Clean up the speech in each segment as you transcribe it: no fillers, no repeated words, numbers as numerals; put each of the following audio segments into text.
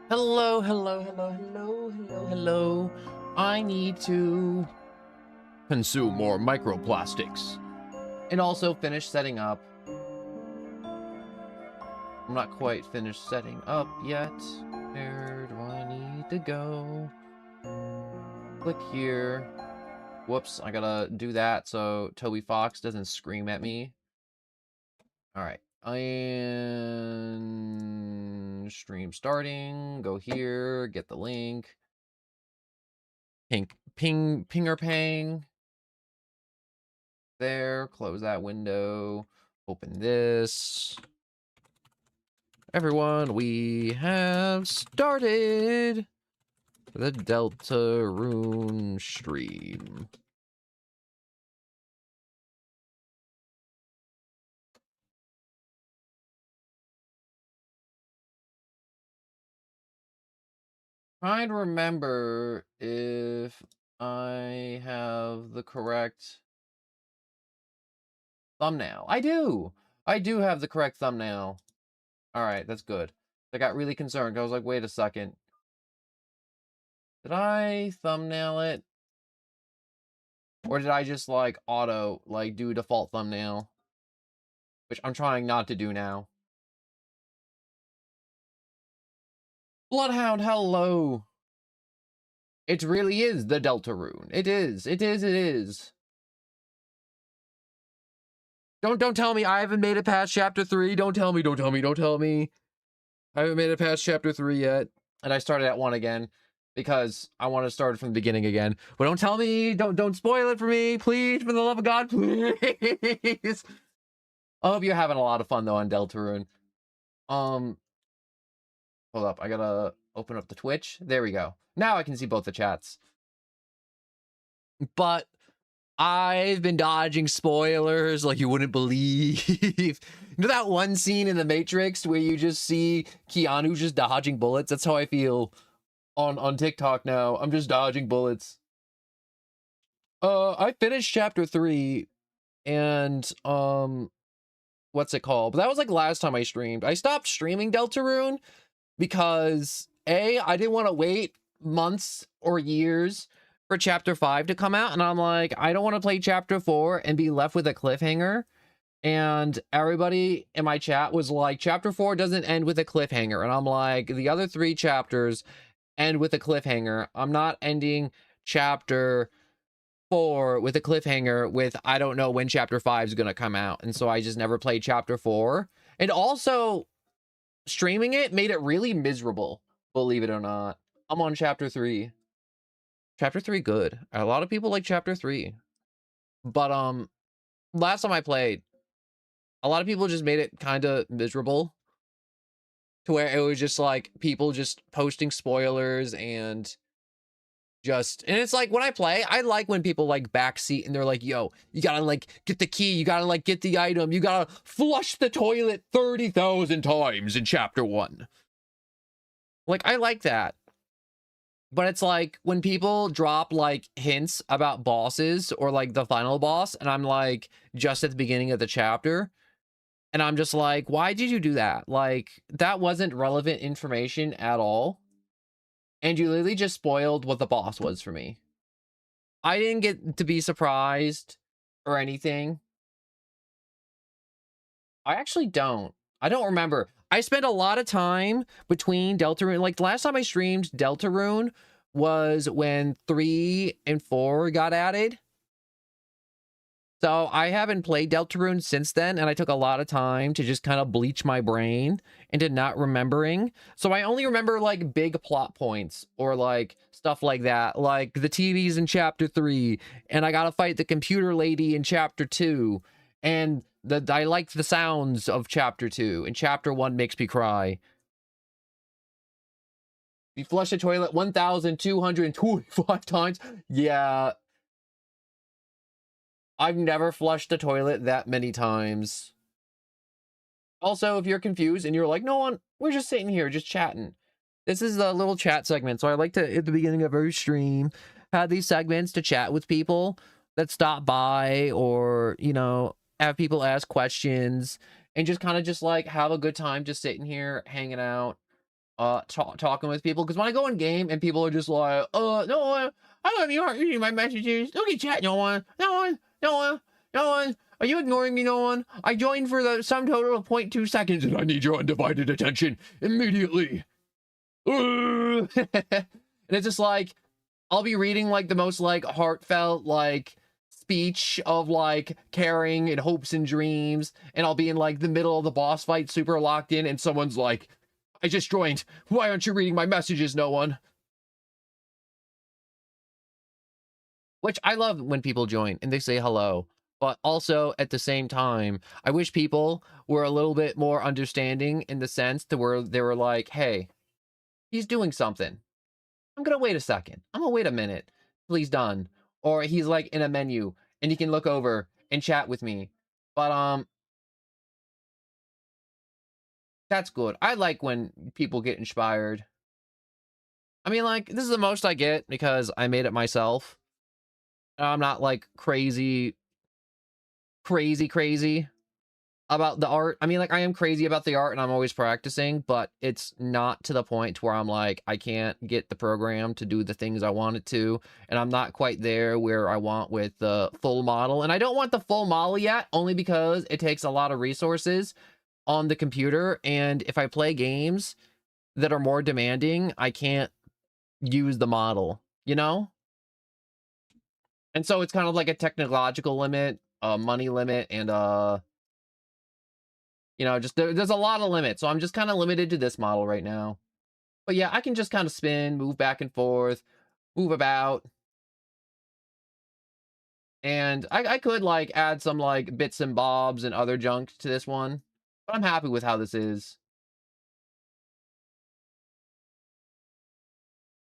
Hello, hello, hello, hello, hello, hello. I need to consume more microplastics and also finish setting up. I'm not quite finished setting up yet. Where do I need to go? Click here. Whoops, I gotta do that so Toby Fox doesn't scream at me. All right, and stream starting. Go here, get the link. Pinger pang. There, close that window, open this. Everyone, we have started the Deltarune stream. Trying to remember if I have the correct thumbnail. I do have the correct thumbnail. All right, that's good. I got really concerned. I was like, wait a second. Did I thumbnail it? Or did I just like auto, like do default thumbnail? Which I'm trying not to do now. Bloodhound, hello. It really is the Deltarune. It is. Don't tell me I haven't made it past chapter 3. Don't tell me. I haven't made it past chapter 3 yet. And I started at 1 again because I want to start from the beginning again. But don't tell me, don't spoil it for me, please, for the love of God, please. I hope you're having a lot of fun though on Deltarune. Hold up, I gotta open up the Twitch. There we go. Now I can see both the chats. But I've been dodging spoilers like you wouldn't believe. You know that one scene in The Matrix where you just see Keanu just dodging bullets? That's how I feel on TikTok now. I'm just dodging bullets. I finished chapter 3 and what's it called? But that was like last time I streamed. I stopped streaming Deltarune because I didn't want to wait months or years for chapter 5 to come out, and I'm like, I don't want to play chapter 4 and be left with a cliffhanger. And everybody in my chat was like, chapter 4 doesn't end with a cliffhanger, and I'm like, the other 3 chapters end with a cliffhanger. I'm not ending chapter 4 with a cliffhanger with I don't know when chapter 5 is gonna come out. And so I just never played chapter 4. And also streaming it made it really miserable, believe it or not. I'm on chapter 3. Chapter 3 good. A lot of people like chapter 3. But last time I played, a lot of people just made it kind of miserable to where it was just like people just posting spoilers and it's like when I play, I like when people like backseat and they're like, yo, you gotta like get the key, you gotta like get the item, you gotta flush the toilet 30,000 times in chapter 1. Like, I like that. But it's like when people drop like hints about bosses or like the final boss, and I'm like just at the beginning of the chapter, and I'm just like, why did you do that? Like, that wasn't relevant information at all. And you literally just spoiled what the boss was for me. I didn't get to be surprised or anything. I actually don't. I don't remember. I spent a lot of time between Deltarune. Like, the last time I streamed Deltarune was when 3 and 4 got added. So I haven't played Deltarune since then, and I took a lot of time to just kind of bleach my brain into not remembering. So I only remember like big plot points or like stuff like that, like the TV's in chapter 3, and I gotta fight the computer lady in chapter 2, and I like the sounds of chapter 2, and chapter 1 makes me cry. You flush the toilet 1,225 times? Yeah. I've never flushed the toilet that many times. Also, if you're confused and you're like, no one, we're just sitting here, just chatting. This is a little chat segment. So I like to, at the beginning of every stream, have these segments to chat with people that stop by or, you know, have people ask questions and just kind of just like have a good time just sitting here, hanging out. talking with people, because when I go in game and people are just like, no one, I love you aren't reading my messages. Look at chat, no one, no one, no one, no one. Are you ignoring me, no one? I joined for the sum total of 0.2 seconds and I need your undivided attention immediately. And it's just like, I'll be reading like the most like heartfelt like speech of like caring and hopes and dreams, and I'll be in like the middle of the boss fight super locked in, and someone's like, I just joined, why aren't you reading my messages, no one? Which I love when people join and they say hello, but also at the same time I wish people were a little bit more understanding, in the sense to where they were like, hey, he's doing something, I'm gonna wait a second. I'm gonna wait a minute. Please done. Or he's like in a menu and he can look over and chat with me. But that's good. I like when people get inspired. I mean, like, this is the most I get because I made it myself. I'm not like crazy about the art. I mean, like, I am crazy about the art and I'm always practicing, but it's not to the point to where I'm like, I can't get the program to do the things I want it to, and I'm not quite there where I want with the full model. And I don't want the full model yet, only because it takes a lot of resources on the computer, and if I play games that are more demanding, I can't use the model, you know? And so it's kind of like a technological limit, a money limit, and you know, just there's a lot of limits, so I'm just kind of limited to this model right now. But yeah, I can just kind of spin, move back and forth, move about. And I could like add some like bits and bobs and other junk to this one, but I'm happy with how this is.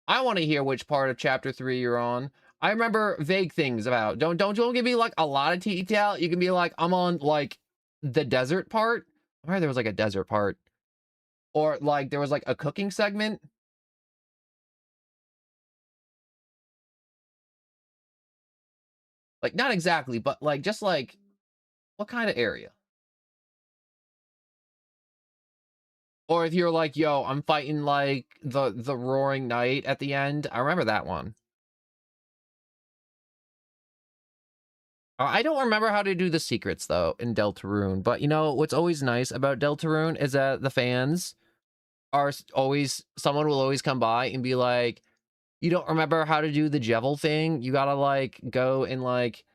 I want to hear which part of chapter 3 you're on. I remember vague things about. Don't give me like a lot of detail. You can be like, I'm on like the desert part. I remember there was like a desert part. Or like there was like a cooking segment. Like not exactly, but like just like what kind of area? Or if you're like, yo, I'm fighting like the roaring knight at the end. I remember that one. I don't remember how to do the secrets though in Deltarune, but you know what's always nice about Deltarune is that the fans are always, someone will always come by and be like, you don't remember how to do the Jevil thing? You gotta like go and like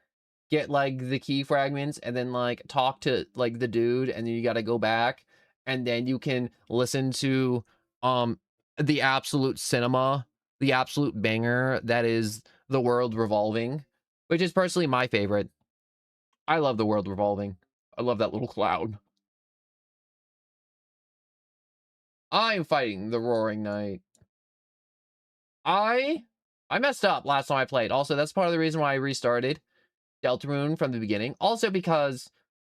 get like the key fragments and then like talk to like the dude, and then you got to go back and then you can listen to um the absolute cinema, the absolute banger that is The World Revolving, which is personally my favorite. I love The World Revolving. I love that little cloud. I'm fighting the Roaring Knight. I messed up last time I played. Also, that's part of the reason why I restarted Deltarune from the beginning. Also because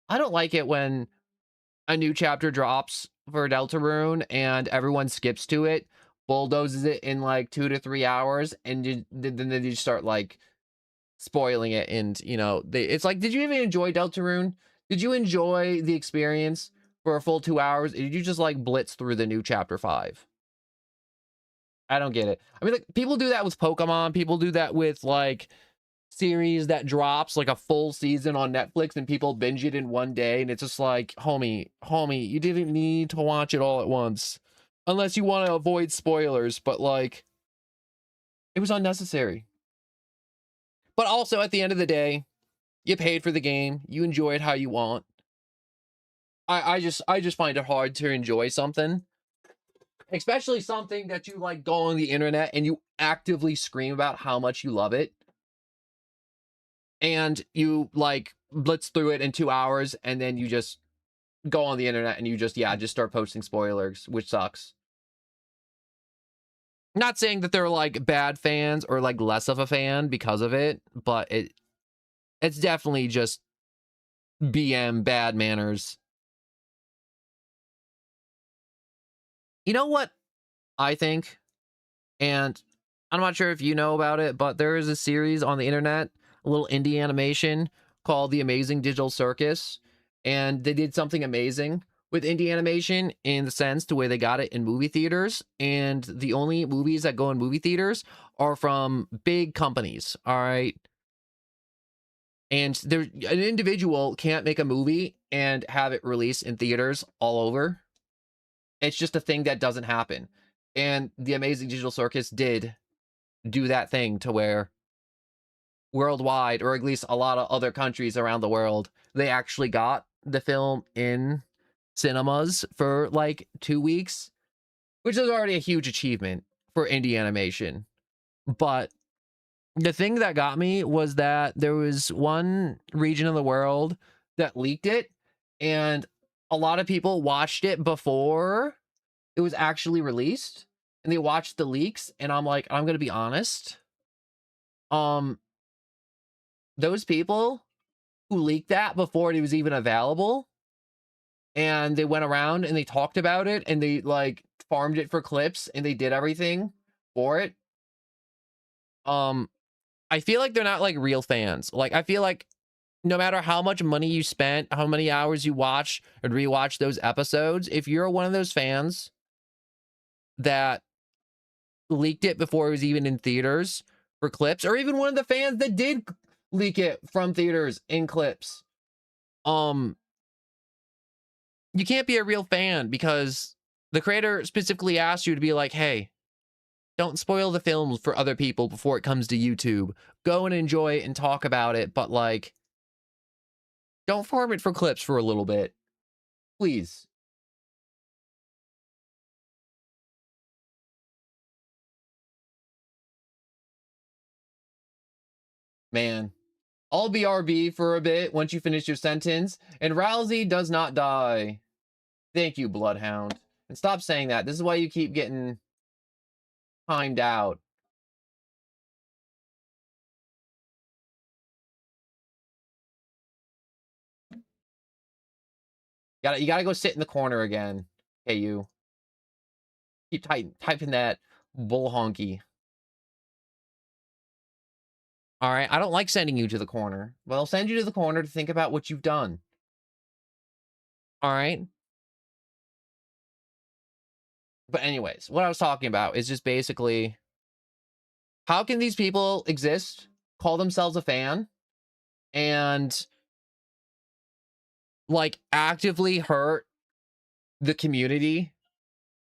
I don't like it when a new chapter drops for Deltarune and everyone skips to it, bulldozes it in like 2 to 3 hours, and then they just start like spoiling it. And you know, it's like, did you even enjoy Deltarune? Did you enjoy the experience for a full 2 hours? Or did you just like blitz through the new chapter 5? I don't get it. I mean, like, people do that with Pokemon. People do that with like series that drops like a full season on Netflix and people binge it in one day, and it's just like, homie, you didn't need to watch it all at once unless you want to avoid spoilers, but like it was unnecessary. But also at the end of the day, you paid for the game, you enjoy it how you want. I just find it hard to enjoy something, especially something that you like go on the internet and you actively scream about how much you love it, and you like blitz through it in 2 hours, and then you just go on the internet and you just, yeah, just start posting spoilers, which sucks. Not saying that they're like bad fans or like less of a fan because of it, but it's definitely just BM bad manners. You know what I think? And I'm not sure if you know about it, but there is a series on the internet, a little indie animation called The Amazing Digital Circus. And they did something amazing with indie animation in the sense to where they got it in movie theaters, and the only movies that go in movie theaters are from big companies, all right? And there, an individual can't make a movie and have it released in theaters all over. It's just a thing that doesn't happen. And the Amazing Digital Circus did do that thing to where worldwide, or at least a lot of other countries around the world, they actually got the film in cinemas for like 2 weeks, which is already a huge achievement for indie animation. But the thing that got me was that there was one region of the world that leaked it, and a lot of people watched it before it was actually released, and they watched the leaks, and I'm like, I'm gonna be honest. Those people who leaked that before it was even available, and they went around and they talked about it, and they like farmed it for clips, and they did everything for it. I feel like they're not like real fans. Like, I feel like no matter how much money you spent, how many hours you watch and rewatch those episodes, if you're one of those fans that leaked it before it was even in theaters for clips, or even one of the fans that did leak it from theaters in clips, you can't be a real fan because the creator specifically asked you to be like, hey, don't spoil the film for other people before it comes to YouTube. Go and enjoy it and talk about it, but like, don't farm it for clips for a little bit. Please. Man. I'll BRB for a bit once you finish your sentence, and Rousey does not die. Thank you, Bloodhound. And stop saying that. This is why you keep getting timed out. You gotta go sit in the corner again. Hey, you. Keep typing that bull honky. All right, I don't like sending you to the corner. Well, I'll send you to the corner to think about what you've done. All right? But anyways, what I was talking about is just basically, how can these people exist, call themselves a fan, and like actively hurt the community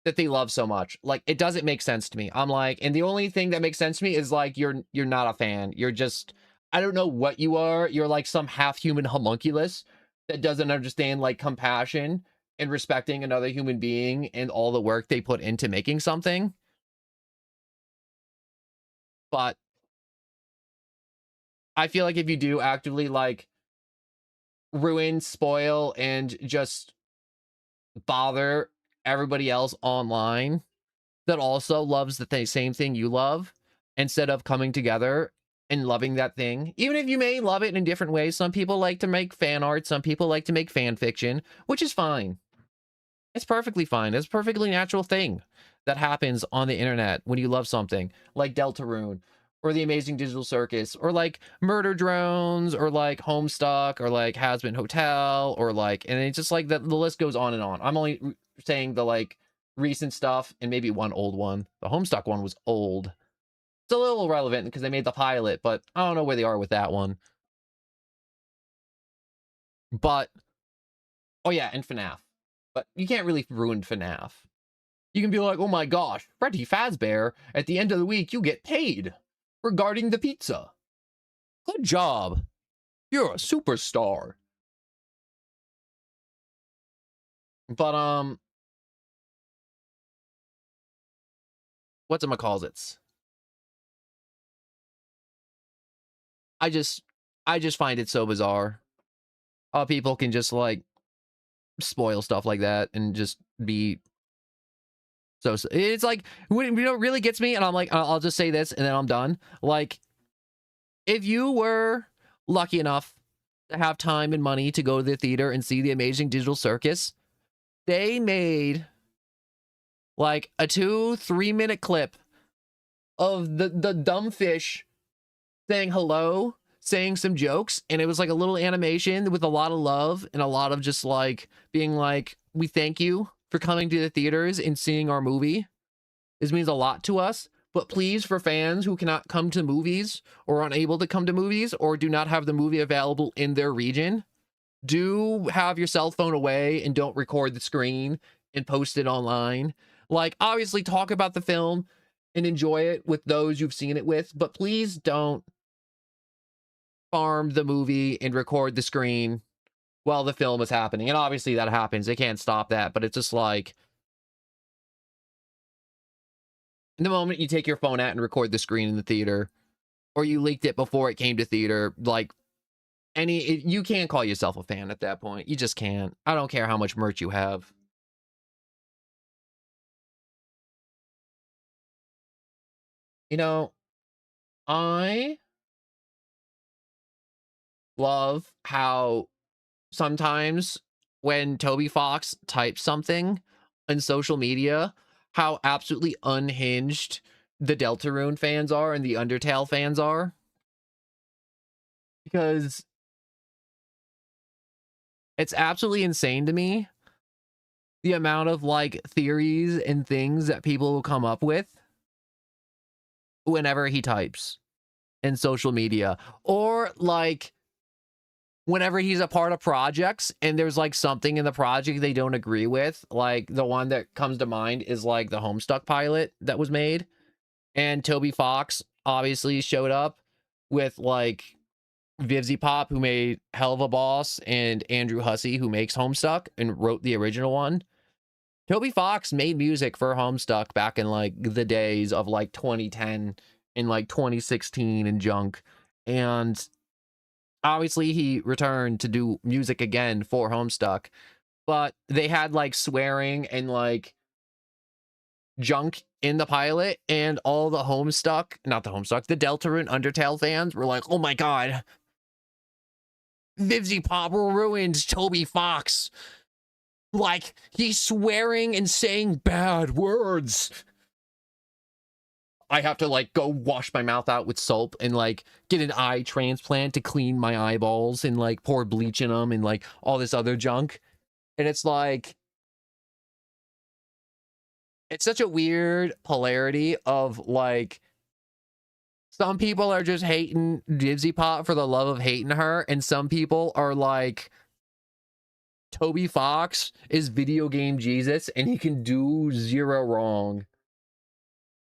that they love so much? Like, it doesn't make sense to me. I'm like, and the only thing that makes sense to me is like, you're not a fan. You're just, I don't know what you are. You're like some half-human homunculus that doesn't understand like compassion and respecting another human being and all the work they put into making something. But I feel like if you do actively like ruin, spoil, and just bother everybody else online that also loves the same thing you love, instead of coming together and loving that thing, even if you may love it in different ways. Some people like to make fan art, some people like to make fan fiction, which is fine. It's perfectly fine. It's a perfectly natural thing that happens on the internet when you love something like Deltarune or the Amazing Digital Circus or like Murder Drones or like Homestuck or like Hazbin Hotel or like, and it's just like the list goes on and on. I'm only saying the like recent stuff and maybe one old one. The Homestuck one was old. It's a little irrelevant because they made the pilot, but I don't know where they are with that one. But, oh yeah, and FNAF. But you can't really ruin FNAF. You can be like, oh my gosh, Freddy Fazbear, at the end of the week, you get paid regarding the pizza. Good job. You're a superstar. But, whatchamacallits? I just find it so bizarre how people can just like spoil stuff like that and just be so it's like, you know, it really gets me, and I'm like, I'll just say this and then I'm done. Like, if you were lucky enough to have time and money to go to the theater and see the Amazing Digital Circus, they made like a 2-3 minute clip of the dumb fish saying hello, saying some jokes, and it was like a little animation with a lot of love and a lot of just like being like, we thank you for coming to the theaters and seeing our movie. This means a lot to us. But please, for fans who cannot come to movies or unable to come to movies or do not have the movie available in their region, do have your cell phone away and don't record the screen and post it online. Like, obviously, talk about the film and enjoy it with those you've seen it with, but please don't farm the movie and record the screen while the film is happening. And obviously, that happens. They can't stop that, but it's just like, in the moment you take your phone out and record the screen in the theater, or you leaked it before it came to theater, like, you can't call yourself a fan at that point. You just can't. I don't care how much merch you have. You know, I love how sometimes when Toby Fox types something on social media, how absolutely unhinged the Deltarune fans are and the Undertale fans are. Because it's absolutely insane to me the amount of like theories and things that people will come up with whenever he types in social media, or like whenever he's a part of projects and there's like something in the project they don't agree with. Like the one that comes to mind is like the Homestuck pilot that was made, and Toby Fox obviously showed up with like Vivzy Pop, who made Hell of a Boss, and Andrew Hussey, who makes Homestuck and wrote the original one. Toby Fox made music for Homestuck back in like the days of like 2010 and like 2016 and junk. And obviously he returned to do music again for Homestuck, but they had like swearing and like junk in the pilot, and all the the Deltarune Undertale fans were like, oh my god, Vivzy Pop ruined Toby Fox. Like, he's swearing and saying bad words. I have to, like, go wash my mouth out with soap and, like, get an eye transplant to clean my eyeballs and, like, pour bleach in them and, like, all this other junk. And it's like, it's such a weird polarity of, like, some people are just hating Divsy Pop for the love of hating her, and some people are like, Toby Fox is video game Jesus and he can do zero wrong.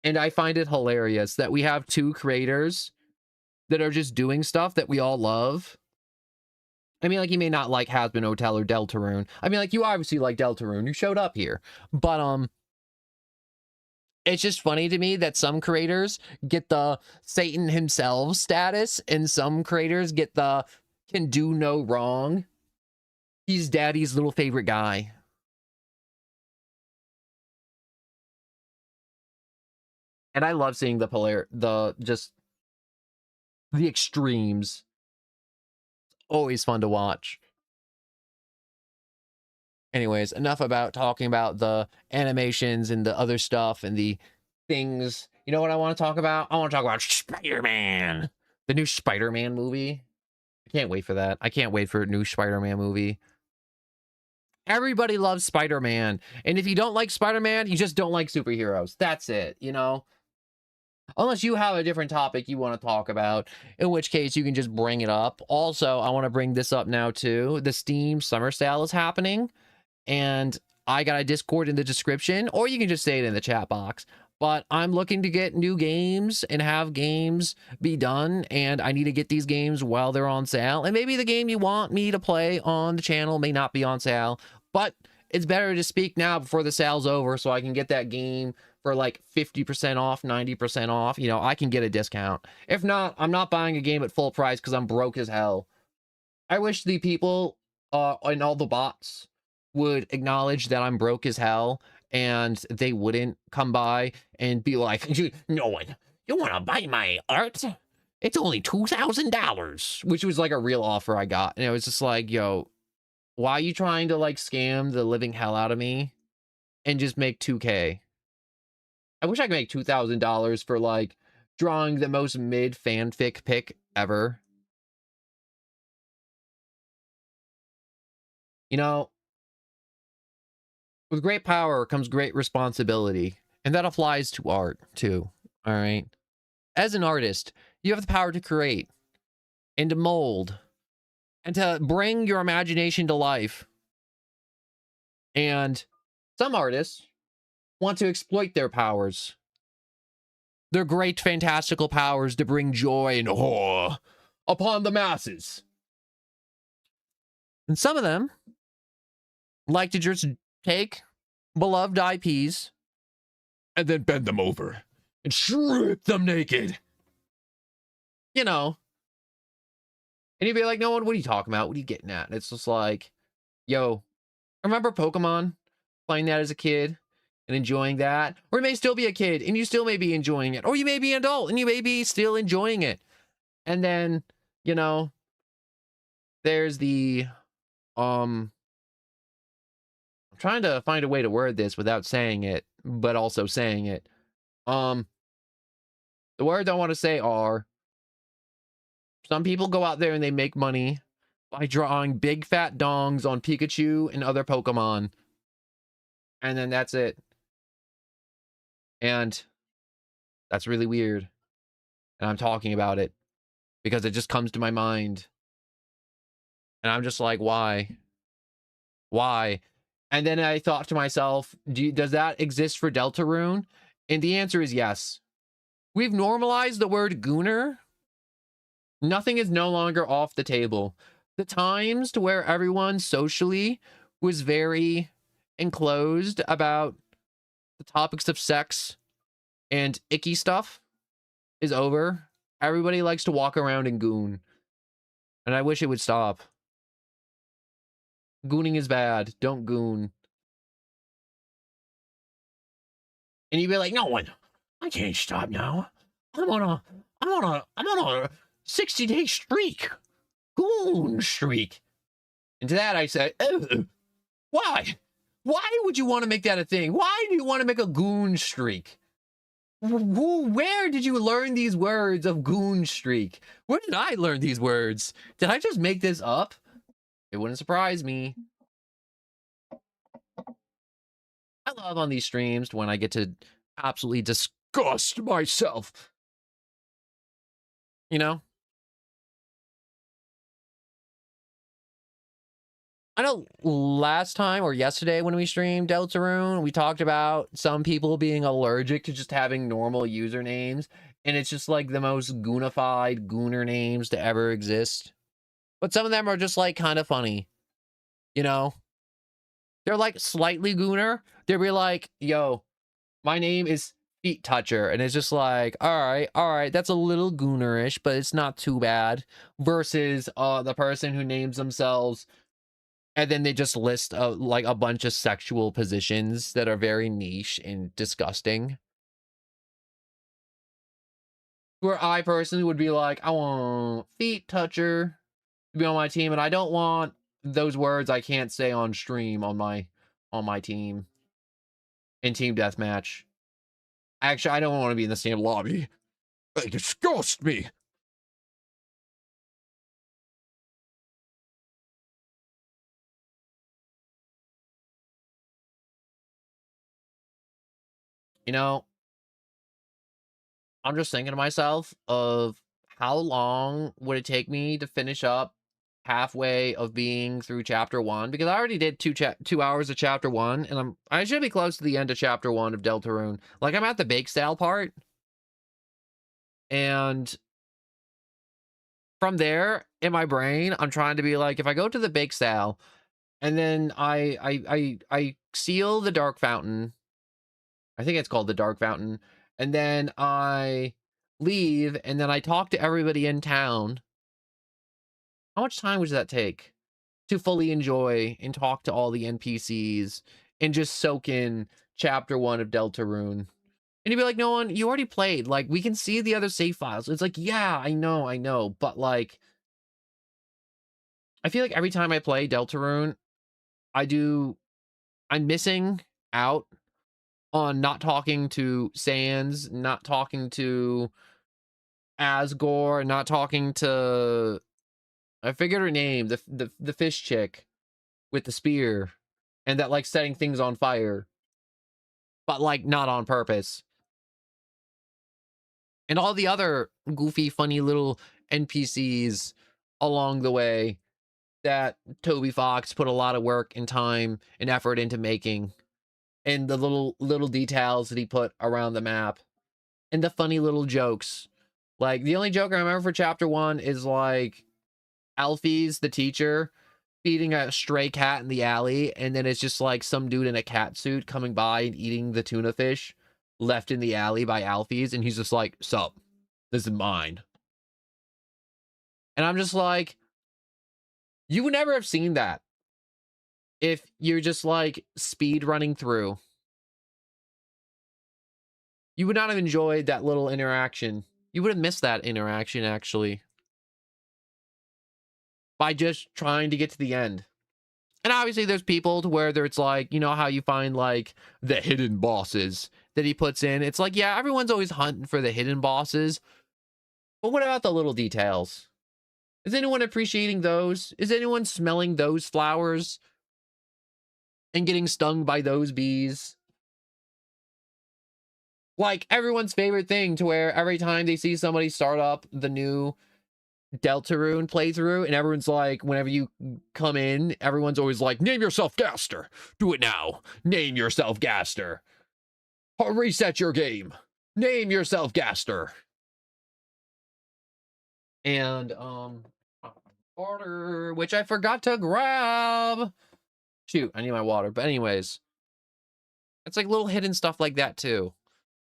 And I find it hilarious that we have two creators that are just doing stuff that we all love. I mean, like, you may not like Hasbin Hotel or Deltarune. I mean, like, you obviously like Deltarune. You showed up here. But, it's just funny to me that some creators get the Satan himself status and some creators get the can do no wrong. He's daddy's little favorite guy. And I love seeing the extremes. Always fun to watch. Anyways, enough about talking about the animations and the other stuff and the things. You know what I want to talk about? I want to talk about Spider-Man. The new Spider-Man movie. I can't wait for that. I can't wait for a new Spider-Man movie. Everybody loves Spider-Man. And if you don't like Spider-Man, you just don't like superheroes. That's it, you know? Unless you have a different topic you want to talk about, in which case you can just bring it up. Also, I want to bring this up now too. The Steam Summer Sale is happening, and I got a Discord in the description, or you can just say it in the chat box. But I'm looking to get new games and have games be done, and I need to get these games while they're on sale. And maybe the game you want me to play on the channel may not be on sale, but it's better to speak now before the sale's over so I can get that game for like 50% off, 90% off. You know, I can get a discount. If not, I'm not buying a game at full price because I'm broke as hell. I wish the people and all the bots would acknowledge that I'm broke as hell, and they wouldn't come by and be like, no one, you want to buy my art? It's only $2,000, which was like a real offer I got. And it was just like, yo, why are you trying to like scam the living hell out of me and just make 2K? I wish I could make $2,000 for like drawing the most mid fanfic pic ever. You know, With great power comes great responsibility. And that applies to art, too. All right? As an artist, you have the power to create and to mold and to bring your imagination to life. And some artists want to exploit their powers. Their great, fantastical powers to bring joy and horror upon the masses. And some of them like to just take beloved IPs and then bend them over and strip them naked. You know. And you'd be like, no one, what are you talking about? What are you getting at? And it's just like, yo, remember Pokemon? Playing that as a kid and enjoying that? Or you may still be a kid and you still may be enjoying it. Or you may be an adult and you may be still enjoying it. And then, you know, there's the, I'm trying to find a way to word this without saying it, but also saying it. The words I want to say are, some people go out there and they make money by drawing big fat dongs on Pikachu and other Pokemon. And then that's it. And that's really weird. And I'm talking about it because it just comes to my mind. And I'm just like, why? Why? And then I thought to myself, does that exist for Deltarune? And the answer is yes. We've normalized the word gooner. Nothing is no longer off the table. The times to where everyone socially was very enclosed about the topics of sex and icky stuff is over. Everybody likes to walk around and goon. And I wish it would stop. Gooning is bad. Don't goon. And you'd be like, no one, I can't stop now. I'm on a 60-day streak. Goon streak. And to that I said, why? Why would you want to make that a thing? Why do you want to make a goon streak? Where did you learn these words of goon streak? Where did I learn these words? Did I just make this up? It wouldn't surprise me. I love on these streams when I get to absolutely disgust myself. You know? I know last time or yesterday when we streamed Deltarune, we talked about some people being allergic to just having normal usernames. And it's just like the most goonified gooner names to ever exist. But some of them are just like kind of funny. You know? They're like slightly gooner. They'll be like, yo, my name is Feet Toucher. And it's just like, all right, that's a little goonerish, but it's not too bad. Versus the person who names themselves and then they just list like a bunch of sexual positions that are very niche and disgusting. Where I personally would be like, I want Feet Toucher to be on my team, and I don't want those words I can't say on stream on my team in team deathmatch. Actually, I don't want to be in the same lobby. They disgust me. You know, I'm just thinking to myself of how long would it take me to finish up halfway of being through chapter 1, because I already did 2 hours of chapter 1, and I should be close to the end of chapter 1 of Deltarune. Like, I'm at the bake sale part, and from there in my brain I'm trying to be like, if I go to the bake sale and then I seal the dark fountain, I think it's called the dark fountain, and then I leave and then I talk to everybody in town, how much time would that take to fully enjoy and talk to all the NPCs and just soak in chapter 1 of Deltarune? And you'd be like, no one, you already played. Like, we can see the other save files. It's like, yeah, I know. But, like, I feel like every time I play Deltarune, I'm missing out on not talking to Sans, not talking to Asgore, not talking to, I forget her name, the fish chick with the spear and that like setting things on fire, but like not on purpose. And all the other goofy, funny little NPCs along the way that Toby Fox put a lot of work and time and effort into making, and the little details that he put around the map, and the funny little jokes. Like, the only joke I remember for chapter 1 is like Alfie's the teacher feeding a stray cat in the alley, and then it's just like some dude in a cat suit coming by and eating the tuna fish left in the alley by Alfie's, and he's just like, "Sup, this is mine." And I'm just like, you would never have seen that if you're just like speed running through. You would not have enjoyed that little interaction. You would have missed that interaction, actually, by just trying to get to the end. And obviously there's people to where it's like, you know how you find like the hidden bosses that he puts in. It's like, yeah, everyone's always hunting for the hidden bosses. But what about the little details? Is anyone appreciating those? Is anyone smelling those flowers and getting stung by those bees? Like, everyone's favorite thing, to where every time they see somebody start up the new Deltarune playthrough, and everyone's like, whenever you come in, everyone's always like, "Name yourself Gaster. Do it now. Name yourself Gaster. Reset your game. Name yourself Gaster." And, water, which I forgot to grab. Shoot, I need my water. But anyways, it's like little hidden stuff like that too,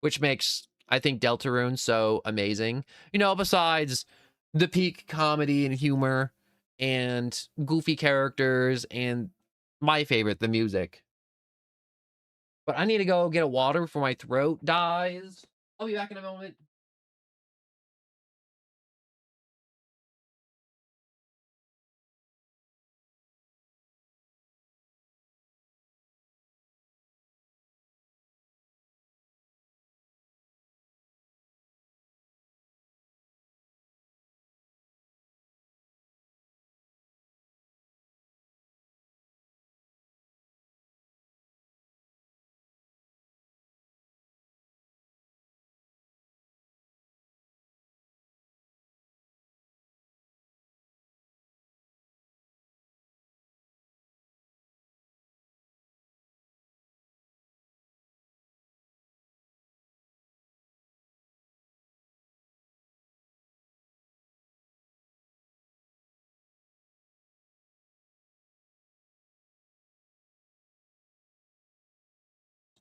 which makes, I think, Deltarune so amazing. You know, besides the peak comedy and humor and goofy characters and my favorite, the music. But I need to go get a water before my throat dies. I'll be back in a moment.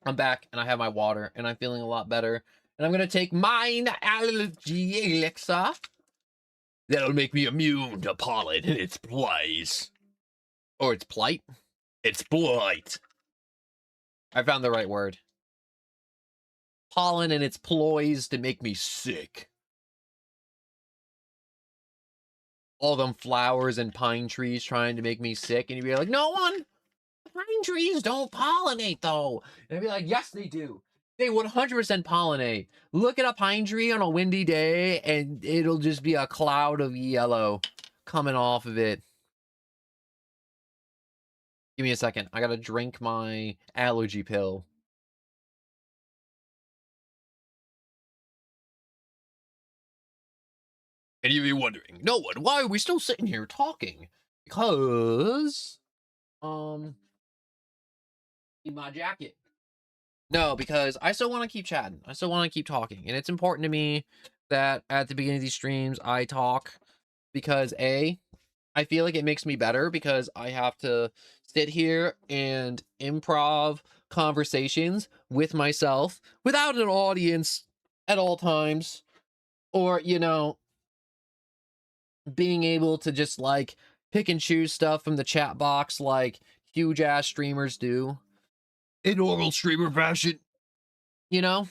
I'm back, and I have my water, and I'm feeling a lot better. And I'm going to take mine allergy elixir. That'll make me immune to pollen and its ploys. Or its plight. Its blight. I found the right word. Pollen and its ploys to make me sick. All them flowers and pine trees trying to make me sick, and you'd be like, "No one, pine trees don't pollinate though." And I'd be like, "Yes, they do. They 100% pollinate. Look at a pine tree on a windy day, and it'll just be a cloud of yellow coming off of it." Give me a second. I gotta drink my allergy pill. And you'd be wondering, "No one, why are we still sitting here talking?" Because, in my jacket. No, because I still want to keep chatting. I still want to keep talking. And it's important to me that at the beginning of these streams, I talk because A, I feel like it makes me better because I have to sit here and improv conversations with myself without an audience at all times. Or, you know, being able to just like pick and choose stuff from the chat box like huge ass streamers do in normal streamer fashion, you know?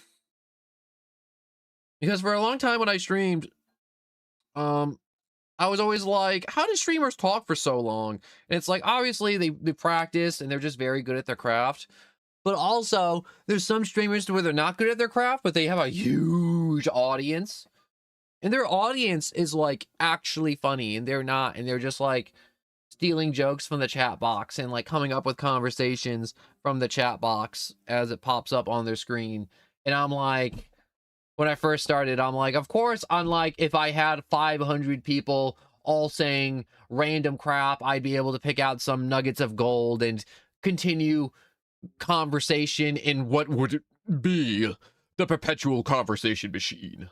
Because for a long time when I streamed, I was always like, how do streamers talk for so long? And it's like, obviously they practice and they're just very good at their craft. But also, there's some streamers where they're not good at their craft, but they have a huge audience. And their audience is like actually funny, and they're not, and they're just like stealing jokes from the chat box and like coming up with conversations from the chat box as it pops up on their screen. And I'm like, when I first started, I'm like, of course, unlike if I had 500 people all saying random crap, I'd be able to pick out some nuggets of gold and continue conversation in what would be the perpetual conversation machine,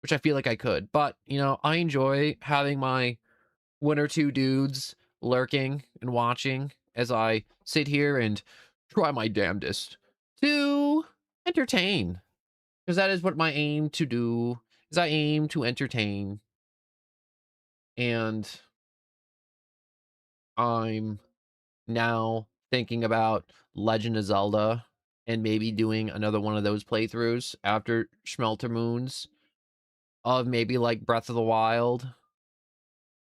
which I feel like I could. But, you know, I enjoy having my one or two dudes lurking and watching as I sit here and try my damnedest to entertain, because that is what my aim to do is. I aim to entertain, and I'm now thinking about Legend of Zelda and maybe doing another one of those playthroughs after Schmelter Moons of maybe like Breath of the Wild,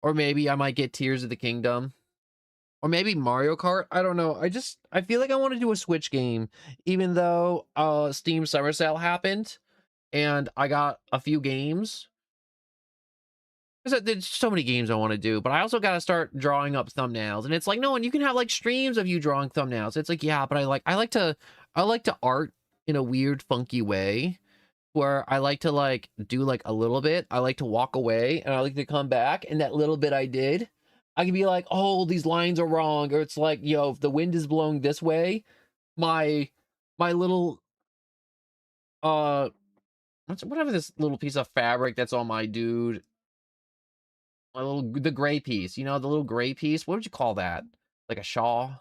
or maybe I might get Tears of the Kingdom, or maybe Mario Kart. I don't know. I feel like I want to do a Switch game, even though Steam Summer Sale happened and I got a few games. There's so many games I want to do, but I also got to start drawing up thumbnails. And it's like, no, and you can have like streams of you drawing thumbnails. It's like, yeah, but I like to art in a weird, funky way, where I like to like do like a little bit. I like to walk away and I like to come back, and that little bit I did, I can be like, oh, these lines are wrong, or it's like, yo, if the wind is blowing this way, my little whatever this little piece of fabric that's on my dude, the gray piece, you know, the little gray piece. What would you call that? Like a shawl,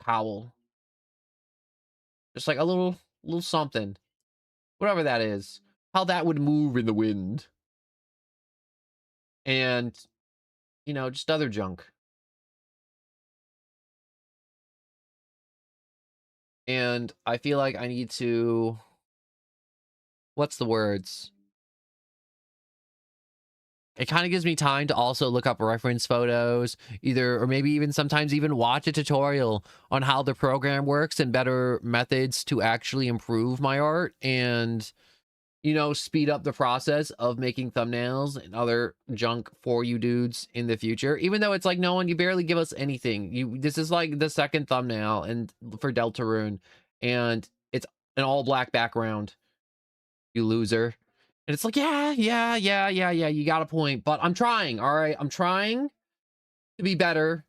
cowl, just like a little something, whatever that is. How that would move in the wind, and you know, just other junk. And I feel like I need to, what's the words? It kind of gives me time to also look up reference photos, either, or maybe even sometimes even watch a tutorial on how the program works and better methods to actually improve my art and, you know, speed up the process of making thumbnails and other junk for you dudes in the future. Even though it's like, no one, you barely give us anything. This is like the second thumbnail and for Deltarune, and it's an all black background, you loser. And it's like, yeah, you got a point, but I'm trying, all right? I'm trying to be better,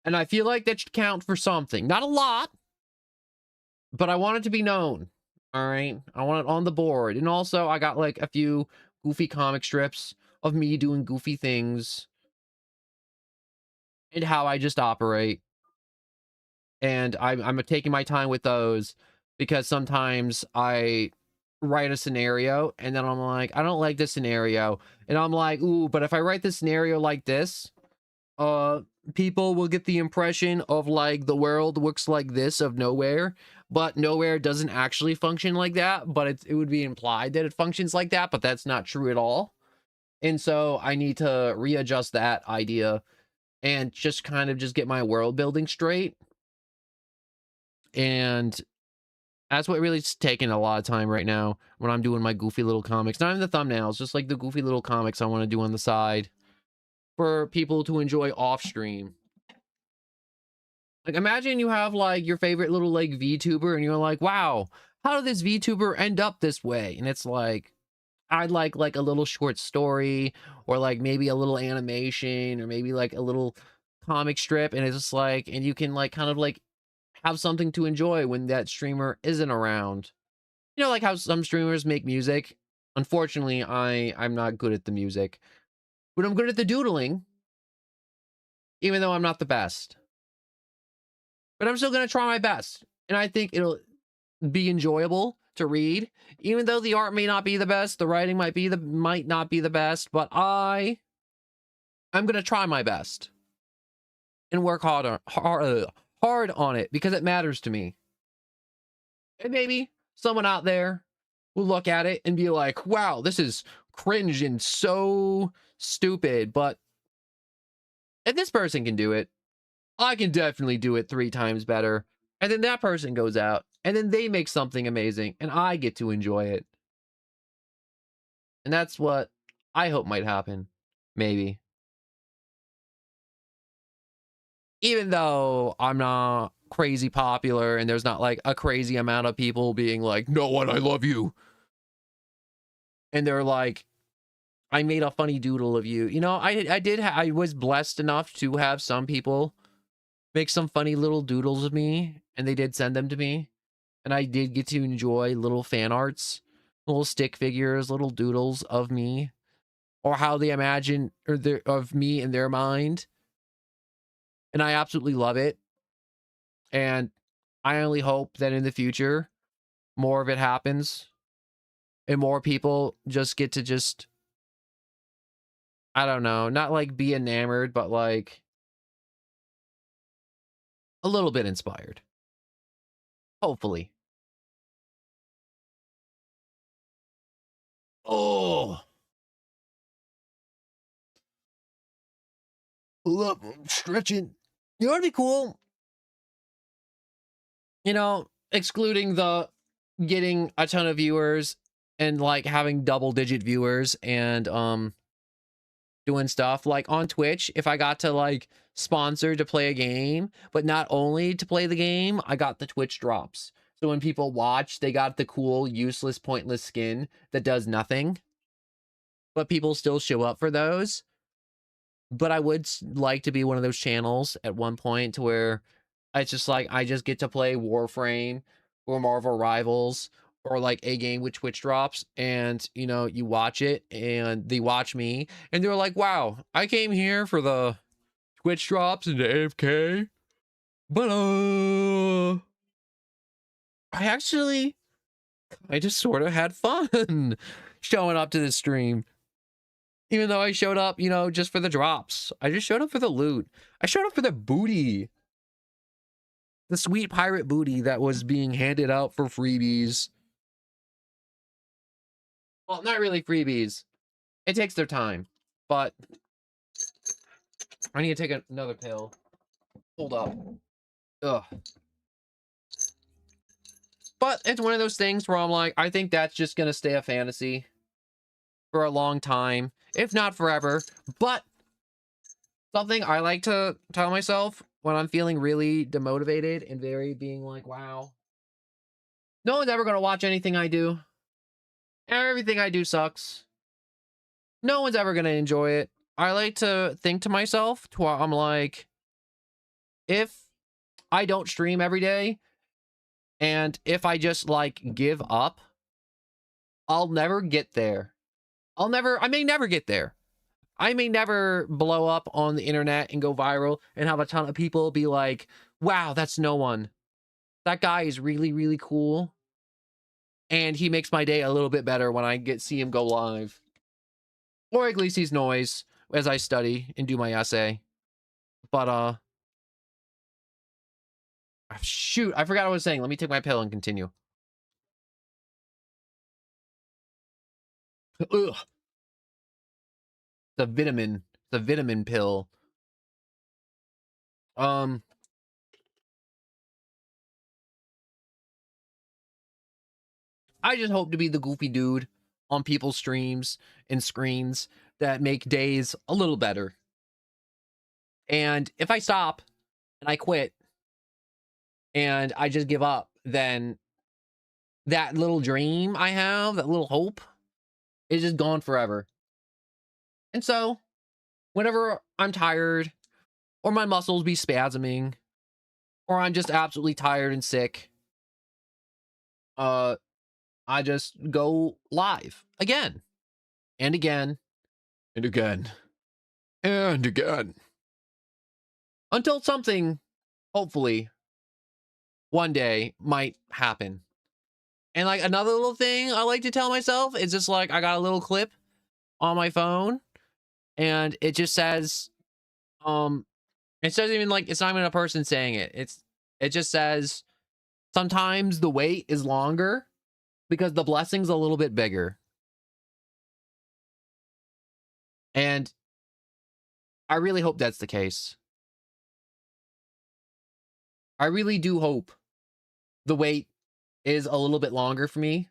and I feel like that should count for something. Not a lot, but I want it to be known, all right? I want it on the board. And also, I got, like, a few goofy comic strips of me doing goofy things and how I just operate. And I'm taking my time with those, because sometimes I write a scenario and then I'm like, I don't like this scenario, and I'm like, ooh, but if I write this scenario like this, people will get the impression of like the world looks like this of nowhere, but nowhere doesn't actually function like that, but it would be implied that it functions like that, but that's not true at all. And so I need to readjust that idea and just kind of just get my world building straight. And that's what really is taking a lot of time right now when I'm doing my goofy little comics. Not even the thumbnails, just like the goofy little comics I want to do on the side for people to enjoy off stream. Like, imagine you have like your favorite little like VTuber and you're like, wow, how did this VTuber end up this way? And it's like, I'd like a little short story, or like maybe a little animation, or maybe like a little comic strip, and it's just like, and you can like kind of like have something to enjoy when that streamer isn't around. You know, like how some streamers make music. Unfortunately, I'm not good at the music, but I'm good at the doodling, even though I'm not the best. But I'm still gonna try my best, and I think it'll be enjoyable to read, even though the art may not be the best, the writing might not be the best, but I'm gonna try my best and work hard on it, because it matters to me. And maybe someone out there will look at it and be like, wow, this is cringe and so stupid, but if this person can do it, I can definitely do it 3 times better. And then that person goes out and then they make something amazing and I get to enjoy it. And that's what I hope might happen. Maybe. even though I'm not crazy popular and there's not like a crazy amount of people being like, no one, I love you. And they're like, I made a funny doodle of you. You know, I was blessed enough to have some people make some funny little doodles of me, and they did send them to me. And I did get to enjoy little fan arts, little stick figures, little doodles of me, or how they imagine or of me in their mind. And I absolutely love it. And I only hope that in the future, more of it happens and more people just get to just, I don't know, not like be enamored, but like a little bit inspired. Hopefully. Oh, look, I'm stretching. You know what'd be cool? You know, excluding the getting a ton of viewers and like having double digit viewers and doing stuff like on Twitch, if I got to like sponsor to play a game, but not only to play the game, I got the Twitch drops. So when people watch, they got the cool, useless, pointless skin that does nothing, but people still show up for those. But I would like to be one of those channels at one point to where it's just like I just get to play Warframe or Marvel Rivals or like a game with Twitch drops, and you know, you watch it and they watch me and they're like, wow, I came here for the Twitch drops and the AFK, but I just sort of had fun showing up to this stream. Even though I showed up, you know, just for the drops. I just showed up for the loot. I showed up for the booty. The sweet pirate booty that was being handed out for freebies. Well, not really freebies. It takes their time. But I need to take another pill. Hold up. Ugh. But it's one of those things where I'm like, I think that's just going to stay a fantasy for a long time, if not forever. But something I like to tell myself when I'm feeling really demotivated and very being like, wow, no one's ever going to watch anything I do. Everything I do sucks. No one's ever going to enjoy it. I like to think to myself, to where I'm like, if I don't stream every day, and if I just like give up, I'll never get there. I may never get there. I may never blow up on the internet and go viral and have a ton of people be like, wow, that's no one. That guy is really, really cool. And he makes my day a little bit better when I see him go live. Or at least he's noise as I study and do my essay. But, shoot, I forgot what I was saying. Let me take my pill and continue. Ugh. The vitamin pill. I just hope to be the goofy dude on people's streams and screens that make days a little better. And if I stop and I quit and I just give up, then that little dream I have, that little hope, is just gone forever. And so, whenever I'm tired, or my muscles be spasming, or I'm just absolutely tired and sick, I just go live again and again and again and again until something, hopefully, one day might happen. And like another little thing I like to tell myself is just like, I got a little clip on my phone and it just says, it says even like, it's not even a person saying it. It just says, sometimes the wait is longer because the blessing's a little bit bigger. And I really hope that's the case. I really do hope the wait is a little bit longer for me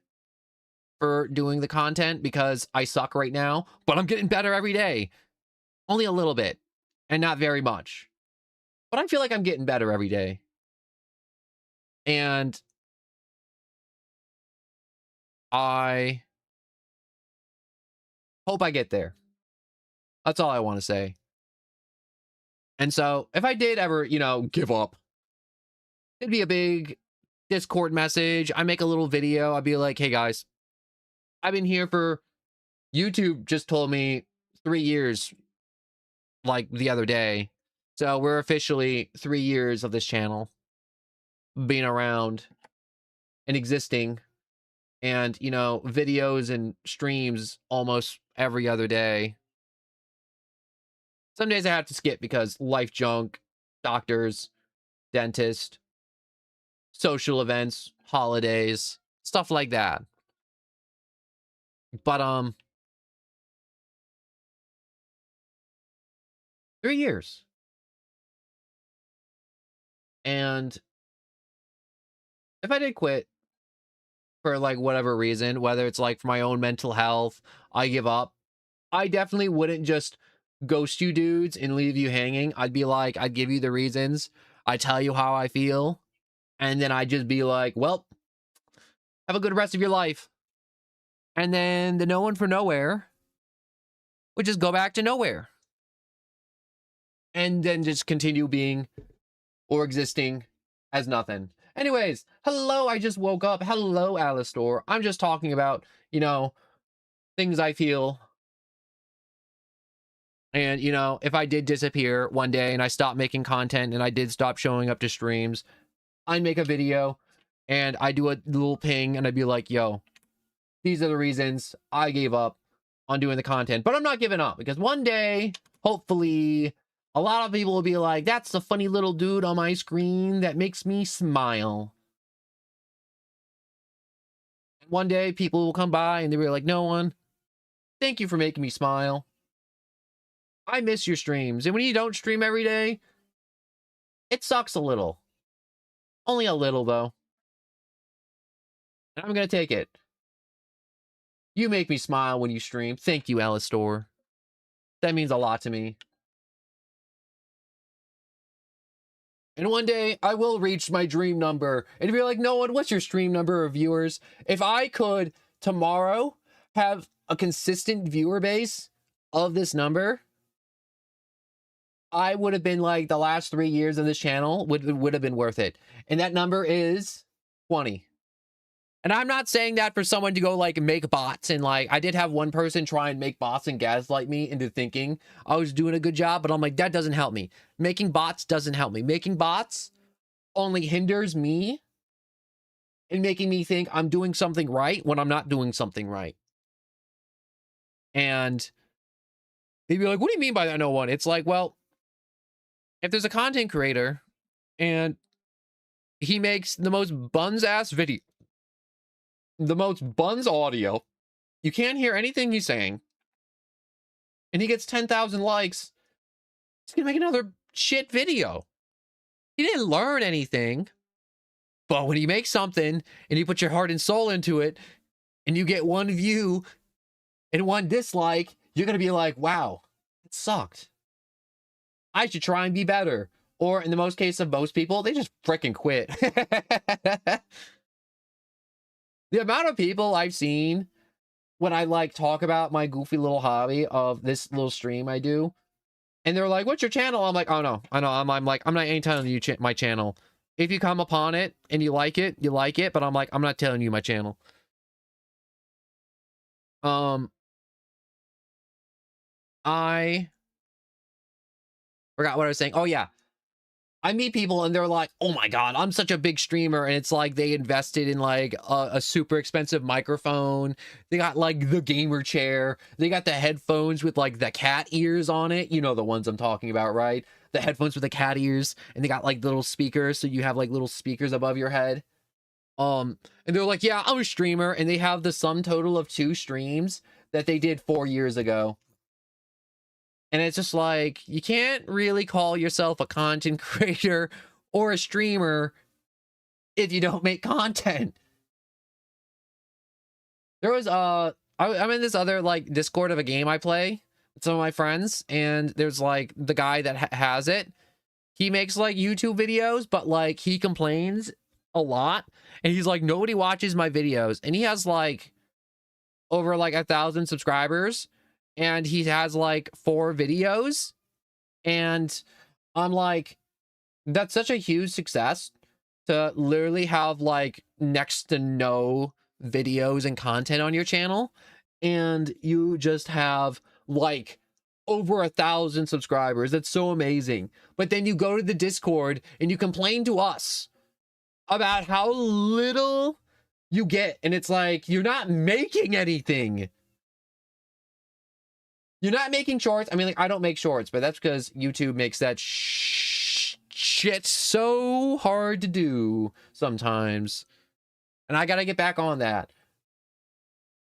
for doing the content because I suck right now, but I'm getting better every day. Only a little bit and not very much. But I feel like I'm getting better every day. And I hope I get there. That's all I want to say. And so if I did ever, you know, give up, it'd be a big Discord message. I make a little video. I'd be like, hey guys, I've been here for, YouTube just told me 3 years, like the other day. So we're officially 3 years of this channel being around and existing, and, you know, videos and streams almost every other day. Some days I have to skip because life junk, doctors, dentist, social events, holidays, stuff like that. But 3 years. And if I did quit for like whatever reason, whether it's like for my own mental health, I give up, I definitely wouldn't just ghost you dudes and leave you hanging. I'd be like, I'd give you the reasons, I tell you how I feel, and then I'd just be like, well, have a good rest of your life. And then the no one for nowhere would just go back to nowhere. And then just continue being or existing as nothing. Anyways, hello, I just woke up. Hello, Alistor. I'm just talking about, you know, things I feel. And, you know, if I did disappear one day and I stopped making content and I did stop showing up to streams, I'd make a video and I do a little ping and I'd be like, yo, these are the reasons I gave up on doing the content. But I'm not giving up, because one day, hopefully, a lot of people will be like, that's the funny little dude on my screen that makes me smile. One day, people will come by and they'll be like, no one, thank you for making me smile. I miss your streams. And when you don't stream every day, it sucks a little. Only a little, though. And I'm going to take it. You make me smile when you stream. Thank you, Alistor. That means a lot to me. And one day, I will reach my dream number. And if you're like, no one, what's your stream number of viewers? If I could, tomorrow, have a consistent viewer base of this number, I would have been like, the last 3 years of this channel would have been worth it. And that number is 20. And I'm not saying that for someone to go like make bots, and like, I did have one person try and make bots and gaslight me into thinking I was doing a good job, but I'm like, that doesn't help me. Making bots doesn't help me. Making bots only hinders me in making me think I'm doing something right when I'm not doing something right. And they'd be like, what do you mean by that, no one? It's like, well, if there's a content creator and he makes the most buns ass video, the most buns audio, you can't hear anything he's saying, and he gets 10,000 likes, he's gonna make another shit video. He didn't learn anything. But when you make something and you put your heart and soul into it and you get 1 view and 1 dislike, you're gonna be like, wow, it sucked. I should try and be better. Or in the most case of most people, they just freaking quit. The amount of people I've seen when I like talk about my goofy little hobby of this little stream I do, and they're like, what's your channel? I'm like, oh no, I know. I'm like, I'm not ain't telling you my channel. If you come upon it and you like it, you like it. But I'm like, I'm not telling you my channel. I forgot what I was saying. Oh yeah. I meet people and they're like, oh my God, I'm such a big streamer. And it's like they invested in like a super expensive microphone. They got like the gamer chair. They got the headphones with like the cat ears on it. You know the ones I'm talking about, right? The headphones with the cat ears. And they got like little speakers. So you have like little speakers above your head. And they're like, yeah, I'm a streamer. And they have the sum total of 2 streams that they did 4 years ago. And it's just like, you can't really call yourself a content creator or a streamer if you don't make content. There was, I'm in this other, like, Discord of a game I play with some of my friends, and there's, like, the guy that has it. he makes like YouTube videos, but like he complains a lot, and he's like, nobody watches my videos, and he has like over like 1,000 subscribers, and he has like 4 videos, and I'm like, that's such a huge success to literally have like next to no videos and content on your channel, and you just have like over 1,000 subscribers. That's so amazing. But then you go to the Discord and you complain to us about how little you get, and it's like, you're not making anything. You're not making shorts. I mean, like, I don't make shorts, but that's because YouTube makes that shit so hard to do sometimes, and I gotta get back on that.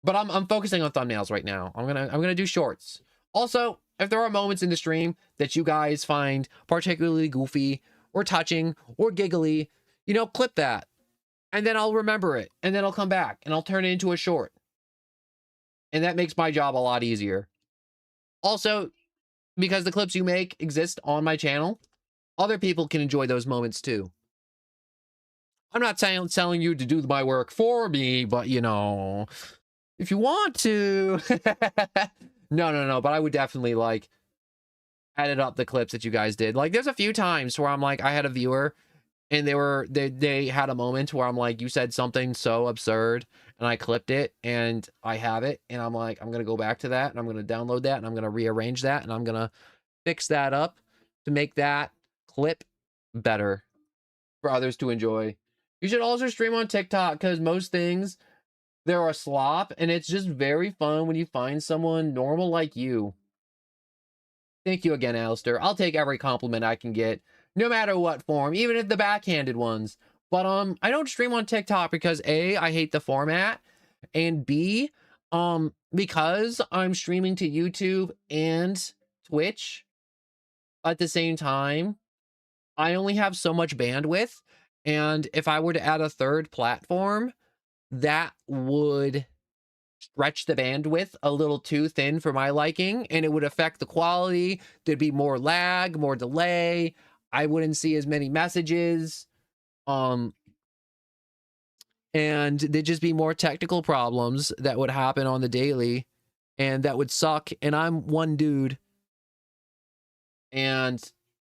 But I'm focusing on thumbnails right now. I'm gonna do shorts. Also, if there are moments in the stream that you guys find particularly goofy or touching or giggly, you know, clip that, and then I'll remember it, and then I'll come back and I'll turn it into a short, and that makes my job a lot easier. Also, because the clips you make exist on my channel, other people can enjoy those moments too. I'm not telling you to do my work for me, but you know, if you want to. No, but I would definitely like edit up the clips that you guys did. Like, there's a few times where I'm like, I had a viewer and they had a moment where I'm like, you said something so absurd, and I clipped it and I have it, and I'm like, I'm gonna go back to that and I'm gonna download that and I'm gonna rearrange that and I'm gonna fix that up to make that clip better for others to enjoy. You should also stream on TikTok, because most things, they're a slop, and it's just very fun when you find someone normal like you. Thank you again, Alistair. I'll take every compliment I can get, no matter what form, even if the backhanded ones. But I don't stream on TikTok because A, I hate the format, and B, because I'm streaming to YouTube and Twitch at the same time, I only have so much bandwidth, and if I were to add a third platform, that would stretch the bandwidth a little too thin for my liking, and it would affect the quality. There'd be more lag, more delay. I wouldn't see as many messages. And there'd just be more technical problems that would happen on the daily, and that would suck. And I'm one dude, and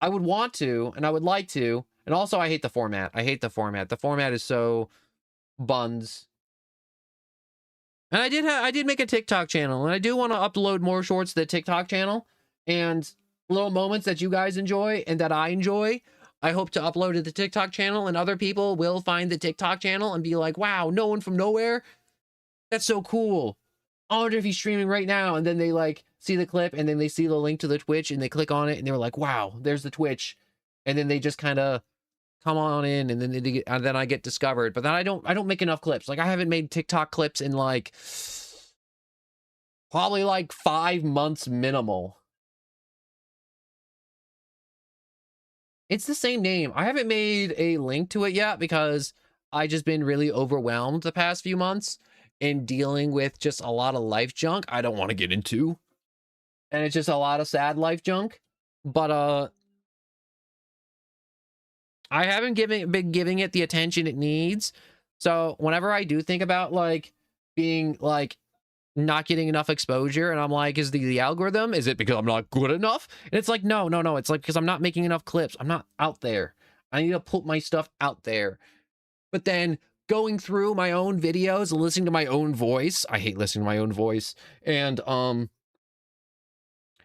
I would want to, and I would like to. And also, I hate the format. I hate the format. The format is so buns. And I did make a TikTok channel, and I do want to upload more shorts to the TikTok channel, and little moments that you guys enjoy and that I enjoy, I hope to upload to the TikTok channel, and other people will find the TikTok channel and be like, wow, no one from nowhere? That's so cool. I wonder if he's streaming right now. And then they like see the clip, and then they see the link to the Twitch, and they click on it, and they're like, wow, there's the Twitch. And then they just kind of come on in, and then I get discovered. But then I don't make enough clips. Like, I haven't made TikTok clips in like probably like 5 months minimal. It's the same name. I haven't made a link to it yet because I just been really overwhelmed the past few months in dealing with just a lot of life junk I don't want to get into. And it's just a lot of sad life junk. But I haven't been giving it the attention it needs. So whenever I do think about like being like not getting enough exposure, and I'm like, is the algorithm, is it because I'm not good enough? And it's like, no, it's like because I'm not making enough clips. I'm not out there. I need to put my stuff out there. But then going through my own videos and listening to my own voice, I hate listening to my own voice, and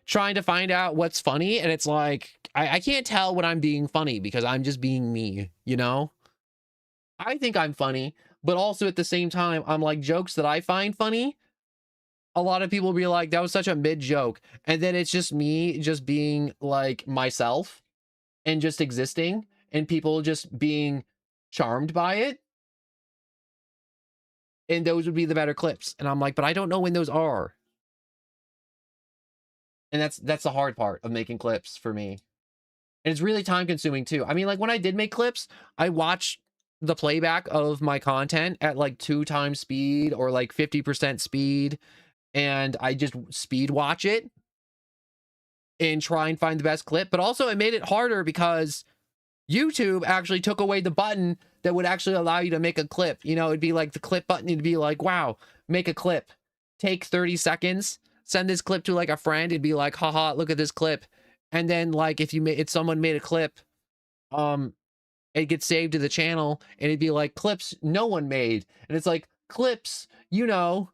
trying to find out what's funny, and it's like, I can't tell when I'm being funny because I'm just being me, you know? I think I'm funny, but also at the same time, I'm like, jokes that I find funny, a lot of people will be like, that was such a mid joke. And then it's just me just being like myself and just existing, and people just being charmed by it. And those would be the better clips. And I'm like, but I don't know when those are. And that's the hard part of making clips for me. And it's really time consuming too. I mean, like when I did make clips, I watched the playback of my content at like 2 times speed or like 50% speed. And I just speed watch it. and try and find the best clip. But also it made it harder because YouTube actually took away the button that would actually allow you to make a clip. You know, it'd be like the clip button. It'd be like, wow, make a clip. Take 30 seconds. Send this clip to like a friend. It'd be like, haha, look at this clip. And then like if someone made a clip, it gets saved to the channel and it'd be like clips no one made. And it's like clips, you know,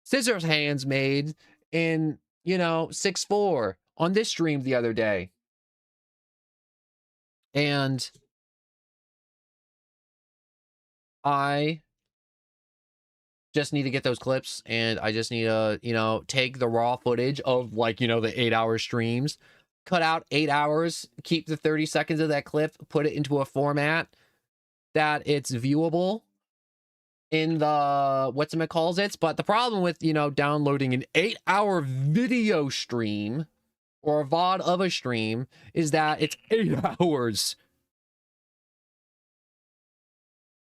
scissors hands made in, you know, 6'4" on this stream the other day. And I just need to get those clips, and I just need to, you know, take the raw footage of like, you know, the 8-hour streams, cut out 8 hours, keep the 30 seconds of that clip, put it into a format that it's viewable in the whatchamacallit. But the problem with, you know, downloading an 8-hour video stream or a VOD of a stream is that it's 8 hours.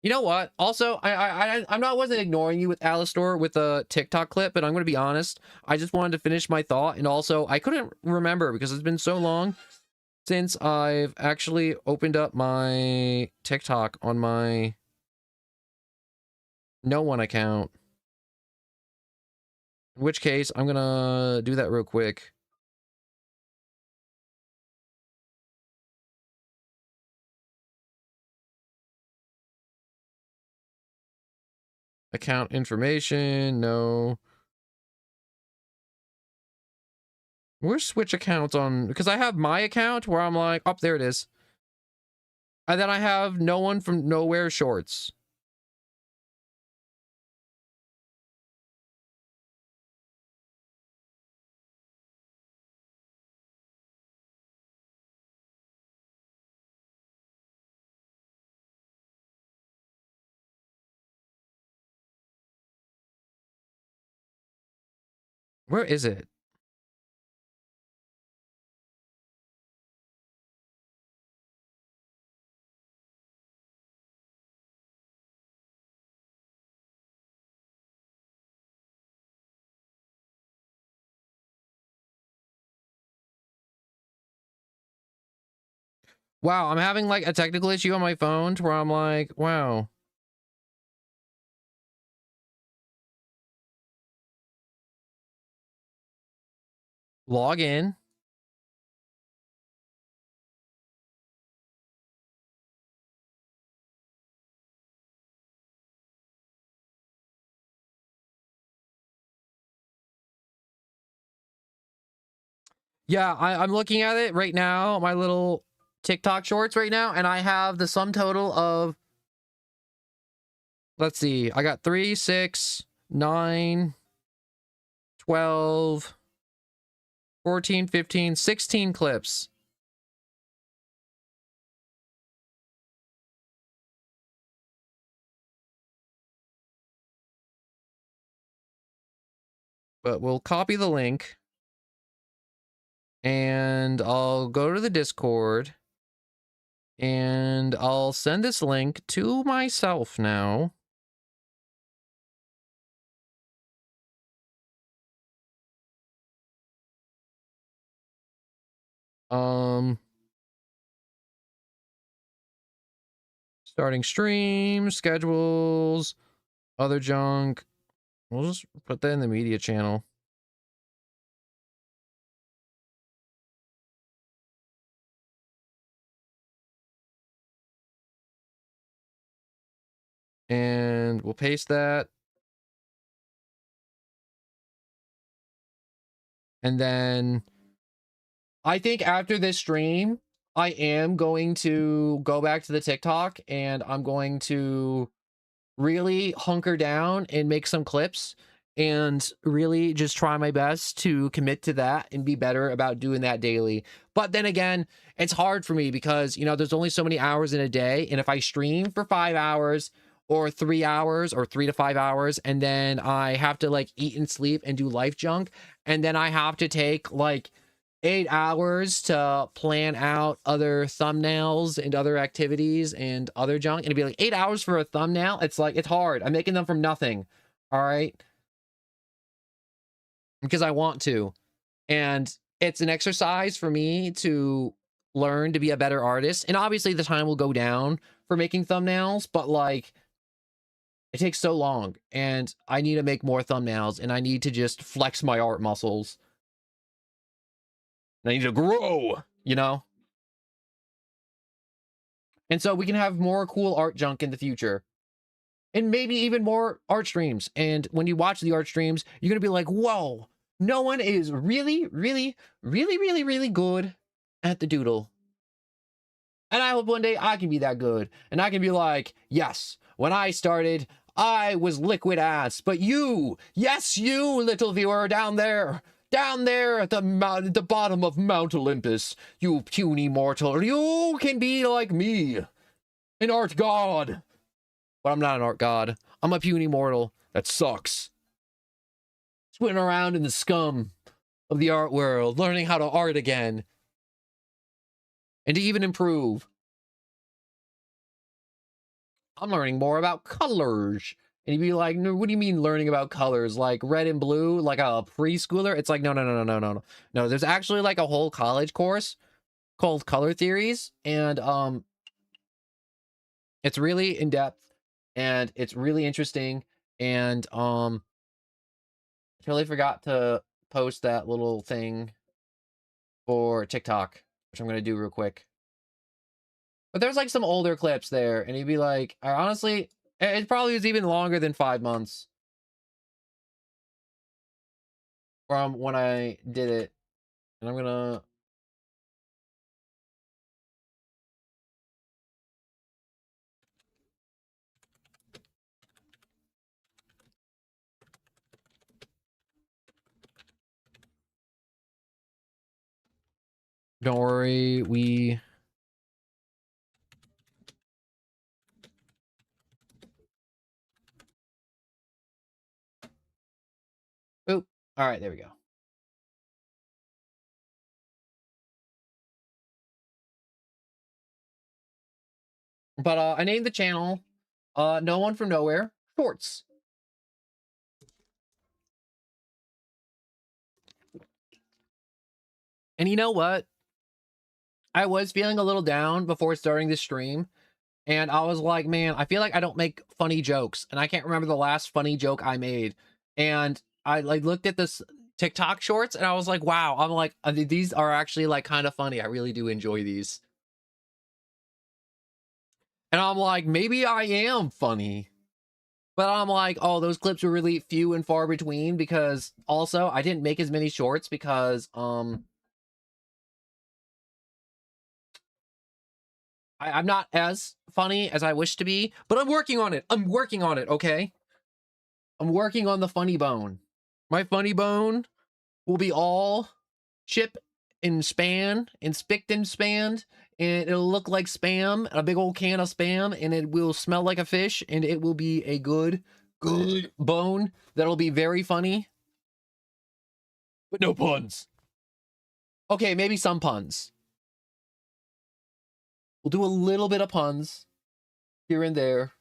You know what? Also, wasn't ignoring you with Alistor with the TikTok clip, but I'm going to be honest. I just wanted to finish my thought, and also I couldn't remember because it's been so long since I've actually opened up my TikTok on my no one account. In which case, I'm going to do that real quick. Account information, no. Where's switch accounts on? Because I have my account where I'm like, oh, there it is. And then I have no one from nowhere shorts. Where is it? Wow, I'm having like a technical issue on my phone where I'm like, wow. Log in. Yeah, I'm looking at it right now, my little TikTok shorts right now, and I have the sum total of, let's see, I got 3, 6, 9, 12, 14, 15, 16 clips. But we'll copy the link. And I'll go to the Discord. And I'll send this link to myself now. Starting stream, schedules, other junk. We'll just put that in the media channel. And we'll paste that. And then I think after this stream, I am going to go back to the TikTok and I'm going to really hunker down and make some clips and really just try my best to commit to that and be better about doing that daily. But then again, it's hard for me because, you know, there's only so many hours in a day. And if I stream for 5 hours or 3 hours or 3 to 5 hours, and then I have to like eat and sleep and do life junk, and then I have to take like 8 hours to plan out other thumbnails and other activities and other junk, and it'd be like 8 hours for a thumbnail. It's like, it's hard. I'm making them from nothing. All right. Because I want to. And it's an exercise for me to learn to be a better artist. And obviously the time will go down for making thumbnails, but like it takes so long and I need to make more thumbnails and I need to just flex my art muscles. And I need to grow, you know? And so we can have more cool art junk in the future. And maybe even more art streams. And when you watch the art streams, you're going to be like, whoa, no one is really, really, really, really, really good at the doodle. And I hope one day I can be that good. And I can be like, yes, when I started, I was liquid ass. But you, yes, you little viewer down there at the bottom of Mount Olympus, you puny mortal, you can be like me, an art god. But I'm not an art god. I'm a puny mortal that sucks. Swimming around in the scum of the art world, learning how to art again. And to even improve. I'm learning more about colors. And you'd be like, no, what do you mean learning about colors? Like red and blue, like a preschooler? It's like, no, no, no, no, no, no, no. No, there's actually like a whole college course called Color Theories. And it's really in-depth. And it's really interesting. And I totally forgot to post that little thing for TikTok, which I'm going to do real quick. But there's like some older clips there. And you'd be like, I honestly, it probably was even longer than 5 months from when I did it. And I'm going to... Don't worry, we... Oop. All right, there we go. But I named the channel No One From Nowhere Shorts. And you know what? I was feeling a little down before starting this stream. And I was like, man, I feel like I don't make funny jokes. And I can't remember the last funny joke I made. And I like looked at this TikTok shorts and I was like, wow, I'm like, these are actually like kind of funny. I really do enjoy these. And I'm like, maybe I am funny. But I'm like, oh, those clips were really few and far between because also I didn't make as many shorts because I'm not as funny as I wish to be, but I'm working on it. I'm working on it, okay? I'm working on the funny bone. My funny bone will be all chip and span and spicked and spanned, and it'll look like spam, a big old can of spam, and it will smell like a fish, and it will be a good bone that'll be very funny. But no puns. Okay, maybe some puns. We'll do a little bit of puns here and there.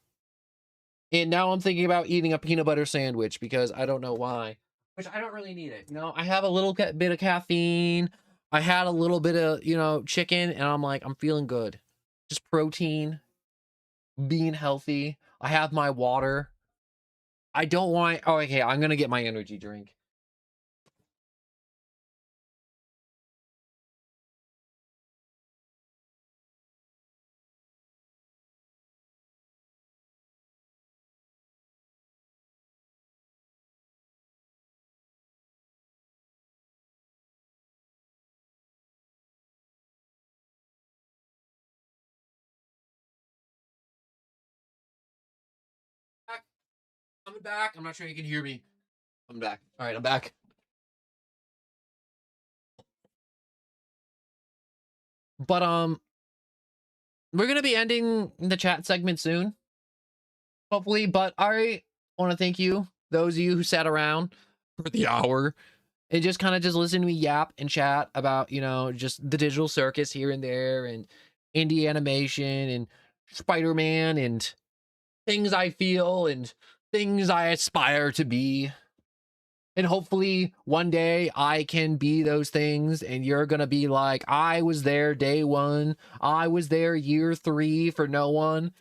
And now I'm thinking about eating a peanut butter sandwich because I don't know why. Which I don't really need it. You know, I have a little bit of caffeine. I had a little bit of, you know, chicken. And I'm like, I'm feeling good. Just protein. Being healthy. I have my water. I don't want... Oh, okay. I'm going to get my energy drink. I'm back. I'm not sure you can hear me. I'm back. All right, I'm back. But we're gonna be ending the chat segment soon, hopefully. But I want to thank you, those of you who sat around for the hour and just kind of just listen to me yap and chat about, you know, just the digital circus here and there and indie animation and Spider-Man and things I feel and things I aspire to be. And hopefully one day I can be those things and you're gonna be like, I was there day one, I was there year 3 for no one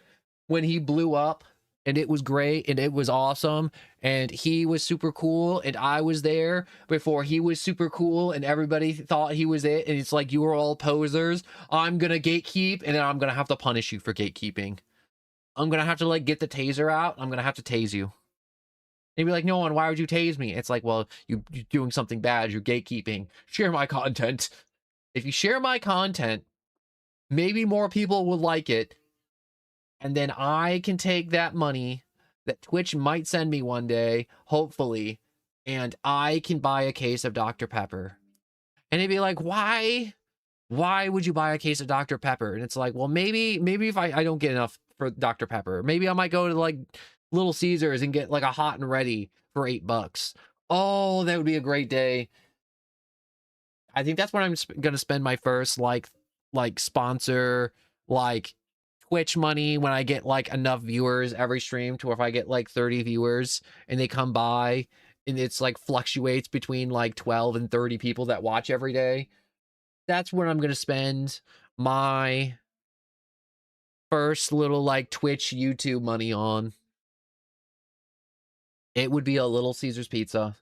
when he blew up, and it was great and it was awesome and he was super cool, and I was there before he was super cool and everybody thought he was it, and it's like you were all posers. I'm gonna gatekeep, and then I'm gonna have to punish you for gatekeeping. I'm gonna have to like get the taser out. I'm gonna have to tase you. They'd be like, no one, why would you tase me? It's like, well, you're doing something bad. You're gatekeeping. Share my content. If you share my content, maybe more people will like it. And then I can take that money that Twitch might send me one day, hopefully, and I can buy a case of Dr. Pepper. And they'd be like, why? Why would you buy a case of Dr. Pepper? And it's like, well, maybe if I don't get enough for Dr. Pepper, maybe I might go to like Little Caesars and get like a hot and ready for $8. Oh, that would be a great day. I think that's when I'm gonna spend my first like sponsor like Twitch money, when I get like enough viewers every stream to where if I get like 30 viewers and they come by and it's like fluctuates between like 12 and 30 people that watch every day. That's when I'm gonna spend my first little like Twitch YouTube money on. It would be a Little Caesars pizza.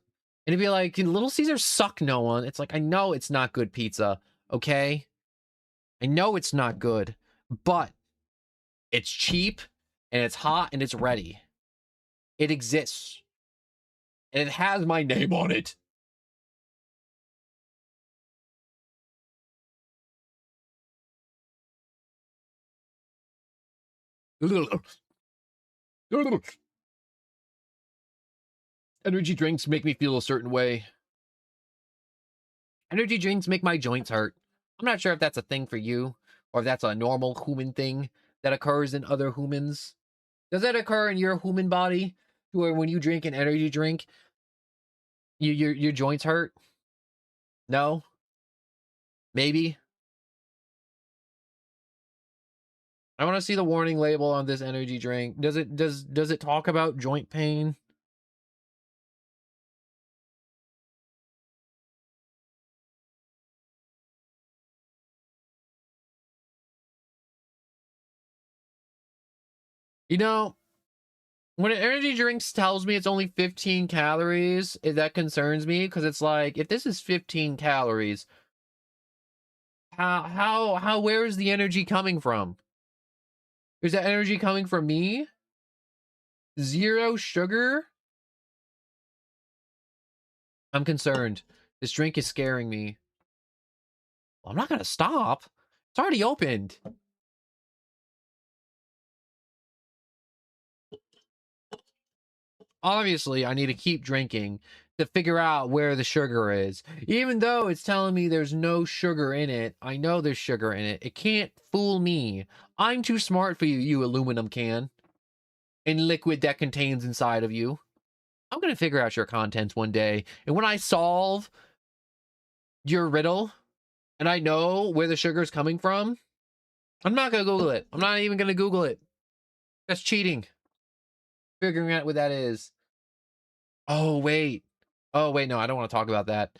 And it'd be like, Little Caesars suck, no one. It's like, I know it's not good pizza, okay? I know it's not good, but it's cheap and it's hot and it's ready. It exists. And it has my name on it. Energy drinks make me feel a certain way. Energy drinks make my joints hurt. I'm not sure if that's a thing for you or if that's a normal human thing that occurs in other humans. Does that occur in your human body to where when you drink an energy drink, your joints hurt? No? Maybe? I want to see the warning label on this energy drink. Does it talk about joint pain? You know, when an energy drink tells me it's only 15 calories, that concerns me, because it's like, if this is 15 calories, where is the energy coming from? Is that energy coming from me? 0 sugar? I'm concerned. This drink is scaring me. Well, I'm not gonna stop. It's already opened. Obviously, I need to keep drinking to figure out where the sugar is. Even though it's telling me there's no sugar in it, I know there's sugar in it. It can't fool me. I'm too smart for you, you aluminum can. And liquid that contains inside of you. I'm going to figure out your contents one day. And when I solve your riddle, and I know where the sugar is coming from, I'm not going to Google it. I'm not even going to Google it. That's cheating. Figuring out what that is. Oh, wait. Oh, wait, no, I don't want to talk about that.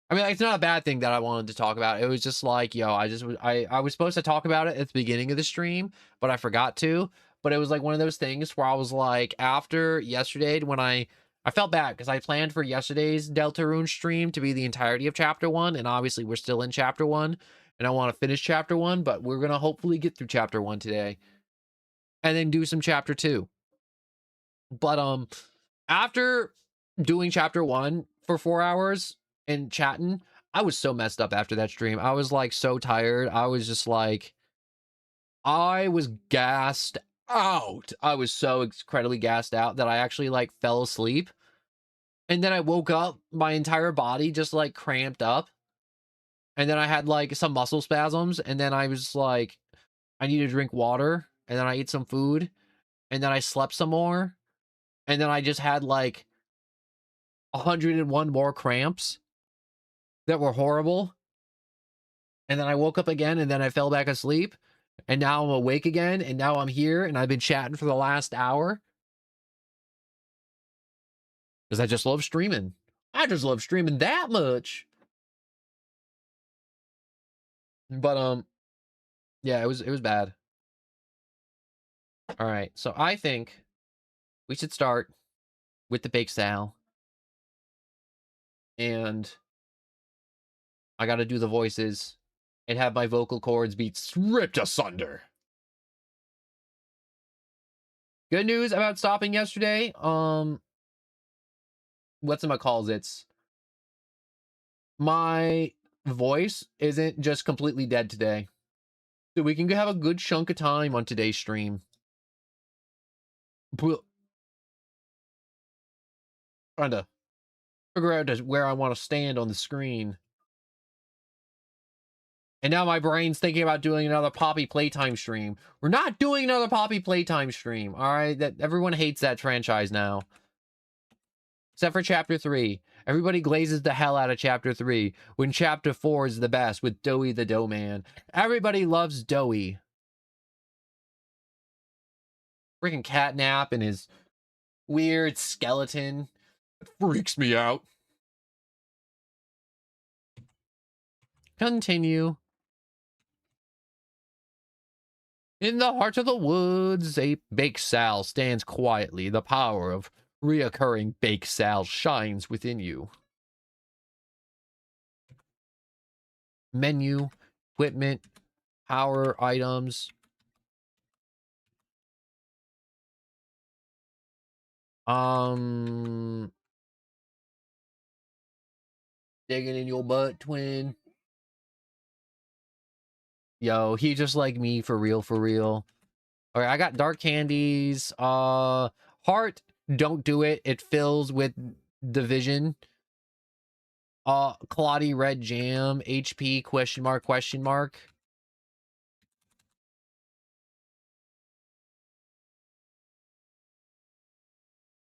I mean, it's not a bad thing that I wanted to talk about. It was just like, yo, I was supposed to talk about it at the beginning of the stream, but I forgot to. But it was like one of those things where I was like, after yesterday, when I felt bad because I planned for yesterday's Deltarune stream to be the entirety of chapter 1, and obviously we're still in chapter 1, and I want to finish chapter 1, but we're gonna hopefully get through chapter 1 today, and then do some chapter 2. But after doing chapter 1 for 4 hours and chatting, I was so messed up after that stream. I was like so tired. I was just like, I was gassed out. I was so incredibly gassed out that I actually like fell asleep. And then I woke up, my entire body just like cramped up. And then I had like some muscle spasms. And then I was like, I need to drink water. And then I ate some food. And then I slept some more. And then I just had like 101 more cramps that were horrible. And then I woke up again and then I fell back asleep. And now I'm awake again. And now I'm here and I've been chatting for the last hour. Because I just love streaming. I just love streaming that much. But yeah, it was bad. All right, so I think we should start with the bake sale. And I got to do the voices and have my vocal cords be ripped asunder. Good news about stopping yesterday. What's in my calls? It's my voice isn't just completely dead today. So we can have a good chunk of time on today's stream. Trying to figure out where I want to stand on the screen. And now my brain's thinking about doing another Poppy Playtime stream. We're not doing another Poppy Playtime stream. All right, that everyone hates that franchise now. Except for Chapter 3. Everybody glazes the hell out of Chapter 3, when Chapter 4 is the best with Doughy the Dough Man. Everybody loves Doughy. Freaking Catnap and his weird skeleton. It freaks me out. Continue. In the heart of the woods, a Bake Sal stands quietly. The power of reoccurring Bake Sal shines within you. Menu, equipment, power items. Digging in your butt, twin. Yo, he just like me for real, for real. All right, I got dark candies. Heart, don't do it. It fills with division. Cloddy red jam, HP, question mark, question mark.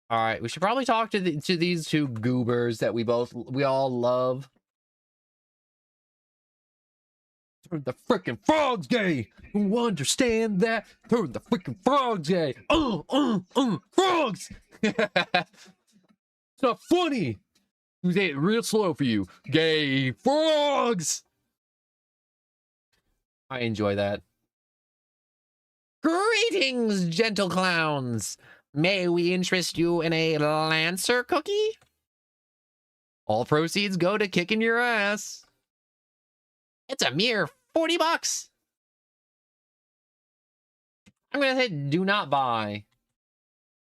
All right, we should probably talk to these two goobers that we all love. Turn the freaking frogs gay. You understand that? Turn the freaking frogs gay. Frogs. It's not funny. You say it real slow for you. Gay frogs. I enjoy that. Greetings, gentle clowns. May we interest you in a Lancer cookie? All proceeds go to kicking your ass. It's a mere 40 bucks. I'm gonna say do not buy.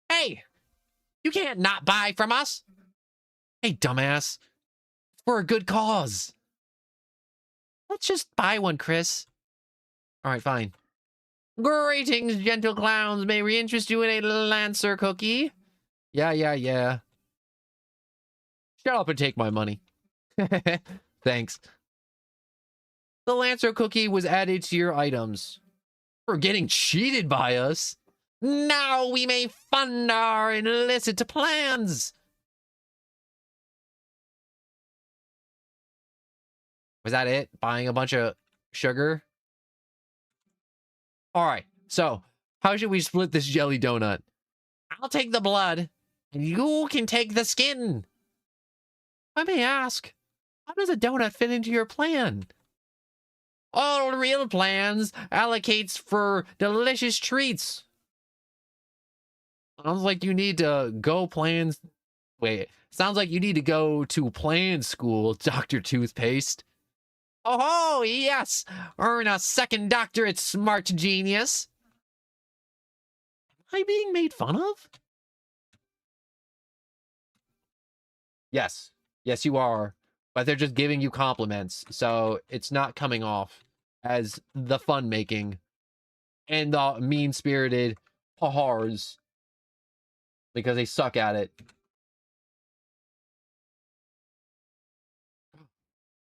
Hey, you can't not buy from us. Hey, dumbass. It's for a good cause. Let's just buy one, Chris. All right, fine. Greetings, gentle clowns. May we interest you in a Lancer cookie? Yeah. Shut up and take my money. Thanks. The Lancer cookie was added to your items. For getting cheated by us. Now we may fund our illicit plans. Was that it? Buying a bunch of sugar? All right, so how should we split this jelly donut? I'll take the blood, and you can take the skin. I may ask, how does a donut fit into your plan? All real plans allocates for delicious treats. Sounds like you need to go plans. Wait, sounds like you need to go to plan school, Dr. Toothpaste. Oh, yes! Earn a second doctorate, smart genius! Am I being made fun of? Yes. Yes, you are. But they're just giving you compliments, so it's not coming off as the fun-making and the mean-spirited pahars because they suck at it.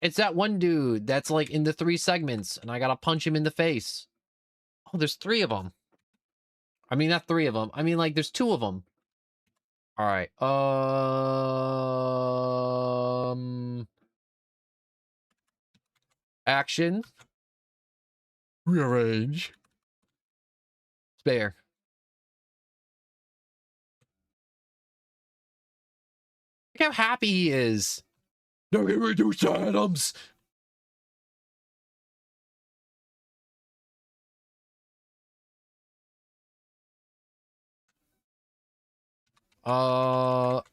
It's that one dude that's like in the 3 segments, and I gotta punch him in the face. Oh, there's 3 of them. I mean, not 3 of them. I mean, like, there's 2 of them. All right. Action. Rearrange. Spare. Look how happy he is. Don't get reduced to atoms.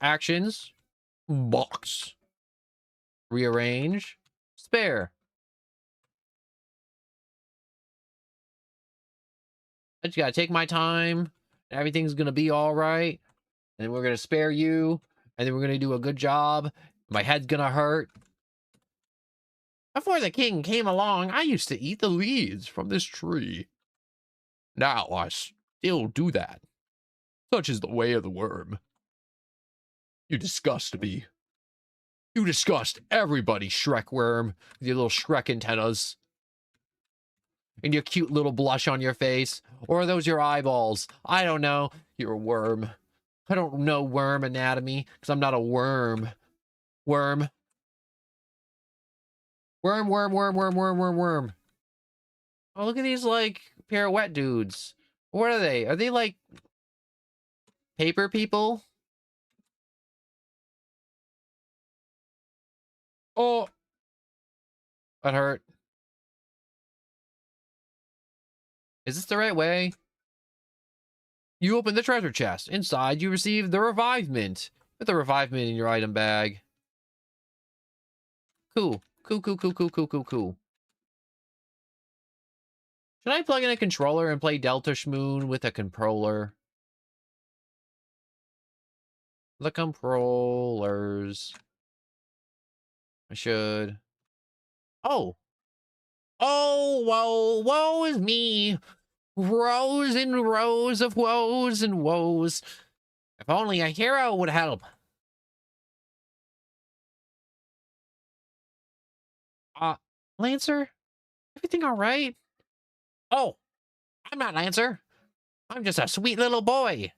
Actions. Box. Rearrange. Spare. I just gotta take my time. Everything's gonna be all right. And we're gonna spare you. And then we're gonna do a good job. My head's gonna hurt. Before the king came along, I used to eat the leaves from this tree. Now I still do that. Such is the way of the worm. You disgust me. You disgust everybody, Shrek worm. With your little Shrek antennas. And your cute little blush on your face. Or are those your eyeballs? I don't know. You're a worm. I don't know worm anatomy, because I'm not a worm. Worm. Worm, worm, worm, worm, worm, worm, worm. Oh, look at these, like, pirouette dudes. What are they? Are they, like, paper people? Oh! That hurt. Is this the right way? You open the treasure chest. Inside, you receive the revivement. Put the revivement in your item bag. Cool. Cool, cool, cool, cool, cool, cool, cool. Should I plug in a controller and play Deltarune with a controller? The controllers. I should. Oh. Oh, whoa, woe is me. Rows and rows of woes and woes. If only a hero would help. Lancer? Everything all right? Oh, I'm not Lancer. I'm just a sweet little boy.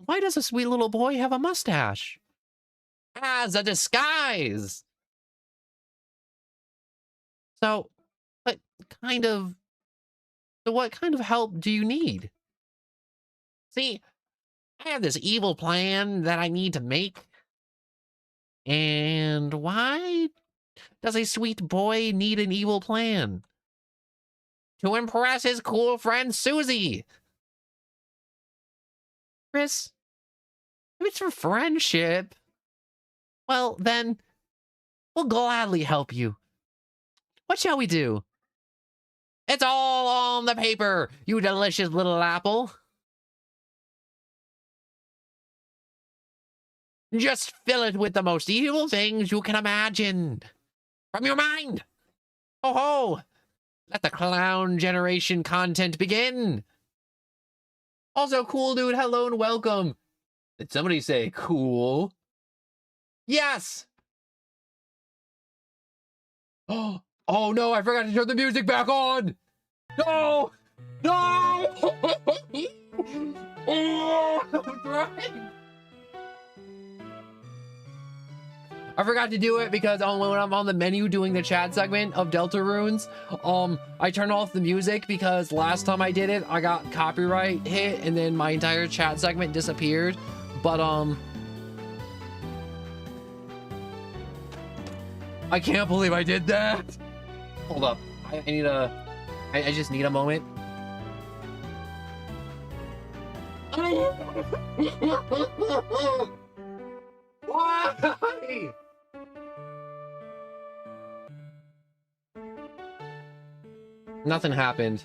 Why does a sweet little boy have a mustache? As a disguise. So, what kind of help do you need? See, I have this evil plan that I need to make. And why does a sweet boy need an evil plan? To impress his cool friend Susie. Chris, if it's for friendship, well, then we'll gladly help you. What shall we do? It's all on the paper, you delicious little apple. Just fill it with the most evil things you can imagine. From your mind. Oh ho! Let the clown generation content begin. Also, cool dude, hello and welcome. Did somebody say cool? Yes! Oh no, I forgot to turn the music back on! No! No! Oh, I'm trying. I forgot to do it because when I'm on the menu doing the chat segment of Deltarunes, I turn off the music because last time I did it, I got copyright hit and then my entire chat segment disappeared. But, I can't believe I did that. Hold up. I just need a moment. Why? Nothing happened.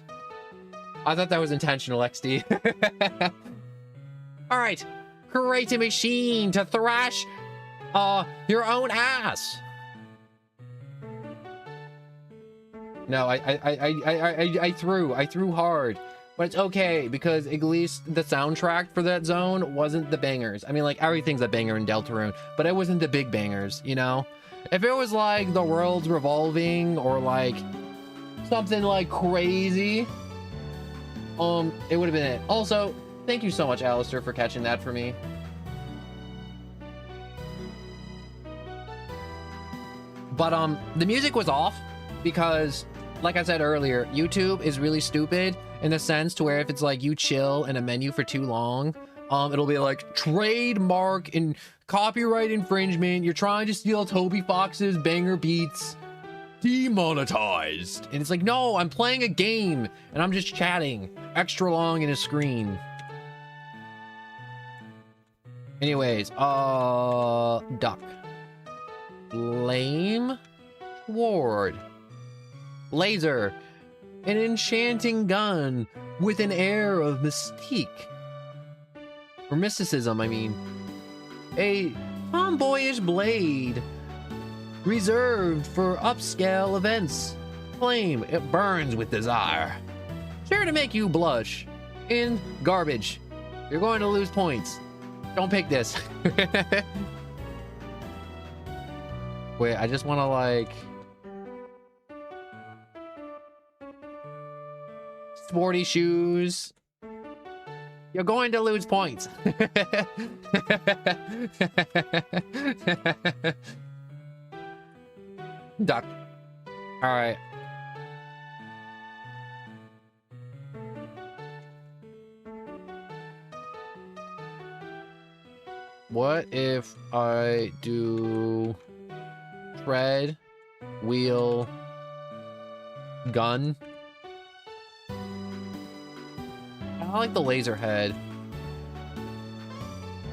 I thought that was intentional, XD. All right, create a machine to thrash your own ass. No, I threw hard, but it's okay because at least the soundtrack for that zone wasn't the bangers. I mean, like, everything's a banger in Deltarune, but it wasn't the big bangers, you know? If it was like the world's revolving or like something like crazy, it would have been it. Also, thank you so much, Alistair, for catching that for me. But the music was off because, like I said earlier, YouTube is really stupid in the sense to where if it's like you chill in a menu for too long, it'll be like trademark and copyright infringement. You're trying to steal Toby Fox's banger beats. Demonetized. And it's like, no, I'm playing a game and I'm just chatting extra long in a screen. Anyways, duck. Flame. Sword. Laser. An enchanting gun with an air of mystique. Or mysticism, I mean. A tomboyish blade. Reserved for upscale events. Flame, it burns with desire. Sure to make you blush. In garbage. You're going to lose points. Don't pick this. Wait, I just want to like... sporty shoes. You're going to lose points. Duck. All right. What if I do tread, wheel, gun? I like the laser head.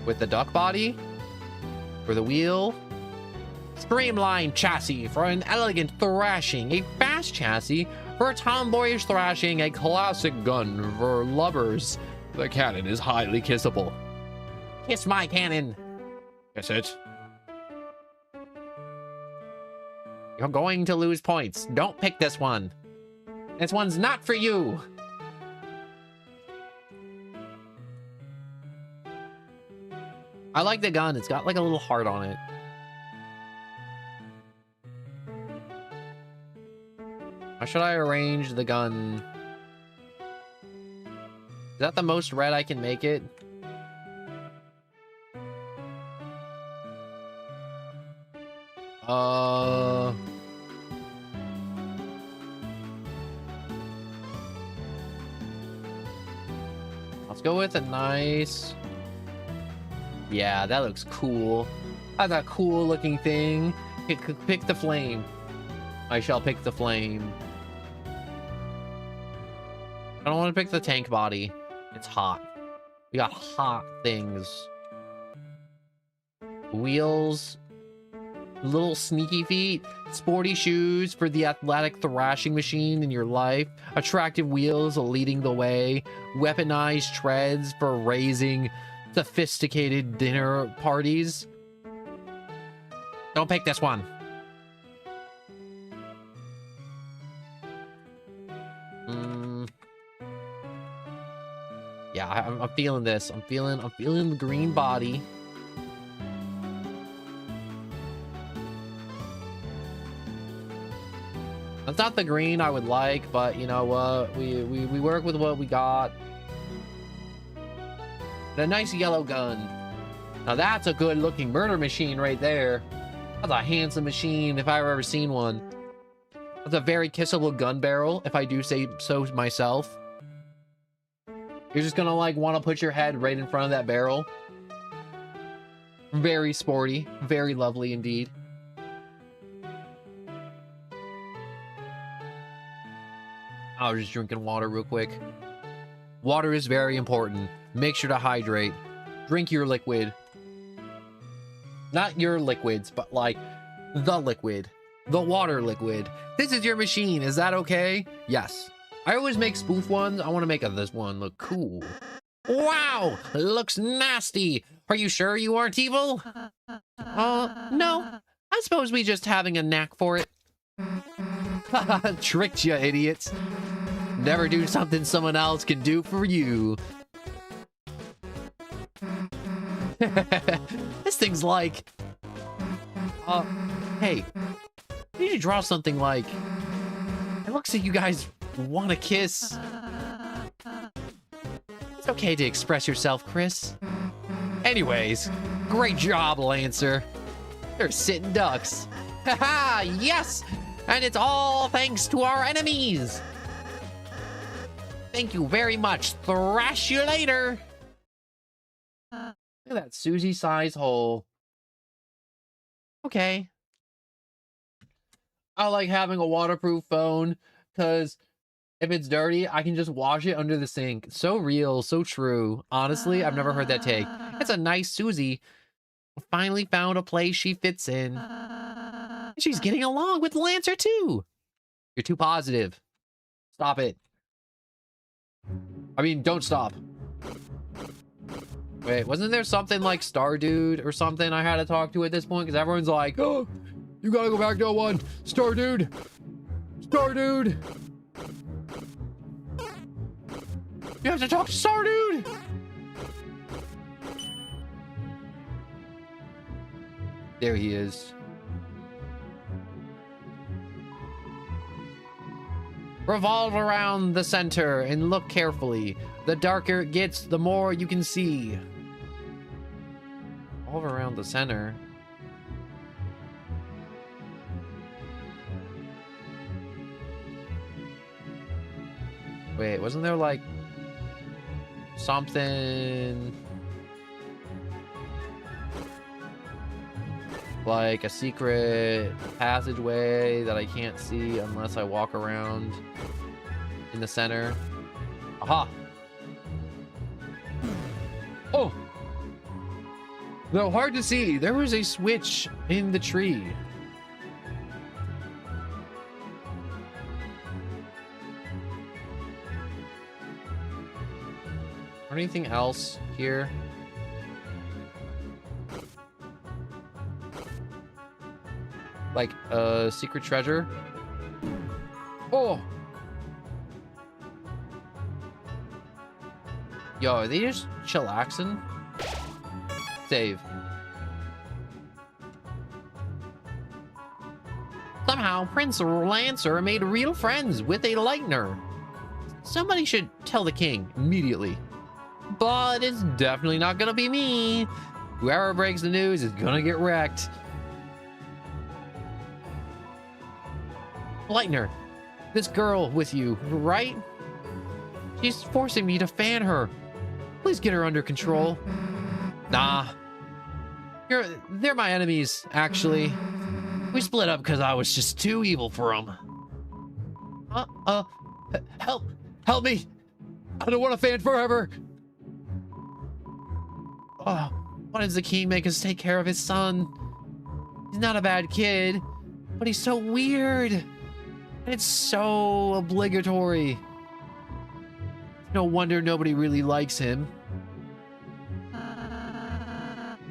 With the duck body? For the wheel? Streamlined chassis for an elegant thrashing. A fast chassis for a tomboyish thrashing. A classic gun for lovers. The cannon is highly kissable. Kiss my cannon. Kiss it. You're going to lose points. Don't pick this one. This one's not for you. I like the gun. It's got like a little heart on it. How should I arrange the gun? Is that the most red I can make it? Let's go with a nice... Yeah, that looks cool. That's a cool looking thing. Pick the flame. I shall pick the flame. I don't want to pick the tank body. It's hot. We got hot things. Wheels. Little sneaky feet. Sporty shoes for the athletic thrashing machine in your life. Attractive wheels leading the way. Weaponized treads for raising sophisticated dinner parties. Don't pick this one. Yeah, I'm feeling this. I'm feeling the green body. That's not the green I would like, but you know what? We work with what we got. And a nice yellow gun. Now that's a good looking murder machine right there. That's a handsome machine if I've ever seen one. That's a very kissable gun barrel, if I do say so myself. You're just gonna like want to put your head right in front of that barrel. Very sporty, very lovely indeed. I was just drinking water real quick. Water is very important. Make sure to hydrate. Drink your liquid. Not your liquids, but like the liquid. The water liquid. This is your machine. Is that okay? Yes. I always make spoof ones. I want to make this one look cool. Wow! Looks nasty. Are you sure you aren't evil? No. I suppose we just having a knack for it. Tricked you, idiots. Never do something someone else can do for you. This thing's like... hey. You need to draw something like... It looks like you guys want to kiss. It's okay to express yourself, Chris. Anyways, great job, Lancer. They're sitting ducks. Haha, yes! And it's all thanks to our enemies. Thank you very much. Thrash you later. Look at that Susie size hole. Okay. I like having a waterproof phone because if it's dirty, I can just wash it under the sink. So real, so true. Honestly, I've never heard that take. It's a nice Susie. Finally found a place she fits in. She's getting along with Lancer too. You're too positive. Stop it. I mean, don't stop. Wait, wasn't there something like Star Dude or something I had to talk to at this point? Because everyone's like, oh, you gotta go back to 01. Star Dude. Star Dude. You have to talk to Star Dude. There he is. Revolve around the center and look carefully. The darker it gets, the more you can see. Revolve around the center. Wait, wasn't there like something like a secret passageway that I can't see unless I walk around in the center? Aha! Oh! Though hard to see, there was a switch in the tree. Or anything else here? Like a secret treasure? Oh! Yo, are they just chillaxing? Save. Somehow, Prince Lancer made real friends with a Lightner. Somebody should tell the king immediately. But it's definitely not gonna be me. Whoever breaks the news is gonna get wrecked. Lightner, this girl with you, right? She's forcing me to fan her. Please get her under control. Nah. They're my enemies, actually. We split up because I was just too evil for them. Help me. I don't want to fan forever. Oh, why does the king make us take care of his son? He's not a bad kid, but he's so weird. And it's so obligatory. No wonder nobody really likes him.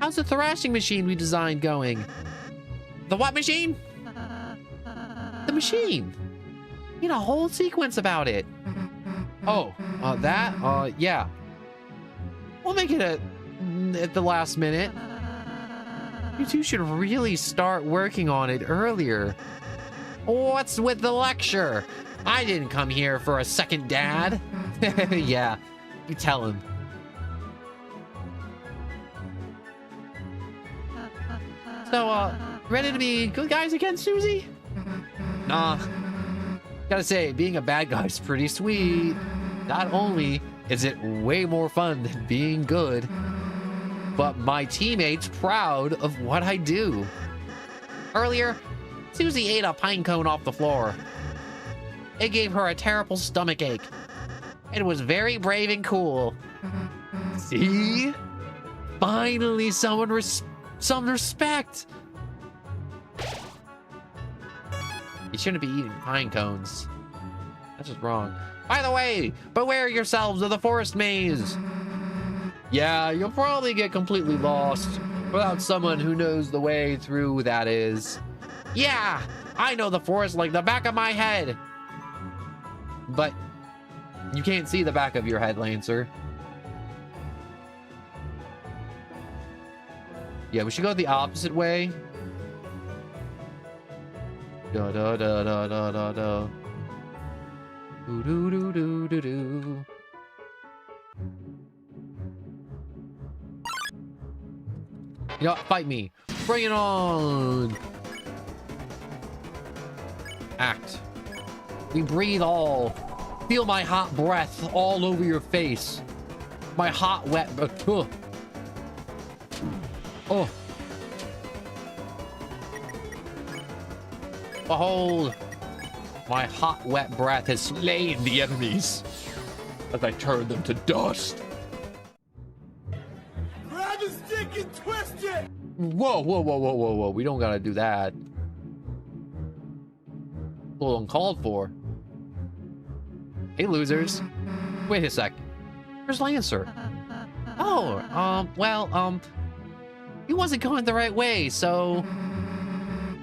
How's the thrashing machine we designed going? The what machine? The machine. You need a whole sequence about it. Oh, yeah. We'll make it at the last minute. You two should really start working on it earlier. What's with the lecture? I didn't come here for a second dad. Yeah, you tell him. So, ready to be good guys again, Susie? Nah. Gotta say, being a bad guy's pretty sweet. Not only is it way more fun than being good, but my teammates proud of what I do. Earlier, Susie ate a pine cone off the floor. It gave her a terrible stomach ache. It was very brave and cool. See? Finally, some respect. You shouldn't be eating pine cones. That's just wrong. By the way, beware yourselves of the forest maze. Yeah, you'll probably get completely lost without someone who knows the way through, that is. Yeah, I know the forest like the back of my head. But you can't see the back of your head, Lancer. Yeah, we should go the opposite way. Da da da da da da da. Do do do do do do. You know, fight me. Bring it on. Act. We breathe all. Feel my hot breath all over your face. My hot, wet... Oh. Behold, my hot, wet breath has slain the enemies as I turn them to dust. Grab the stick and twist it! Whoa, whoa, whoa, whoa, whoa, whoa. We don't gotta do that. A little uncalled for. Hey, losers. Wait a sec. Where's Lancer? Oh, well, he wasn't going the right way, so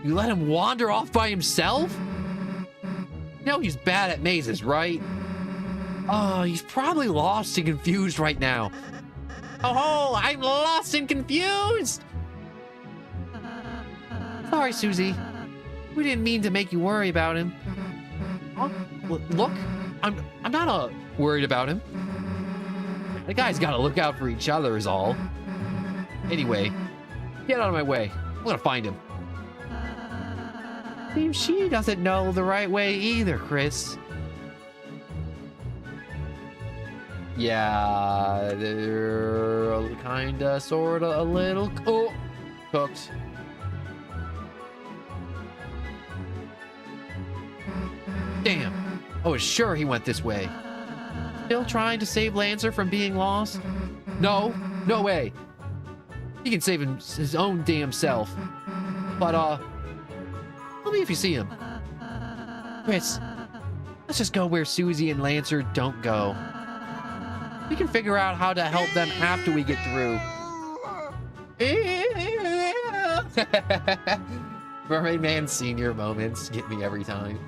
you let him wander off by himself? You know he's bad at mazes, right? Oh, he's probably lost and confused right now. Oh, I'm lost and confused! Sorry, Susie. We didn't mean to make you worry about him. Oh, look, I'm not worried about him. The guys gotta look out for each other is all. Anyway, get out of my way. I'm gonna find him. Seems she doesn't know the right way either, Chris. Yeah, they're kinda, sorta, a little cooked. Damn, I was sure he went this way. Still trying to save Lancer from being lost? No way. He can save his own damn self. But, tell me if you see him. Chris, let's just go where Susie and Lancer don't go. We can figure out how to help them after we get through. Mermaid Man Senior moments get me every time.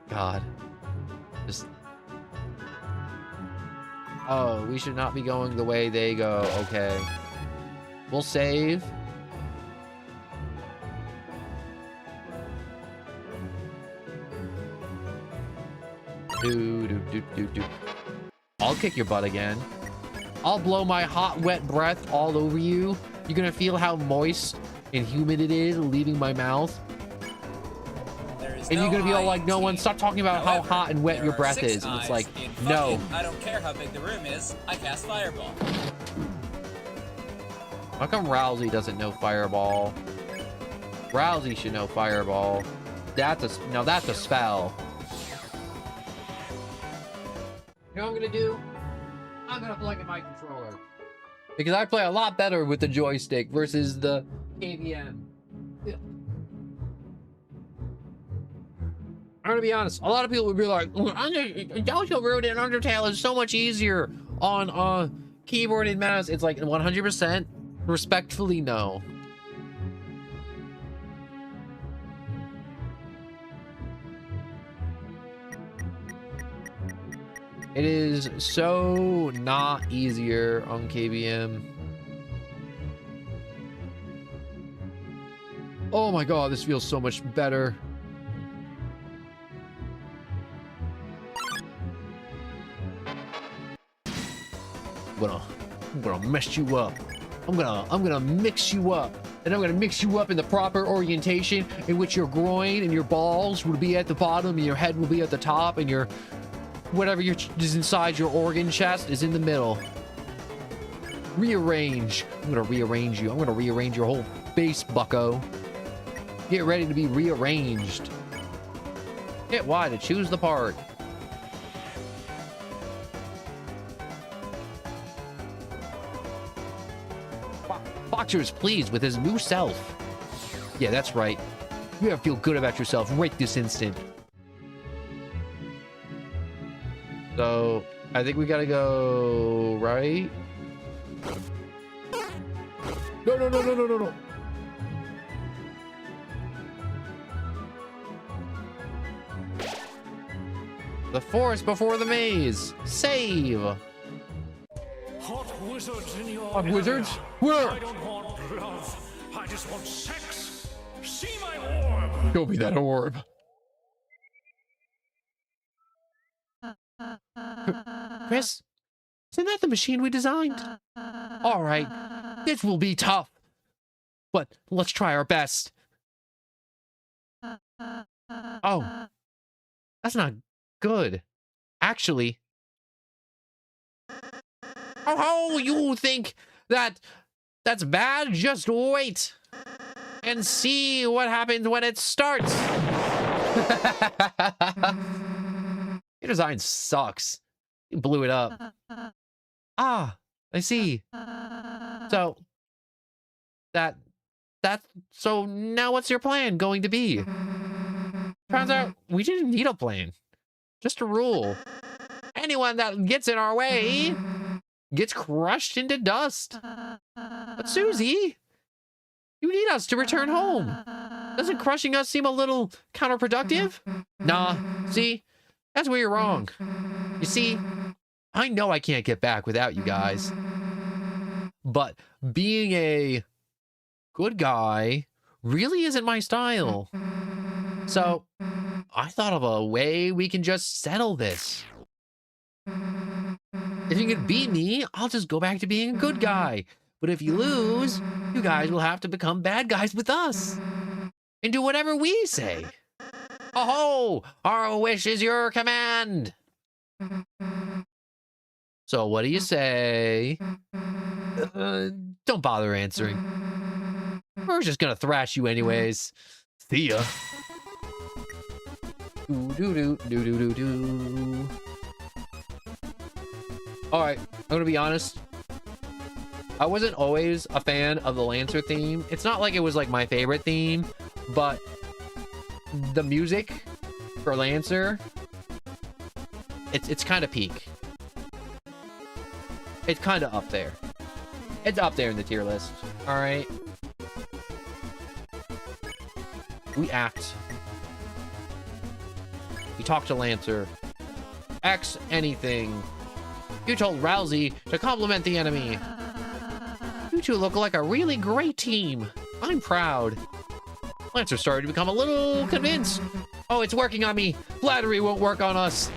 God. Just... Oh, we should not be going the way they go. Okay. We'll save. I'll kick your butt again. I'll blow my hot, wet breath all over you. You're gonna feel how moist and humid it is leaving my mouth. And you're gonna be all like, no one, stop talking about how hot and wet your breath is. And it's like, no. I don't care how big the room is. I cast Fireball. How come Rousey doesn't know Fireball? Rousey should know Fireball. That's a spell. You know what I'm gonna do? I'm gonna plug in my controller. Because I play a lot better with the joystick versus the KVM. I'm gonna be honest, a lot of people would be like, Deltarune and Undertale is so much easier on keyboard and mouse. It's like 100%. Respectfully, no. It is so not easier on KVM. Oh my god, this feels so much better. I'm gonna mess you up. I'm gonna mix you up. And I'm gonna mix you up in the proper orientation in which your groin and your balls will be at the bottom and your head will be at the top and your whatever is inside your organ chest is in the middle. Rearrange. I'm gonna rearrange you. I'm gonna rearrange your whole face, bucko. Get ready to be rearranged. Hit Y to choose the part. Boxer is pleased with his new self. Yeah, that's right. You gotta feel good about yourself right this instant. So, I think we gotta go right. No. The forest before the maze. Save. Hot wizards in your Hot wizards? area. Where? I don't want love. I just want sex. See my orb. Show me that orb. Chris, isn't that the machine we designed? All right, this will be tough, but let's try our best. Oh, that's not good. Actually, oh, you think that That's bad. Just wait and see what happens when it starts. Your design sucks. You blew it up. Ah, I see. So so now what's your plan going to be? Turns out we didn't need a plan. Just a rule. Anyone that gets in our way gets crushed into dust. But Susie, you need us to return home. Doesn't crushing us seem a little counterproductive? Nah, see? That's where you're wrong. You see, I know I can't get back without you guys. But being a good guy really isn't my style. So, I thought of a way we can just settle this. If you can beat me, I'll just go back to being a good guy. But if you lose, you guys will have to become bad guys with us. And do whatever we say. Oh, our wish is your command. So what do you say? Don't bother answering. We're just gonna thrash you anyways. See ya. Do. Alright, I'm gonna be honest. I wasn't always a fan of the Lancer theme. It's not like it was like my favorite theme, but the music for Lancer, it's kind of peak. It's kind of up there. It's up there in the tier list. Alright. We act. We talk to Lancer. X anything. You told Rousey to compliment the enemy. You two look like a really great team. I'm proud. Lancer started to become a little convinced. Oh, it's working on me. Flattery won't work on us.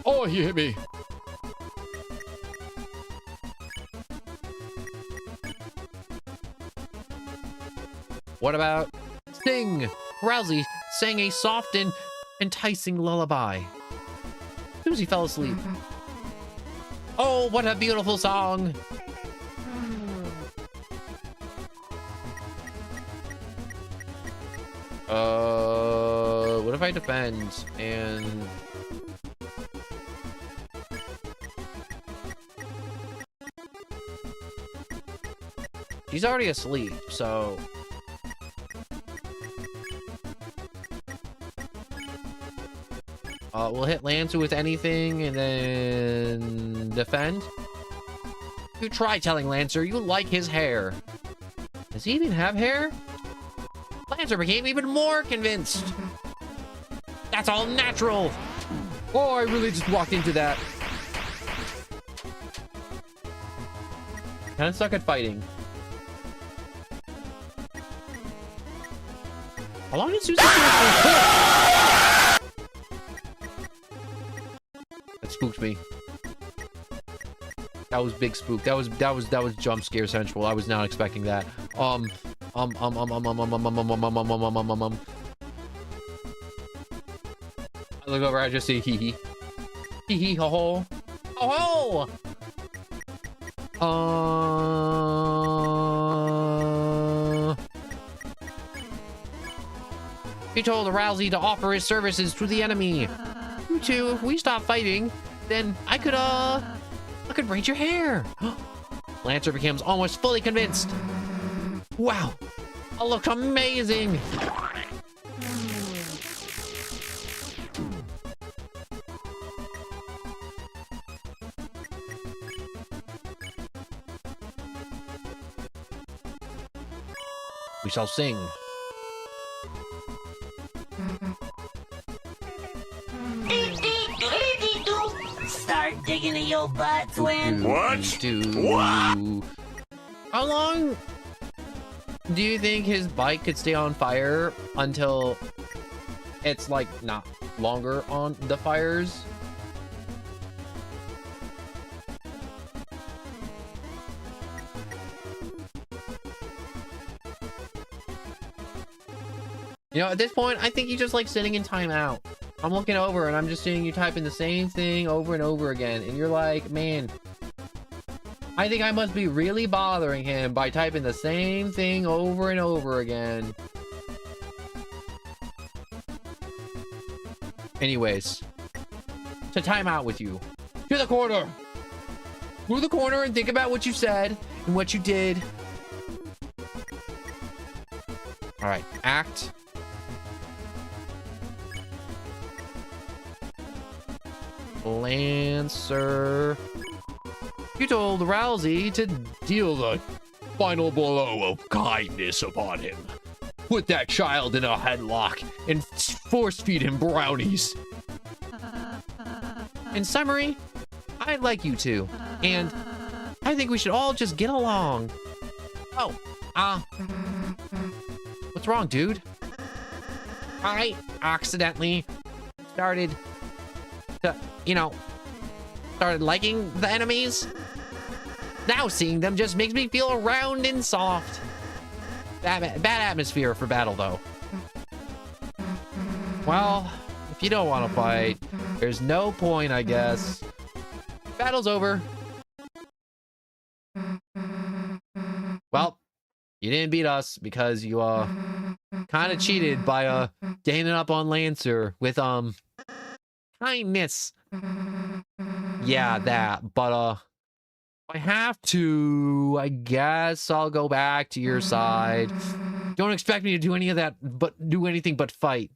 Oh, he hit me. What about sing? Rousey sang a soft and enticing lullaby. Susie fell asleep. Oh, what a beautiful song. What if I defend and... She's already asleep, so... we'll hit Lancer with anything and then defend. You try telling Lancer you like his hair. Does he even have hair? Lancer became even more convinced. That's all natural. Oh, I really just walked into that. Kind of suck at fighting. How long did Susie do this? That spooked me. That was big spook. That was jump scare central. I was not expecting that. I look over, I just see hee hee. Hee hee ho ho. Ho ho! He told Rousey to offer his services to the enemy. You two, if we stop fighting, then I could braid your hair. Lancer becomes almost fully convinced. Wow, I'll look amazing. We shall sing. Start digging in your butt, twin. What? How long do you think his bike could stay on fire until it's like not longer on the fires? You know, at this point, I think he's just like sitting in timeout. I'm looking over and I'm just seeing you typing the same thing over and over again. And you're like, man, I think I must be really bothering him by typing the same thing over and over again. Anyways, to time out with you. To the corner. Go to the corner and think about what you said and what you did. All right, act. Lancer. You told Rousey to deal the final blow of kindness upon him. Put that child in a headlock and force feed him brownies. In summary, I like you two, and I think we should all just get along. Oh, what's wrong, dude? I accidentally started to, started liking the enemies. Now seeing them just makes me feel round and soft. Bad atmosphere for battle, though. Well, if you don't want to fight, there's no point, I guess. Battle's over. Well, you didn't beat us because you, kind of cheated by, gaining up on Lancer with, kindness. Yeah, that, but, I have to, I guess I'll go back to your side. Don't expect me to do any of that, but do anything but fight.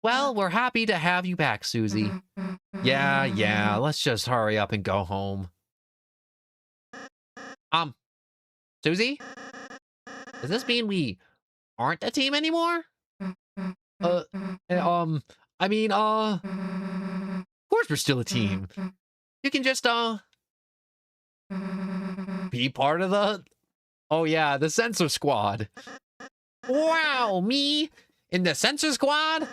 Well, we're happy to have you back, Susie. Yeah, let's just hurry up and go home. Susie? Does this mean we aren't a team anymore? Of course we're still a team. You can just, be part of the... Oh yeah, the Censor Squad. Wow, me in the Censor Squad?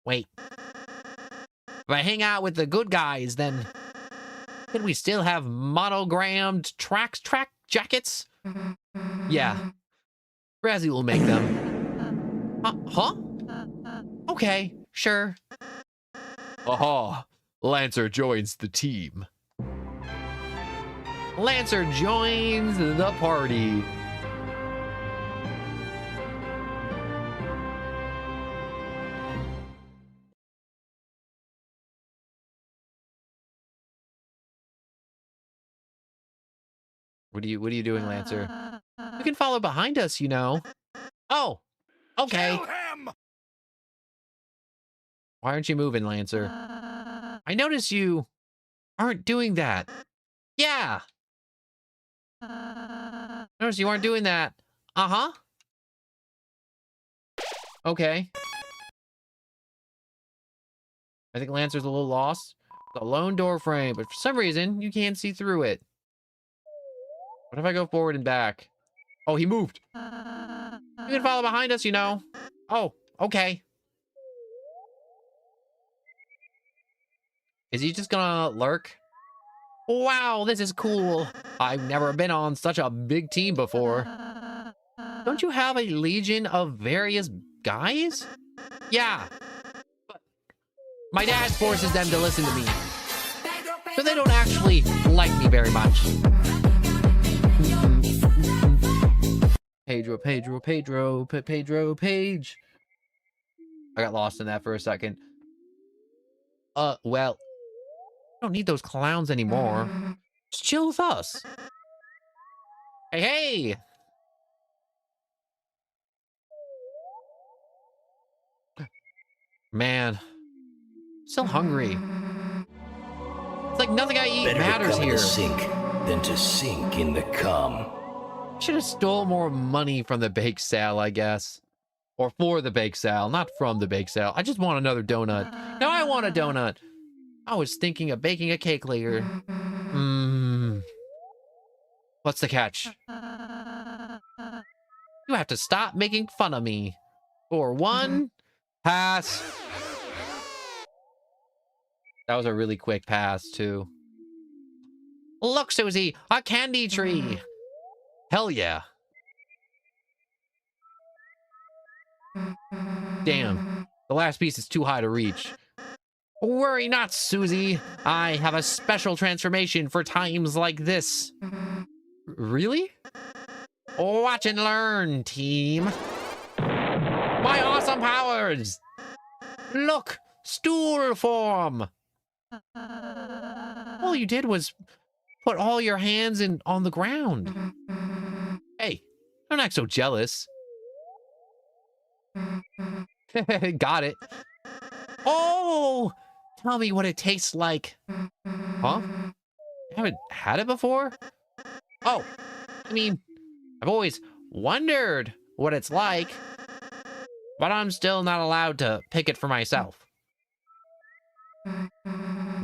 Wait. If I hang out with the good guys, then... Can we still have monogrammed track jackets? Yeah. Razzie will make them. Huh? Okay, sure. Aha! Lancer joins the team. Lancer joins the party. What are you doing, Lancer? You can follow behind us, you know. Oh, okay. Kill him! Why aren't you moving, Lancer? I notice you aren't doing that. Yeah. Notice you aren't doing that. Uh-huh. Okay. I think Lancer's a little lost. It's a lone door frame, but for some reason, you can't see through it. What if I go forward and back? Oh, he moved. You can follow behind us, you know. Oh, okay. Is he just gonna lurk? Wow, this is cool. I've never been on such a big team before. Don't you have a legion of various guys? Yeah. But my dad forces them to listen to me. So they don't actually like me very much. Pedro, Page. I got lost in that for a second. Well, I don't need those clowns anymore. Just chill with us. Hey! Man, still hungry. It's like nothing I eat Better matters to come in here. the sink than to sink in the cum. Should have stole more money from the bake sale, I guess. Or for the bake sale, not from the bake sale. I just want another donut. Now I want a donut. I was thinking of baking a cake later. What's the catch? You have to stop making fun of me. For one, pass. That was a really quick pass, too. Look, Susie, a candy tree. Hell yeah. Damn, the last piece is too high to reach. Worry not, Susie. I have a special transformation for times like this. Really? Watch and learn, team. My awesome powers! Look, stool form. All you did was put all your hands on the ground. Hey, don't act so jealous. Got it. Oh, tell me what it tastes like. Huh? I haven't had it before? Oh, I mean, I've always wondered what it's like, but I'm still not allowed to pick it for myself.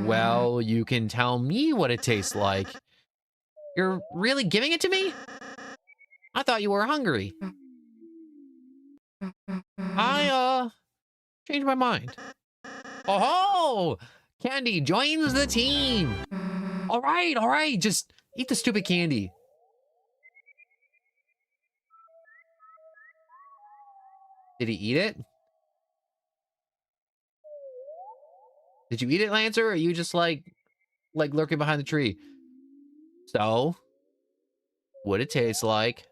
Well, you can tell me what it tastes like. You're really giving it to me? I thought you were hungry. I, changed my mind. Oh, Candy joins the team. All right, just eat the stupid candy. Did he eat it? Did you eat it, Lancer, or are you just like lurking behind the tree? So, what it tastes like?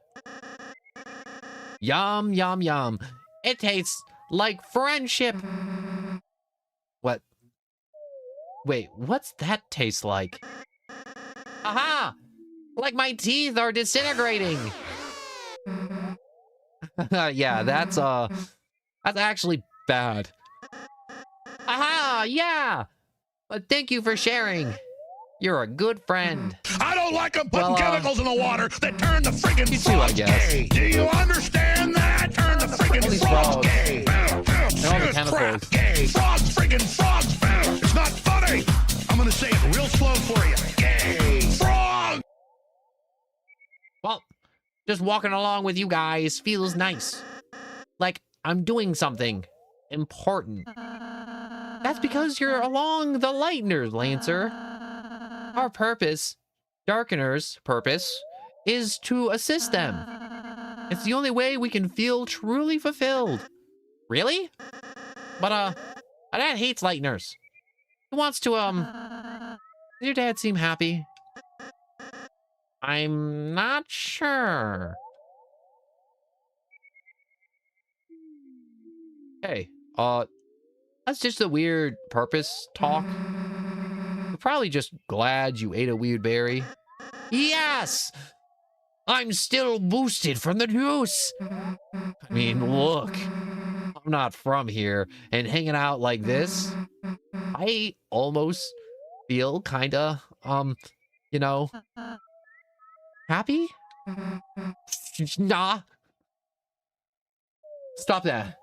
Yum, yum, yum. It tastes like friendship. What? Wait, what's that taste like? Aha! Like my teeth are disintegrating. Yeah, that's actually bad. Aha, yeah! But thank you for sharing. You're a good friend. I don't like them putting chemicals in the water that turn the friggin' You too, I frogs guess. gay. Do you understand that? Turn the friggin' these frogs frogs. gay. And all the Shit, chemicals. crap, gay. Frogs, friggin' frogs. It's not funny. I'm gonna say it real slow for you. Gay. Frog. Well, just walking along with you guys feels nice. Like I'm doing something important. That's because you're along the Lightners, Lancer. Our purpose, Darkener's purpose, is to assist them. It's the only way we can feel truly fulfilled. Really? But, my dad hates Lightners. He wants to, does your dad seem happy? I'm not sure. Hey, that's just a weird purpose talk. You're probably just glad you ate a weird berry. Yes! I'm still boosted from the juice. I mean, look. I'm not from here, and hanging out like this, I almost feel kinda, you know, happy? Nah. Stop that.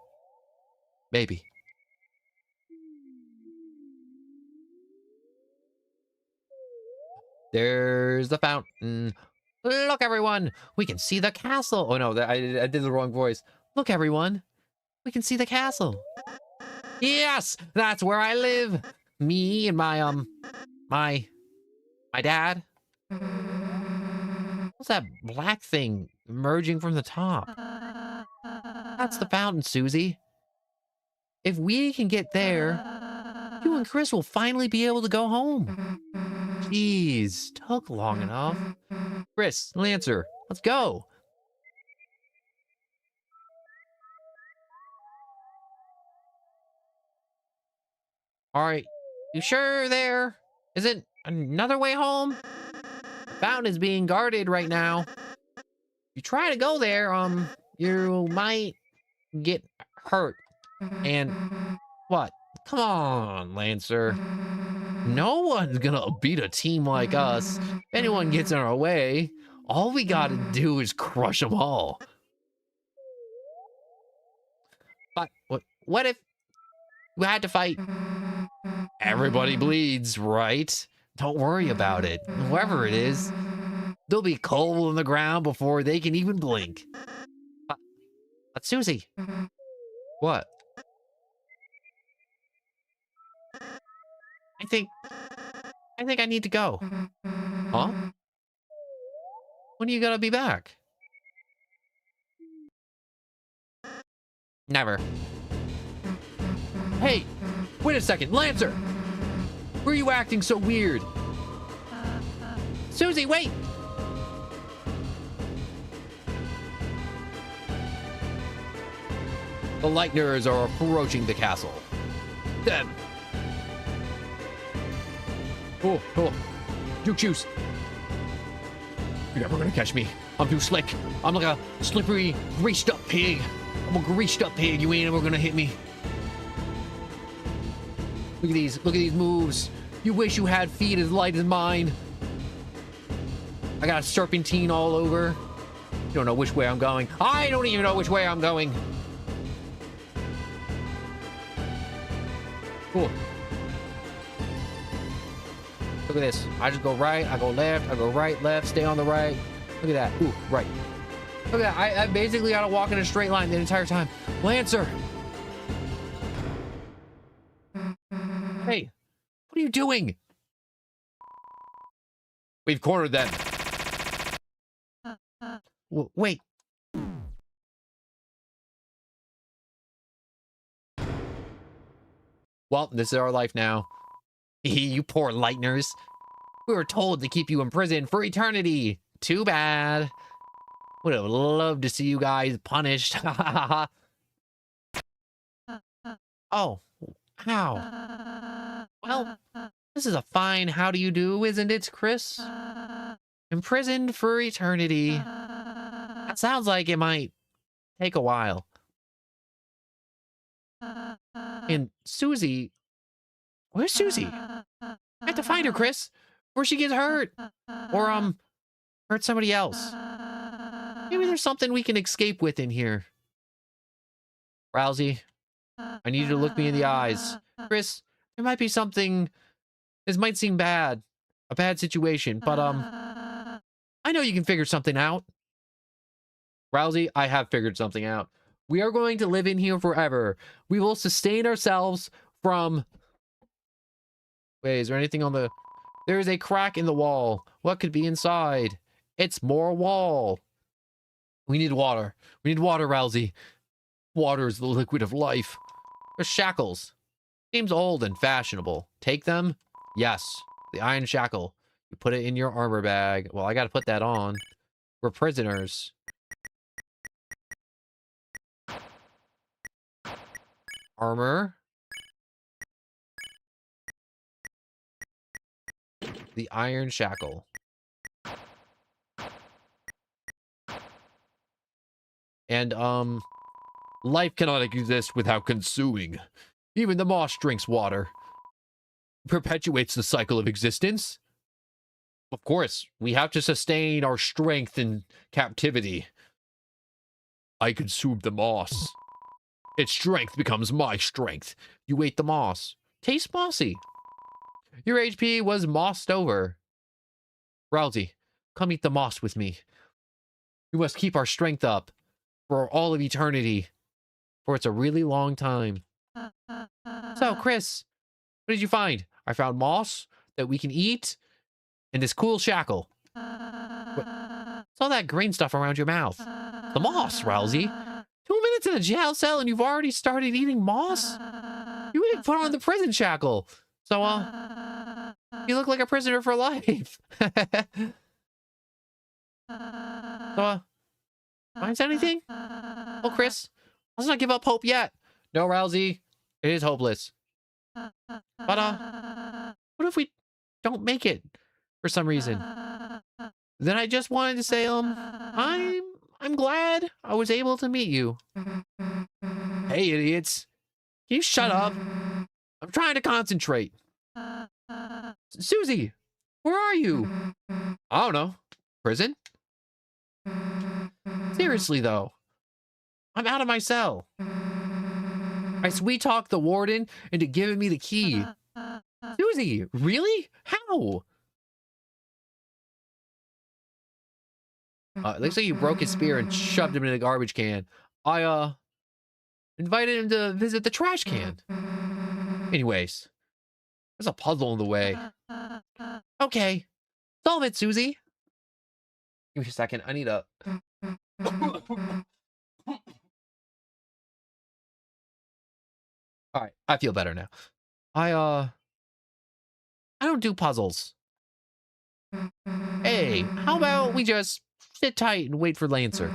Maybe. There's the fountain. Look, everyone. We can see the castle. Oh, no, I did the wrong voice. Look, everyone. We can see the castle. Yes, that's where I live. Me and my, my dad. What's that black thing emerging from the top? That's the fountain, Susie. If we can get there, you and Chris will finally be able to go home. Jeez, took long enough. Chris, Lancer, let's go. All right, you sure there isn't another way home? The fountain is being guarded right now. If you try to go there, you might get hurt. And what? Come on, Lancer. No one's gonna beat a team like us. If anyone gets in our way, all we gotta do is crush them all. But what if we had to fight? Everybody bleeds, right? Don't worry about it. Whoever it is, they'll be cold on the ground before they can even blink. But Susie, what? I think I need to go. Huh? When are you gonna be back? Never. Hey, wait a second, Lancer! Why are you acting so weird? Susie, wait! The Lightners are approaching the castle. Them. Oh, oh. Juke juice. You're never gonna catch me. I'm too slick. I'm like a slippery, greased up pig. I'm a greased up pig. You ain't ever gonna hit me. Look at these moves. You wish you had feet as light as mine. I got serpentine all over. You don't know which way I'm going. I don't even know which way I'm going. Cool. Look at this. I just go right, I go left, I go right, left, stay on the right. Look at that. Ooh, right. Look at that. I basically got to walk in a straight line the entire time. Lancer! Hey, what are you doing? We've cornered them. Wait. Well, this is our life now. You poor Lightners. We were told to keep you in prison for eternity. Too bad. Would have loved to see you guys punished. Oh, how? Well, this is a fine how do you do, isn't it, Chris? Imprisoned for eternity. That sounds like it might take a while. And Susie... Where's Susie? I have to find her, Chris. Before she gets hurt. Or, hurt somebody else. Maybe there's something we can escape with in here. Rousey, I need you to look me in the eyes. Chris, there might be something... This might seem bad. A bad situation, but, I know you can figure something out. Rousey, I have figured something out. We are going to live in here forever. We will sustain ourselves from... Wait, is there anything on the... There is a crack in the wall. What could be inside? It's more wall. We need water. We need water, Rousey. Water is the liquid of life. There's shackles. Seems old and fashionable. Take them? Yes. The iron shackle. You put it in your armor bag. Well, I gotta put that on. We're prisoners. Armor. The iron shackle. And, life cannot exist without consuming. Even the moss drinks water. Perpetuates the cycle of existence. Of course, we have to sustain our strength in captivity. I consumed the moss. Its strength becomes my strength. You ate the moss. Tastes mossy. Your HP was mossed over. Rousey, come eat the moss with me. We must keep our strength up for all of eternity. For it's a really long time. So, Chris, what did you find? I found moss that we can eat and this cool shackle. What's all that green stuff around your mouth? The moss, Rousey. 2 minutes in a jail cell and you've already started eating moss? You even put on the prison shackle. So, you look like a prisoner for life. So, find anything? Oh, Chris, let's not give up hope yet. No, Rousey, it is hopeless. But, what if we don't make it for some reason? Then I just wanted to say, I'm glad I was able to meet you. Hey, idiots. Can you shut up? I'm trying to concentrate. Susie, where are you? I don't know. Prison? Seriously, though. I'm out of my cell. I sweet-talked the warden into giving me the key. Susie, really? How? It looks like you broke his spear and shoved him in a garbage can. I, invited him to visit the trash can. Anyways, there's a puzzle in the way. Okay. Solve it, Susie. Give me a second. I need a... All right, I feel better now. I don't do puzzles. Hey, how about we just sit tight and wait for Lancer?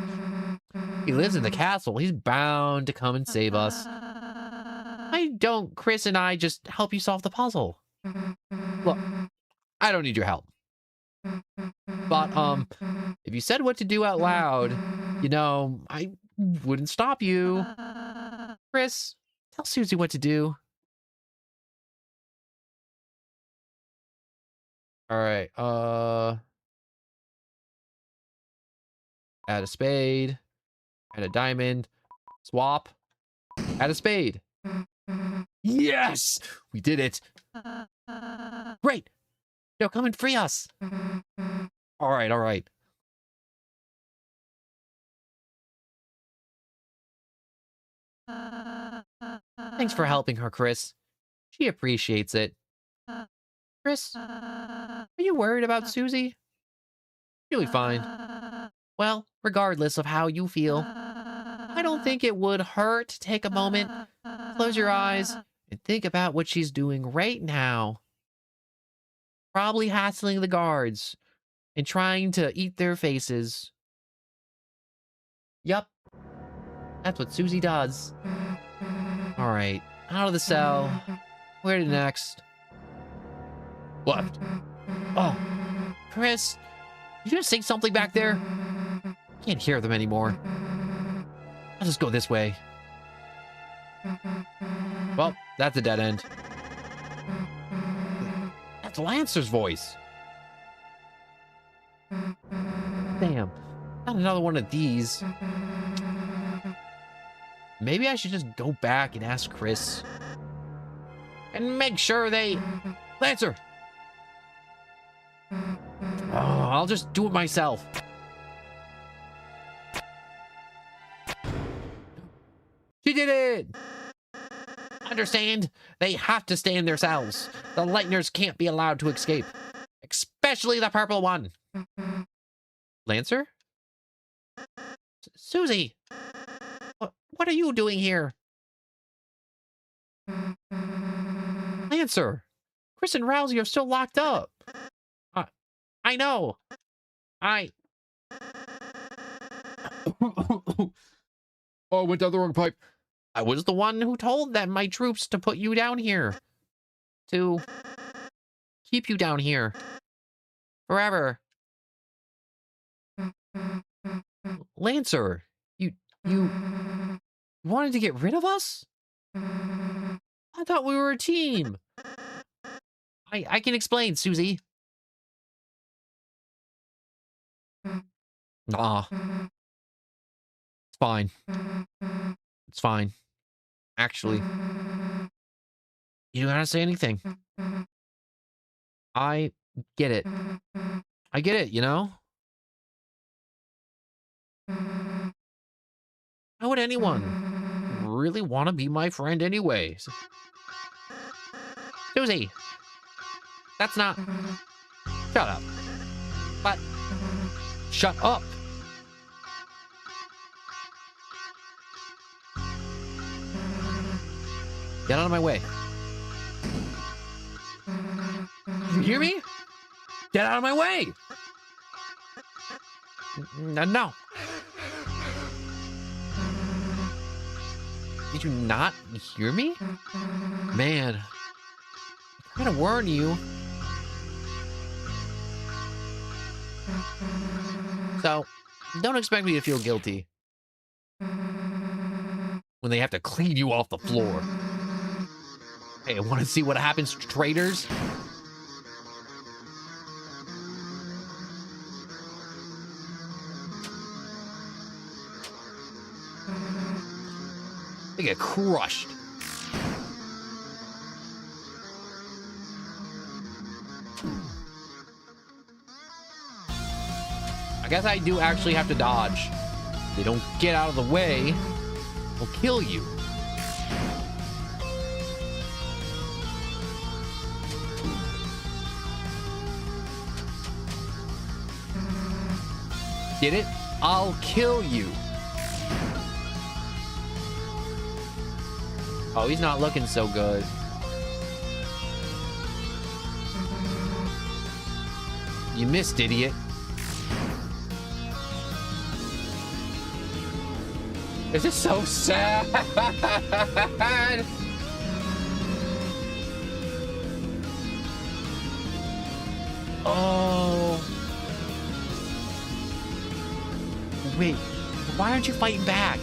He lives in the castle. He's bound to come and save us. Why don't Chris and I just help you solve the puzzle? Look, I don't need your help. But, if you said what to do out loud, you know, I wouldn't stop you. Chris, tell Susie what to do. All right, add a spade, add a diamond, swap, add a spade. Yes! We did it. Great. Now come and free us. All right, all right. Thanks for helping her, Chris. She appreciates it. Chris, are you worried about Susie? She'll be fine. Well, regardless of how you feel, I don't think it would hurt to take a moment, close your eyes, and think about what she's doing right now. Probably hassling the guards and trying to eat their faces. Yup. That's what Susie does. Alright, out of the cell. Where to next? Left. Oh, Chris, did you just say something back there? Can't hear them anymore. I'll just go this way. Well, that's a dead end. That's Lancer's voice. Damn, not another one of these. Maybe I should just go back and ask Chris. And make sure they... Lancer! Oh, I'll just do it myself. She did it! Understand? They have to stay in their cells. The Lightners can't be allowed to escape. Especially the purple one. Lancer? Susie! What are you doing here? Lancer! Chris and Rousey are still locked up. I know. Oh, went down the wrong pipe. I was the one who told them, my troops, to put you down here. To keep you down here. Forever. Lancer, you wanted to get rid of us? I thought we were a team. I can explain, Susie. Nah. It's fine. It's fine. Actually, you don't gotta say anything. I get it. I get it, you know? How would anyone really want to be my friend anyways? Susie! That's not... Shut up. But... Shut up! Get out of my way. You hear me? Get out of my way! No. Did you not hear me? Man, I'm trying to warn you. So, don't expect me to feel guilty when they have to clean you off the floor. Hey, want to see what happens to traitors? They get crushed. I guess I do actually have to dodge. If they don't get out of the way, they'll kill you. Get it? I'll kill you. Oh, he's not looking so good. You missed, idiot. This is so sad. Oh. Wait, why aren't you fighting back?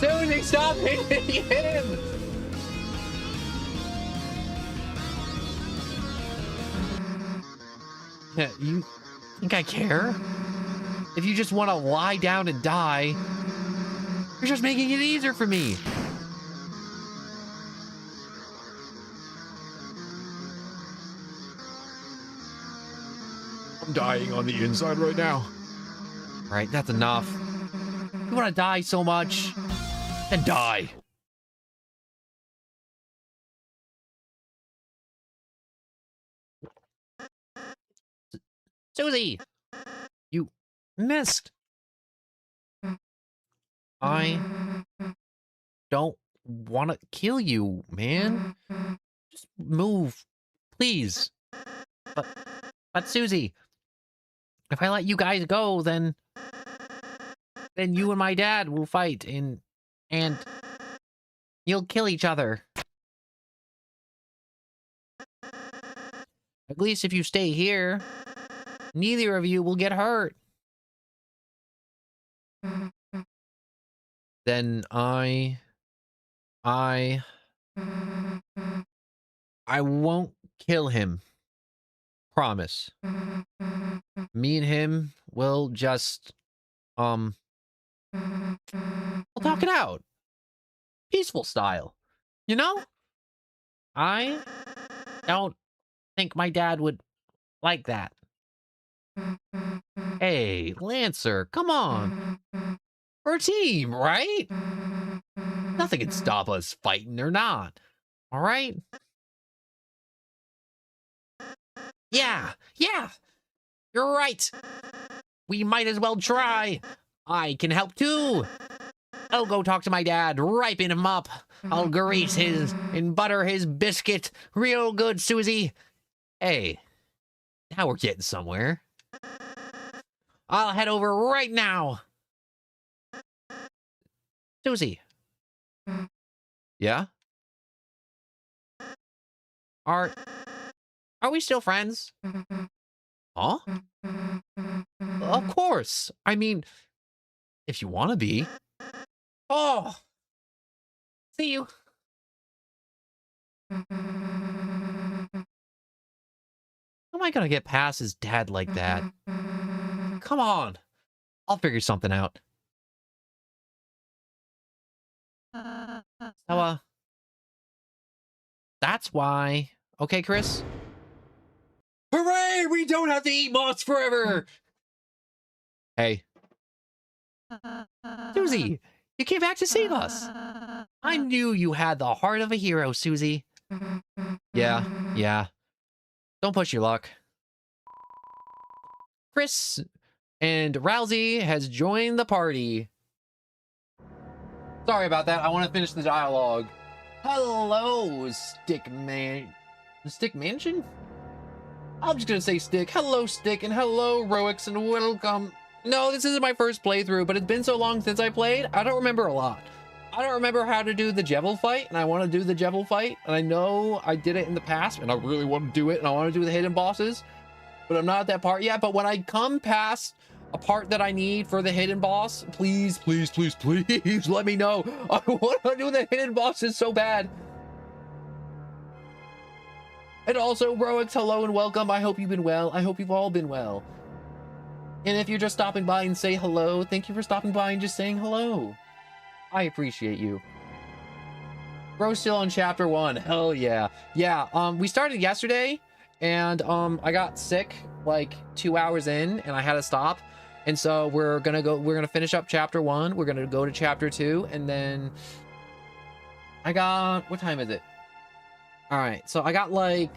Susie, stop hitting him! You think I care? If you just want to lie down and die, you're just making it easier for me. I'm dying on the inside right now. All right, that's enough. You want to die so much? Then die. Susie! You missed. I don't want to kill you, man. Just move, please. But Susie, if I let you guys go, then you and my dad will fight and you'll kill each other. At least if you stay here, neither of you will get hurt. Then I won't kill him. Promise. Me and him will just, we'll talk it out. Peaceful style. You know? I don't think my dad would like that. Hey, Lancer, come on. We're a team, right? Nothing can stop us fighting or not. All right? Yeah. You're right. We might as well try. I can help too. I'll go talk to my dad, ripen him up. I'll grease his and butter his biscuit real good, Susie. Hey, now we're getting somewhere. I'll head over right now. Susie. Yeah? Are we still friends? Huh? Of course. I mean, if you want to be. Oh! See you. How am I gonna get past his dad like that? Come on. I'll figure something out. So, that's why. Okay, Chris? Hooray! We don't have to eat moths forever! Hey. Susie, you came back to save us. I knew you had the heart of a hero, Susie. Yeah. Don't push your luck. Chris and Rousey has joined the party. Sorry about that. I want to finish the dialogue. Hello, Stick Mansion? I'm just gonna say Stick. Hello, Stick, and hello, Roix, and welcome. No, this isn't my first playthrough, but it's been so long since I played, I don't remember a lot. I don't remember how to do the Jevil fight, and I want to do the Jevil fight, and I know I did it in the past, and I really want to do it, and I want to do the hidden bosses, but I'm not at that part yet. But when I come past a part that I need for the hidden boss, please let me know. I want to do the hidden bosses so bad. And also, Roix, hello and welcome. I hope you've been well. I hope you've all been well. And if you're just stopping by and say hello, thank you for stopping by and just saying hello. I appreciate you. Bro's still on chapter 1. Hell yeah. Yeah, we started yesterday, and I got sick like 2 hours in, and I had to stop. And so we're gonna finish up chapter 1. We're gonna go to chapter 2, and then I got, what time is it? All right, so I got like,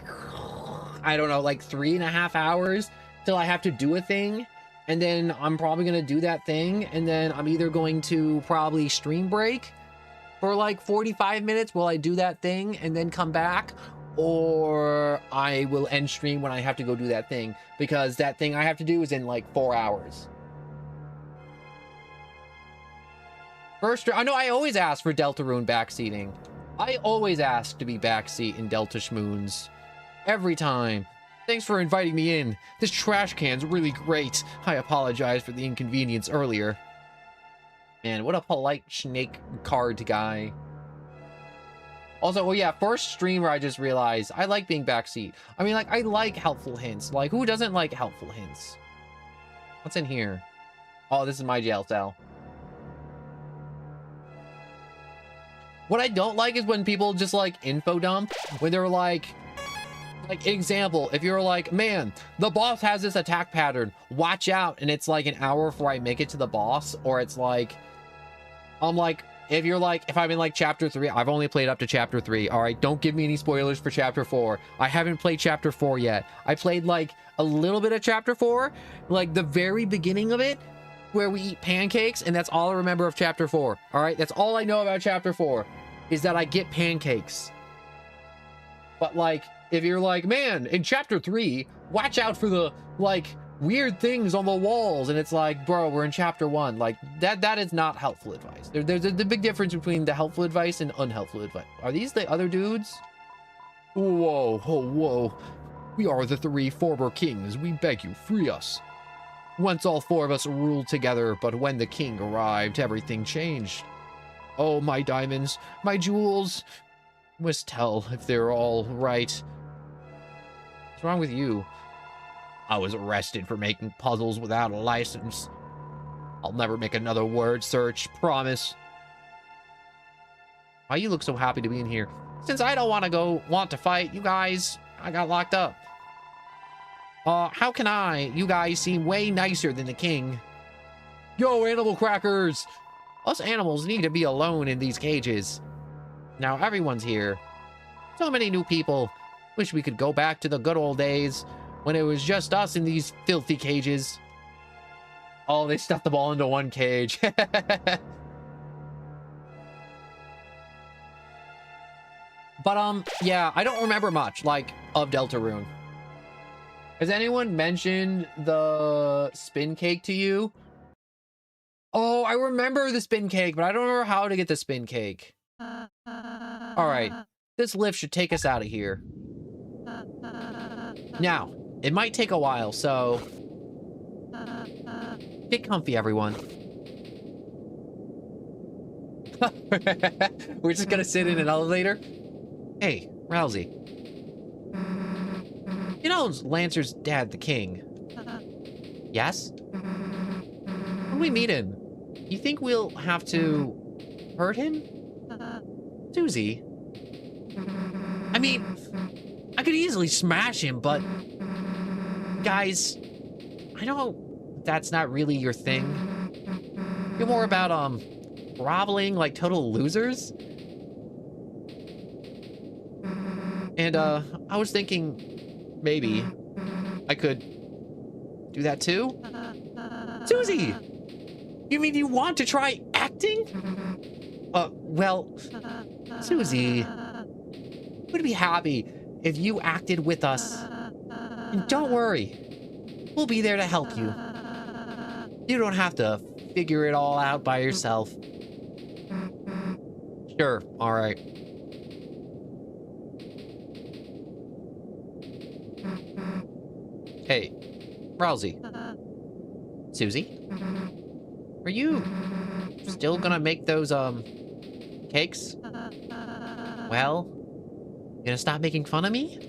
I don't know, like 3.5 hours till I have to do a thing. And then I'm probably going to do that thing. And then I'm either going to probably stream break for like 45 minutes while I do that thing and then come back, or I will end stream when I have to go do that thing, because that thing I have to do is in like 4 hours. First, I know I always ask for Deltarune backseating. I always ask to be backseat in Delta Schmoons. Every time. Thanks for inviting me in. This trash can's really great. I apologize for the inconvenience earlier. Man, what a polite snake card guy. Also, oh yeah, first streamer I just realized, I like being backseat. I mean, like, I like helpful hints. Like, who doesn't like helpful hints? What's in here? Oh, this is my jail cell. What I don't like is when people just, like, info dump. When they're like, example, if you're like, man, the boss has this attack pattern, watch out, and it's like an hour before I make it to the boss, or it's like, I'm like, if you're like, if I'm in like chapter 3, I've only played up to chapter 3, all right, don't give me any spoilers for chapter 4. I haven't played chapter 4 yet. I played like a little bit of chapter 4, like the very beginning of it, where we eat pancakes, and that's all I remember of chapter 4, all right? That's all I know about chapter 4, is that I get pancakes. But like, if you're like, man, in chapter 3, watch out for the, like, weird things on the walls, and it's like, bro, we're in chapter 1. Like, that is not helpful advice. There's the big difference between the helpful advice and unhelpful advice. Are these the other dudes? Whoa, whoa, whoa. We are the 3 former kings. We beg you, free us. Once all 4 of us ruled together, but when the king arrived, everything changed. Oh, my diamonds, my jewels. Must tell if they're all right. What's wrong with you? I was arrested for making puzzles without a license. I'll never make another word search, promise. Why you look so happy to be in here? Since I don't want to fight, you guys, I got locked up. How can I? You guys seem way nicer than the king. Yo, animal crackers! Us animals need to be alone in these cages. Now everyone's here. So many new people. Wish we could go back to the good old days when it was just us in these filthy cages. Oh, they stuffed them all into one cage. But, yeah, I don't remember much, like, of Deltarune. Has anyone mentioned the spin cake to you? Oh, I remember the spin cake, but I don't remember how to get the spin cake. Alright, this lift should take us out of here. Now, it might take a while, so get comfy, everyone. We're just gonna sit in an elevator? Hey, Rousey. You know Lancer's dad, the king? Yes? When we meet him, you think we'll have to hurt him? Susie? I mean, I could easily smash him, but... Guys, I know that's not really your thing. You're more about, groveling like total losers. And, I was thinking maybe I could do that too? Susie! You mean you want to try acting? Well, Susie, we'd be happy if you acted with us. And don't worry, we'll be there to help you. You don't have to figure it all out by yourself. Sure, alright. Hey, Rousey. Susie? Are you still gonna make those, cakes? Well, gonna stop making fun of me?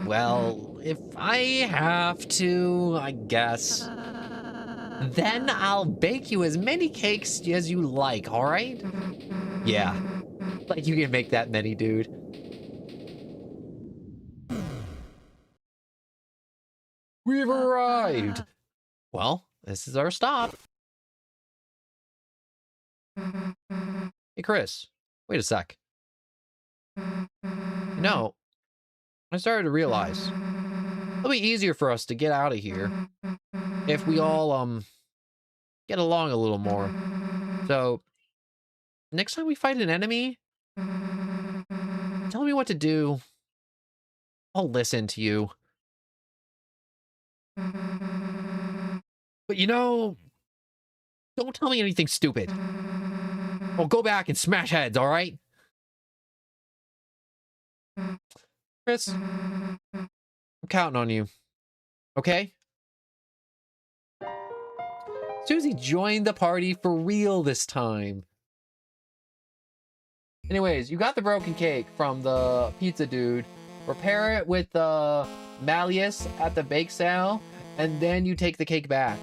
Well, if I have to, I guess. Then I'll bake you as many cakes as you like, alright? Yeah, like you can make that many, dude. We've arrived! Well, this is our stop. Hey, Chris, wait a sec. No, I started to realize it'll be easier for us to get out of here if we all, get along a little more. So, next time we fight an enemy, tell me what to do. I'll listen to you. But you know, don't tell me anything stupid. I'll go back and smash heads, all right? Chris, I'm counting on you. Okay? Susie joined the party for real this time. Anyways, you got the broken cake from the pizza dude. Repair it with the malleus at the bake sale, and then you take the cake back.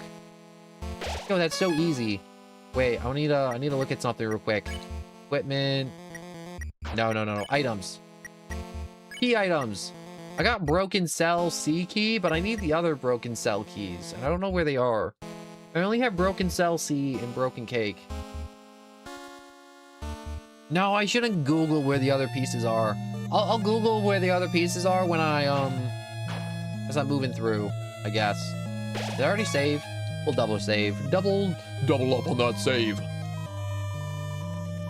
Yo, that's so easy. Wait, I need to look at something real quick. Equipment. No. Items. Key items. I got broken cell C key, but I need the other broken cell keys, and I don't know where they are. I only have broken cell C and broken cake. No, I shouldn't Google where the other pieces are. I'll Google where the other pieces are when as I'm moving through, I guess. Did I already save? We'll double save. Double up on that save.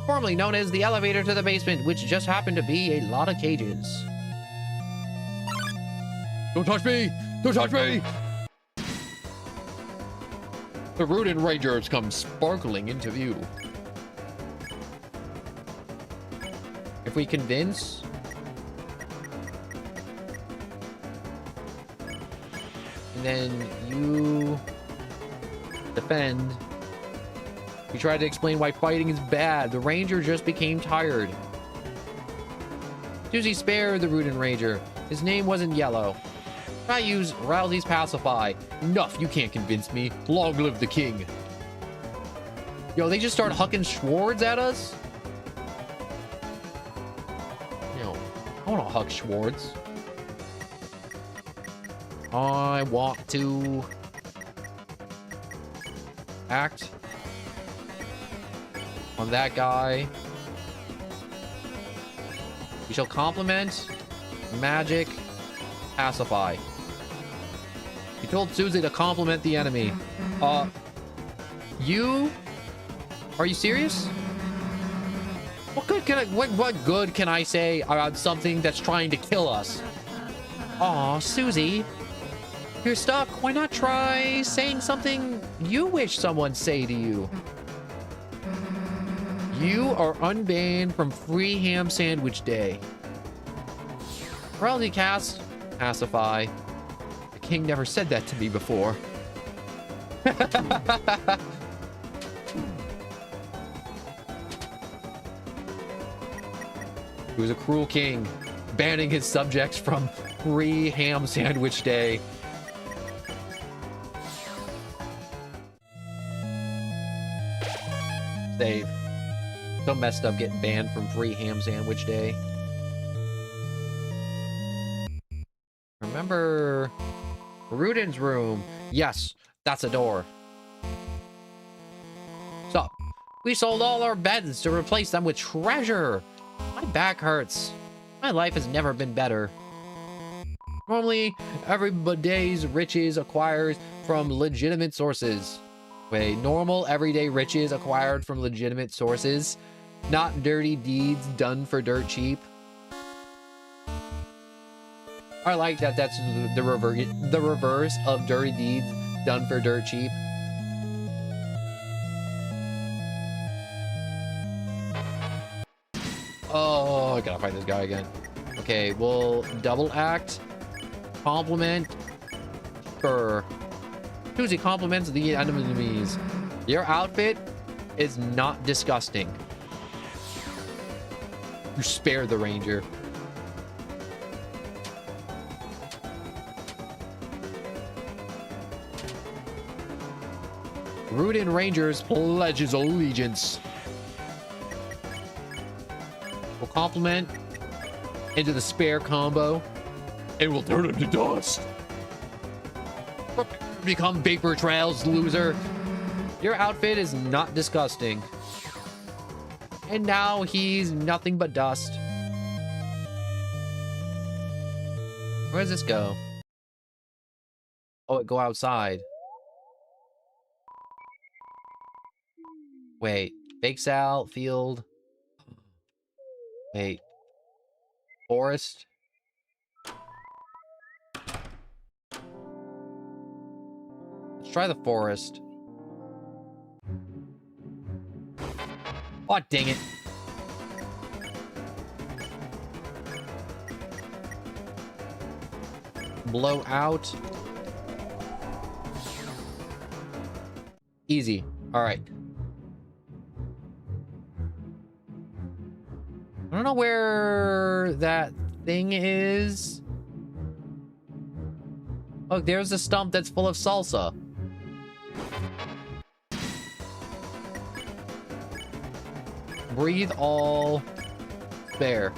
Formerly known as the elevator to the basement, which just happened to be a lot of cages. Don't touch me! Don't touch me! The Rudin Rangers come sparkling into view. If we convince... and then you... defend. You tried to explain why fighting is bad. The Ranger just became tired. Susie spared the Rudin Ranger. His name wasn't Yellow. I use Rousey's pacify. Enough, you can't convince me. Long live the king. Yo, they just start hucking Schwartz at us? Yo, I want to huck Schwartz. I want to act on that guy. We shall compliment, magic, pacify. He told Susie to compliment the enemy. You? Are you serious? What good can what good can I say about something that's trying to kill us? Aw, Susie. You're stuck. Why not try saying something you wish someone say to you? You are unbanned from Free Ham Sandwich Day. Rousey cast pacify. The king never said that to me before. He was a cruel king, banning his subjects from Free Ham Sandwich Day. Save. So messed up getting banned from Free Ham Sandwich Day. Remember Rudin's room? Yes, that's a door. So, we sold all our beds to replace them with treasure. My back hurts. My life has never been better. Normally, everyday's riches acquired from legitimate sources. Wait, normal everyday riches acquired from legitimate sources, not dirty deeds done for dirt cheap. I like that that's the reverse of dirty deeds done for dirt cheap. Oh, I gotta fight this guy again. Okay, we'll double act, compliment, spur. Susie compliments the enemies. Your outfit is not disgusting. You spared the ranger. Rudin Rangers pledges allegiance. We'll compliment into the spare combo. And we'll turn into dust. Become vapor trails, loser. Your outfit is not disgusting. And now he's nothing but dust. Where does this go? Oh, it go outside. Wait, bake sale, field. Wait. Forest. Let's try the forest. Oh, dang it. Blow out. Easy. All right. I don't know where that thing is. Oh, there's a stump that's full of salsa. Breathe all. Spare.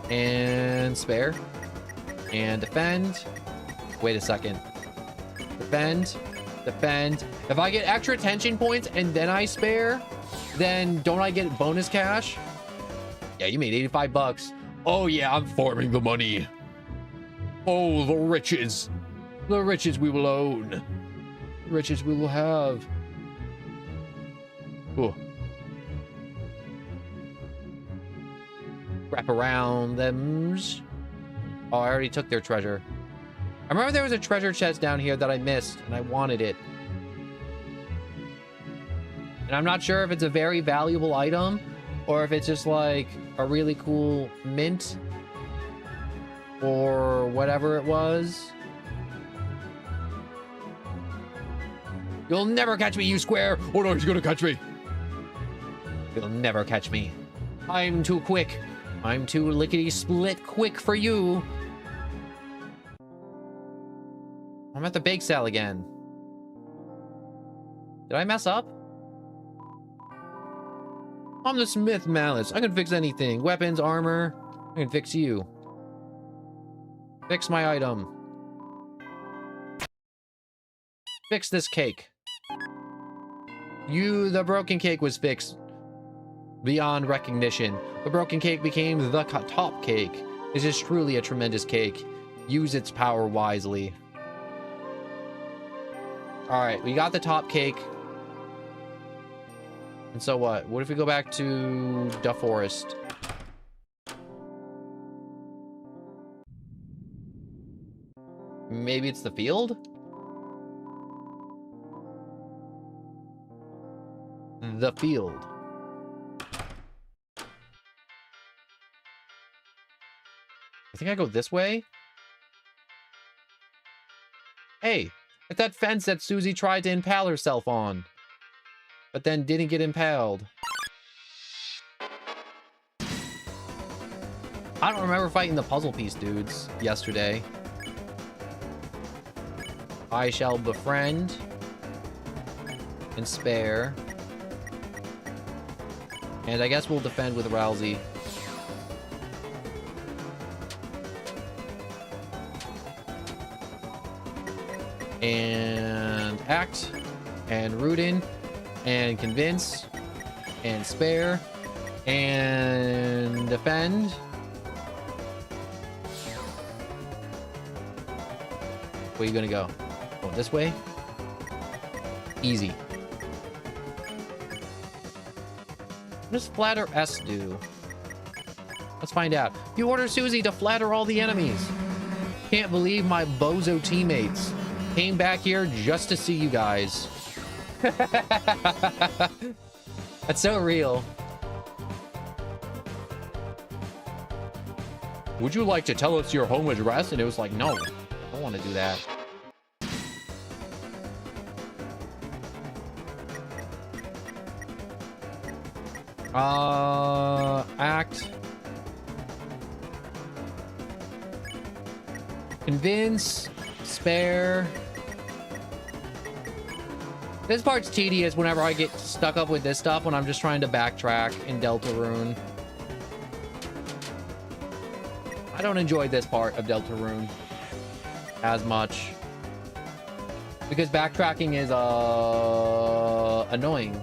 And spare. And defend. Wait a second. Defend. Defend. If I get extra tension points and then I spare, then don't I get bonus cash? Yeah, you made 85 bucks. Oh yeah, I'm farming the money. Oh, the riches. The riches we will own. The riches we will have. Oh. Wrap around them. Oh, I already took their treasure. I remember there was a treasure chest down here that I missed, and I wanted it. And I'm not sure if it's a very valuable item, or if it's just like a really cool mint, or whatever it was. You'll never catch me, you square! Oh no, he's gonna catch me. You'll never catch me. I'm too quick. I'm too lickety-split quick for you. I'm at the bake sale again. Did I mess up? I'm the Smith Malice. I can fix anything. Weapons, armor. I can fix you. Fix my item. Fix this cake. The broken cake was fixed beyond recognition. The broken cake became the top cake. This is truly a tremendous cake. Use its power wisely. All right, we got the top cake. And so what? What if we go back to the forest? Maybe it's the field? The field. I think I go this way. Hey, it's that fence that Susie tried to impale herself on, but then didn't get impaled. I don't remember fighting the puzzle piece dudes yesterday. I shall befriend and spare. And I guess we'll defend with Rousey. And act. And root in. And convince. And spare. And defend. Where are you gonna go? Oh, this way? Easy. What does flatter S do? Let's find out. You order Susie to flatter all the enemies. Can't believe my bozo teammates came back here just to see you guys. That's so real. Would you like to tell us your home address? And it was like, no, I don't want to do that. Act. Convince. Spare. This part's tedious whenever I get stuck up with this stuff when I'm just trying to backtrack in Deltarune. I don't enjoy this part of Deltarune as much because backtracking is annoying.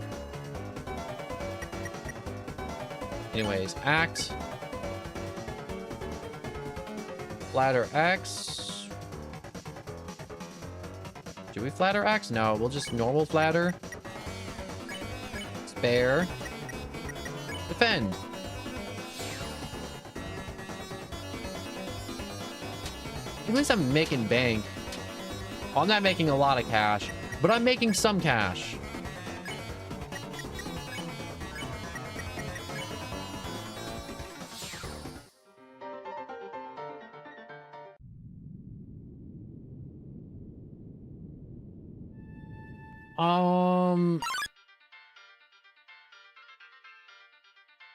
Anyways, act. Flatter X. Do we flatter X? No, we'll just normal flatter. Spare. Defend. At least I'm making bank. I'm not making a lot of cash, but I'm making some cash.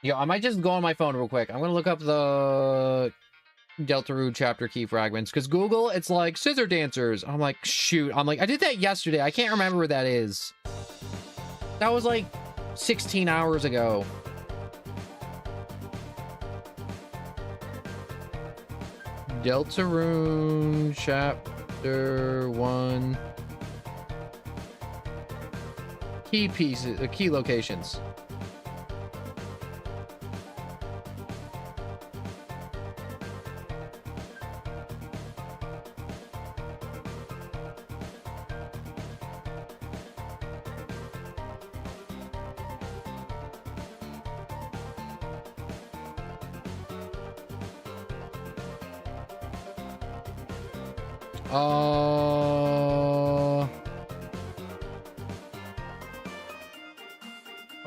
Yeah, I might just go on my phone real quick. I'm gonna look up the Deltarune chapter key fragments, because Google, it's like scissor dancers. I'm like, shoot. I'm like, I did that yesterday. I can't remember where that is. That was like 16 hours ago. Deltarune chapter 1. Key pieces, key locations.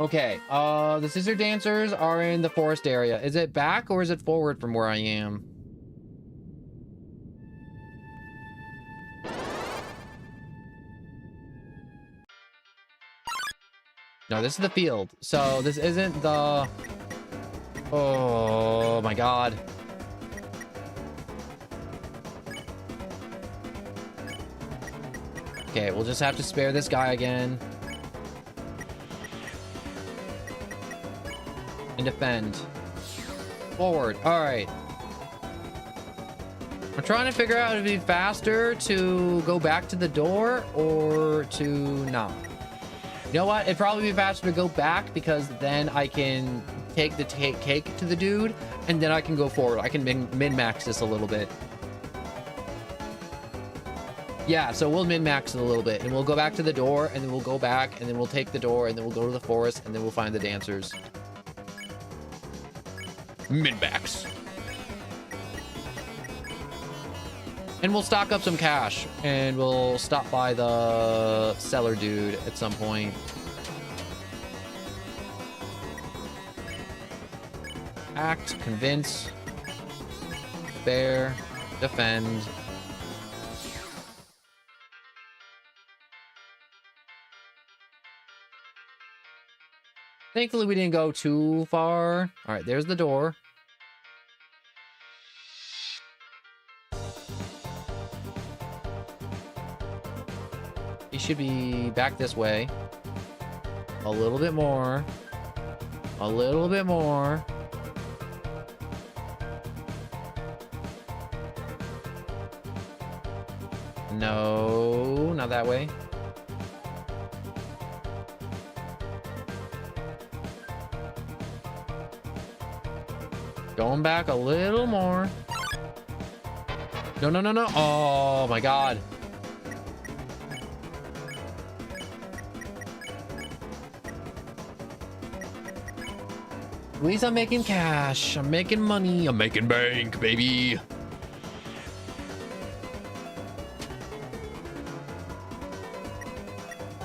Okay, the scissor dancers are in the forest area. Is it back or is it forward from where I am? No, this is the field. So this isn't the... Oh my god. Okay, we'll just have to spare this guy again. And defend. Forward. Alright. I'm trying to figure out if it'd be faster to go back to the door or to not. You know what? It'd probably be faster to go back, because then I can take the cake to the dude, and then I can go forward. I can min-max this a little bit. Yeah, so we'll min-max it a little bit, and we'll go back to the door, and then we'll go back, and then we'll take the door, and then we'll go to the forest, and then we'll find the dancers. Min-max. And we'll stock up some cash, and we'll stop by the seller dude at some point. Act, convince, spare, defend. Thankfully, we didn't go too far. All right, there's the door. He should be back this way. A little bit more. A little bit more. No, not that way. Going back a little more. No, no, no, no. Oh my god. At least I'm making cash. I'm making money. I'm making bank, baby.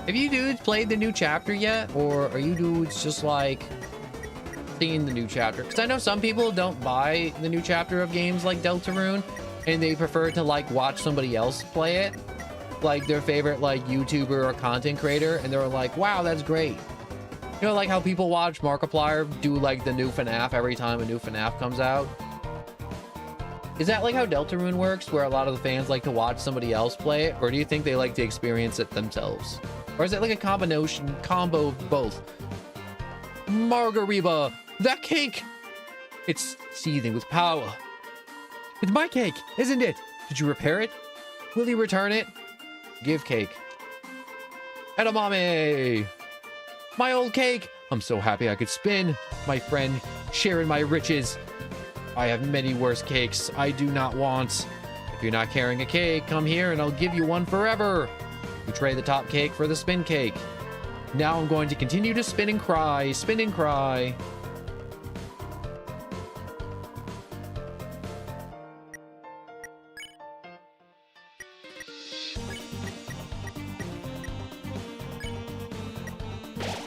Have you dudes played the new chapter yet? Or are you dudes just like seeing the new chapter? Because I know some people don't buy the new chapter of games like Deltarune, and they prefer to like watch somebody else play it, like their favorite like YouTuber or content creator, and they're like, wow, that's great. You know, like how people watch Markiplier do like the new FNAF every time a new FNAF comes out. Is that like how Deltarune works, where a lot of the fans like to watch somebody else play it, or do you think they like to experience it themselves? Or is it like a combo of both? Margarita, that cake! It's seething with power. It's my cake, isn't it? Did you repair it? Will you return it? Give cake. Edamame! My old cake! I'm so happy I could spin. My friend, sharing my riches. I have many worse cakes I do not want. If you're not carrying a cake, come here and I'll give you one forever. We trade the top cake for the spin cake. Now I'm going to continue to spin and cry, spin and cry.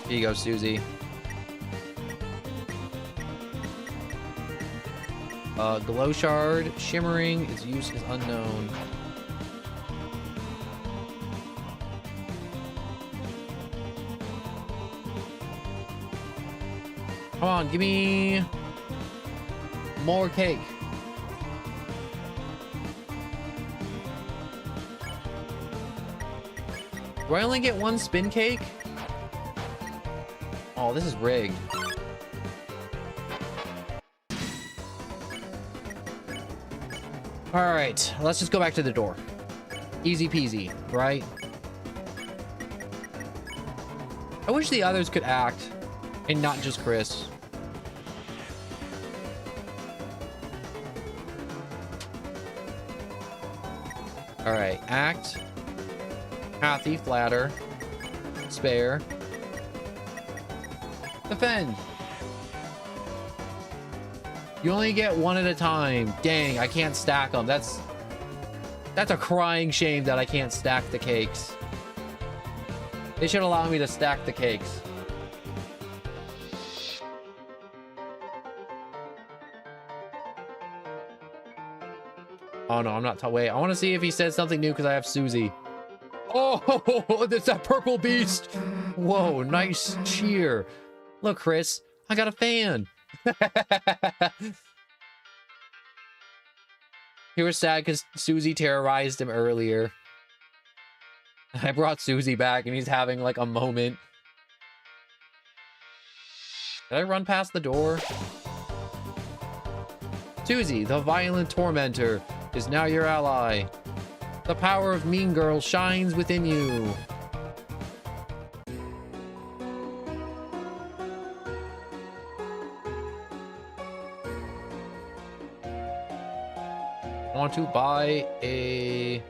Here you go, Susie. Glow shard, shimmering, its use is unknown. Come on, give me more cake. Do I only get one spin cake? Oh, this is rigged. All right, let's just go back to the door. Easy peasy, right? I wish the others could act and not just Chris. All right, act, Kathy, flatter, spare, defend. You only get one at a time. Dang, I can't stack them. That's a crying shame that I can't stack the cakes. They should allow me to stack the cakes. Oh no, I'm not. Wait, I want to see if he said something new because I have Susie. Oh, that's that purple beast. Whoa, nice cheer. Look, Chris, I got a fan. He was sad because Susie terrorized him earlier. I brought Susie back and he's having like a moment. Did I run past the door? Susie, the violent tormentor, is now your ally. The power of Mean Girl shines within you. I want to buy a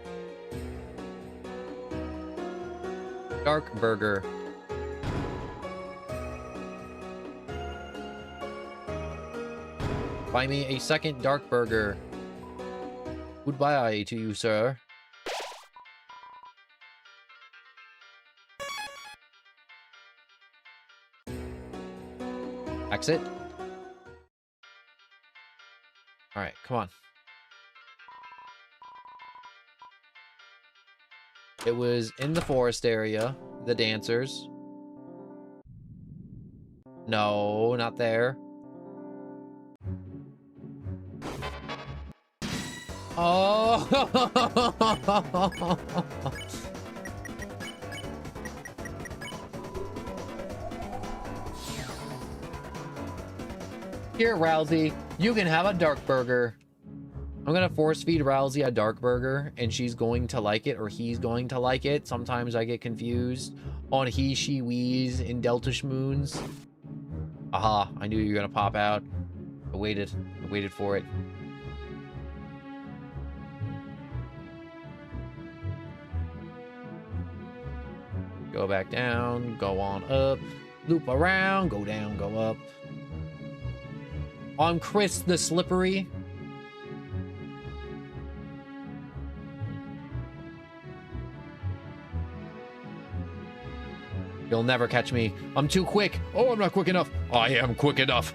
dark burger. Buy me a second dark burger. Goodbye to you, sir. Exit. All right, come on. It was in the forest area, the dancers. No, not there. Oh! Here, Rousey, you can have a dark burger. I'm gonna force feed Rousey a dark burger, and she's going to like it, or he's going to like it. Sometimes I get confused on he, she, we's in Delta Schmoons. Aha, I knew you were gonna pop out. I waited for it. Go back down, go on up, loop around, go down, go up. I'm Chris the Slippery. You'll never catch me. I'm too quick. Oh, I'm not quick enough. I am quick enough.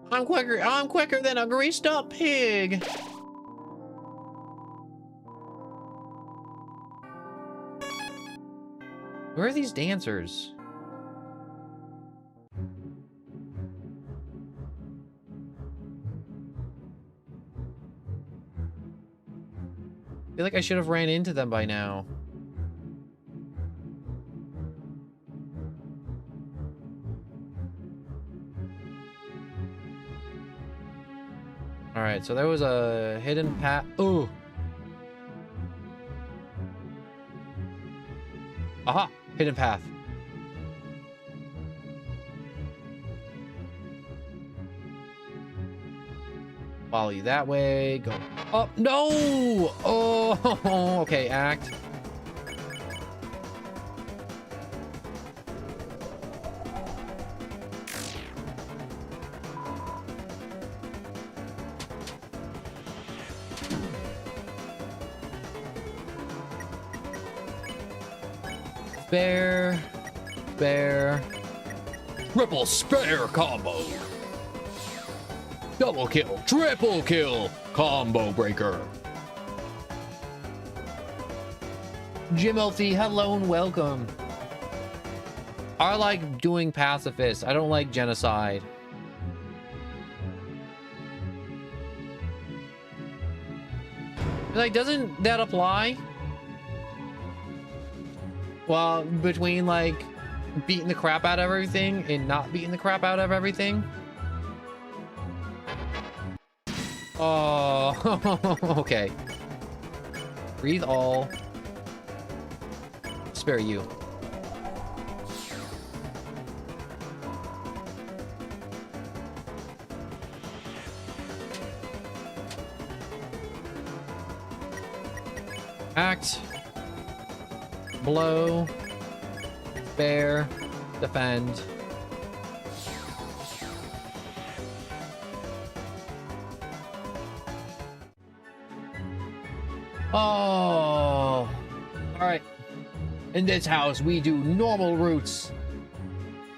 I'm quicker than a greased up pig. Where are these dancers? I feel like I should have ran into them by now. All right, so there was a hidden path. Ooh. Aha, hidden path. Follow you that way. Go. Oh, no! Oh, okay, act. Spare. Spare. Triple spare combo. Double kill, triple kill, combo breaker. Jim Elfie, hello and welcome. I like doing pacifist. I don't like genocide. Like, doesn't that apply? Well, between like beating the crap out of everything and not beating the crap out of everything. Oh, okay. Breathe all. Spare you. Act. Blow. Spare. Defend. Oh. All right. In this house, we do normal routes.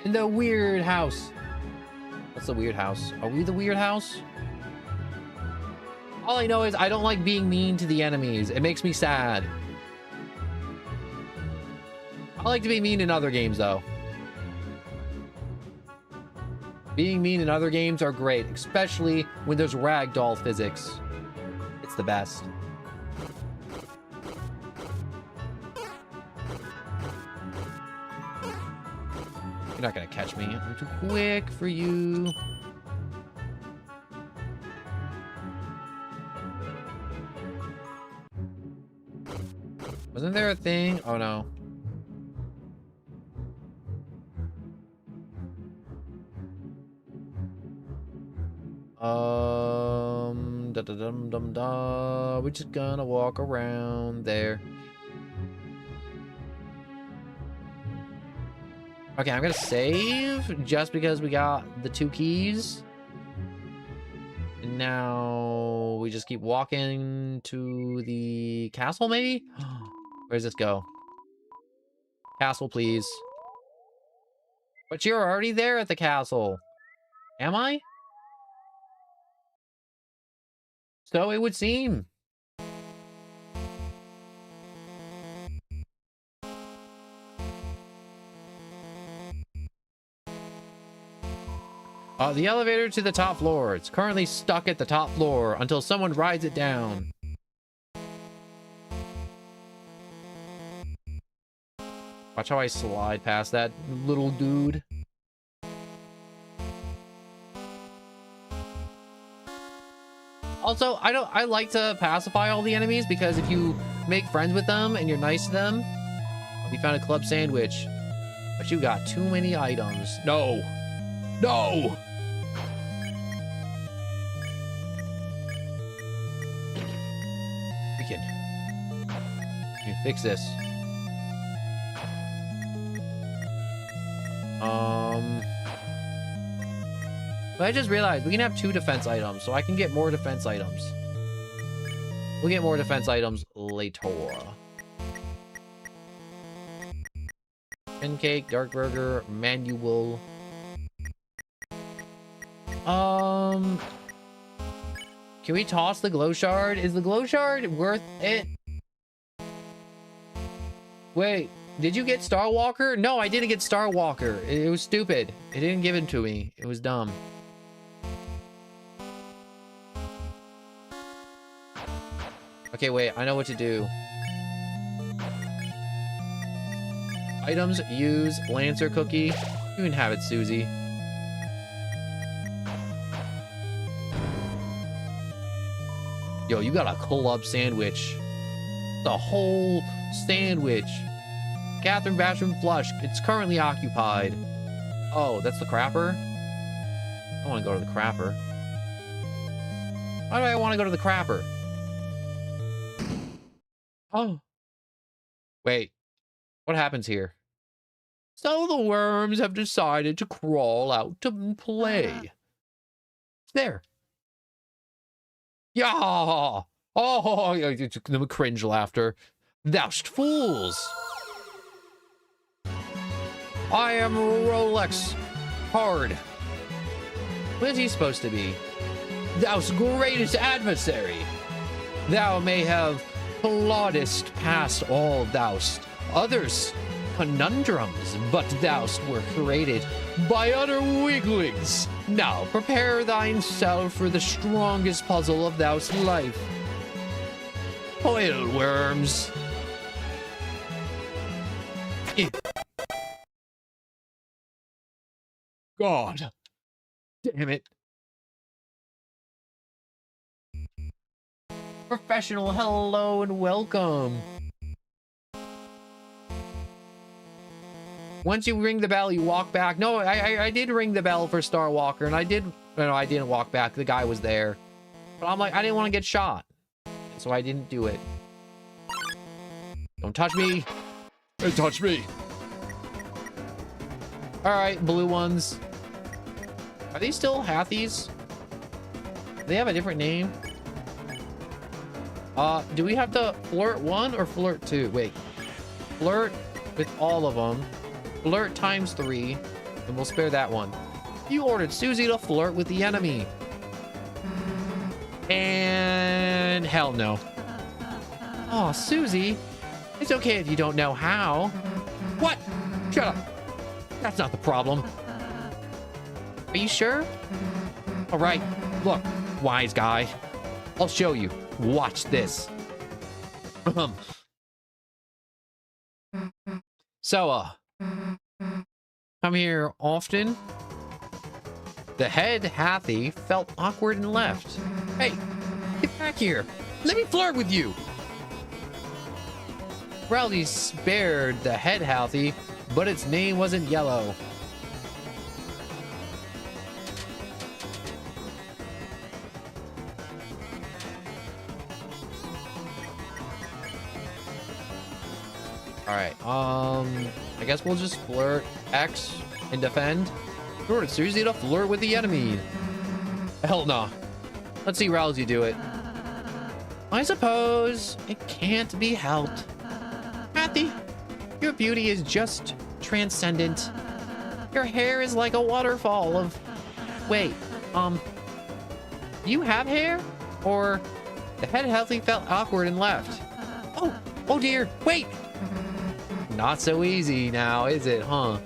In the weird house. What's the weird house? Are we the weird house? All I know is I don't like being mean to the enemies. It makes me sad. I like to be mean in other games, though. Being mean in other games are great, especially when there's ragdoll physics. It's the best. You're not gonna catch me. I'm too quick for you. Wasn't there a thing? Oh no. Da da dum dum da. We're just gonna walk around there. Okay, I'm gonna save just because we got the 2 keys. And now we just keep walking to the castle, maybe? Where does this go? Castle, please. But you're already there at the castle. Am I? So it would seem. The elevator to the top floor. It's currently stuck at the top floor until someone rides it down. Watch how I slide past that little dude. Also, I like to pacify all the enemies because if you make friends with them and you're nice to them, we found a club sandwich, but you got too many items. No. No. We can fix this. But I just realized we can have 2 defense items, so I can get more defense items. We'll get more defense items later. Pancake, dark burger, manual. Can we toss the glow shard? Is the glow shard worth it? Wait, did you get Star Walker? No, I didn't get Star Walker. It was stupid. It didn't give it to me. It was dumb. Okay, wait, I know what to do. Items, use, Lancer cookie. You can have it, Susie. Yo, you got a club sandwich. The whole sandwich. Catherine bathroom flush. It's currently occupied. Oh, that's the crapper? I want to go to the crapper. Why do I want to go to the crapper? Oh. Wait. What happens here? So the worms have decided to crawl out to play. There. Yeah. Oh, the cringe laughter. Thou'st fools. I am Rolex. Hard. What is he supposed to be? Thou'st greatest adversary. Thou may have ploddest past all thou'st. Others conundrums, but thou'st were created by utter weaklings. Now prepare thyself for the strongest puzzle of thou'st life. Oil worms. God damn it. Professional, hello and welcome. Once you ring the bell, you walk back. No, I did ring the bell for Star Walker, and I didn't walk back. The guy was there. But I'm like, I didn't want to get shot. So I didn't do it. Don't touch me. Don't touch me. Alright, blue ones. Are these still Hathies? Do they have a different name? Do we have to flirt 1 or flirt 2? Wait. Flirt with all of them. Flirt times 3. And we'll spare that one. You ordered Susie to flirt with the enemy. And hell no. Oh, Susie. It's okay if you don't know how. What? Shut up. That's not the problem. Are you sure? All right. Look, wise guy. I'll show you. Watch this. So, come here often? The head Hathi felt awkward and left. Hey, get back here. Let me flirt with you. Rowdy spared the head Hathi, but its name wasn't yellow. Alright, I guess we'll just flirt X and defend. Sure, it's easy to flirt with the enemy. Hell no. Let's see Rousey do it. I suppose it can't be helped. Hathi, your beauty is just transcendent. Your hair is like a waterfall of... Wait, do you have hair? Or the head Hathi felt awkward and left. Oh dear, wait! Not so easy now, is it, huh?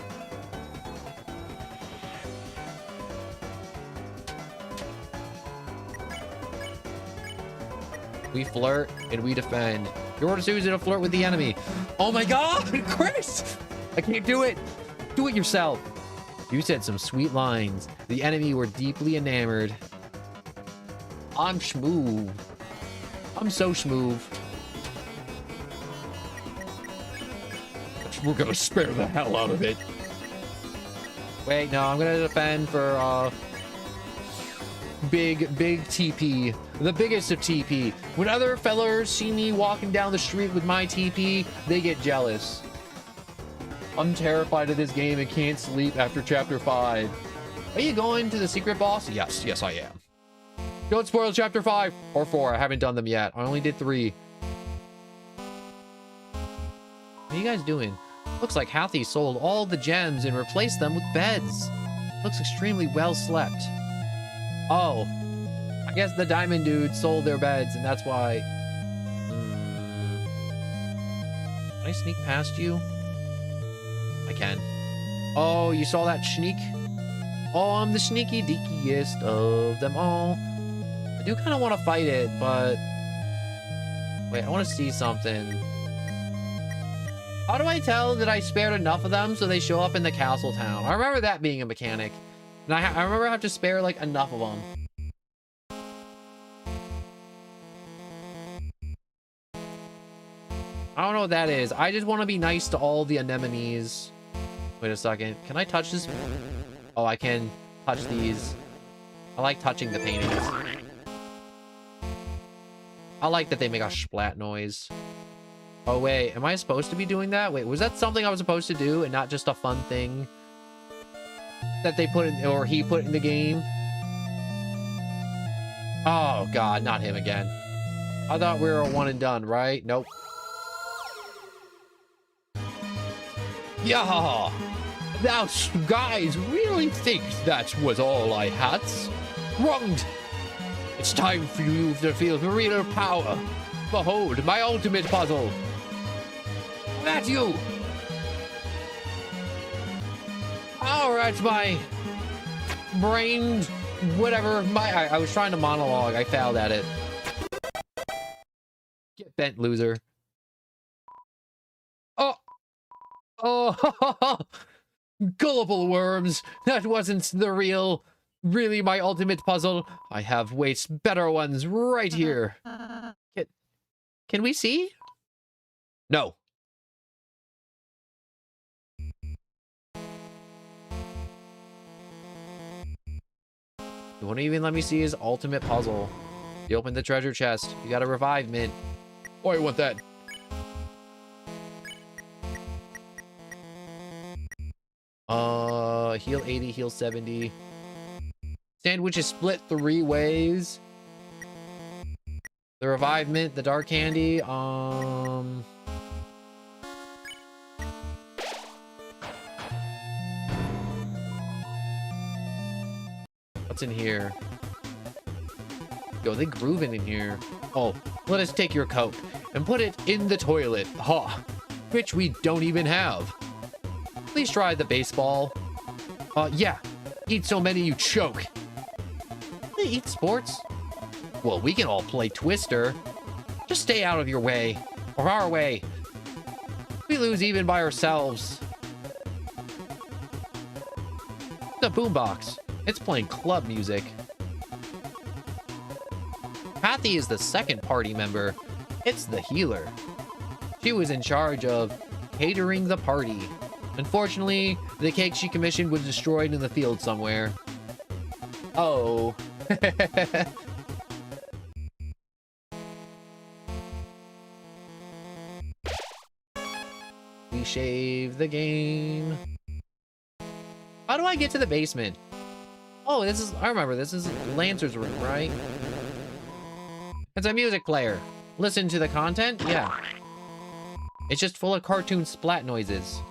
We flirt and we defend. You order Susan to flirt with the enemy. Oh my god, Chris! I can't do it. Do it yourself. You said some sweet lines. The enemy were deeply enamored. I'm schmoove. I'm so schmoove. We're gonna spare the hell out of it. Wait, no, I'm gonna defend for big TP. The biggest of TP. When other fellers see me walking down the street with my TP, they get jealous. I'm terrified of this game and can't sleep after chapter 5. Are you going to the secret boss? Yes, I am. Don't spoil chapter 5 or 4. I haven't done them yet. I only did 3. What are you guys doing? Looks like Hathi sold all the gems and replaced them with beds. Looks extremely well slept. Oh, I guess the diamond dude sold their beds and that's why. Can I sneak past you? I can. Oh, you saw that sneak? Oh, I'm the sneaky deakiest of them all. I do kind of want to fight it, but wait, I want to see something. How do I tell that I spared enough of them so they show up in the castle town? I remember that being a mechanic. And I remember I have to spare like enough of them. I don't know what that is. I just want to be nice to all the anemones. Wait a second. Can I touch this? Oh, I can touch these. I like touching the paintings. I like that they make a splat noise. Oh, wait. Am I supposed to be doing that? Wait, was that something I was supposed to do and not just a fun thing that they put in, or he put in the game? Oh, God, not him again. I thought we were a one and done, right? Nope. Yeah! Thou guys really think that was all I had? Wronged! It's time for you to feel the real power. Behold, my ultimate puzzle. At you! Alright, my brain, whatever, I was trying to monologue, I failed at it. Get bent, loser. Oh! Oh! Gullible worms! That wasn't the really my ultimate puzzle. I have way better ones right here. Can we see? No. You won't even let me see his ultimate puzzle. You open the treasure chest. You gotta revive Mint. Oh, I want that. Heal 80, heal 70. Sandwich is split 3 ways. The revive Mint, the dark candy, what's in here? Yo, they grooving in here. Oh, let us take your coat and put it in the toilet. Ha! Which we don't even have. Please try the baseball. Yeah. Eat so many you choke. They eat sports? Well, we can all play Twister. Just stay out of your way. Or our way. We lose even by ourselves. The boombox. It's playing club music. Kathy is the second party member. It's the healer. She was in charge of catering the party. Unfortunately, the cake she commissioned was destroyed in the field somewhere. Oh. We shave the game. How do I get to the basement? Oh, I remember, this is Lancer's room, right? It's a music player. Listen to the content? Yeah. It's just full of cartoon splat noises.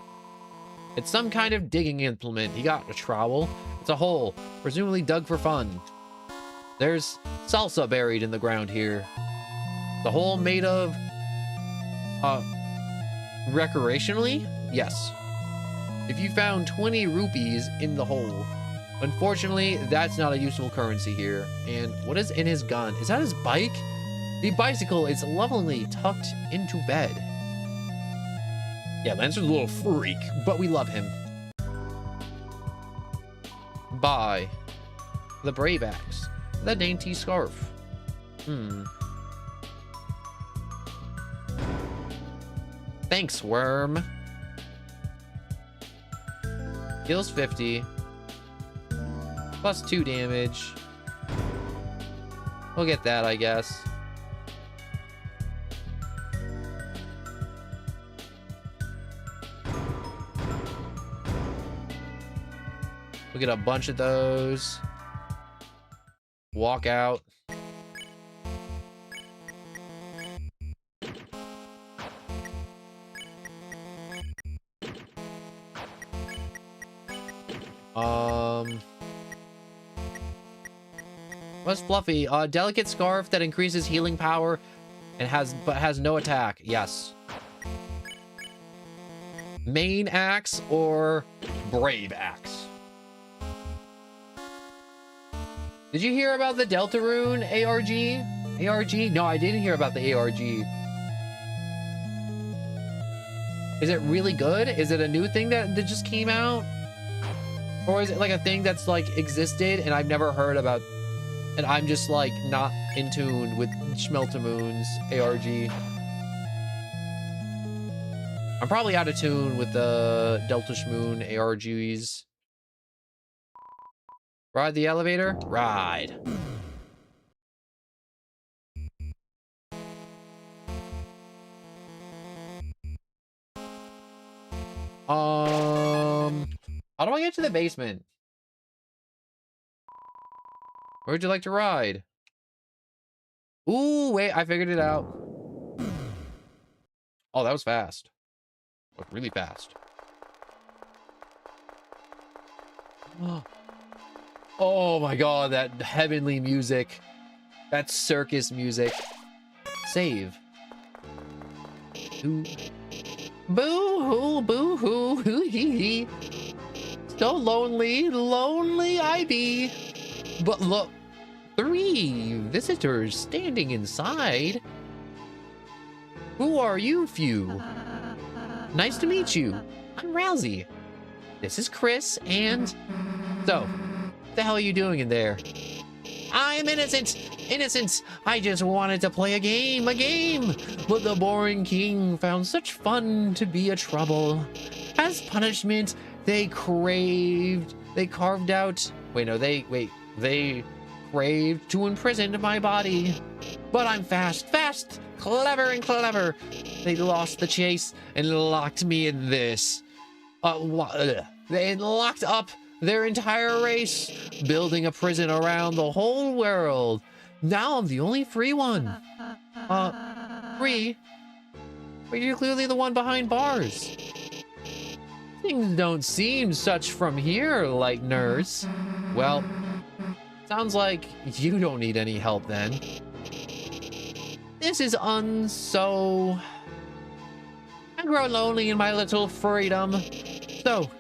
It's some kind of digging implement. He got a trowel. It's a hole, presumably dug for fun. There's salsa buried in the ground here. The hole made of, recreationally? Yes. If you found 20 rupees in the hole. Unfortunately, that's not a useful currency here. And what is in his gun? Is that his bike? The bicycle is lovingly tucked into bed. Yeah, Lancer's a little freak, but we love him. Bye. The brave axe. The dainty scarf. Thanks, worm. Heals 50. Plus 2 damage. We'll get that, I guess. We'll get a bunch of those. Walk out. What's Fluffy? Delicate scarf that increases healing power and has no attack. Yes. Main axe or brave axe? Did you hear about the Deltarune ARG? ARG? No, I didn't hear about the ARG. Is it really good? Is it a new thing that just came out? Or is it like a thing that's like existed and I've never heard about, and I'm just like not in tune with Schmeltamoon's ARG? I'm probably out of tune with the Delta Shmoon ARGs. Ride the elevator? Ride. How do I get to the basement? Where'd you like to ride? Ooh, wait, I figured it out. Oh, that was fast. Like, really fast. Oh my god, that heavenly music. That circus music. Save. Boo-hoo, boo-hoo, hoo-hee-hee. So lonely, lonely I be. But look, 3 visitors standing inside. Who are you few? Nice to meet you. I'm Rousey. This is Chris, and... So, what the hell are you doing in there? I'm innocent! Innocent! I just wanted to play a game! But the boring king found such fun to be a trouble. As punishment, they carved out... They craved to imprison my body. But I'm fast, clever and clever. They lost the chase and locked me in this. They locked up their entire race, building a prison around the whole world. Now I'm the only free one. Free? But you're clearly the one behind bars. Things don't seem such from here, light nurse. Well, sounds like you don't need any help then. This is so... I grow lonely in my little freedom. So,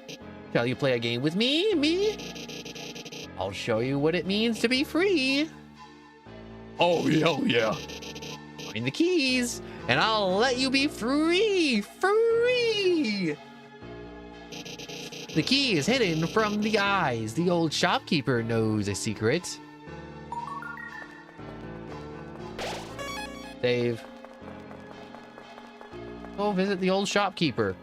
shall you play a game with me? I'll show you what it means to be free. Oh, yeah. Find the keys, and I'll let you be free. Free! The key is hidden from the eyes. The old shopkeeper knows a secret. Save. Go visit the old shopkeeper.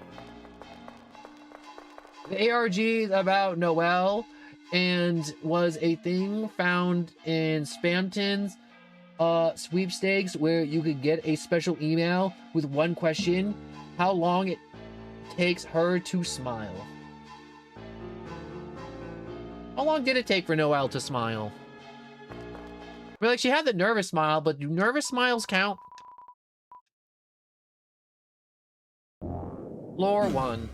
The ARG about Noel and was a thing found in Spamton's sweepstakes where you could get a special email with one question: how long it takes her to smile. How long did it take for Noel to smile? I mean, like, she had the nervous smile, but do nervous smiles count? Floor 1.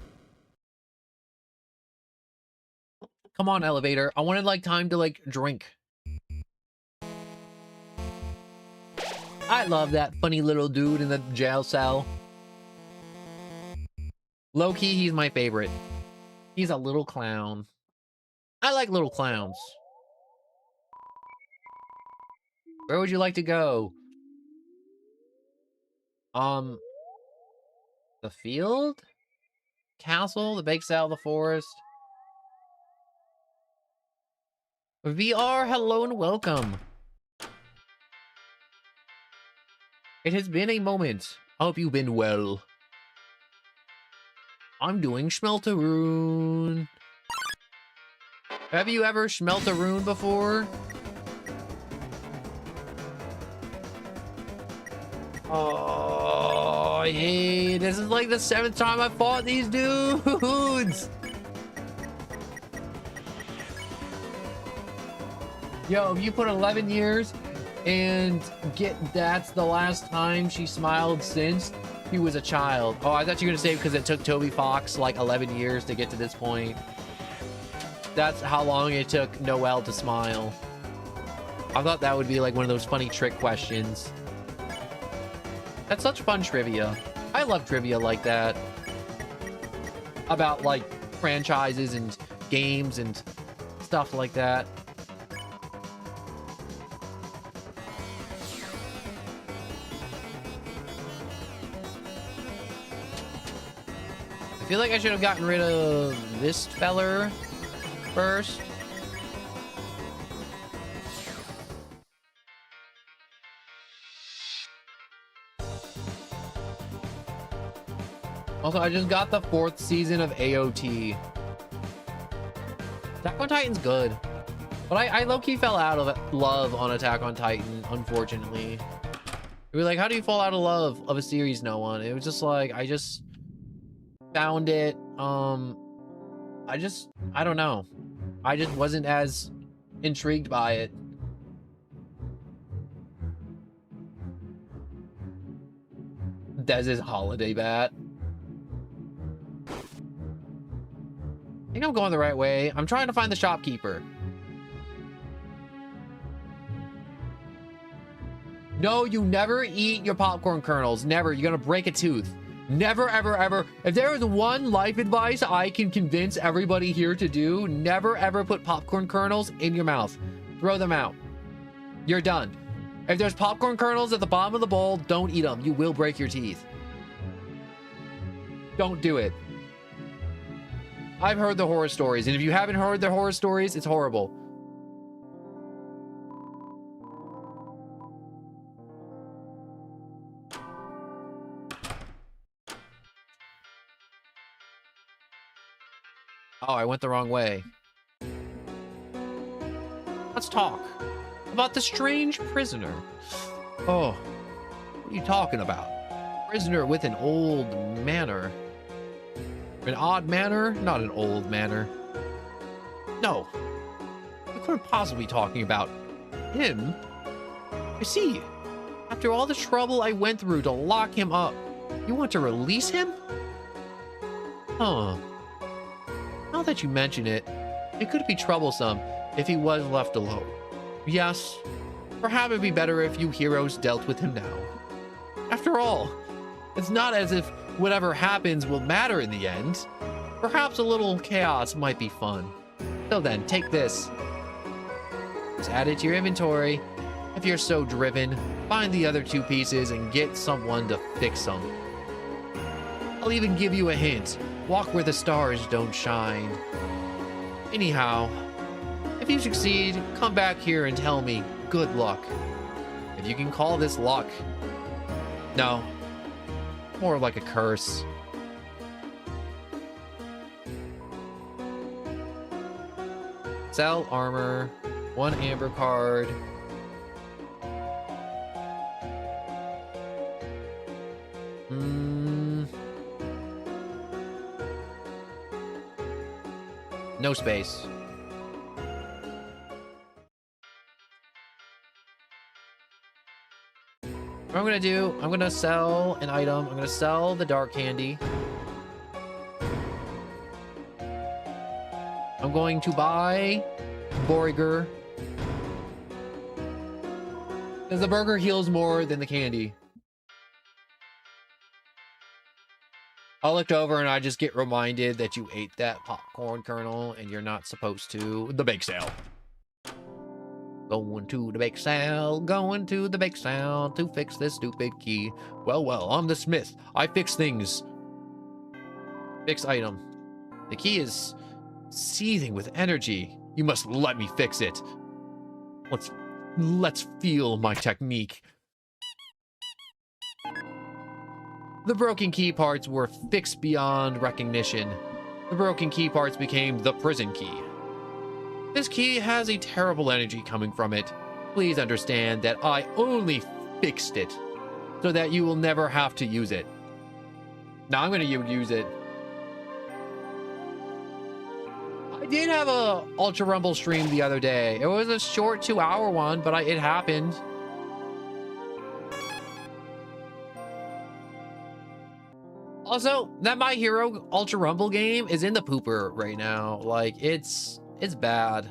Come on, elevator. I wanted, like, time to, like, drink. I love that funny little dude in the jail cell. Low-key, he's my favorite. He's a little clown. I like little clowns. Where would you like to go? The field? Castle? The bake sale? The forest? VR, hello and welcome. It has been a moment. I hope you've been well. I'm doing Schmelterune. Have you ever Schmelterune before? Oh, hey, this is like the 7th time I fought these dudes. Yo, if you put 11 years and that's the last time she smiled since he was a child. Oh, I thought you were gonna say because it took Toby Fox like 11 years to get to this point. That's how long it took Noel to smile. I thought that would be like one of those funny trick questions. That's such fun trivia. I love trivia like that. About like franchises and games and stuff like that. I feel like I should have gotten rid of this feller first. Also, I just got the 4th season of AOT. Attack on Titan's good. But I low-key fell out of love on Attack on Titan, unfortunately. We were like, how do you fall out of love of a series no one? It was just like, I just found it. I don't know. I just wasn't as intrigued by it. Dez's holiday bat. I think I'm going the right way. I'm trying to find the shopkeeper. No, you never eat your popcorn kernels. Never. You're gonna break a tooth. Never, ever, ever. If there is one life advice I can convince everybody here to do, never, ever put popcorn kernels in your mouth. Throw them out. You're done. If there's popcorn kernels at the bottom of the bowl, don't eat them. You will break your teeth. Don't do it. I've heard the horror stories, and if you haven't heard the horror stories, it's horrible. Oh, I went the wrong way. Let's talk about the strange prisoner. Oh, what are you talking about? Prisoner with an old manor. An odd manor, not an old manor. No, you couldn't possibly be talking about him. I see. After all the trouble I went through to lock him up, you want to release him? Huh. Now that you mention it, it could be troublesome if he was left alone. Yes, perhaps it'd be better if you heroes dealt with him now. After all, it's not as if whatever happens will matter in the end. Perhaps a little chaos might be fun. So then, take this. Just add it to your inventory. If you're so driven, find the other 2 pieces and get someone to fix them. I'll even give you a hint. Walk where the stars don't shine. Anyhow, if you succeed, come back here and tell me good luck. If you can call this luck. No, more like a curse. Sell armor, 1 amber card. No space. What I'm gonna do, I'm gonna sell an item. I'm gonna sell the dark candy. I'm going to buy Borger. Because the burger heals more than the candy. I looked over and I just get reminded that you ate that popcorn kernel and you're not supposed to. The bake sale. Going to the bake sale, going to the bake sale to fix this stupid key. Well, well, I'm the smith. I fix things. Fix item. The key is seething with energy. You must let me fix it. Let's feel my technique. The broken key parts were fixed beyond recognition. The broken key parts became the prison key. This key has a terrible energy coming from it. Please understand that I only fixed it so that you will never have to use it. Now I'm going to use it. I did have a Ultra Rumble stream the other day. It was a short 2-hour one, but it happened. Also, that My Hero Ultra Rumble game is in the pooper right now. Like, it's bad.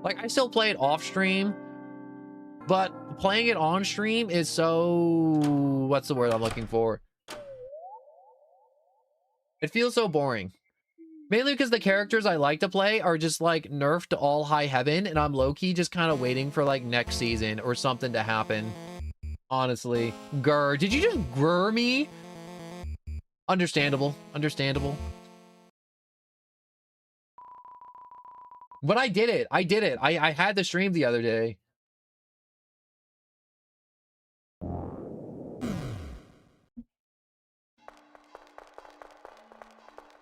Like, I still play it off stream, but playing it on stream is so... What's the word I'm looking for? It feels so boring. Mainly because the characters I like to play are just, like, nerfed to all high heaven, and I'm low-key just kind of waiting for, like, next season or something to happen. Honestly. Grr. Did you just grr me? Understandable. Understandable. But I did it. I did it. I had the stream the other day. All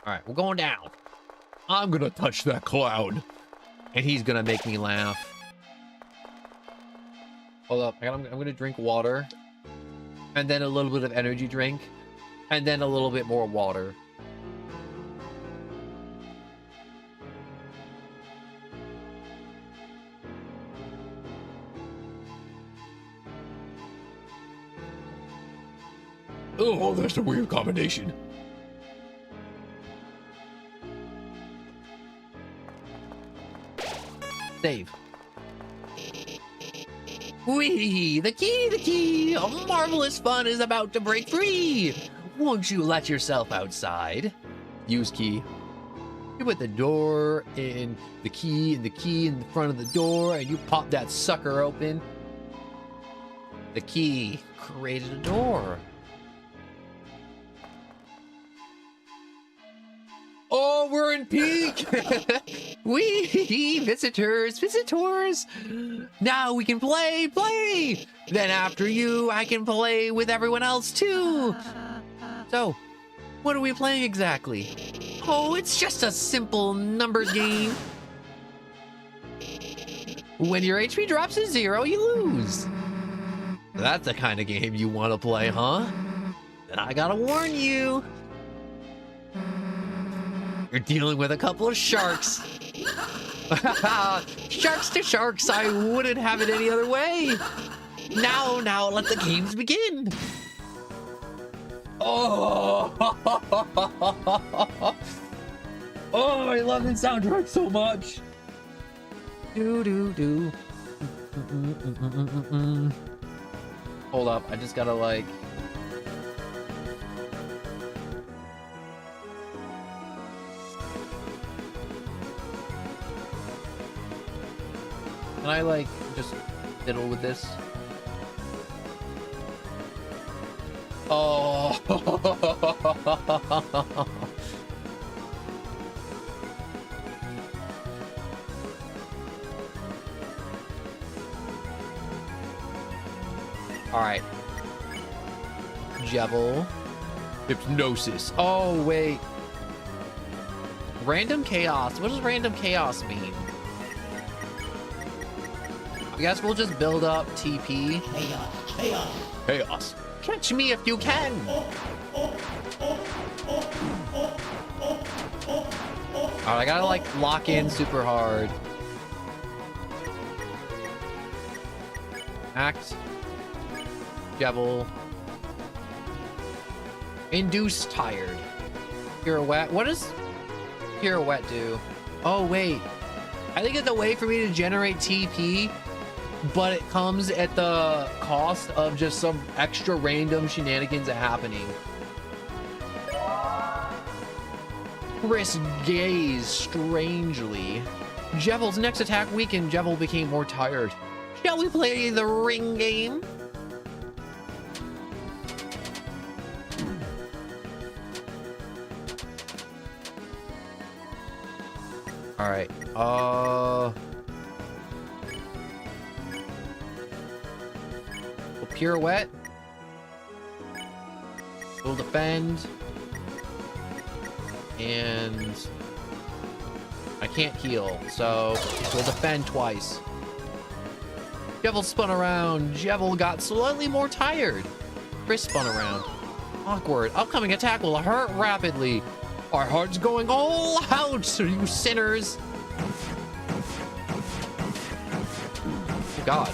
right, we're going down. I'm gonna touch that cloud, and he's gonna make me laugh. Hold up. I'm gonna drink water, and then a little bit of energy drink. And then a little bit more water. Oh, that's a weird combination. Save. Whee! The key, the key! A marvelous fun is about to break free! Won't you let yourself outside? Use key. You put the door in the key in the front of the door, and you pop that sucker open. The key created a door. Oh, we're in peak! Wee! Visitors, visitors! Now we can play! Then after you, I can play with everyone else too! So, what are we playing exactly? Oh, it's just a simple numbers game. When your HP drops to 0, you lose. That's the kind of game you want to play, huh? Then I gotta warn you. You're dealing with a couple of sharks. Sharks to sharks, I wouldn't have it any other way. Now, let the games begin. Oh! Oh, I love this soundtrack so much. Do. Hold up, I just gotta like... Can I like just fiddle with this? Oh! All right. Jebel. Hypnosis. Oh, wait. Random chaos. What does random chaos mean? I guess we'll just build up TP. Chaos. Catch me if you can. Alright, I gotta like lock in super hard. Act. Jebel. Induce tired. Pirouette. What does pirouette do? Oh, wait. I think it's a way for me to generate TP, but it comes at the cost of just some extra random shenanigans happening. Chris gazed strangely. Jebel's next attack weakened. Jebel became more tired. Shall we play the ring game? All right. Pirouette. We'll defend. And I can't heal, so we'll defend twice. Jebel spun around. Jebel got slightly more tired. Chris spun around. Awkward. Upcoming attack will hurt rapidly. Our heart's going all out, you sinners. God.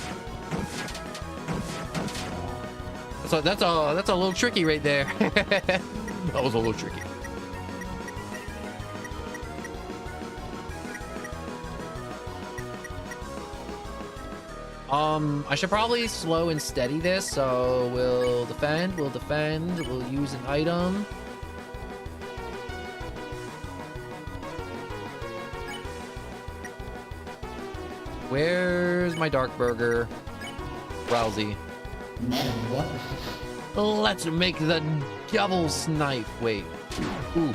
That's a little tricky right there. That was a little tricky. I should probably slow and steady this, so we'll defend, we'll use an item. Where's my dark burger? Rousey. Let's make the devil's knife. Wait. Ooh.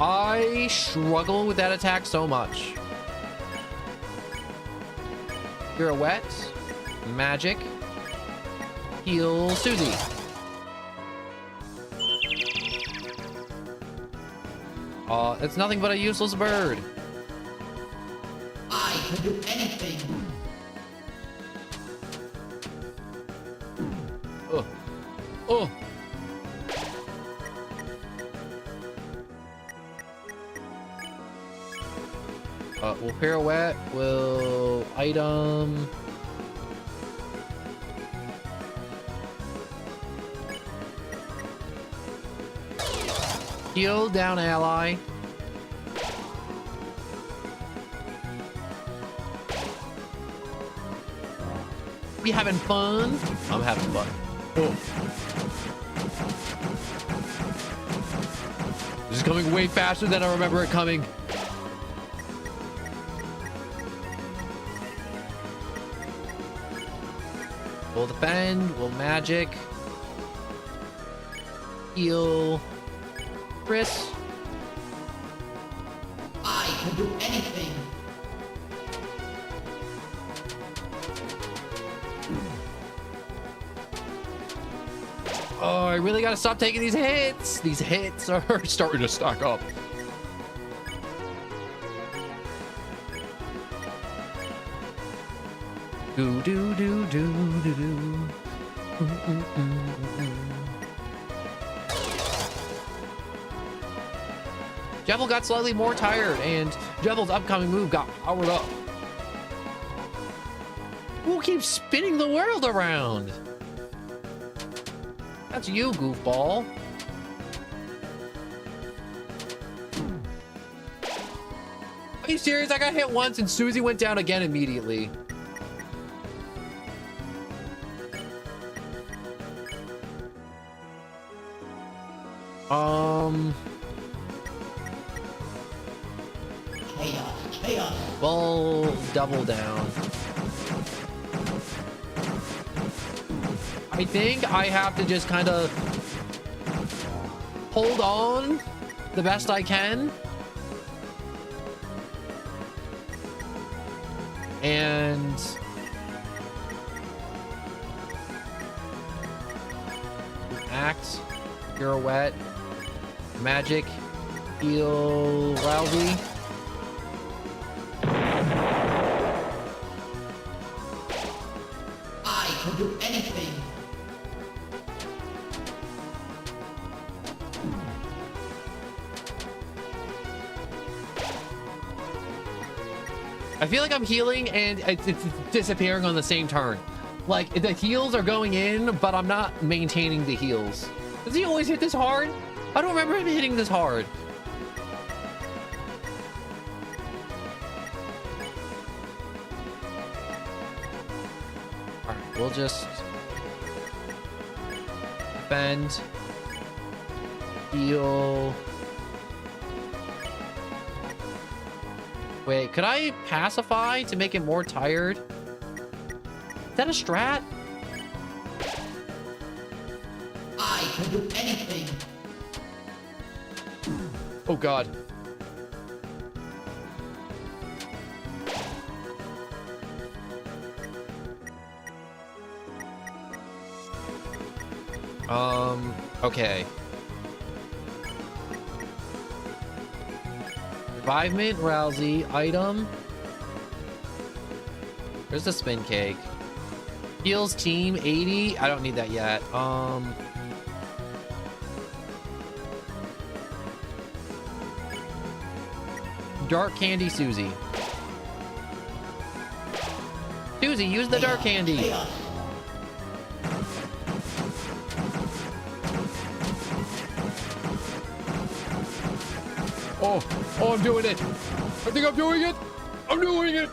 I struggle with that attack so much. Pirouette. Magic. Heal Susie. It's nothing but a useless bird. I can do anything. Oh. Oh. We'll pirouette. We'll item. Heal down ally. We having fun? I'm having fun. Oh. This is coming way faster than I remember it coming. We'll defend, we'll magic. Heal. Chris. I can do anything. Oh, I really gotta stop taking these hits. These hits are starting to stack up. Do do do do do do. Jevil got slightly more tired, and Jevil's upcoming move got powered up. Who keeps spinning the world around? That's you, goofball. Are you serious? I got hit once and Susie went down again immediately. Chaos. We'll double down. I think I have to just kind of hold on the best I can. And act, pirouette, magic, heal, Rousey. I can do anything. I feel like I'm healing and it's disappearing on the same turn. Like, the heals are going in, but I'm not maintaining the heals. Does he always hit this hard? I don't remember him hitting this hard. All right, we'll just defend, heal. Wait, could I pacify to make it more tired? Is that a strat? I can do anything. Oh God. Okay. Revivement, Rousey, item. Where's the spin cake? Heals team 80. I don't need that yet. Dark candy, Susie. Susie, use the dark candy. Oh, I'm doing it. I think I'm doing it. I'm doing it.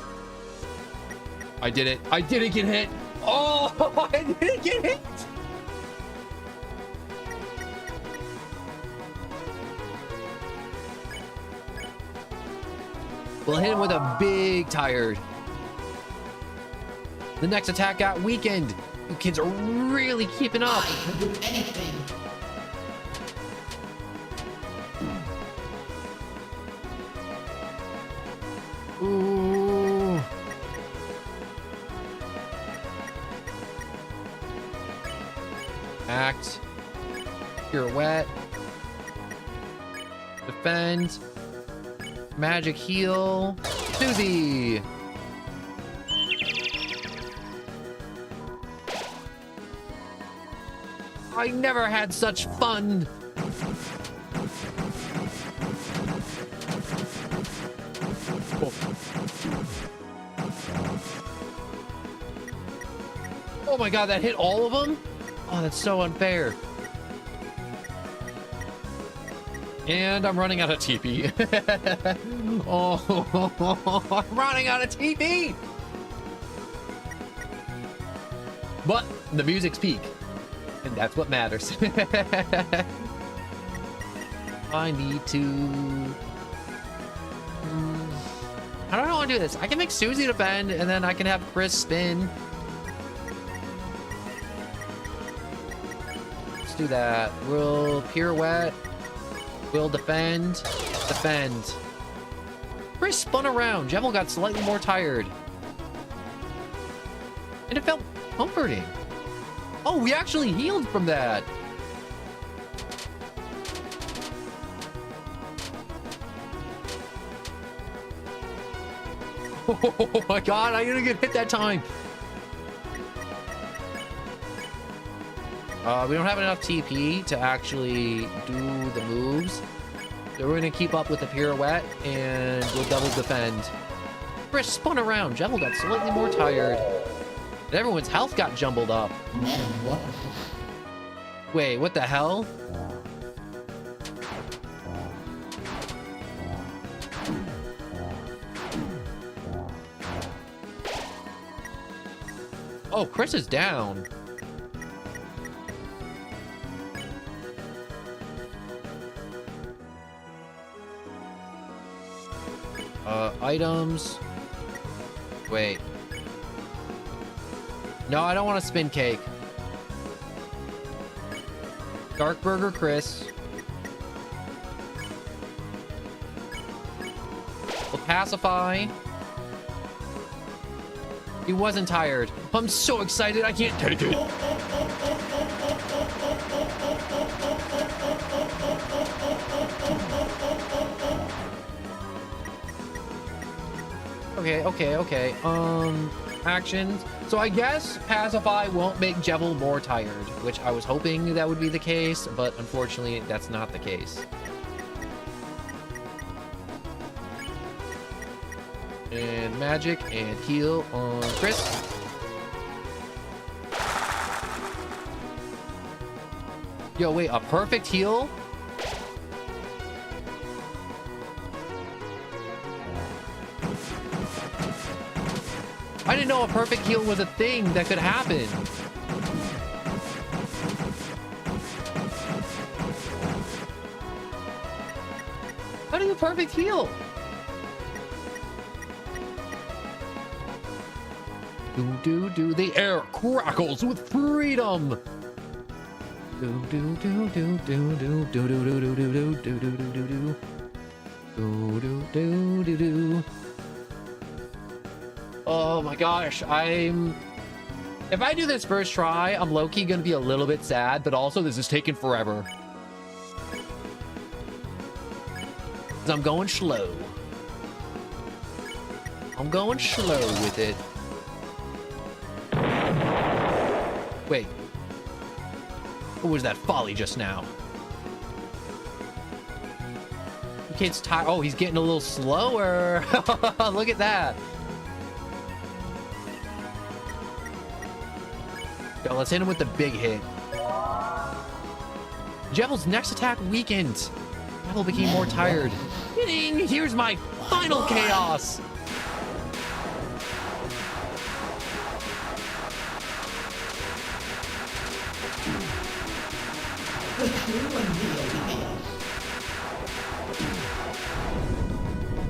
I did it. I didn't get hit. Oh, I didn't get hit. We'll hit him with a big tired. The next attack got weakened. You kids are really keeping up. I can do anything. Ooh. Act. Pirouette. Defend. Magic heal. Susie. I never had such fun. Oh. Oh my god, that hit all of them? Oh, that's so unfair. And I'm running out of TP. Oh, I'm running out of TP. But the music's peak, and that's what matters. I need to... How do I want to do this? I can make Susie defend, and then I can have Chris spin. Let's do that. We'll pirouette. We'll defend. Defend. Chris spun around. Jevil got slightly more tired. And it felt comforting. Oh, we actually healed from that. Oh my god, I didn't get hit that time. We don't have enough TP to actually do the moves. So we're gonna keep up with the pirouette and we'll double defend. Chris spun around. Jevil got slightly more tired. And everyone's health got jumbled up. Wait, what the hell? Oh, Chris is down. Items. Wait. No, I don't want to spin cake. Dark Burger Chris. We'll pacify. He wasn't tired. I'm so excited, I can't take it. Okay. Actions. So I guess Pacify won't make Jevil more tired, which I was hoping that would be the case, but unfortunately that's not the case. And magic and heal on Chris. Yo, wait, a perfect heal? I didn't know a perfect heal was a thing that could happen. How do you perfect heal? Do the air crackles with freedom. Oh my gosh, if I do this first try, I'm low-key gonna be a little bit sad, but also this is taking forever. 'Cause I'm going slow. I'm going slow with it. Wait. What was that folly just now? The kid's tired. Oh, he's getting a little slower. Look at that. Yo, let's hit him with the big hit. Jevil's next attack weakened. Jevil became more tired. Here's my final chaos.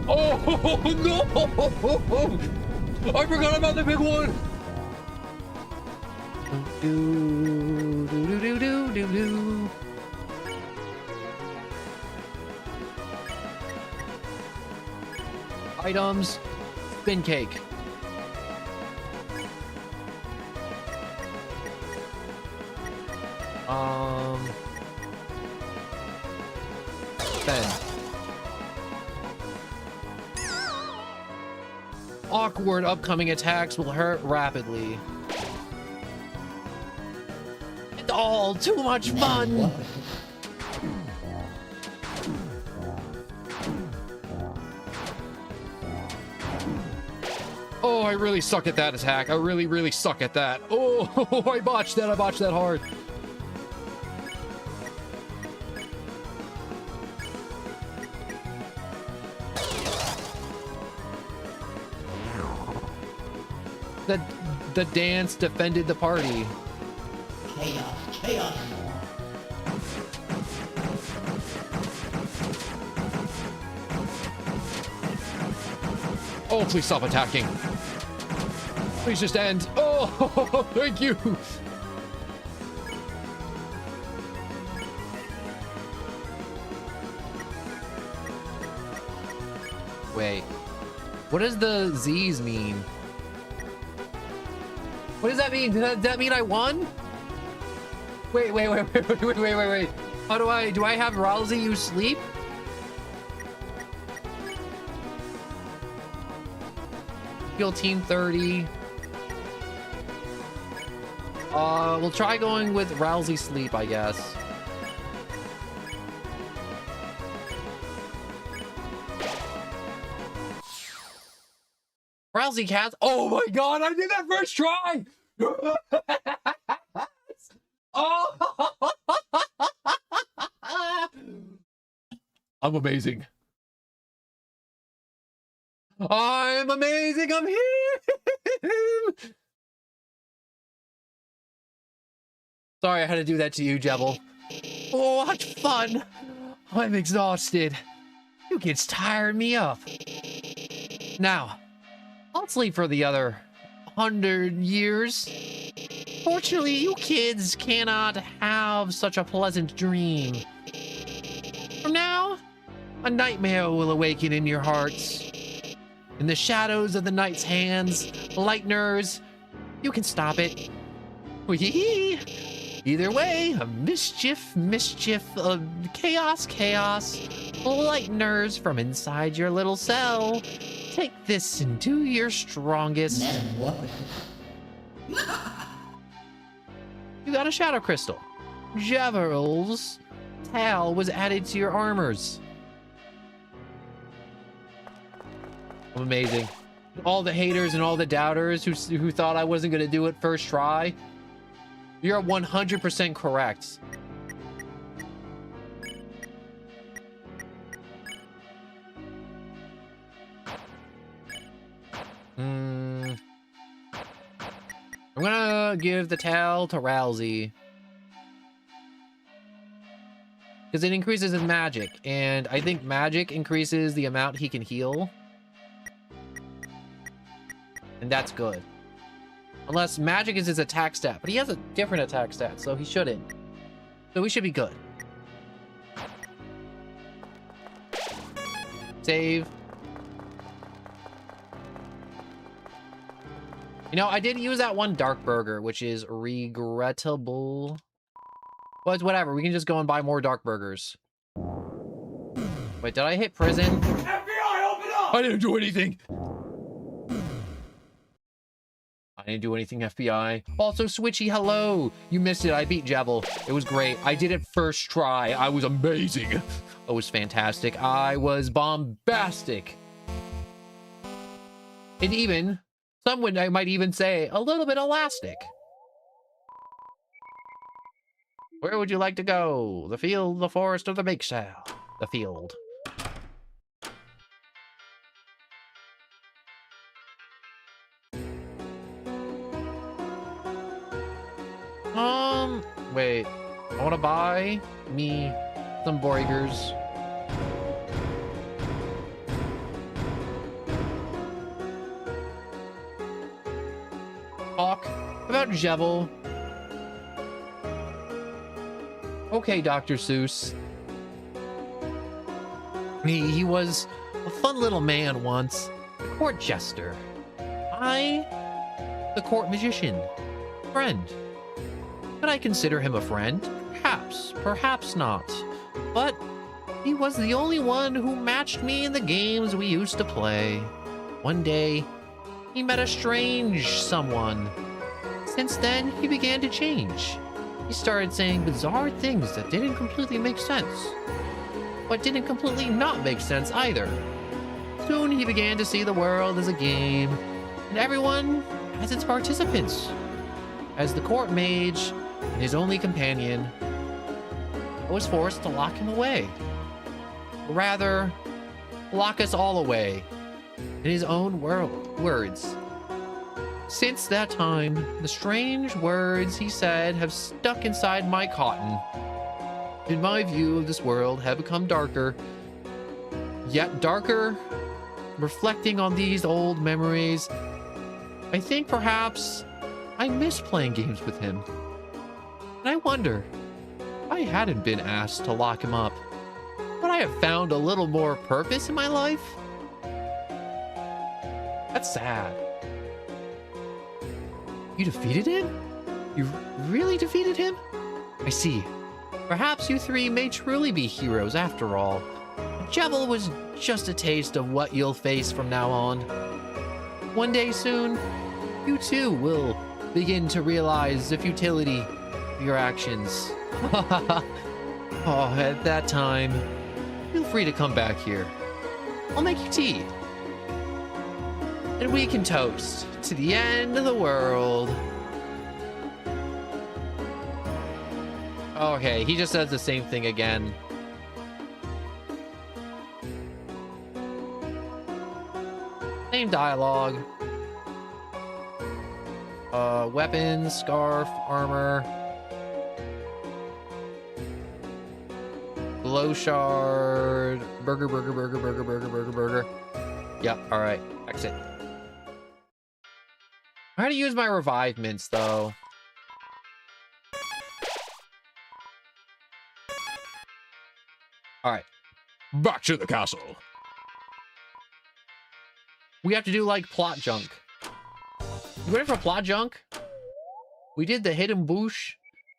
Oh no! I forgot about the big one. Do. Items. Spin cake. Spend. Awkward upcoming attacks will hurt rapidly. all too much fun. Oh, I really suck at that attack. I really, really suck at that. Oh, I botched that. I botched that hard. The dance defended the party. Chaos, chaos. Oh, please stop attacking. Please just end. Oh, thank you. Wait. What does the Z's mean? What does that mean? Does that mean I won? Wait. How do I have Rousey use sleep? Heal team 30. We'll try going with Rousey sleep, I guess. Rousey cats. Oh my god, I did that first try! Oh! I'm amazing. I'm amazing. I'm here. Sorry, I had to do that to you, Jebel. Oh, what fun. I'm exhausted. You kids tired me up. Now, I'll sleep for the other 100 years. Fortunately, you kids cannot have such a pleasant dream. From now, a nightmare will awaken in your hearts. In the shadows of the night's hands, Lightners, you can stop it. Either way, a mischief, chaos, Lightners from inside your little cell. Take this and do your strongest. You got a shadow crystal. Javel's tail was added to your armors. Amazing. All the haters and all the doubters who thought I wasn't going to do it first try, you're 100% correct. I'm gonna give the towel to Rousey. Because it increases his magic, and I think magic increases the amount he can heal. And that's good. Unless magic is his attack stat, but he has a different attack stat, so he shouldn't. So we should be good. Save. You know, I did use that one Dark Burger, which is regrettable. But it's whatever, we can just go and buy more Dark Burgers. Wait, did I hit prison? FBI, open up! I didn't do anything. I didn't do anything, FBI. Also, Switchy, hello. You missed it. I beat Jebel. It was great. I did it first try. I was amazing. It was fantastic. I was bombastic. And even, I might even say, a little bit elastic. Where would you like to go? The field, the forest, or the bake sale? The field. Wait. I want to buy me some burgers. Talk about Jebel. Okay, Dr. Seuss. He was a fun little man once. A court jester. I, the court magician. Friend. Could I consider him a friend? Perhaps, perhaps not. But he was the only one who matched me in the games we used to play. One day, he met a strange someone. Since then, he began to change. he started saying bizarre things that didn't completely make sense, but didn't completely not make sense either. Soon he began to see the world as a game, and everyone as its participants. As the court mage and his only companion, I was forced to lock him away. Or rather, lock us all away in his own words. Since that time, the strange words he said have stuck inside my cotton, and my view of this world have become darker, yet darker. Reflecting on these old memories, I think perhaps I miss playing games with him. And I wonder, if I hadn't been asked to lock him up, would I have found a little more purpose in my life? That's sad. You defeated him? You really defeated him? I see. Perhaps you three may truly be heroes after all. Jebel was just a taste of what you'll face from now on. One day soon, you too will begin to realize the futility of your actions. Oh, at that time, feel free to come back here. I'll make you tea. And we can toast to the end of the world. Okay, he just says the same thing again. Same dialogue. Weapons, scarf, armor. Glow shard. Burger. Yep, alright. Exit. I had to use my revive mints, though. Alright. Back to the castle. We have to do, like, plot junk. You ready for plot junk? We did the hidden bush,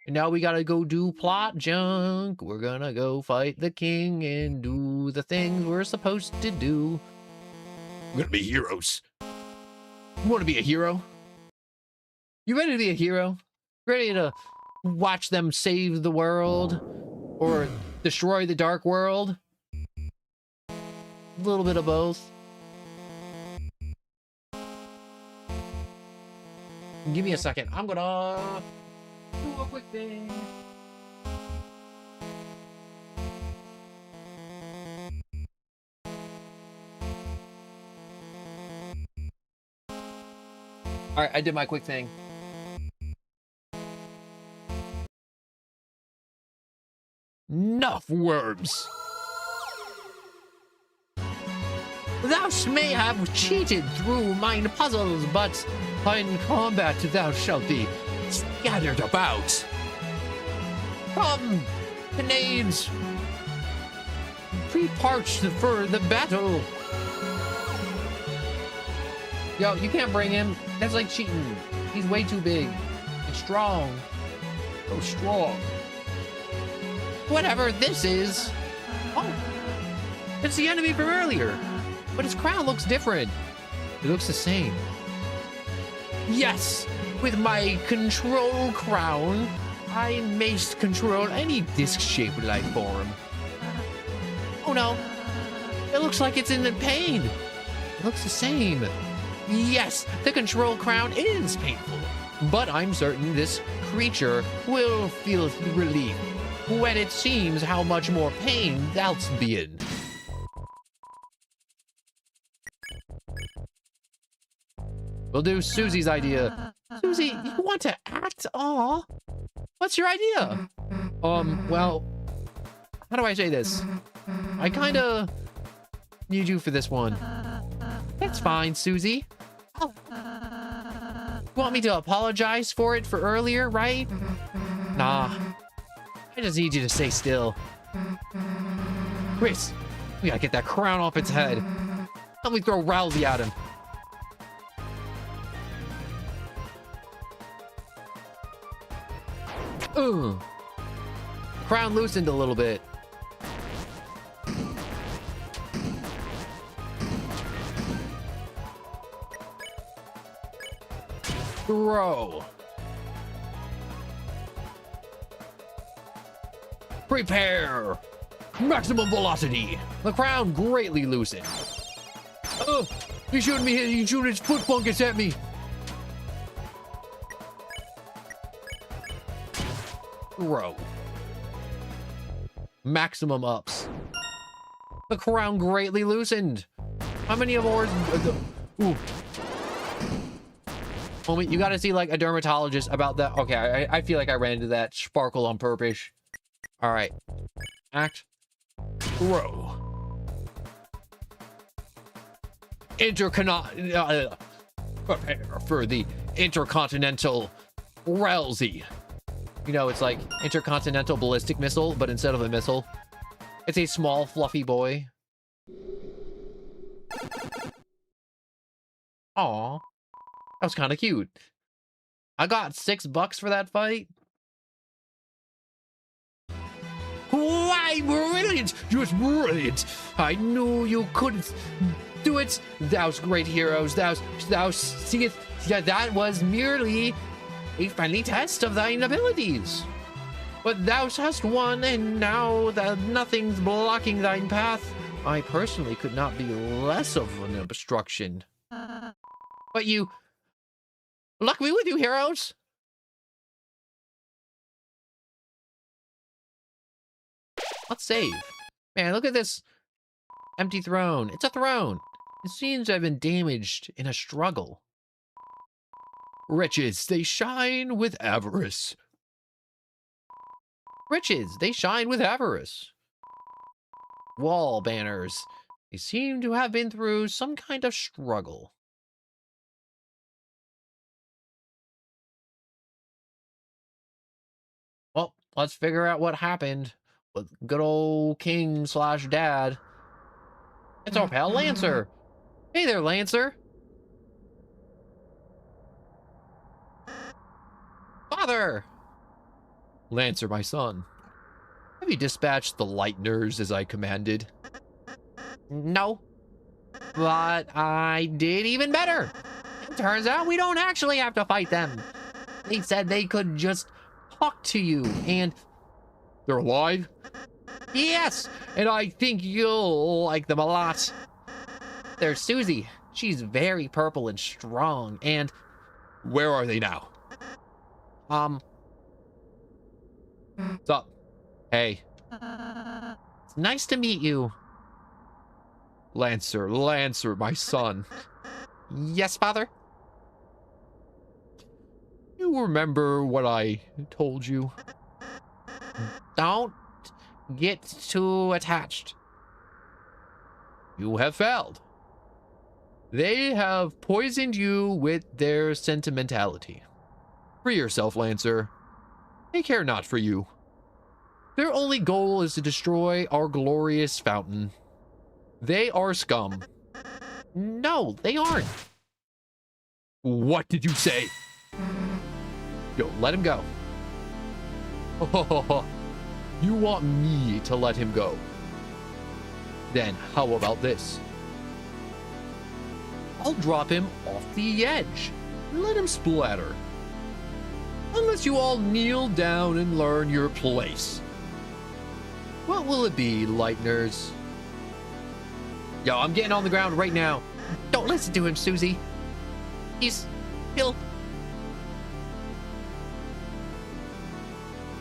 and now we gotta go do plot junk. We're gonna go fight the king and do the things we're supposed to do. We're gonna be heroes. You want to be a hero? You ready to be a hero? Ready to watch them save the world? Or destroy the dark world? A little bit of both. Give me a second. I'm gonna do a quick thing. All right, I did my quick thing. Enough worms. Thou may have cheated through mine puzzles, but in combat thou shalt be scattered about. Come, grenades, pre-parched for the battle. Yo, you can't bring him. That's like cheating. He's way too big and strong. So strong. Whatever this is. Oh, it's the enemy from earlier. But his crown looks different. It looks the same. Yes, with my control crown, I may control any disc-shaped life form. Oh no, it looks like it's in pain. It looks the same. Yes, the control crown is painful, but I'm certain this creature will feel relief when it seems how much more pain thou'st be in. We'll do Susie's idea. Susie, you want to act? Aw. What's your idea? Well, how do I say this? I kinda need you for this one. That's fine, Susie. You want me to apologize for it for earlier, right? Nah. I just need you to stay still. Chris, we gotta get that crown off its head. Help me throw Rowsy at him. Ooh. Crown loosened a little bit. Throw. Prepare! Maximum velocity! The crown greatly loosened. Oh, he's shooting me, he's shooting his foot fungus at me. Throw. Maximum ups. The crown greatly loosened. How many of ours? Ooh. Homie, you gotta see like a dermatologist about that. Okay, I feel like I ran into that sparkle on purpose. All right. Act. Throw. Prepare for the intercontinental Ralsei. You know, it's like intercontinental ballistic missile, but instead of a missile, it's a small, fluffy boy. Aw, that was kind of cute. I got $6 for that fight. Why, brilliant! Just brilliant! I knew you couldn't do it. Thou's great heroes. Thou seest. Yeah, that was merely a friendly test of thine abilities. But thou hast won, and now that nothing's blocking thine path, I personally could not be less of an obstruction. But you... Luck be with you, heroes! Let's save. Man, look at this empty throne. It's a throne. It seems to have been damaged in a struggle. Riches, they shine with avarice. Riches, they shine with avarice. Wall banners. They seem to have been through some kind of struggle. Well, let's figure out what happened with good old King / Dad. It's our pal Lancer. Hey there, Lancer. Father! Lancer, my son. Have you dispatched the Lightners as I commanded? No. But I did even better. It turns out we don't actually have to fight them. They said they could just talk to you and... They're alive? Yes, and I think you'll like them a lot. There's Susie. She's very purple and strong, and... Where are they now? What's up? Hey. It's nice to meet you. Lancer, my son. Yes, father? You remember what I told you? Don't get too attached. You have failed. They have poisoned you with their sentimentality. Free yourself, Lancer. They care not for you. Their only goal is to destroy our glorious fountain. They are scum. No, they aren't. What did you say? Yo, let him go. You want me to let him go? Then how about this? I'll drop him off the edge and let him splatter. Unless you all kneel down and learn your place. What will it be, Lightners? Yo, I'm getting on the ground right now. Don't listen to him, Susie. He'll...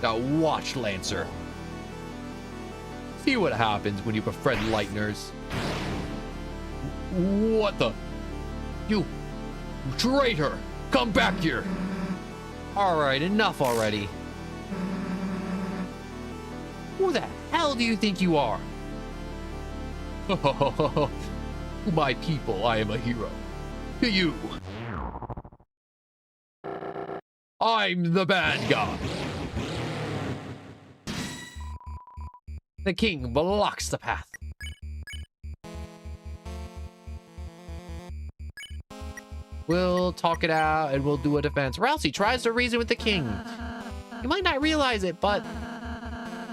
Now watch, Lancer. See what happens when you befriend Lightners. What the? You traitor! Come back here! Alright, enough already. Who the hell do you think you are? To my people, I am a hero. To you, I'm the bad guy. The king blocks the path. We'll talk it out and we'll do a defense. Ralsei tries to reason with the king. You might not realize it, but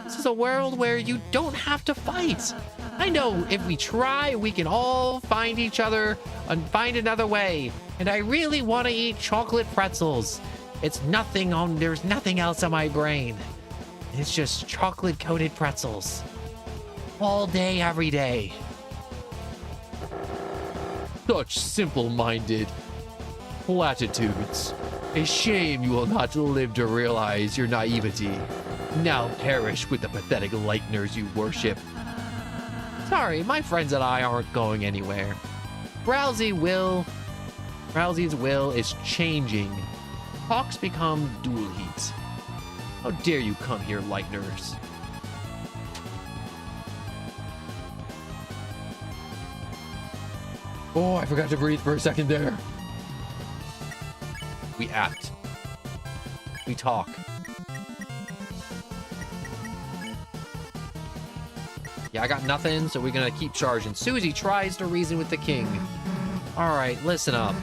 this is a world where you don't have to fight. I know if we try, we can all find each other and find another way. And I really want to eat chocolate pretzels. There's nothing else on my brain. It's just chocolate-coated pretzels. All day, every day. Such simple-minded platitudes. A shame you will not live to realize your naivety. Now perish with the pathetic lighteners you worship. Sorry, my friends and I aren't going anywhere. Rousey's will is changing. Talks become dual heats. How dare you come here, lighteners? Oh, I forgot to breathe for a second there. We act. We talk. Yeah, I got nothing, so we're gonna keep charging. Susie tries to reason with the king. Alright, listen up.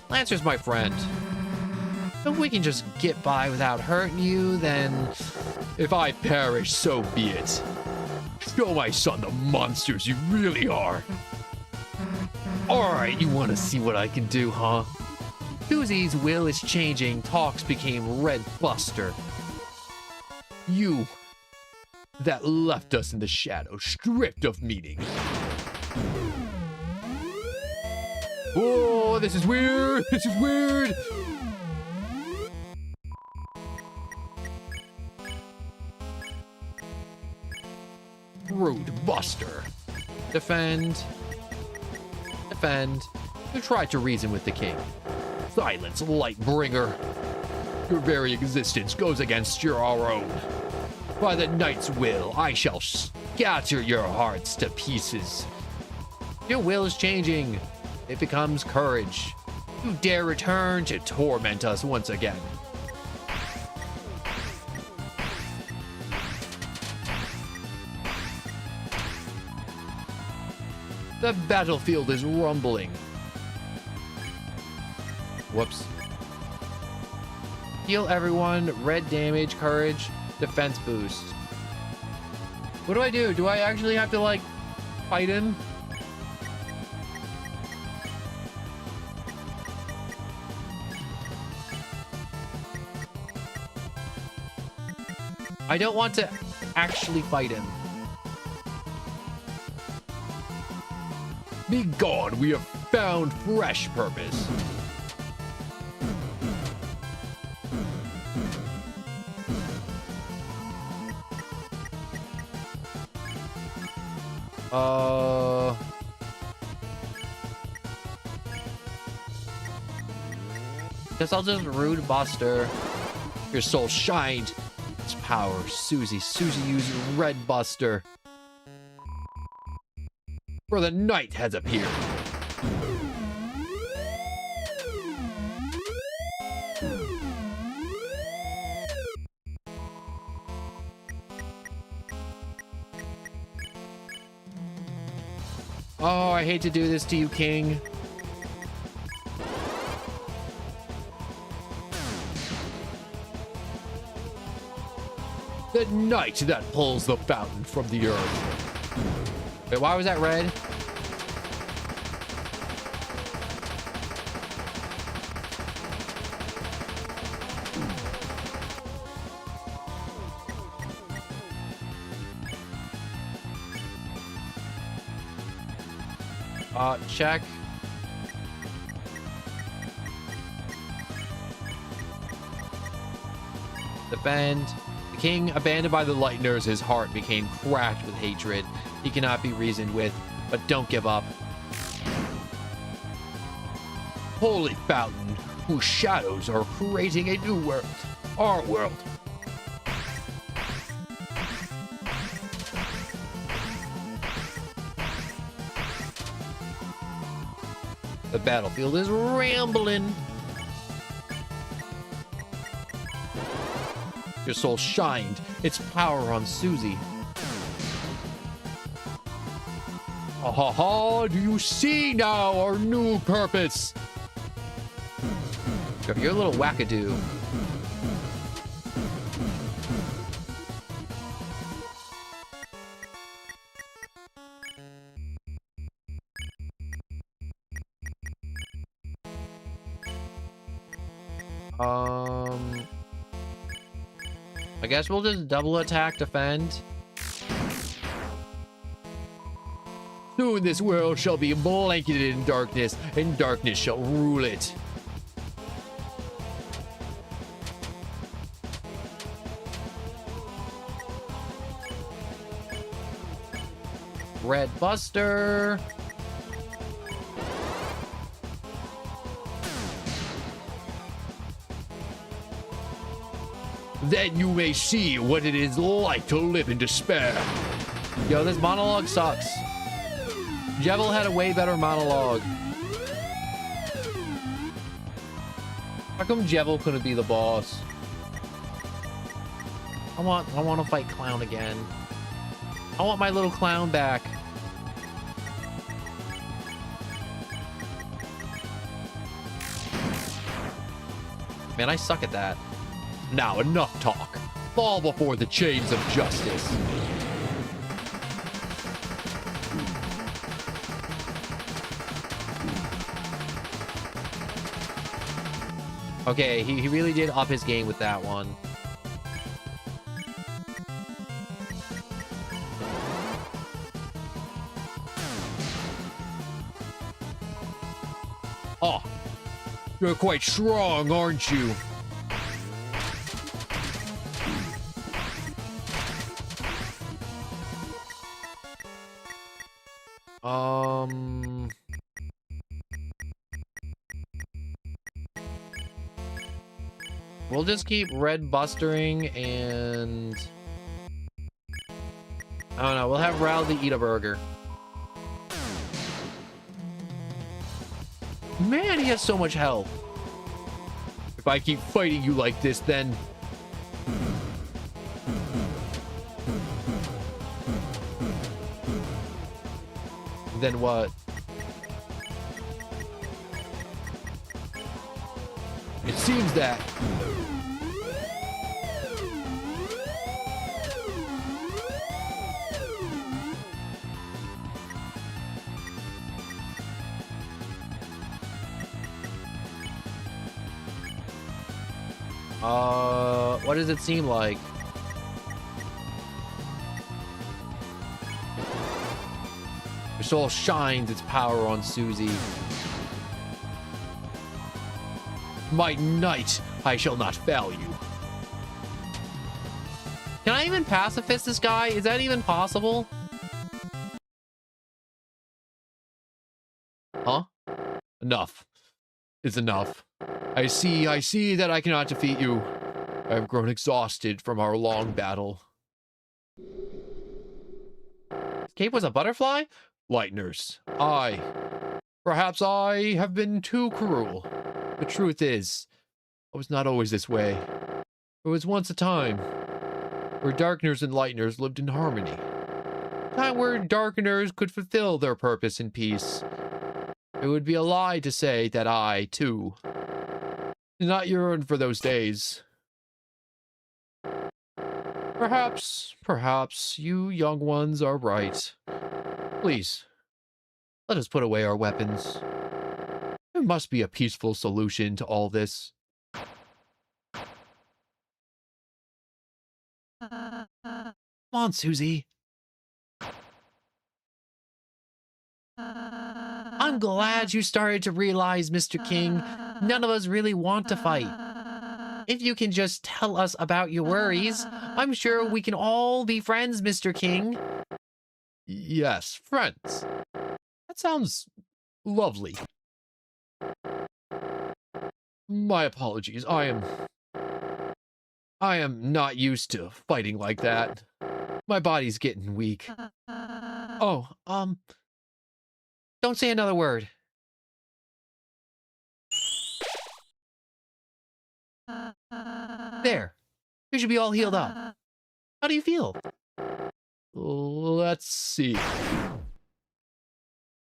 Lancer's my friend. If we can just get by without hurting you, then... If I perish, so be it. Show my son the monsters you really are. Alright, you want to see what I can do, huh? Susie's will is changing. Talks became Red Buster. You that left us in the shadow, stripped of meaning. Oh, this is weird. This is weird. Rude Buster. Defend. Defend. You tried to reason with the king. Silence, Lightbringer. Your very existence goes against your own. By the knight's will, I shall scatter your hearts to pieces. Your will is changing. It becomes courage. You dare return to torment us once again. The battlefield is rumbling. Whoops. Heal everyone. Red damage, courage, defense boost. What do I do? Do I actually have to, like, fight him? I don't want to actually fight him. Be gone, we have found fresh purpose. Guess I'll just Rude Buster. Your soul shined. Its power, Susie. Susie uses Red Buster. For the night has appeared. Oh, I hate to do this to you, King. The night that pulls the fountain from the earth. Wait, why was that red? Check. Defend. The king, abandoned by the Lighteners, his heart became cracked with hatred. He cannot be reasoned with, but don't give up. Holy fountain, whose shadows are creating a new world. Our world. The battlefield is rambling. Your soul shined its power on Susie. Ha ha ha, do you see now our new purpose? You're a little wackadoo. I guess we'll just double attack defend. Soon this world shall be blanketed in darkness, and darkness shall rule it. Red Buster. Then you may see what it is like to live in despair. Yo, this monologue sucks. Jevil had a way better monologue. How come Jevil couldn't be the boss? I want to fight Clown again. I want my little clown back. Man, I suck at that. Now enough talk. Fall before the chains of justice. Okay, he really did up his game with that one. Oh, you're quite strong, aren't you? We'll just keep red bustering and I don't know, we'll have Rowley eat a burger. Man, he has so much health. If I keep fighting you like this, then... Then what? It seems that... What does it seem like? Your soul shines its power on Susie. My knight, I shall not fail you. Can I even pacifist this guy? Is that even possible? Huh? Enough. It's enough. I see that I cannot defeat you. I have grown exhausted from our long battle. Cape was a butterfly? Lightners, perhaps I have been too cruel. The truth is, I was not always this way. There was once a time where Darkners and Lightners lived in harmony. A time where Darkeners could fulfill their purpose in peace. It would be a lie to say that I, too, did not yearn for those days. Perhaps you young ones are right. Please, let us put away our weapons. There must be a peaceful solution to all this. Come on, Susie. I'm glad you started to realize, Mr. King, none of us really want to fight. If you can just tell us about your worries, I'm sure we can all be friends, Mr. King. Yes, friends. That sounds lovely. My apologies. I am not used to fighting like that. My body's getting weak. Oh, don't say another word. There. You should be all healed up. How do you feel? Let's see.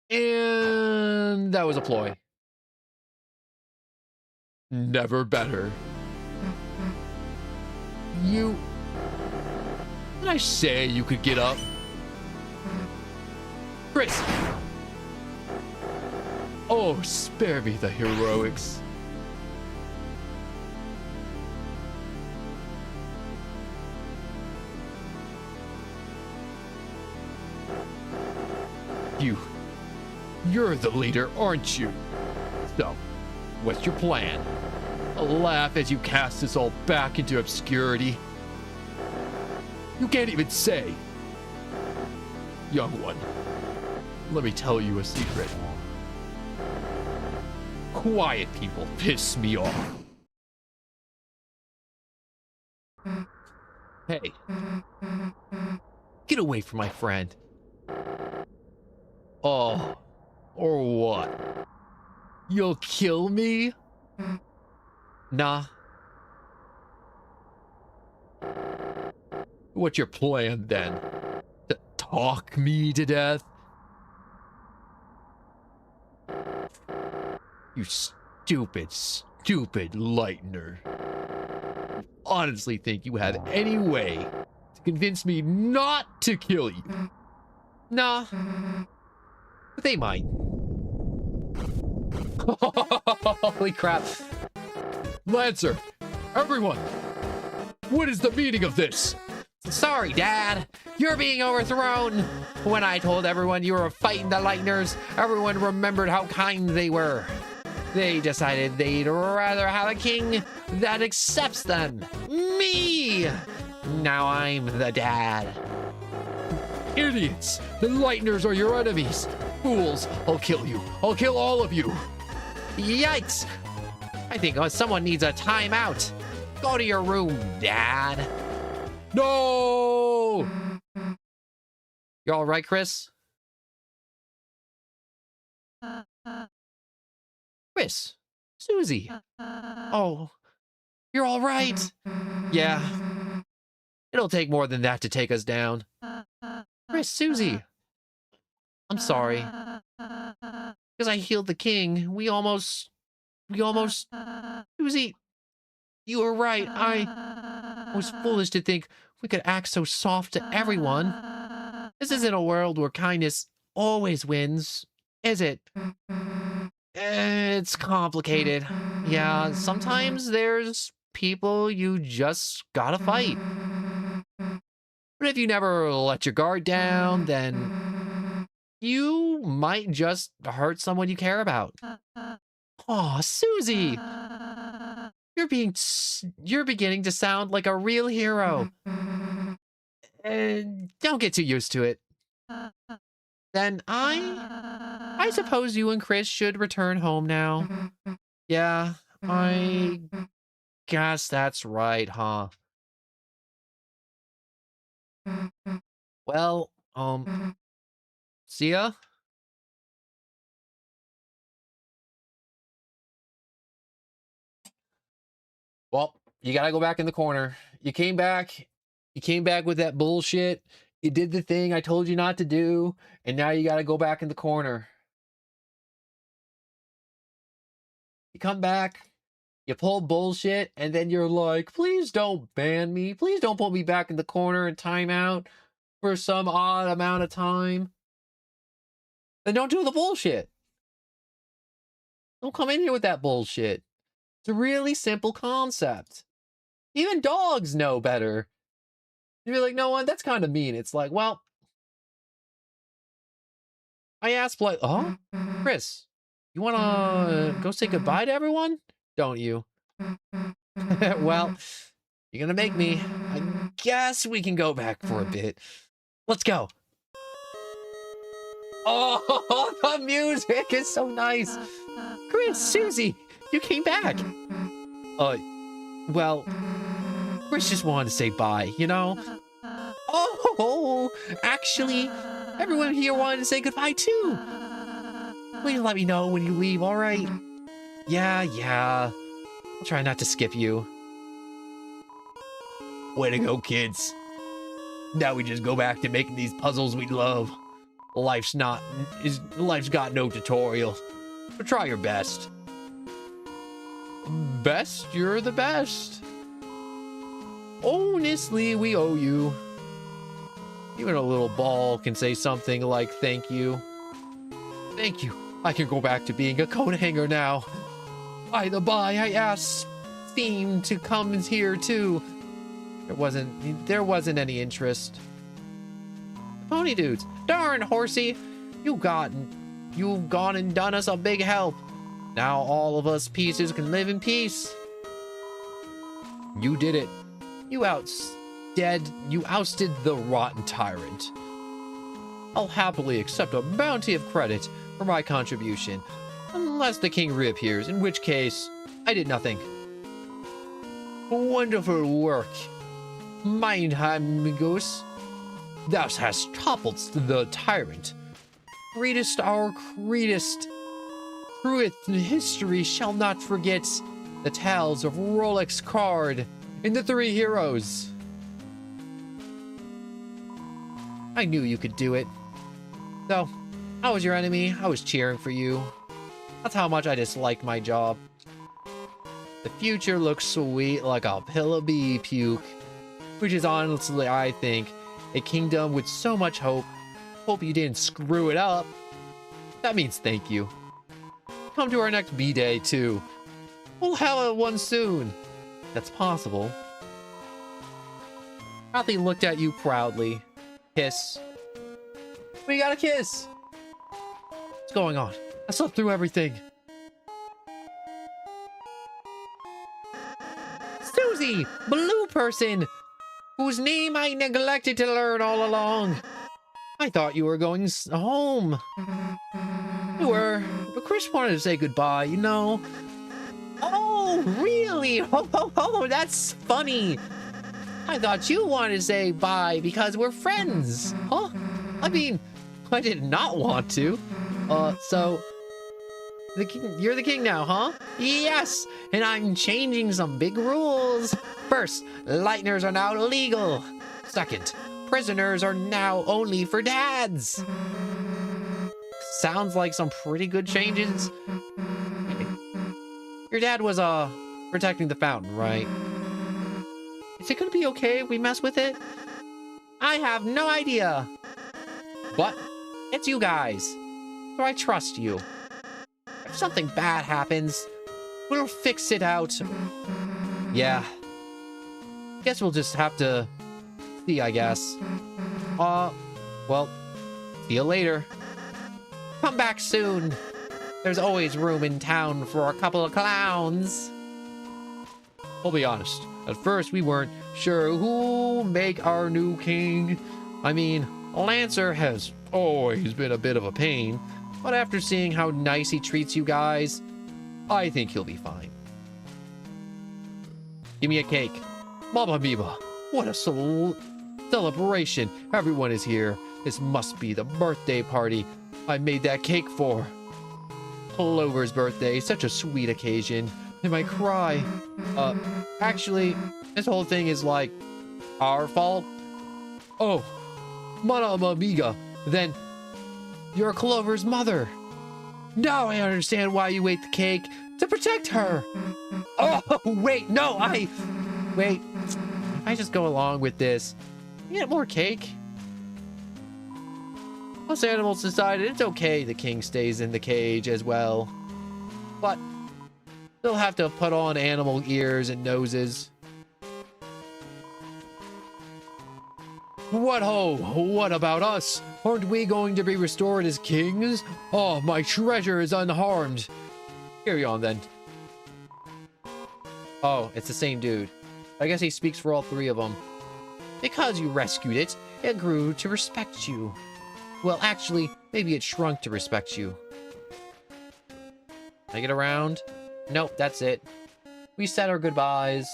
And that was a ploy. Never better. You... Did I say you could get up? Chris! Oh, spare me the heroics. You're the leader, aren't you? So, what's your plan? I'll laugh as you cast us all back into obscurity. You can't even say. Young one, let me tell you a secret. Quiet people piss me off. Hey, get away from my friend. Oh, or what? You'll kill me? Nah. What's your plan then? To talk me to death? You stupid, stupid lightener. Honestly think you have any way to convince me not to kill you? Nah. But they might. Holy crap. Lancer, everyone, what is the meaning of this? Sorry, Dad. You're being overthrown. When I told everyone you were fighting the Lightners, everyone remembered how kind they were. They decided they'd rather have a king that accepts them. Me! Now I'm the dad. Idiots! The Lightners are your enemies. Fools, I'll kill you. I'll kill all of you. Yikes! I think someone needs a timeout. Go to your room, Dad. No! You all right, Chris? Chris, Susie. Oh, you're all right. Yeah. It'll take more than that to take us down. Chris, Susie. I'm sorry. Because I healed the king. We almost... Susie, you were right. I was foolish to think we could act so soft to everyone. This isn't a world where kindness always wins, is it? It's complicated. Yeah, sometimes there's people you just gotta fight. But if you never let your guard down, then you might just hurt someone you care about. Aw, Susie! You're beginning to sound like a real hero. Don't get too used to it. Then I suppose you and Chris should return home now. Yeah, I guess that's right, huh? Well, see ya? Well, you gotta go back in the corner. You came back with that bullshit. You did the thing I told you not to do, and now you gotta go back in the corner. You come back, you pull bullshit, and then you're like, please don't ban me. Please don't put me back in the corner and time out for some odd amount of time. Then don't do the bullshit. Don't come in here with that bullshit. It's a really simple concept. Even dogs know better. You're like, no one, that's kind of mean. It's like, well, I asked like, oh, Chris, you want to go say goodbye to everyone? Don't you? Well, you're going to make me. I guess we can go back for a bit. Let's go. Oh, the music is so nice. Chris, Susie, you came back. Well, Chris just wanted to say bye, you know? Oh, actually, everyone here wanted to say goodbye too. Will you let me know when you leave, all right? Yeah. I'll try not to skip you. Way to go, kids. Now we just go back to making these puzzles we love. Life's got no tutorial. But try your best. Best, you're the best. Honestly, we owe you. Even a little ball can say something like thank you. Thank you. I can go back to being a coat hanger now. By the by, I asked Theme to come here too. There wasn't any interest. Pony dudes. Darn, Horsey. You've gone and done us a big help. Now all of us pieces can live in peace. You did it. You ousted the rotten tyrant. I'll happily accept a bounty of credit for my contribution, unless the king reappears, in which case, I did nothing. Wonderful work, mine amigos. Thou hast toppled the tyrant. Our greatest truth in history shall not forget the tales of Rolex Card and the three heroes. I knew you could do it. So, I was your enemy. I was cheering for you. That's how much I disliked my job. The future looks sweet like a pill of bee puke, which is honestly, I think, a kingdom with so much hope. Hope you didn't screw it up. That means thank you. Come to our next B-Day, too. We'll have one soon. That's possible. Kathy looked at you proudly. Kiss. We got a kiss. What's going on? I slept through everything. Susie, blue person, whose name I neglected to learn all along. I thought you were going home. You were, but Chris wanted to say goodbye, you know. Oh, really? Oh, that's funny. I thought you wanted to say bye because we're friends. Huh? I mean, I did not want to. So, you're the king now, huh? Yes, and I'm changing some big rules. First, lighteners are now illegal. Second, prisoners are now only for dads. Sounds like some pretty good changes. Your dad was, protecting the fountain, right? Is it gonna be okay if we mess with it? I have no idea. But it's you guys, so I trust you. If something bad happens, we'll fix it out. Yeah. Guess we'll just have to see, I guess. Well, see you later. Come back soon. There's always room in town for a couple of clowns. I'll be honest. At first, we weren't sure who'll make our new king. I mean, Lancer has always been a bit of a pain, but after seeing how nice he treats you guys, I think he'll be fine. Give me a cake. Mama Mima, what a celebration. Everyone is here. This must be the birthday party I made that cake for. Clover's birthday, such a sweet occasion. I might cry. Actually, this whole thing is like our fault. Oh, Mama Amiga, then you're Clover's mother. Now I understand why you ate the cake, to protect her. Oh, wait, no, wait, I just go along with this. You get more cake. Us animals decided it's okay the king stays in the cage as well. But they'll have to put on animal ears and noses. What ho? What about us? Aren't we going to be restored as kings? Oh, my treasure is unharmed. Carry on then. Oh, it's the same dude. I guess he speaks for all three of them. Because you rescued it, it grew to respect you. Well, actually, maybe it shrunk to respect you. Can I get around? Nope, that's it. We said our goodbyes.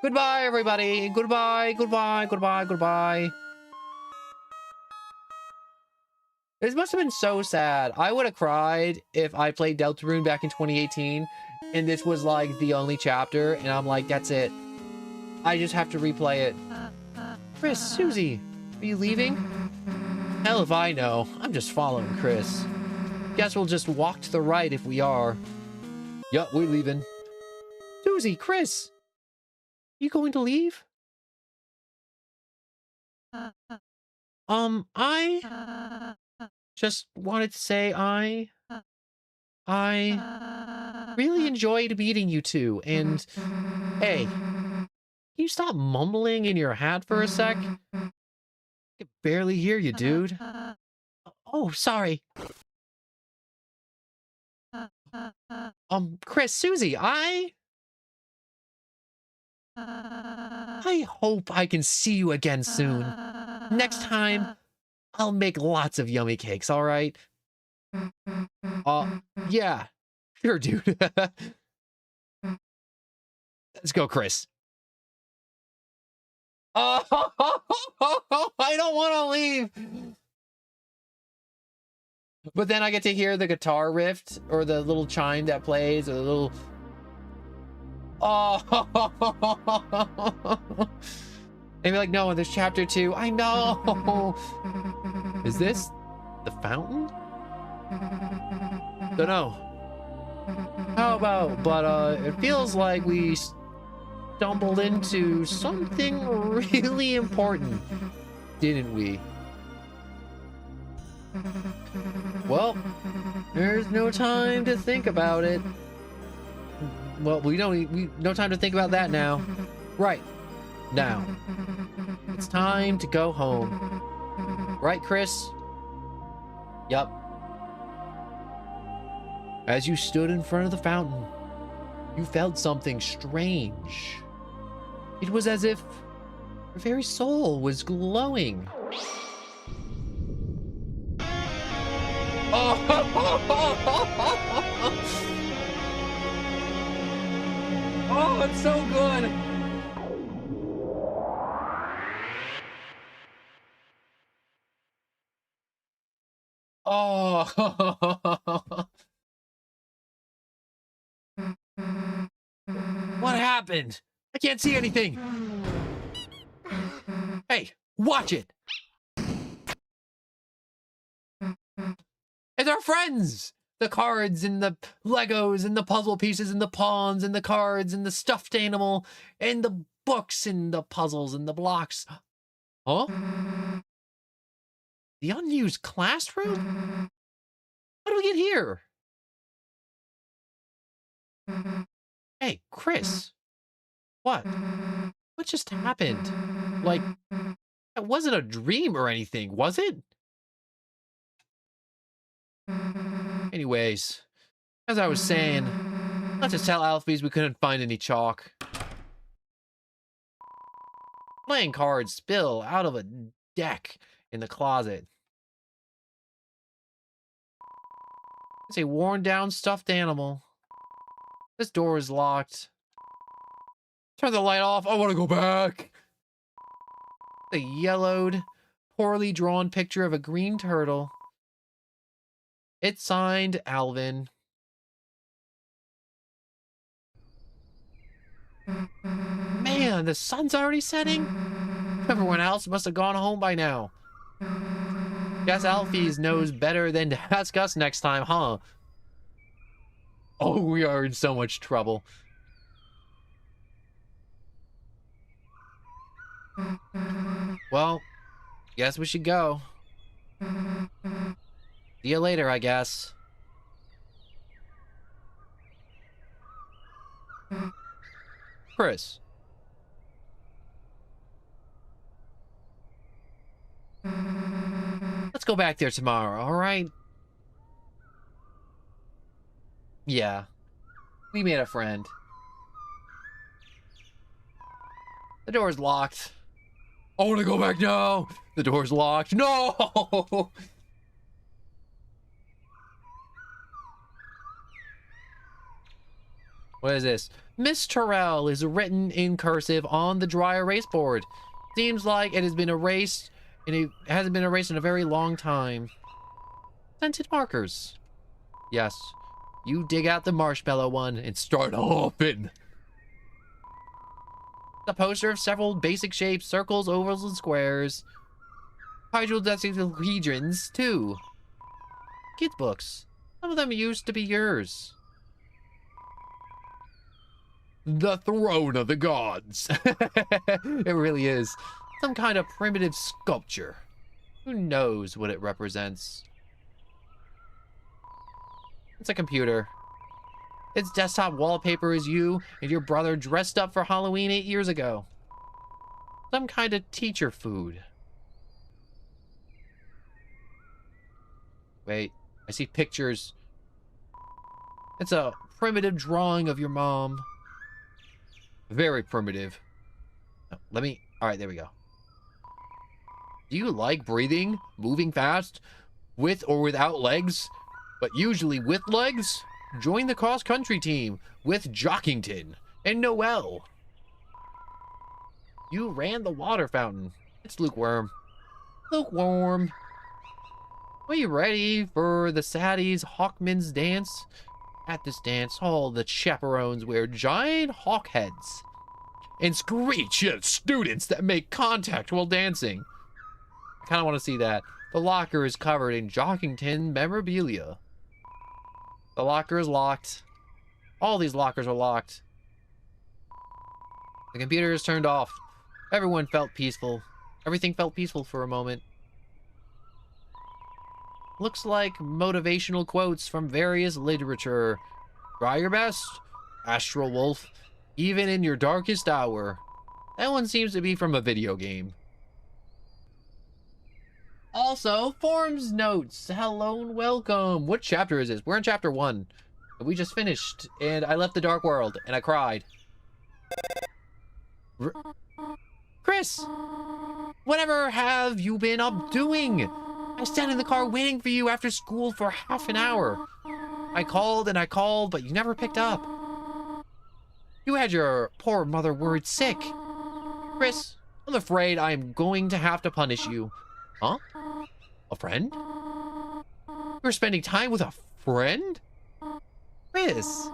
Goodbye, everybody. Goodbye, goodbye, goodbye, goodbye. This must have been so sad. I would have cried if I played Deltarune back in 2018 and this was like the only chapter and I'm like, that's it. I just have to replay it. Chris, Susie, are you leaving? Hell if I know. I'm just following Chris. Guess we'll just walk to the right if we are. Yup, we're leaving. Susie, Chris, you going to leave? I just wanted to say I really enjoyed meeting you two, and hey, can you stop mumbling in your hat for a sec? I can barely hear you, dude. Oh, sorry. Chris, Susie, I hope I can see you again soon. Next time, I'll make lots of yummy cakes, all right? Yeah. Sure, dude. Let's go, Chris. Oh, I don't want to leave. But then I get to hear the guitar riff or the little chime that plays or the little... Oh. And be like, no, there's chapter 2. I know. Is this the fountain? Don't know. How about, but it feels like we stumbled into something really important, didn't we? Well, there's no time to think about it. Well, we no time to think about that now. Right. Now. It's time to go home. Right, Chris? Yup. As you stood in front of the fountain, you felt something strange. It was as if your very soul was glowing. Oh, oh, it's so good. Oh. What happened? I can't see anything. Hey, watch it. It's our friends. The cards and the Legos and the puzzle pieces and the pawns and the cards and the stuffed animal and the books and the puzzles and the blocks. Huh? The unused classroom? How do we get here? Hey, Chris. What? What just happened? Like, it wasn't a dream or anything, was it? Anyways, as I was saying, let's just tell Alphys we couldn't find any chalk. Playing cards spill out of a deck in the closet. It's a worn down stuffed animal. This door is locked. Turn the light off. I want to go back. The yellowed, poorly drawn picture of a green turtle. It's signed Alvin. Man, the sun's already setting. Everyone else must have gone home by now. Guess Alphys knows better than to ask us next time, huh? Oh, we are in so much trouble. Well, guess we should go. See you later, I guess. Chris. Let's go back there tomorrow, all right? Yeah. We made a friend. The door's locked. I want to go back now. The door's locked. No! What is this? Miss Terrell is written in cursive on the dry erase board. Seems like it has been erased, and it hasn't been erased in a very long time. Scented markers. Yes. You dig out the marshmallow one and start hopping. A poster of several basic shapes, circles, ovals, and squares. Hydrodecahedrons, too. Kids' books. Some of them used to be yours. The throne of the gods. It really is. Some kind of primitive sculpture. Who knows what it represents? It's a computer. Its desktop wallpaper is you and your brother dressed up for Halloween 8 years ago. Some kind of teacher food. Wait, I see pictures. It's a primitive drawing of your mom. Very primitive. Oh, let me... All right, there we go. Do you like breathing, moving fast, with or without legs, but usually with legs? Join the cross-country team with Jockington and Noel. You ran the water fountain. It's lukewarm. Lukewarm. Are you ready for the Saddies Hawkman's dance? At this dance, all the chaperones wear giant hawk heads and screech at students that make contact while dancing. I kind of want to see that. The locker is covered in Jockington memorabilia. The locker is locked. All these lockers are locked. The computer is turned off. Everyone felt peaceful. Everything felt peaceful for a moment. Looks like motivational quotes from various literature. Try your best, Astral Wolf, even in your darkest hour. That one seems to be from a video game. Also, forms notes. Hello and welcome. What chapter is this? We're in chapter 1. We just finished, and I left the dark world, and I cried. Chris! Whatever have you been up doing? I sat in the car waiting for you after school for half an hour. I called and I called, but you never picked up. You had your poor mother worried sick. Chris, I'm afraid I'm going to have to punish you. Huh? A friend? You're spending time with a friend? Chris,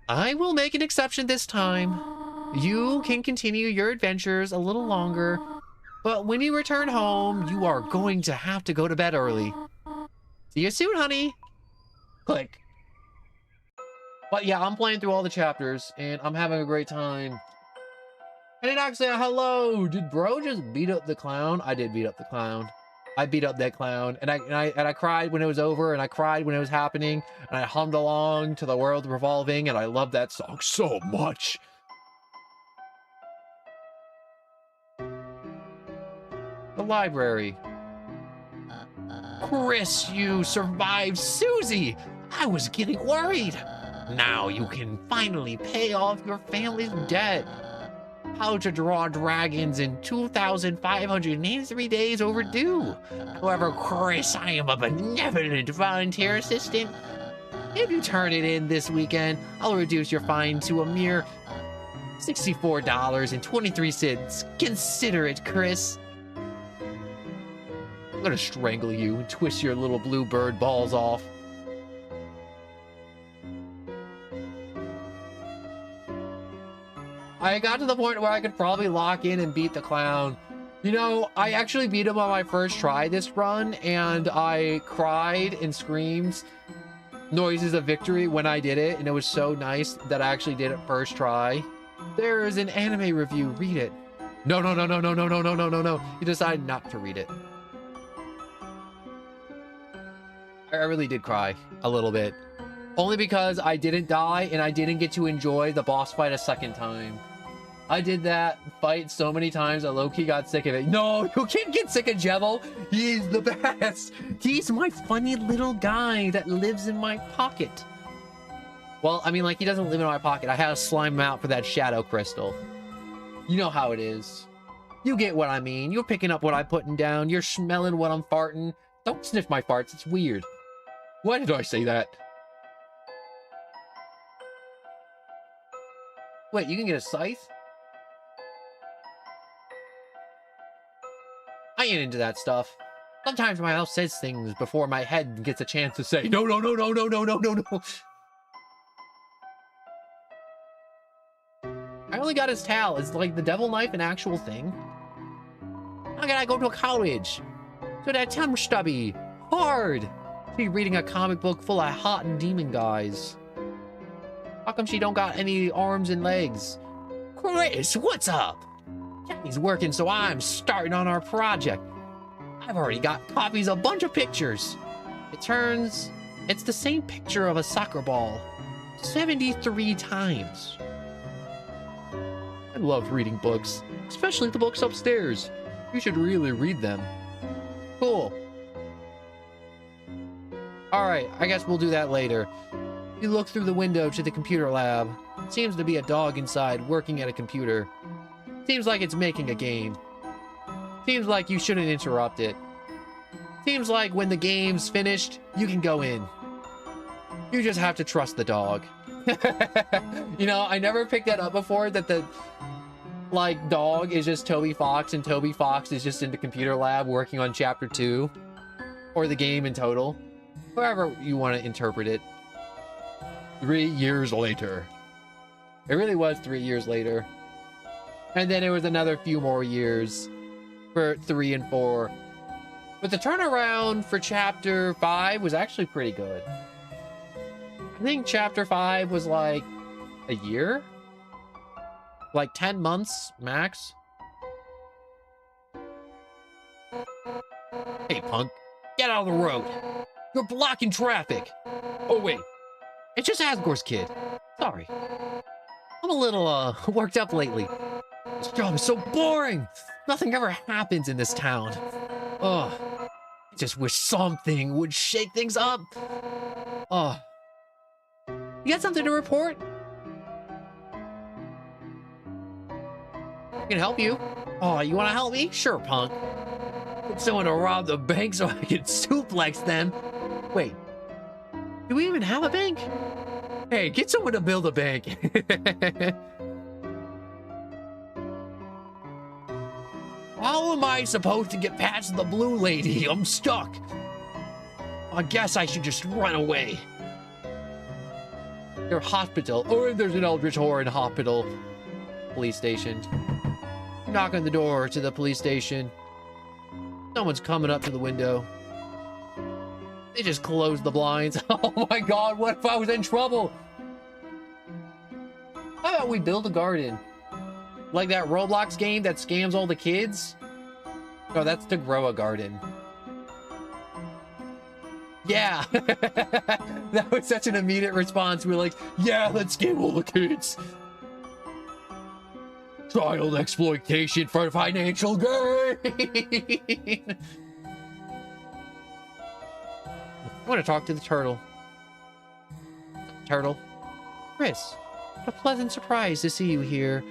I will make an exception this time. You can continue your adventures a little longer, but when you return home, you are going to have to go to bed early. See you soon, honey. Click. But yeah, I'm playing through all the chapters, and I'm having a great time. And it actually, hello, did bro just beat up the clown? I did beat up the clown. I beat up that clown, and I cried when it was over, and I cried when it was happening, and I hummed along to The World Revolving, and I love that song so much. The library. Chris, you survived Susie. I was getting worried. Now you can finally pay off your family's debt. How to draw dragons in 2,583 days overdue. However, Chris, I am a benevolent volunteer assistant. If you turn it in this weekend, I'll reduce your fine to a mere $64.23. Consider it, Chris. I'm gonna strangle you and twist your little blue bird balls off. I got to the point where I could probably lock in and beat the clown. You know, I actually beat him on my first try this run, and I cried and screamed noises of victory when I did it, and it was so nice that I actually did it first try. There is an anime review, read it. No. You decided not to read it. I really did cry a little bit. Only because I didn't die and I didn't get to enjoy the boss fight a second time. I did that fight so many times I low-key got sick of it. No, you can't get sick of Jevil. He's the best. He's my funny little guy that lives in my pocket. Well, I mean, like, he doesn't live in my pocket. I had to slime him out for that shadow crystal. You know how it is. You get what I mean. You're picking up what I'm putting down. You're smelling what I'm farting. Don't sniff my farts. It's weird. Why did I say that? Wait, you can get a scythe? I ain't into that stuff. Sometimes my house says things before my head gets a chance to say, no. I only got his towel. Is like the devil knife an actual thing? How can I go to college? So that Tim Stubby. Hard. Be reading a comic book full of hot and demon guys. How come she don't got any arms and legs? Chris, what's up? Jenny's working, so I'm starting on our project. I've already got copies of a bunch of pictures. It turns, it's the same picture of a soccer ball 73 times. I love reading books, especially the books upstairs. You should really read them. Cool. All right, I guess we'll do that later. You look through the window to the computer lab. Seems to be a dog inside working at a computer. Seems like it's making a game. Seems like you shouldn't interrupt it. Seems like when the game's finished, you can go in. You just have to trust the dog. You know, I never picked that up before, that the like dog is just Toby Fox and Toby Fox is just in the computer lab working on chapter 2 or the game in total. However you want to interpret it. 3 years later. It really was 3 years later. And then it was another few more years for 3 and 4. But the turnaround for chapter 5 was actually pretty good. I think chapter 5 was like a year? Like 10 months max? Hey, punk, get out of the road. You're blocking traffic. Oh, wait. It's just Asgore's kid. Sorry. I'm a little, worked up lately. This job is so boring. Nothing ever happens in this town. Ugh. I just wish something would shake things up. Ugh. You got something to report? I can help you. Oh, you want to help me? Sure, punk. Get someone to rob the bank so I can suplex them. Wait. Do we even have a bank? Hey, get someone to build a bank. How am I supposed to get past the blue lady? I'm stuck. I guess I should just run away. Your hospital. Or there's an eldritch horror in hospital. Police station. Knock on the door to the police station. Someone's coming up to the window. They just closed the blinds. Oh my god, what if I was in trouble? How about we build a garden? Like that Roblox game that scams all the kids? No, that's to grow a garden. Yeah! That was such an immediate response. We're like, yeah, let's scam all the kids. Child exploitation for financial gain. I want to talk to the turtle. Turtle. Chris, what a pleasant surprise to see you here.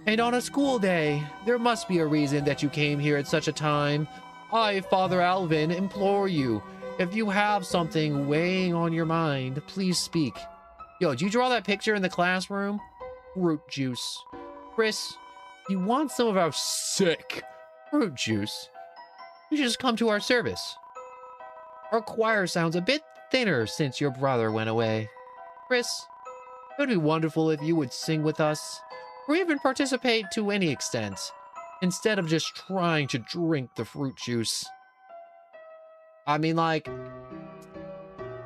And on a school day, there must be a reason that you came here at such a time. I, Father Alvin, implore you, if you have something weighing on your mind, please speak. Yo, did you draw that picture in the classroom? Fruit juice. Chris, you want some of our sick fruit juice? You should just come to our service. Our choir sounds a bit thinner since your brother went away. Chris, it would be wonderful if you would sing with us, or even participate to any extent, instead of just trying to drink the fruit juice. I mean, like,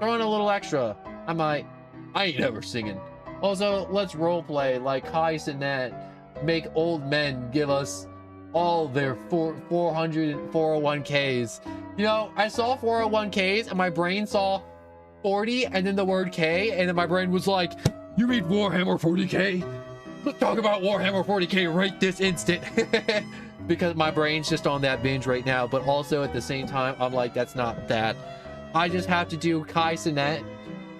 throw in a little extra. I ain't never singing. Also, let's roleplay like Kai Sinet, make old men give us all their 400 401ks. You know, I saw 401ks and my brain saw 40 and then the word K, and then my brain was like, You read Warhammer 40k? Let's talk about Warhammer 40k right this instant. because my brain's just on that binge right now, but also at the same time, I'm like, that's not that. I just have to do Kai Sinet,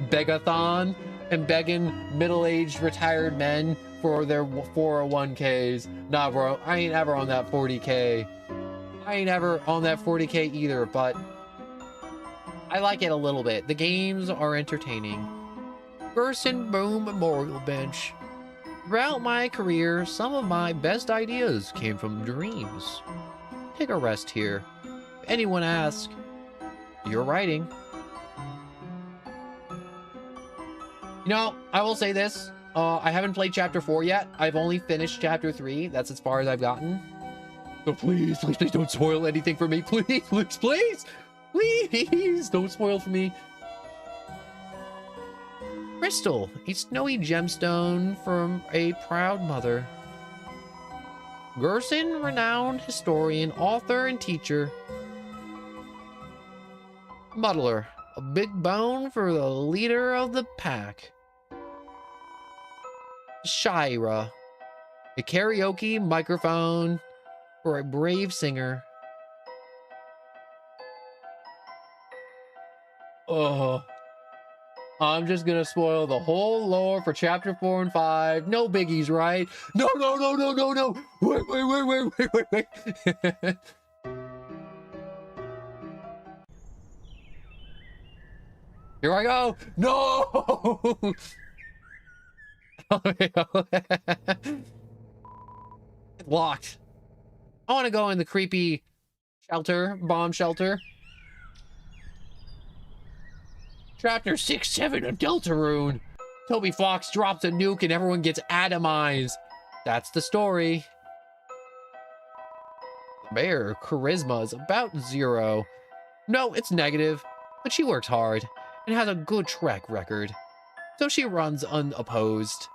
Begathon, and begging middle-aged retired men for their 401ks. Nah, bro, I ain't ever on that 40k. I ain't ever on that 40k either, but I like it a little bit. The games are entertaining. Gerson Boom Memorial Bench. Throughout my career, some of my best ideas came from dreams. Take a rest here. If anyone asks, you're writing. You know, I will say this. I haven't played chapter 4 yet. I've only finished chapter 3. That's as far as I've gotten. So please don't spoil anything for me. Please don't spoil for me. Crystal, a snowy gemstone from a proud mother. Gerson, renowned historian, author, and teacher. Muddler, a big bone for the leader of the pack. Shira, a karaoke microphone for a brave singer. Oh. I'm just gonna spoil the whole lore for chapter 4 and 5. No biggies, right? No, no, no, no, no, no. Wait. Here I go. No. Locked. I want to go in the creepy shelter, bomb shelter. Chapter 6-7 of Deltarune. Toby Fox drops a nuke and everyone gets atomized. That's the story. Mayor charisma is about 0. No, it's negative, but she works hard and has a good track record. So she runs unopposed.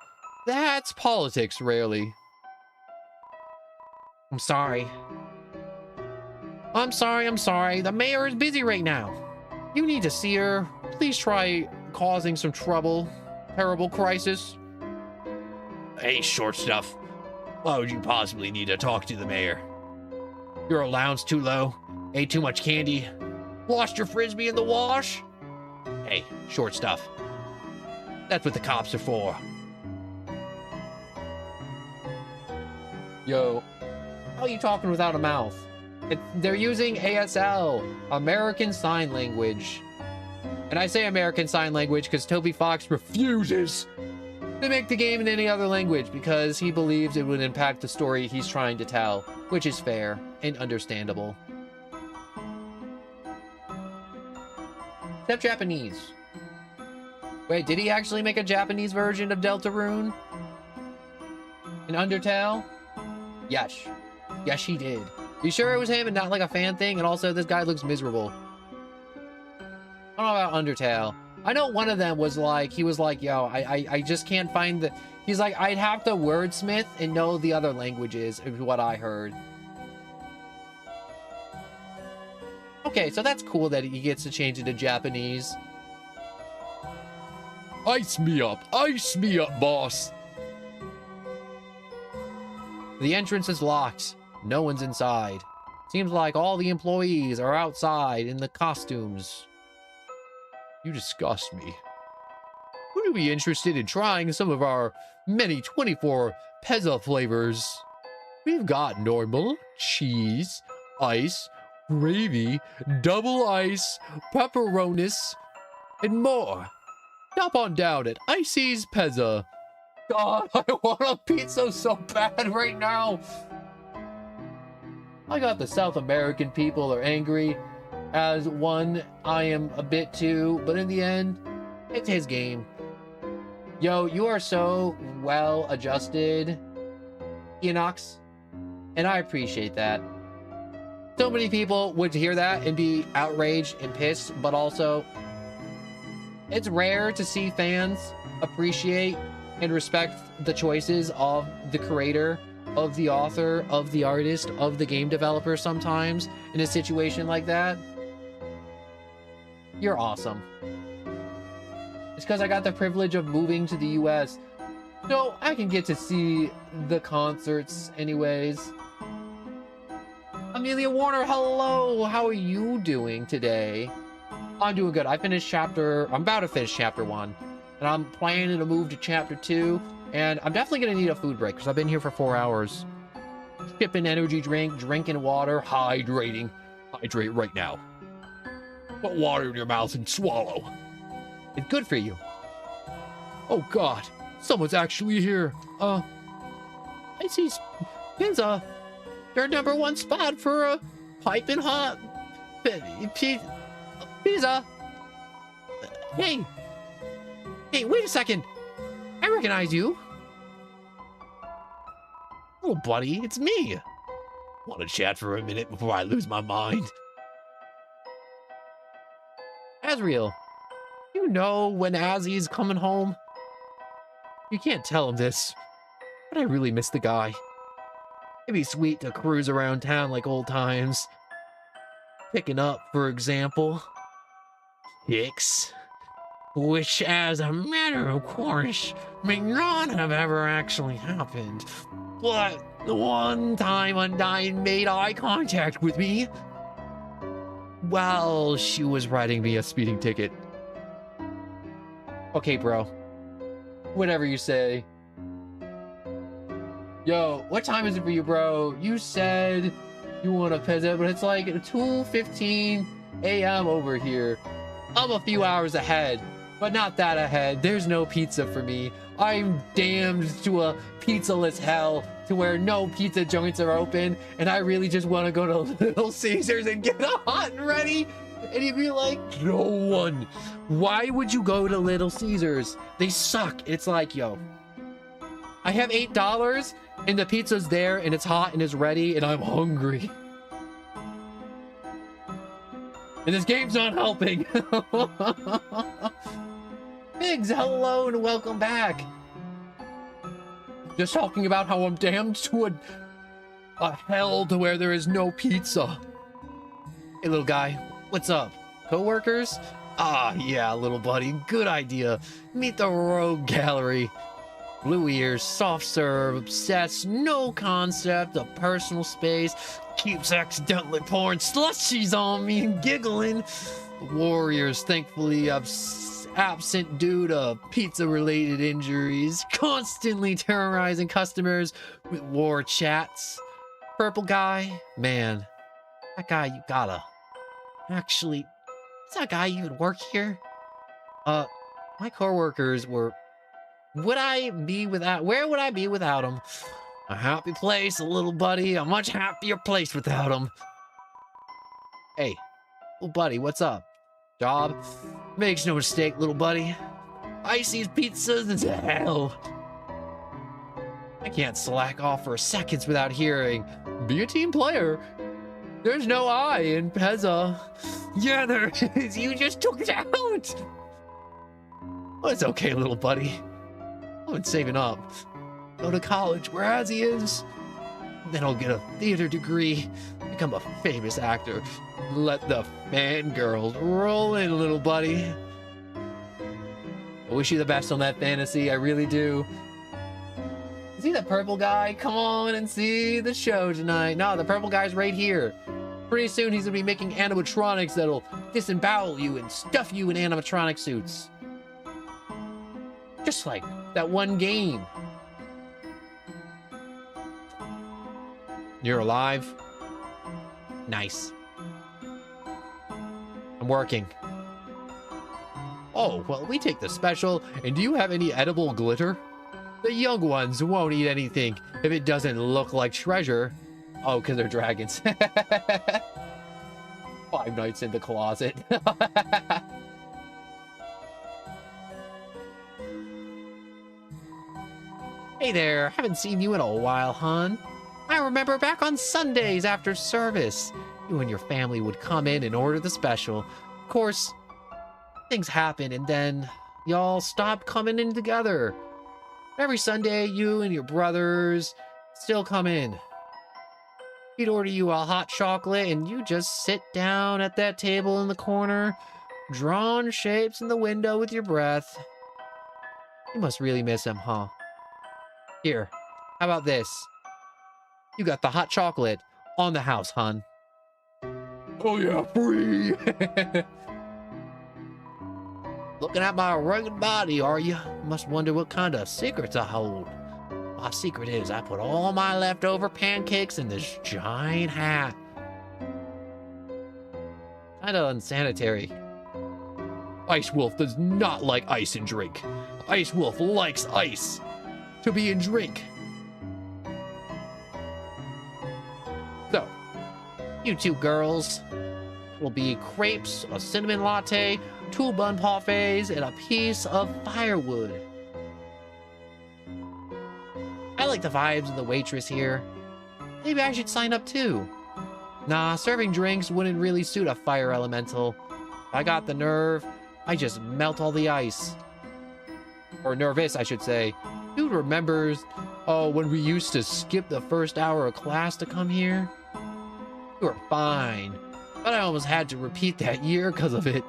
That's politics, rarely. I'm sorry. I'm sorry. The mayor is busy right now. You need to see her. Please try causing some trouble. Terrible crisis. Hey, short stuff. Why would you possibly need to talk to the mayor? Your allowance too low? Ate too much candy? Lost your frisbee in the wash? Hey, short stuff. That's what the cops are for. Yo, How are you talking without a mouth? They're using ASL, American Sign Language. And I say American Sign Language because Toby Fox refuses to make the game in any other language because he believes it would impact the story he's trying to tell, which is fair and understandable. Except Japanese. Wait, did he actually make a Japanese version of Deltarune? In Undertale? Yes. Yes, he did. You sure it was him and not like a fan thing? And also, this guy looks miserable. I don't know about Undertale. I know one of them was like, he was like, yo, I just can't find the... He's like, I'd have to wordsmith and know the other languages, is what I heard. Okay, so that's cool that he gets to change it to Japanese. Ice me up, boss. The entrance is locked. No one's inside. Seems like all the employees are outside in the costumes. You disgust me. Would you be interested in trying some of our many 24 pezza flavors? We've got normal, cheese, ice, gravy, double ice, pepperonis, and more. Stop on down at Icy's Pezza. God, I want a pizza so bad right now. I got the South American people are angry. As one, I am a bit too, but in the end, it's his game. Yo, you are so well adjusted, Enox, and I appreciate that. So many people would hear that and be outraged and pissed, but also, it's rare to see fans appreciate and respect the choices of the creator, of the author, of the artist, of the game developer sometimes in a situation like that. You're awesome. It's because I got the privilege of moving to the US, so I can get to see the concerts anyways. Amelia Warner, hello! How are you doing today? I'm doing good. I'm about to finish chapter 1, and I'm planning to move to chapter 2, and I'm definitely gonna need a food break because I've been here for 4 hours. Sipping energy drink, drinking water, hydrating. Hydrate right now. Put water in your mouth and swallow. It's good for you. Oh God, someone's actually here. I see pizza. Their #1 spot for a piping hot pizza. Hey, wait a second. I recognize you. Oh, buddy, it's me. Want to chat for a minute before I lose my mind? Azriel, you know when Azzy's coming home? You can't tell him this, but I really miss the guy. It'd be sweet to cruise around town like old times. Picking up, for example, chicks. Which, as a matter of course, may not have ever actually happened. But the one time Undying made eye contact with me, while she was writing me a speeding ticket. Okay, bro. Whatever you say. Yo, what time is it for you, bro? You said you want a pizza, but it's like 2:15 a.m. over here. I'm a few hours ahead, but not that ahead. There's no pizza for me. I'm damned to a pizzaless hell to where no pizza joints are open, and I really just want to go to Little Caesars and get a hot and ready. And you'd be like, no one. Why would you go to Little Caesars? They suck. It's like, yo, I have $8 and the pizza's there and it's hot and it's ready and I'm hungry. And this game's not helping. Biggs, hello and welcome back. Just talking about how I'm damned to a hell to where there is no pizza. Hey, little guy, what's up? Co-workers? Ah, yeah, little buddy, good idea. Meet the Rogue Gallery. Blue ears, soft serve, obsessed, no concept of personal space, keeps accidentally pouring slushies on me and giggling. The Warriors, thankfully, absent due to pizza-related injuries, constantly terrorizing customers with war chats. Purple guy, man, that guy you gotta. Actually, is that guy even work here? My coworkers were. Would I be without? Where would I be without him? A happy place, a little buddy. A much happier place without him. Hey, little buddy, what's up? Job? Makes no mistake, little buddy. Icy's pizzas is hell. I can't slack off for seconds without hearing, be a team player. There's no I in Pezza. Yeah, there is. You just took it out. Well, it's okay, little buddy. I've been saving up. Go to college where Azzy is. Then I'll get a theater degree. Become a famous actor. Let the fangirls roll in, little buddy. I wish you the best on that fantasy. I really do. See the purple guy? Come on and see the show tonight. No, the purple guy's right here. Pretty soon he's gonna be making animatronics that'll disembowel you and stuff you in animatronic suits. Just like that one game. You're alive? Nice. I'm working. Oh, well, we take the special. And do you have any edible glitter? The young ones won't eat anything if it doesn't look like treasure. Oh, because they're dragons. 5 nights in the closet. Hey there, haven't seen you in a while, hon. I remember back on Sundays after service, you and your family would come in and order the special. Of course, things happen and then y'all stop coming in together. Every Sunday, you and your brothers still come in. He'd order you a hot chocolate and you just sit down at that table in the corner, drawing shapes in the window with your breath. You must really miss him, huh? Here, how about this? You got the hot chocolate on the house, hon. Oh yeah, free. Looking at my rugged body, are you? Must wonder what kind of secrets I hold. My secret is I put all my leftover pancakes in this giant hat. Kinda unsanitary. Ice Wolf does not like ice in drink. Ice Wolf likes ice to be in drink. So, you two girls will be crepes, a cinnamon latte, 2 bun parfaits, and a piece of firewood. I like the vibes of the waitress here. Maybe I should sign up too. Nah, serving drinks wouldn't really suit a fire elemental. If I got the nerve, I just melt all the ice. Or nervous, I should say. Dude remembers, oh, when we used to skip the first hour of class to come here? You were fine, but I almost had to repeat that year because of it.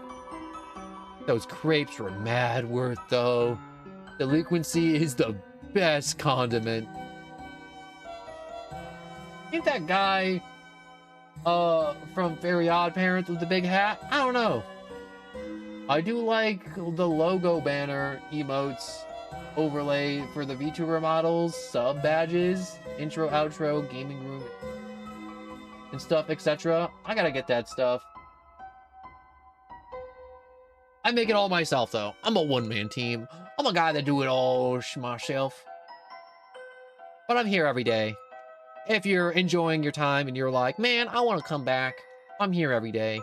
Those crepes were mad worth, though. Delinquency is the best condiment. Ain't that guy from Fairy Odd Parents with the big hat. I don't know. I do like the logo banner emotes overlay for the VTuber models, sub badges, intro, outro, gaming room, and stuff, etc. I gotta get that stuff. I make it all myself, though. I'm a one-man team. I'm a guy that do it all myself. But I'm here every day. If you're enjoying your time and you're like, man, I want to come back, I'm here every day.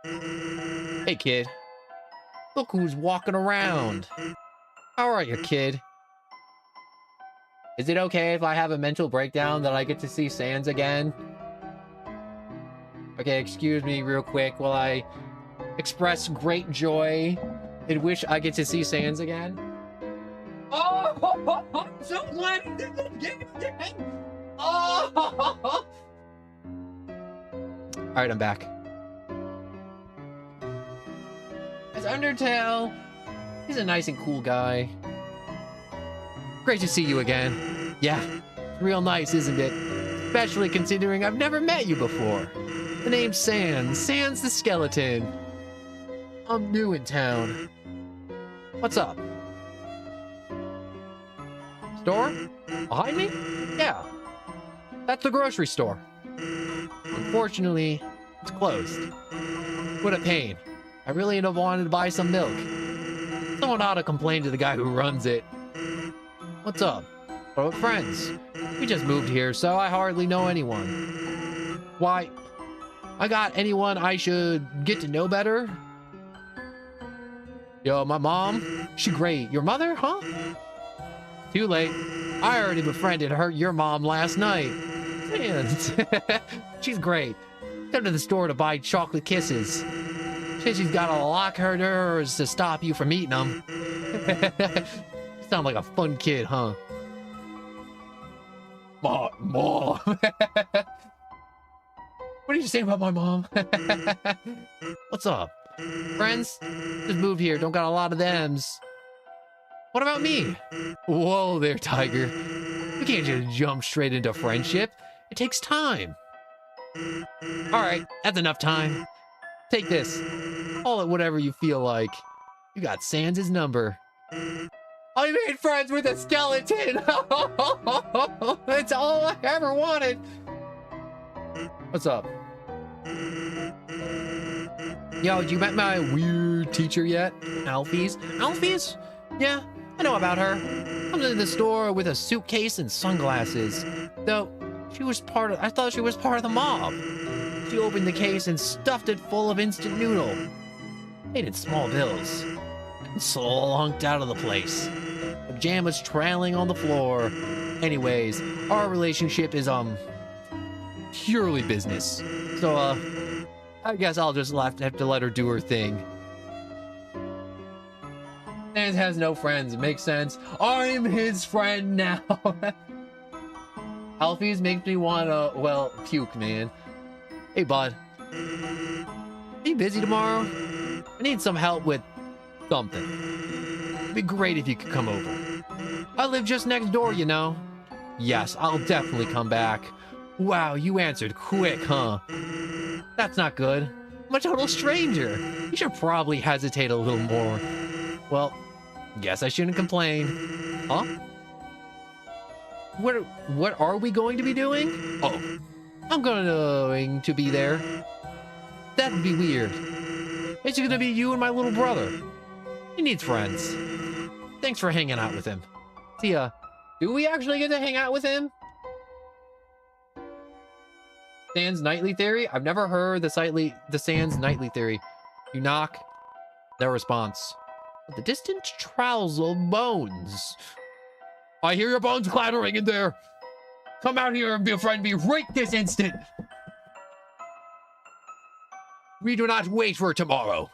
Hey, kid. Look who's walking around. How are you, kid? Is it okay if I have a mental breakdown that I get to see Sans again? Okay, excuse me real quick while I express great joy and wish I get to see Sans again. Oh, I'm so glad he did this game again. Oh! Alright, I'm back. As Undertale, he's a nice and cool guy. Great to see you again. Yeah, it's real nice, isn't it? Especially considering I've never met you before. The name's Sans. Sans the Skeleton. I'm new in town. What's up? Store? Behind me? Yeah. That's the grocery store. Unfortunately, it's closed. What a pain. I really have wanted to buy some milk. Someone ought to complain to the guy who runs it. What's up? What about friends? We just moved here, so I hardly know anyone. Why? I got anyone I should get to know better? Yo, my mom? She great. Your mother, huh? Too late. I already befriended your mom last night. Sans. She's great. Come to the store to buy chocolate kisses. She's gotta lock her doors to stop you from eating them. You sound like a fun kid, huh? Mom. What did you say about my mom? What's up? Friends? Just moved here, don't got a lot of thems. What about me? Whoa there, Tiger. We can't just jump straight into friendship. It takes time. Alright, that's enough time. Take this. Call it whatever you feel like. You got Sans' number. I made friends with a skeleton! That's all I ever wanted! What's up? Yo, you met my weird teacher yet? Alphys? Alphys? Yeah, I know about her. Comes into the store with a suitcase and sunglasses. Though, I thought she was part of the mob. She opened the case and stuffed it full of instant noodle. Paid in small bills. And slunked out of the place. Pajamas trailing on the floor. Anyways, our relationship is, purely business. So, I guess I'll just have to let her do her thing. Sans has no friends. It makes sense. I'm his friend now. Alphys makes me wanna, well, puke, man. Hey, bud. Are you busy tomorrow? I need some help with something. It'd be great if you could come over. I live just next door, you know. Yes, I'll definitely come back. Wow, you answered quick, huh? That's not good. I'm a total stranger. You should probably hesitate a little more. Well, guess I shouldn't complain. Huh? What are we going to be doing? Oh, I'm going to be there. That'd be weird. It's gonna be you and my little brother. He needs friends. Thanks for hanging out with him. See ya. Do we actually get to hang out with him? Sans nightly theory? I've never heard the Sans nightly theory. You knock, no response. The distant trowels of bones. I hear your bones clattering in there. Come out here and befriend me right this instant. We do not wait for tomorrow.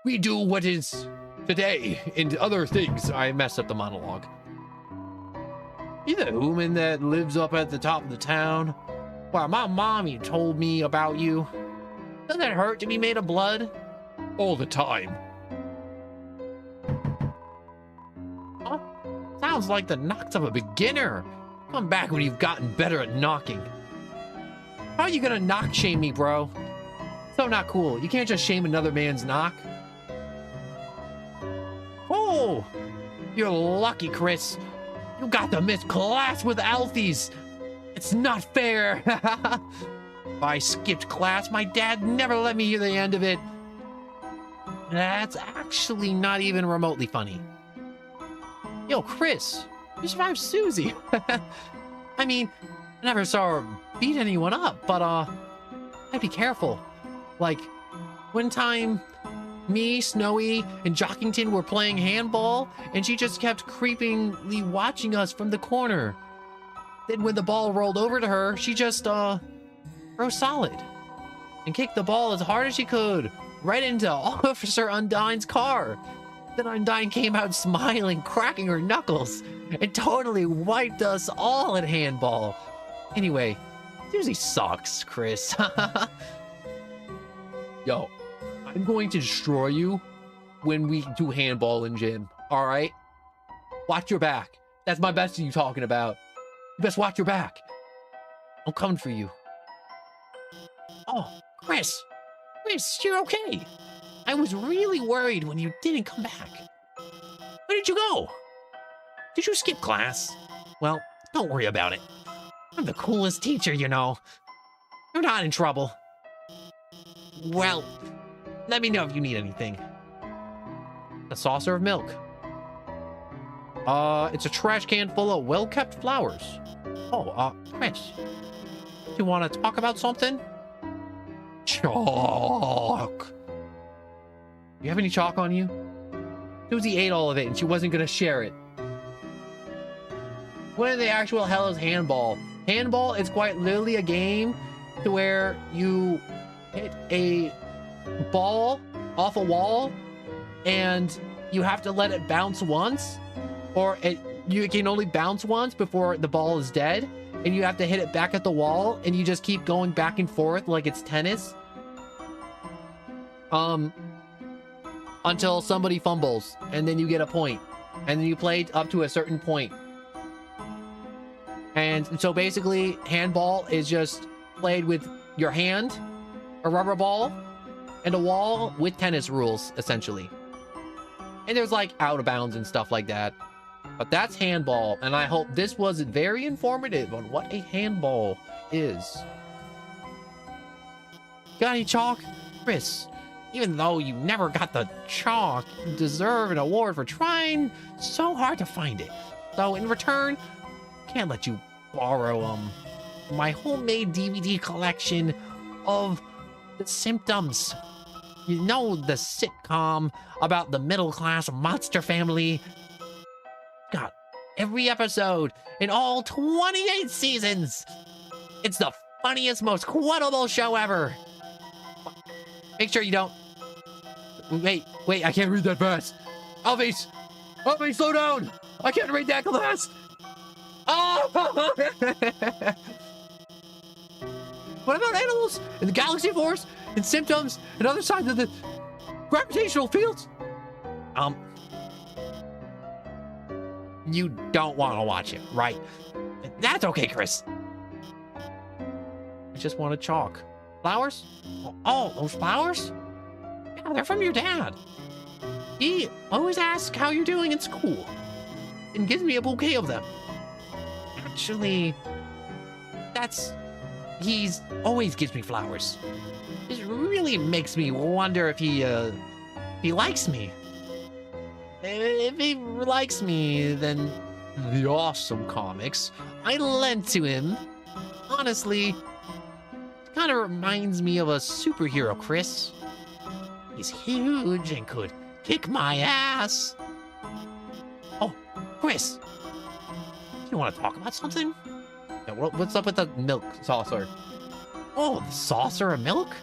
We do what is today and other things. I messed up the monologue. You the human that lives up at the top of the town? Wow, my mommy told me about you. Doesn't it hurt to be made of blood? All the time. Huh? Sounds like the knocks of a beginner. Come back when you've gotten better at knocking. How are you gonna knock shame me, bro? So not cool. You can't just shame another man's knock. Oh, you're lucky, Chris. You got to miss class with Alfies. It's not fair. If I skipped class, my dad never let me hear the end of it. That's actually not even remotely funny. Yo, Chris, you survived Susie. I mean, I never saw her beat anyone up, but I'd be careful. Like, one time, me, Snowy, and Jockington were playing handball, and she just kept creepingly watching us from the corner. Then when the ball rolled over to her, she just, froze solid and kicked the ball as hard as she could right into Officer Undine's car. Then Undine came out smiling, cracking her knuckles, and totally wiped us all at handball. Anyway, Susie sucks, Chris. Yo, I'm going to destroy you when we do handball in gym, all right? Watch your back. That's my bestie you talking about. You best watch your back. I'm coming for you. Oh, Chris, you're okay. I was really worried when you didn't come back. Where did you go? Did you skip class? Well, don't worry about it. I'm the coolest teacher, you know. You're not in trouble. Well, let me know if you need anything. A saucer of milk. It's a trash can full of well-kept flowers. Oh, Chris, you want to talk about something? Chalk. You have any chalk on you? Susie ate all of it and she wasn't gonna share it. What in the actual hell is handball? Handball is quite literally a game to where you hit a ball off a wall and you have to let it bounce once, or you can only bounce once before the ball is dead, and you have to hit it back at the wall, and you just keep going back and forth like it's tennis. Until somebody fumbles, and then you get a point, and then you play up to a certain point. And so basically, handball is just played with your hand, a rubber ball, and a wall with tennis rules, essentially. And there's like out of bounds and stuff like that. But that's handball, and I hope this was very informative on what a handball is. Got any chalk? Chris, even though you never got the chalk, you deserve an award for trying so hard to find it. So in return, can't let you borrow my homemade DVD collection of The Symptoms. You know, the sitcom about the middle-class monster family. Got every episode in all 28 seasons. It's the funniest, most quotable show ever. Make sure you don't... Wait, I can't read that fast. Alphys, slow down. I can't read that fast. Oh! What about animals and the galaxy force and symptoms and other sides of the gravitational fields? You don't want to watch it, right? That's okay, Chris. I just want to chalk. Flowers? Oh, those flowers? Yeah, they're from your dad. He always asks how you're doing in school and gives me a bouquet of them. Actually, he's always gives me flowers. It really makes me wonder if he likes me. If he likes me, then the awesome comics I lent to him, honestly, kind of reminds me of a superhero, Chris. He's huge and could kick my ass. Oh, Chris, you want to talk about something? Yeah, what's up with the milk saucer? Oh, the saucer of milk?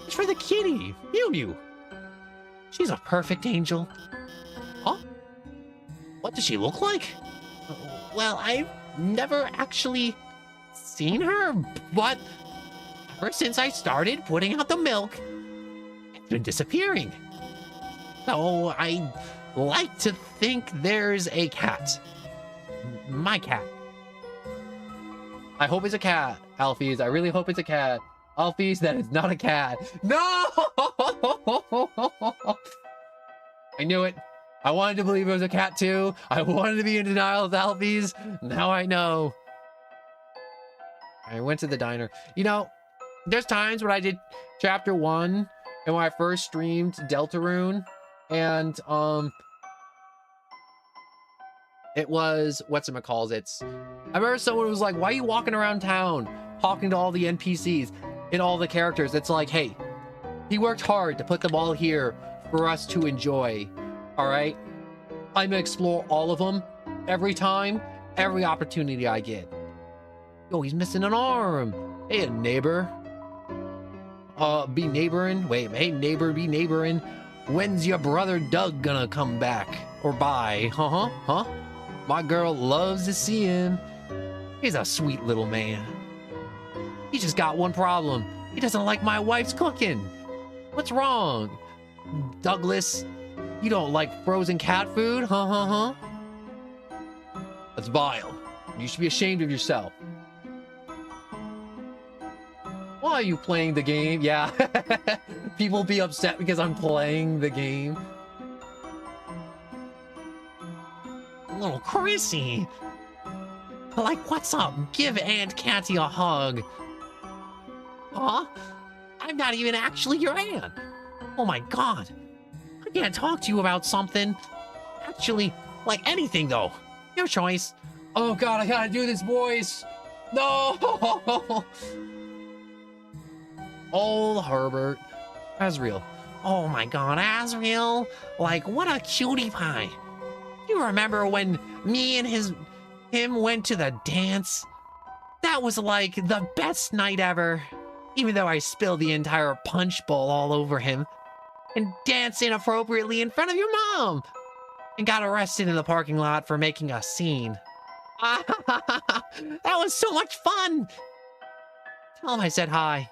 It's for the kitty, Mew Mew. She's a perfect angel. Huh? What does she look like? Well, I've never actually seen her, but ever since I started putting out the milk, it's been disappearing. So I like to think there's a cat. My cat. I hope it's a cat. Alphys, I really hope it's a cat. Alphys, that is not a cat. No! I knew it. I wanted to believe it was a cat too. I wanted to be in denial of Alphys. Now I know. I went to the diner. You know, there's times when I did chapter 1 and when I first streamed Deltarune, and it was whatchamacallit. I remember someone was like, why are you walking around town talking to all the NPCs and all the characters? It's like, hey, he worked hard to put them all here for us to enjoy. All right, I'm gonna explore all of them every time, every opportunity I get. Oh, he's missing an arm. Hey, neighbor. Be neighboring. Wait, hey, neighbor, be neighboring. When's your brother Doug gonna come back or by? Huh? My girl loves to see him. He's a sweet little man. He just got one problem. He doesn't like my wife's cooking. What's wrong? Douglas, you don't like frozen cat food? Huh? That's vile. You should be ashamed of yourself. Why are you playing the game? Yeah. People be upset because I'm playing the game. Little Chrissy. Like, what's up? Give Aunt Catty a hug. Huh? I'm not even actually your aunt. Oh my god. I can't talk to you about something. Actually, like anything though. Your choice. Oh god, I gotta do this voice. No! Old Herbert. Asriel. Oh my god, Asriel. Like, what a cutie pie. You remember when me and him went to the dance? That was like the best night ever. Even though I spilled the entire punch bowl all over him. And danced inappropriately in front of your mom. And got arrested in the parking lot for making a scene. That was so much fun. Tell him I said hi.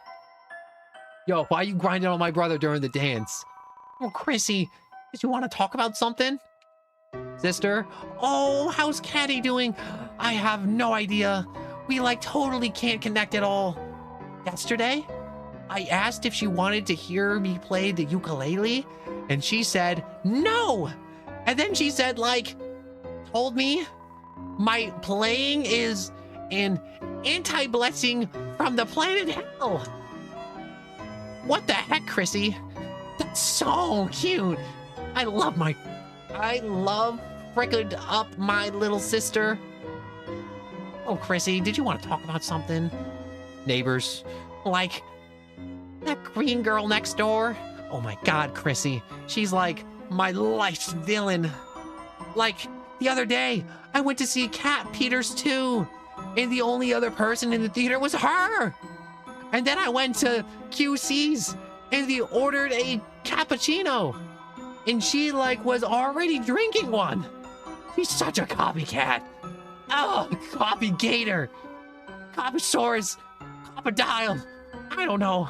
Yo, why you grinding on my brother during the dance? Oh, Chrissy, did you want to talk about something? Sister? Oh, how's Caddy doing? I have no idea. We like totally can't connect at all. Yesterday, I asked if she wanted to hear me play the ukulele, and she said no. And then she said, like, told me my playing is an anti-blessing from the planet hell. What the heck, Chrissy? That's so cute. I love frickin' up my little sister. Oh, Chrissy, did you want to talk about something? Neighbors, like that green girl next door? Oh my god, Chrissy, she's like my life's villain. Like the other day, I went to see Cat Peters too, and the only other person in the theater was her. And then I went to QC's and they ordered a cappuccino. And she like was already drinking one. She's such a copycat. Oh, copy gator. Copysaurus. Copodile. I don't know.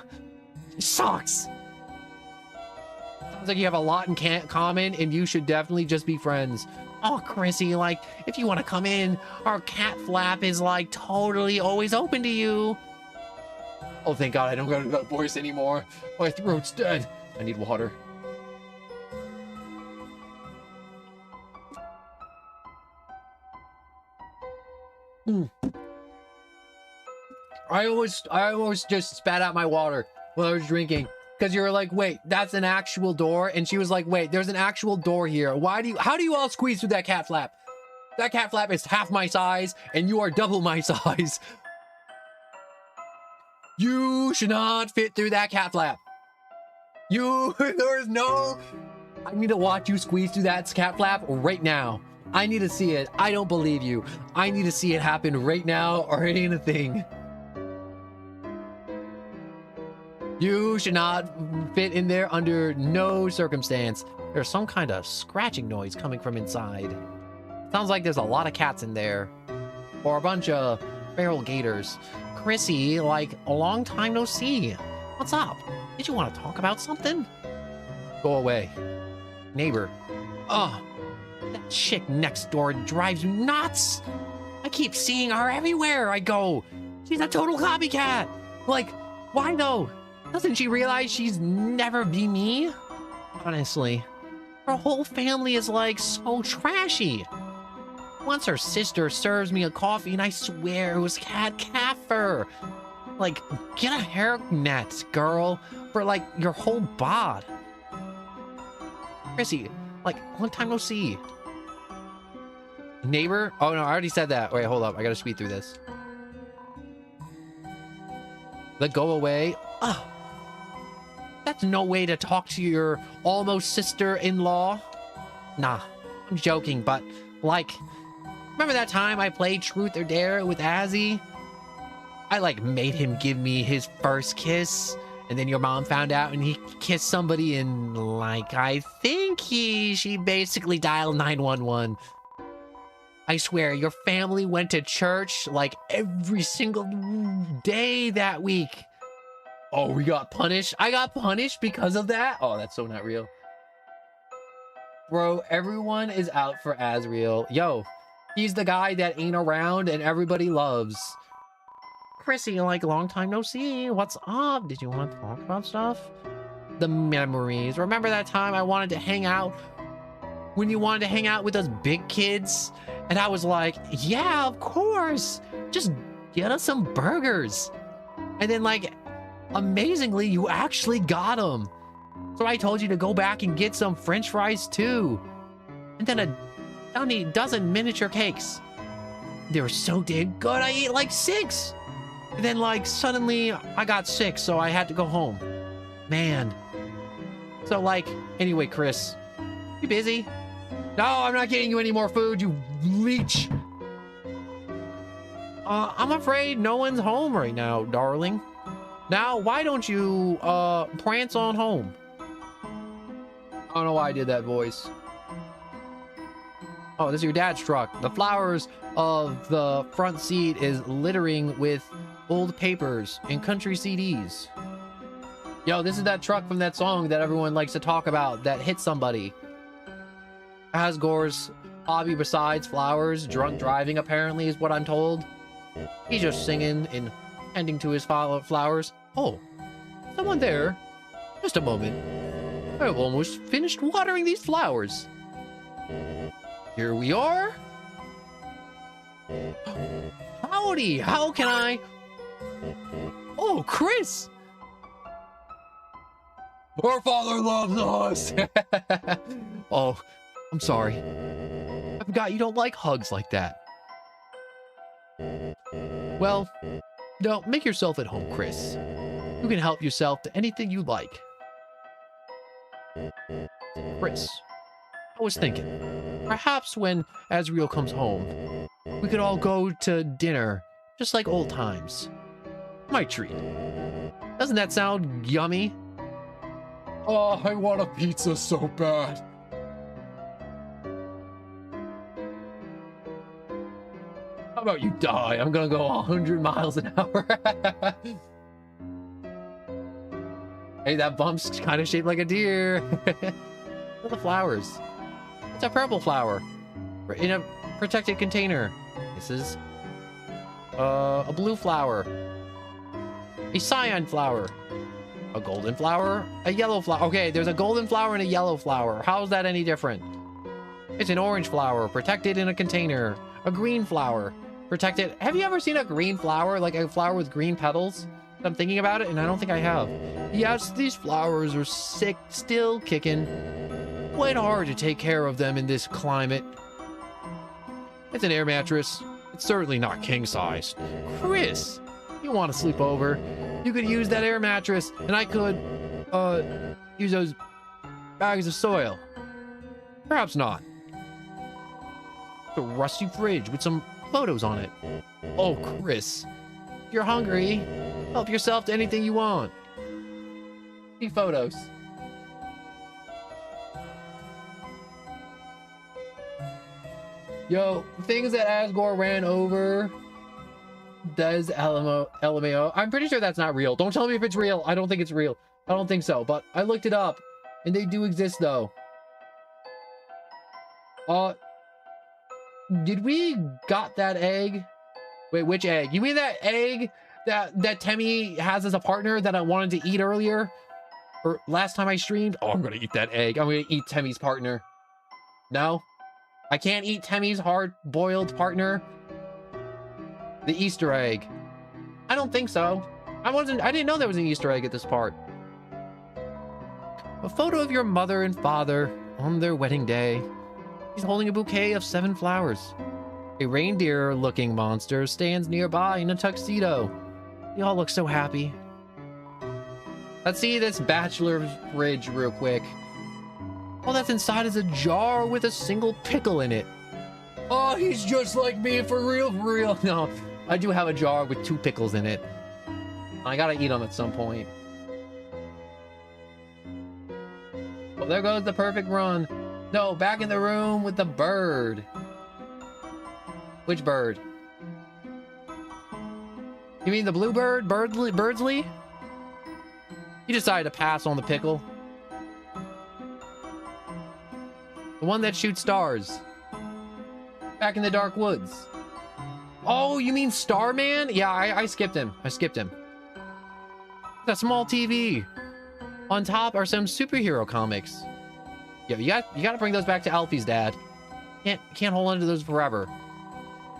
She sucks. Sounds like you have a lot in common and you should definitely just be friends. Oh, Chrissy, like, if you want to come in, our cat flap is like totally always open to you. Oh, thank God I don't got that voice anymore. My throat's dead. I need water. I almost just spat out my water while I was drinking. Because you were like, wait, that's an actual door? And she was like, wait, there's an actual door here. How do you all squeeze through that cat flap? That cat flap is half my size, and you are double my size. You should not fit through that cat flap. There's no... I need to watch you squeeze through that cat flap right now. I need to see it. I don't believe you. I need to see it happen right now, or it ain't a thing. You should not fit in there under no circumstance. There's some kind of scratching noise coming from inside. Sounds like there's a lot of cats in there. Or a bunch of feral gators. Chrissy, like, a long time no see. What's up? Did you want to talk about something? Go away. Neighbor. Oh, that chick next door drives me nuts. I keep seeing her everywhere I go. She's a total copycat. Like, why though? Doesn't she realize she's never be me? Honestly, her whole family is like so trashy. Once her sister serves me a coffee and I swear it was cat fur. Like, get a hairnet, girl, for like your whole bod. Chrissy, like, long time no see. Neighbor? Oh no, I already said that. Wait, hold up. I gotta speed through this. Let go away. Oh, that's no way to talk to your almost sister-in-law. Nah, I'm joking, but like, remember that time I played Truth or Dare with Azzy? I like made him give me his first kiss, and then your mom found out and he kissed somebody and like, I think she basically dialed 911. I swear, your family went to church like every single day that week. Oh, we got punished? I got punished because of that? Oh, that's so not real. Bro, everyone is out for Azriel. Yo, he's the guy that ain't around and everybody loves. Chrissy, like, long time no see. What's up? Did you want to talk about stuff? The memories. Remember that time I wanted to hang out? When you wanted to hang out with us big kids? And I was like, yeah, of course. Just get us some burgers. And then, like, amazingly, you actually got them. So I told you to go back and get some French fries too. And then a dozen miniature cakes. They were so damn good, I ate like 6. And then, like, suddenly I got sick, so I had to go home. Man. So, like, anyway, Chris, you busy? No, I'm not getting you any more food, you leech. I'm afraid no one's home right now, darling. Now, why don't you, prance on home? I don't know why I did that voice. Oh, this is your dad's truck. The flowers of the front seat is littering with old papers and country CDs. Yo, this is that truck from that song that everyone likes to talk about that hit somebody. Asgore's hobby besides flowers, drunk driving apparently is what I'm told. He's just singing and tending to his flowers. Oh, someone there. Just a moment. I've almost finished watering these flowers. Here we are. Howdy, how can I? Oh, Chris. Our father loves us. Oh, I'm sorry. I forgot you don't like hugs like that. Well, no, make yourself at home, Chris. You can help yourself to anything you like. Chris, I was thinking, perhaps when Azriel comes home, we could all go to dinner, just like old times. My treat. Doesn't that sound yummy? Oh, I want a pizza so bad. How about you die? I'm gonna go 100 miles an hour. Hey, that bump's kind of shaped like a deer. Look at the flowers. It's a purple flower. We're in a protected container. This is a blue flower. A cyan flower. A golden flower. A yellow flower. Okay, there's a golden flower and a yellow flower. How is that any different? It's an orange flower, protected in a container. A green flower, protected. Have you ever seen a green flower? Like a flower with green petals? I'm thinking about it, and I don't think I have. Yes, these flowers are sick, still kicking. Quite hard to take care of them in this climate. It's an air mattress. It's certainly not king size. Chris, you want to sleep over? You could use that air mattress, and I could, use those bags of soil. Perhaps not. A rusty fridge with some photos on it. Oh, Chris, if you're hungry, help yourself to anything you want. See photos. Yo, things that Asgore ran over. Does LMAO. I'm pretty sure that's not real. Don't tell me if it's real. I don't think it's real. I don't think so, but I looked it up. And they do exist, though. Did we got that egg? Wait, which egg? You mean that egg that Temmie has as a partner that I wanted to eat earlier? Or last time I streamed? Oh, I'm gonna eat that egg. I'm gonna eat Temmie's partner. No? I can't eat Temmie's hard-boiled partner? The Easter egg. I don't think so. I didn't know there was an Easter egg at this part. A photo of your mother and father on their wedding day. He's holding a bouquet of 7 flowers. A reindeer-looking monster stands nearby in a tuxedo. They all look so happy. Let's see this bachelor's fridge real quick. All that's inside is a jar with a single pickle in it. Oh, he's just like me, for real, for real. No, I do have a jar with 2 pickles in it. I gotta eat them at some point. Well, there goes the perfect run. No, back in the room with the bird. Which bird? You mean the blue bird? Birdsley? You decided to pass on the pickle. The one that shoots stars. Back in the dark woods. Oh, you mean Starman? Yeah, I skipped him. I skipped him. It's a small TV. On top are some superhero comics. Yeah, you gotta bring those back to Alfie's dad. Can't hold on to those forever.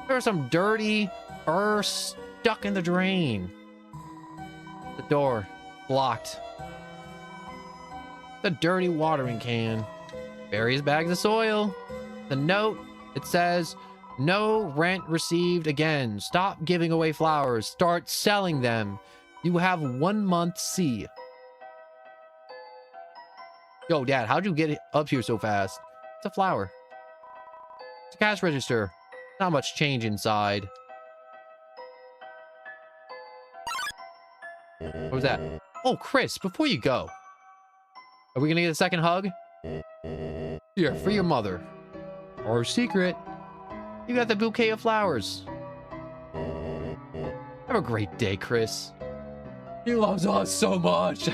There are some dirty fur stuck in the drain. The door blocked. The dirty watering can. Various bags of soil. The note, it says, no rent received again. Stop giving away flowers. Start selling them. You have 1 month. See. Yo, Dad, how'd you get up here so fast? It's a flower. It's a cash register. Not much change inside. What was that? Oh, Chris, before you go. Are we gonna get a second hug? Here, for your mother. Our secret. You got the bouquet of flowers. Have a great day, Chris. He loves us so much.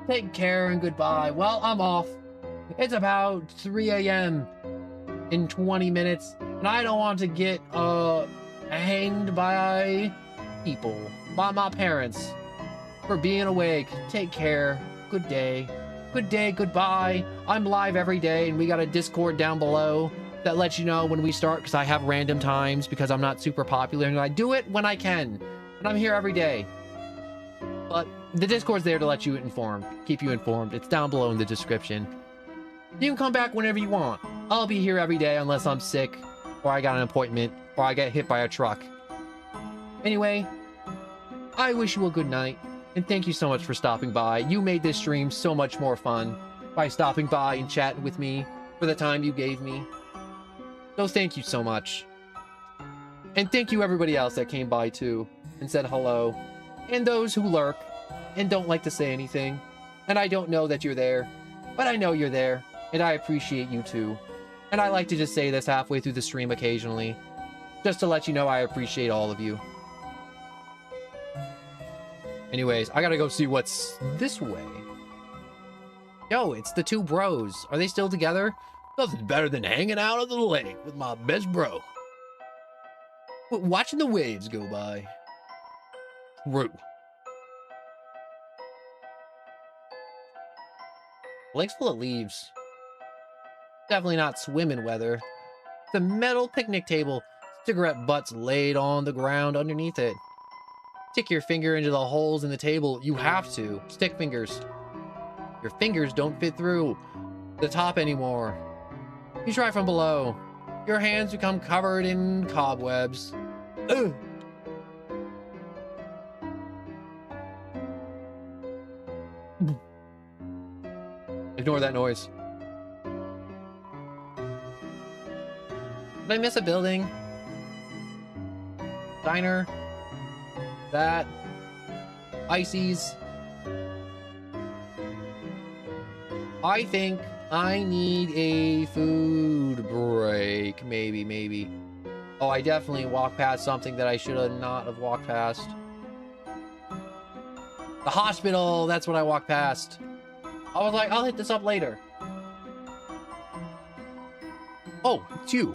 Take care and goodbye. Well, I'm off. It's about 3 a.m. in 20 minutes, and I don't want to get hanged by people, by my parents, for being awake. Take care. Good day. Good day, goodbye. I'm live every day, and we got a Discord down below that lets you know when we start, because I have random times because I'm not super popular, and I do it when I can. And I'm here every day. But the Discord's there to let you informed, keep you informed. It's down below in the description. You can come back whenever you want. I'll be here every day unless I'm sick, or I got an appointment, or I get hit by a truck. Anyway, I wish you a good night, and thank you so much for stopping by. You made this stream so much more fun by stopping by and chatting with me for the time you gave me. So thank you so much. And thank you everybody else that came by too and said hello. And those who lurk and don't like to say anything. And I don't know that you're there, but I know you're there, and I appreciate you too. And I like to just say this halfway through the stream occasionally, just to let you know I appreciate all of you. Anyways, I gotta go see what's this way. Yo, it's the 2 bros. Are they still together? Nothing better than hanging out on the lake with my best bro. Watching the waves go by. True. Lake's full of leaves. Definitely not swimming weather. It's a metal picnic table. Cigarette butts laid on the ground underneath it. Stick your finger into the holes in the table. You have to. Stick fingers. Your fingers don't fit through the top anymore. You try from below. Your hands become covered in cobwebs. Ugh. Ignore that noise. Did I miss a building? Diner? That? Ices? I think I need a food break. Maybe. Oh, I definitely walked past something that I should have not have walked past. The hospital! That's what I walked past. I was like, I'll hit this up later. Oh, it's you.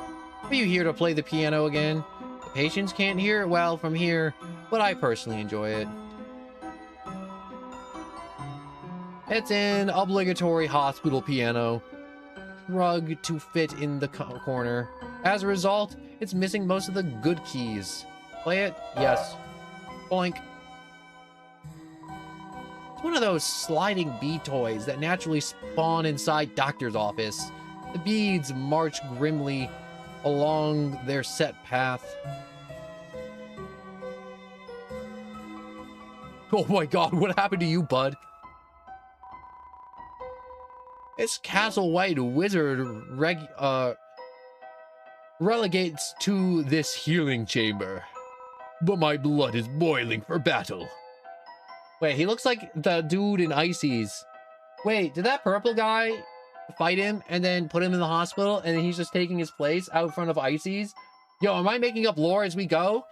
Are you here to play the piano again? The patients can't hear it well from here, but I personally enjoy it. It's an obligatory hospital piano. Rug to fit in the corner. As a result, it's missing most of the good keys. Play it? Yes. Boink. It's one of those sliding bead toys that naturally spawn inside doctor's office. The beads march grimly along their set path. Oh my god, what happened to you, bud? This Castle White wizard relegates to this healing chamber. But my blood is boiling for battle. Wait, he looks like the dude in Ices. Wait, did that purple guy fight him and then put him in the hospital and then he's just taking his place out in front of Ices? Yo, am I making up lore as we go?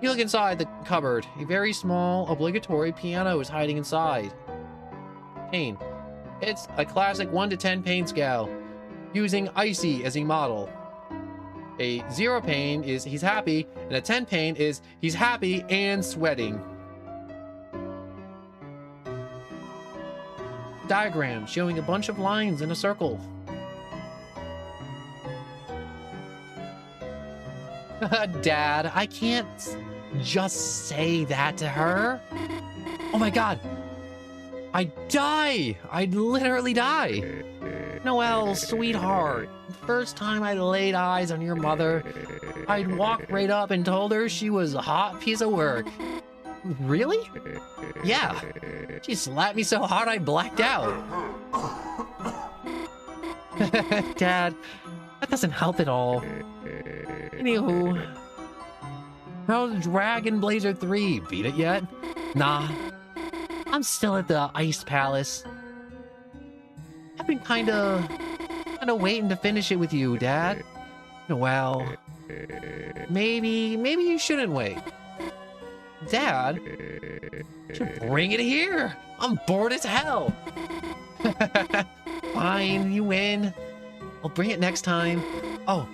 You look inside the cupboard. A very small, obligatory piano is hiding inside. Pain. It's a classic 1 to 10 pain scale, using Icy as a model. A 0 pain is he's happy, and a 10 pain is he's happy and sweating. Diagram showing a bunch of lines in a circle. Dad, I can't just say that to her. Oh my god. I'd die! I'd literally die! Noelle, sweetheart, first time I laid eyes on your mother, I'd walked right up and told her she was a hot piece of work. Really? Yeah. She slapped me so hard I blacked out. Dad, that doesn't help at all. Anywho, how's Dragon Blazer 3? Beat it yet? Nah. I'm still at the Ice Palace. I've been kinda waiting to finish it with you, Dad. Well, maybe you shouldn't wait. Dad, should bring it here. I'm bored as hell. Fine, you win. I'll bring it next time. Oh,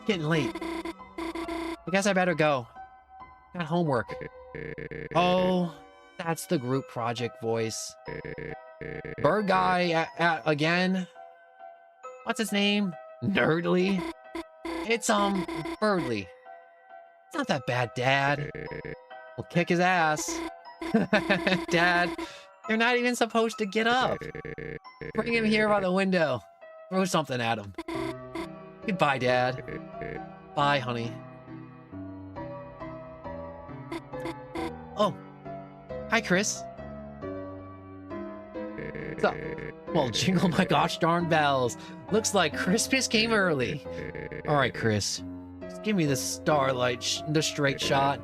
getting late. I guess I better go. Got homework. Oh, that's the group project voice. Bird guy again. What's his name? Nerdly. It's Birdly. It's not that bad, Dad. We'll kick his ass. Dad, you're not even supposed to get up. Bring him here by the window. Throw something at him. Goodbye, Dad. Bye, honey. Oh. Hi, Chris. What's up? Well, jingle my gosh darn bells. Looks like Christmas came early. All right, Chris. Just give me the starlight, the straight shot.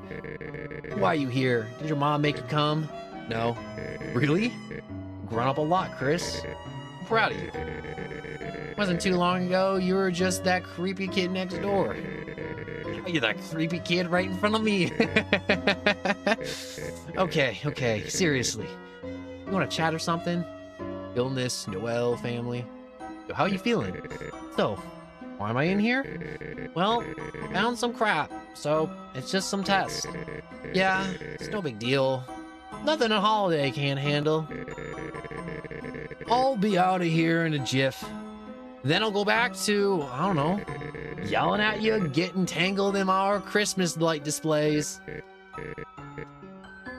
Why are you here? Did your mom make you come? No. Really? Grown up a lot, Chris. I'm proud of you. Wasn't too long ago, you were just that creepy kid next door. You're that creepy kid right in front of me. Okay, seriously. You want to chat or something? Illness, Noelle, family. So how you feeling? So, why am I in here? Well, found some crap, so it's just some tests. Yeah, it's no big deal. Nothing a holiday can't handle. I'll be out of here in a jiff. Then I'll go back to, I don't know, yelling at you, getting tangled in our Christmas light displays.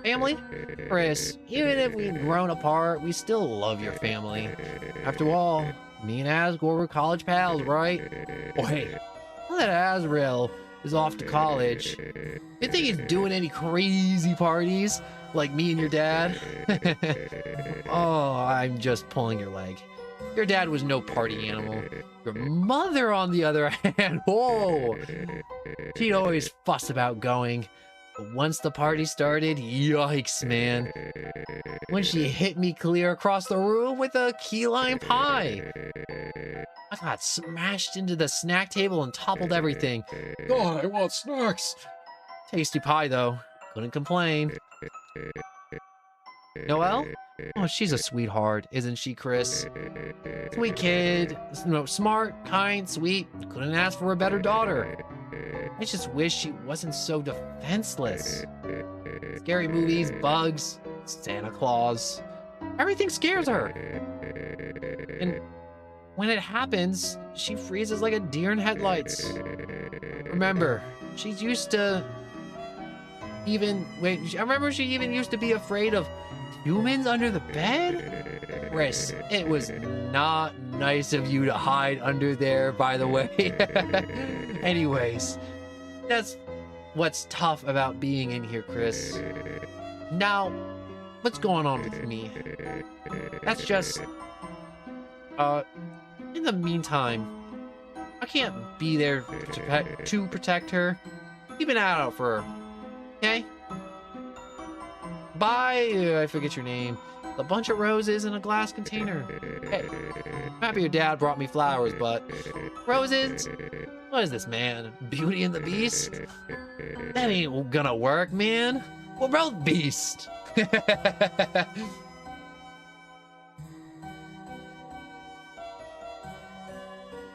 Family? Chris, even if we've grown apart, we still love your family. After all, me and Asgore were college pals, right? Oh, hey, now that Azrael is off to college, you think he's doing any crazy parties like me and your dad? Oh, I'm just pulling your leg. Your dad was no party animal. Your mother, on the other hand, whoa! She'd always fuss about going. But once the party started, yikes, man. When she hit me clear across the room with a key lime pie. I got smashed into the snack table and toppled everything. God, I want snacks. Tasty pie, though. Couldn't complain. Noelle, Oh, she's a sweetheart, isn't she, Chris? Sweet kid. You know, smart, kind, sweet. Couldn't ask for a better daughter. I just wish she wasn't so defenseless. Scary movies, bugs, Santa Claus. Everything scares her. And when it happens, she freezes like a deer in headlights. Remember, she's used to I remember she even used to be afraid of humans under the bed? Chris, it was not nice of you to hide under there, by the way. Anyways, that's what's tough about being in here, Chris. Now, what's going on with me? That's just, in the meantime, I can't be there to protect her. Keep an eye out for her, okay? Buy, I forget your name, a bunch of roses in a glass container. Hey, I'm happy your dad brought me flowers, but roses? What is this, man? Beauty and the Beast? That ain't gonna work, man. We're both beast.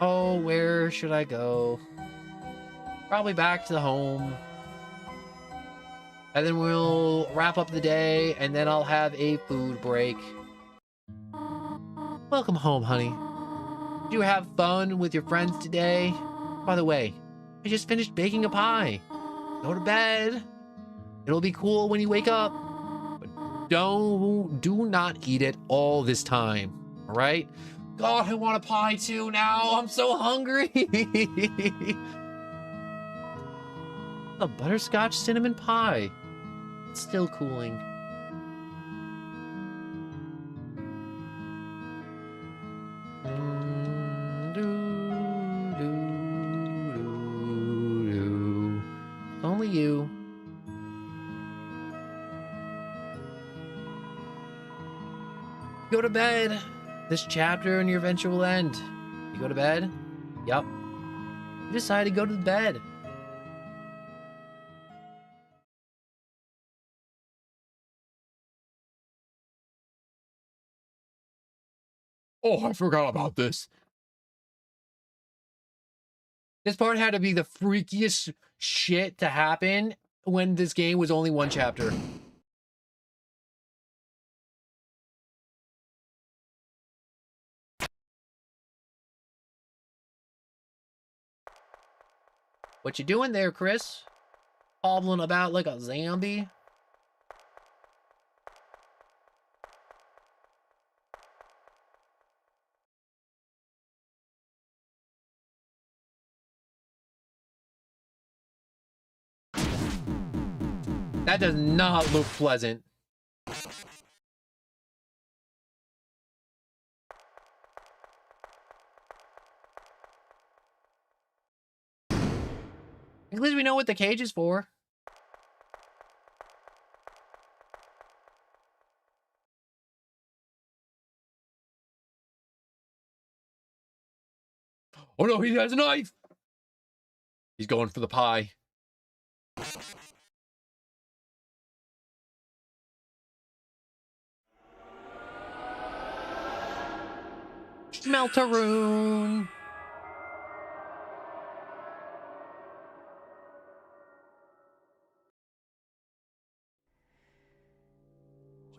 Oh, where should I go? Probably back to the home. And then we'll wrap up the day, and then I'll have a food break. Welcome home, honey. Did you have fun with your friends today? By the way, I just finished baking a pie. Go to bed. It'll be cool when you wake up. But do not eat it all this time, all right? God, I want a pie too now. I'm so hungry. A butterscotch cinnamon pie. It's still cooling. Only you. Go to bed. This chapter and your adventure will end. You go to bed? Yup. You decide to go to bed. Oh, I forgot about this. This part had to be the freakiest shit to happen when this game was only one chapter. What you doing there, Chris? Hobbling about like a zombie? That does not look pleasant. At least we know what the cage is for. Oh no, he has a knife. He's going for the pie. Deltarune.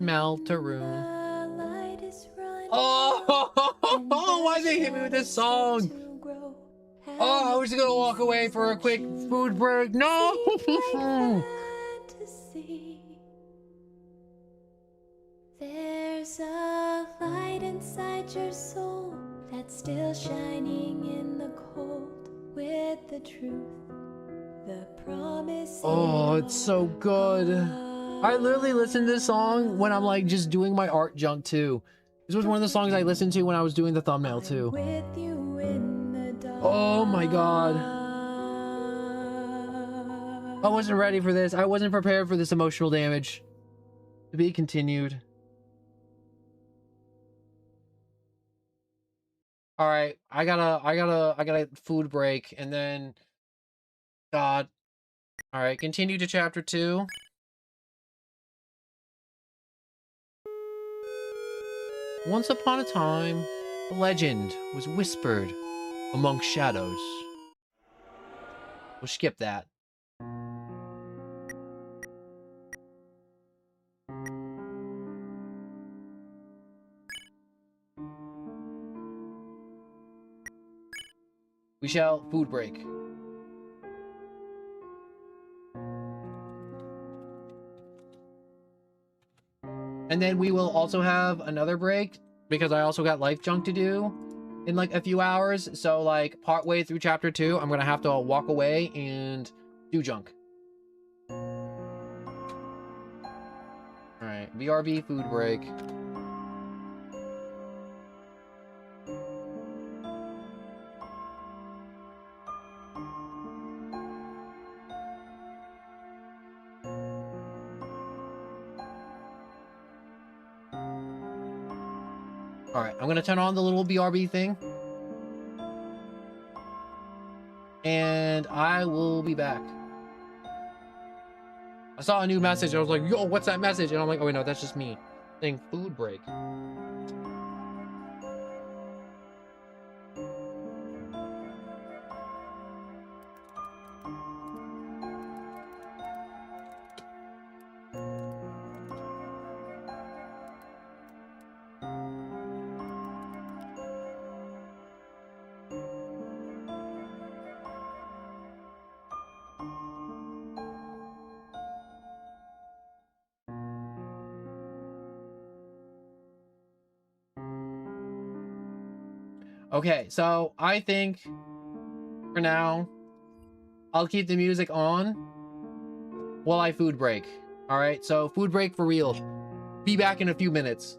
Deltarune. Oh, why they hit me with this song? Oh, I was gonna walk away for a quick food break. No! There's a light inside your soul that's still shining in the cold with the truth, the promise. Oh, it's so good. I literally listen to this song when I'm like just doing my art junk too. This was one of the songs I listened to when I was doing the thumbnail too. Oh my god. I wasn't ready for this. I wasn't prepared for this emotional damage. To be continued. All right, I gotta food break and then God. All right, continue to chapter 2. Once upon a time, a legend was whispered among shadows. We'll skip that. We shall food break. And then we will also have another break because I also got life junk to do in like a few hours. So like partway through chapter 2, I'm gonna have to walk away and do junk. All right, BRB food break. All right, I'm gonna turn on the little BRB thing. And I will be back. I saw a new message. I was like, yo, what's that message? And I'm like, oh, wait, no, that's just me saying food break. Okay, so I think for now, I'll keep the music on while I food break. All right, so food break for real. Be back in a few minutes.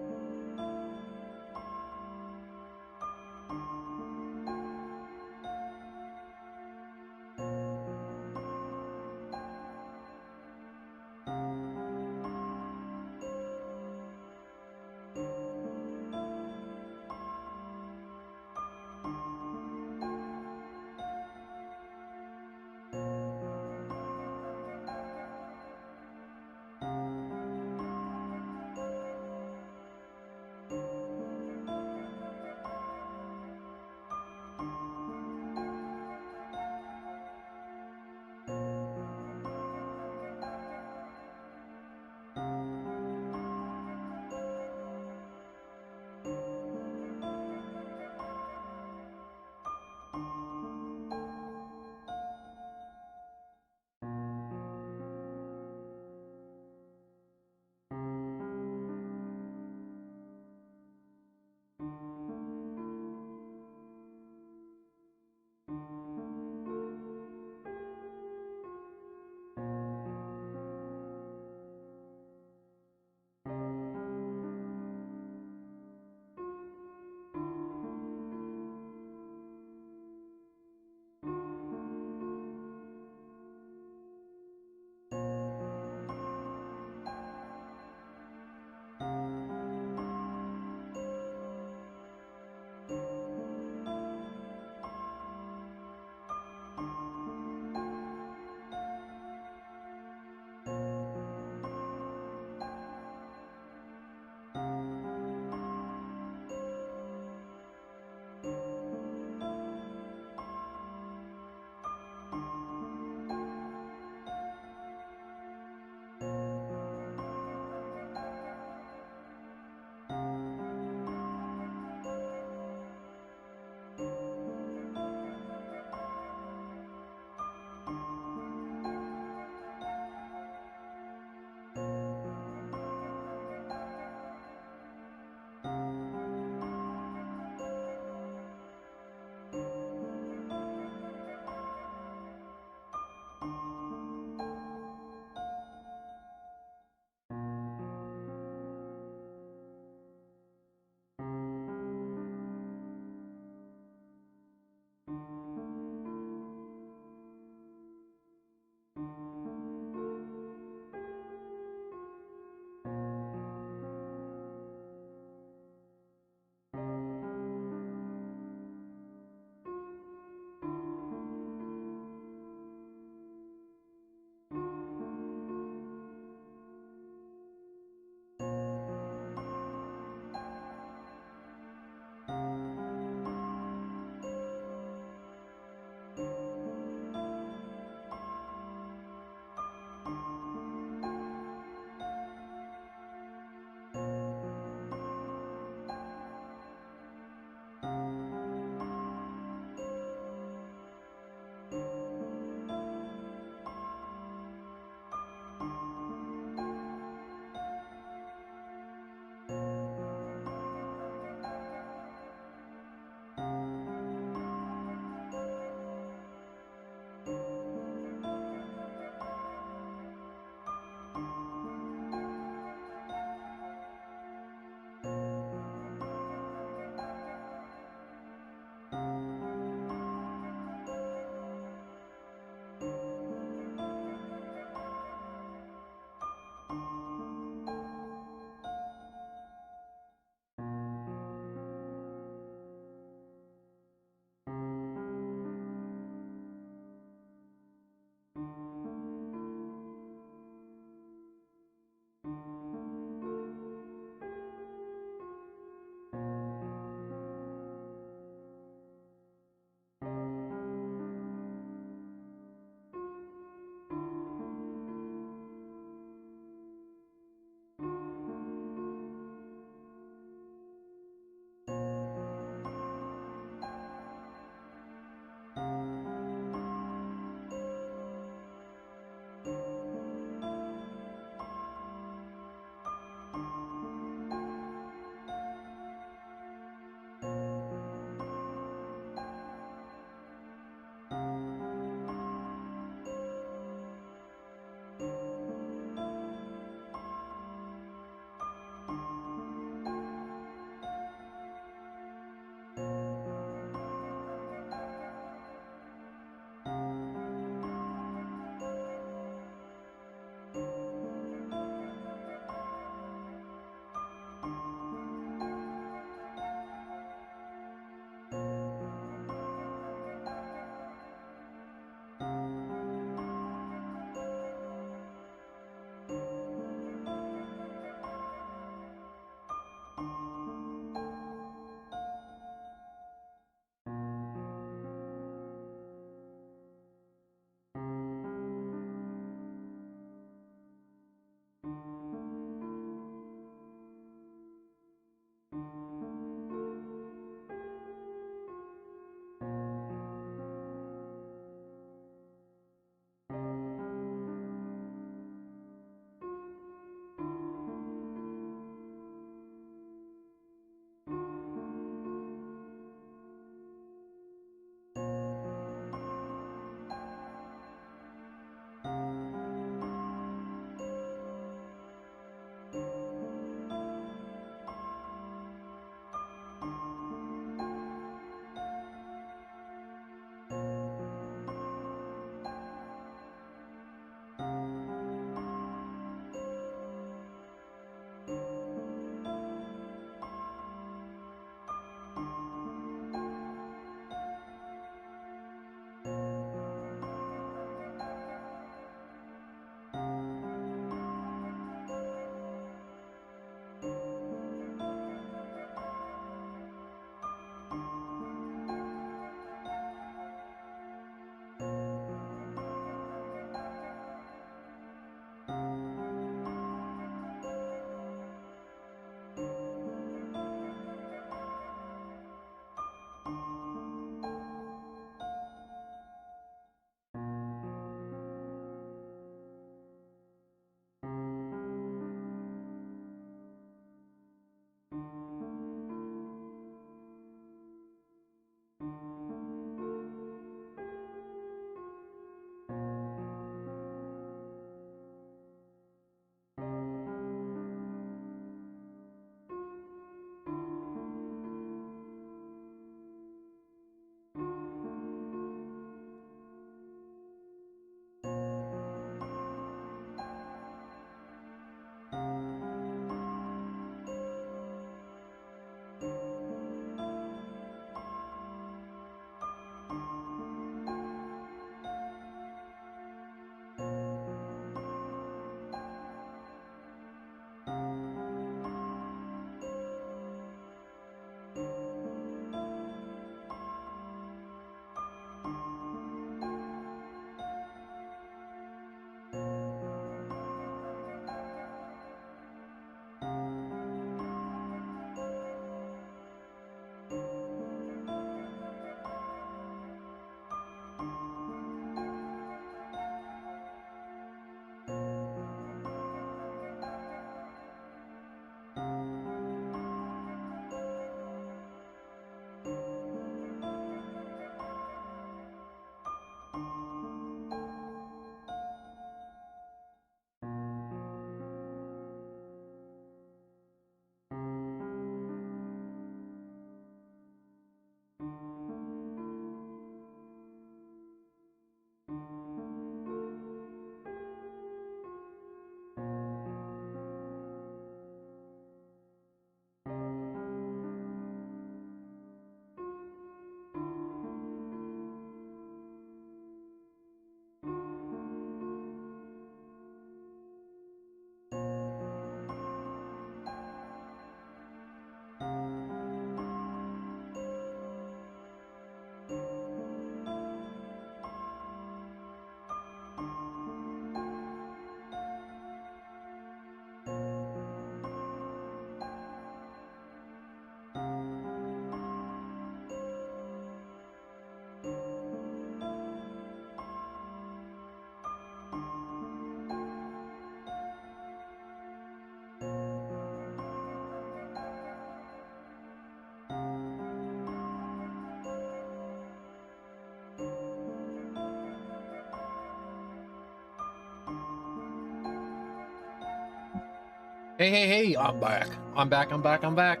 Hey, hey, hey, I'm back. I'm back, I'm back, I'm back.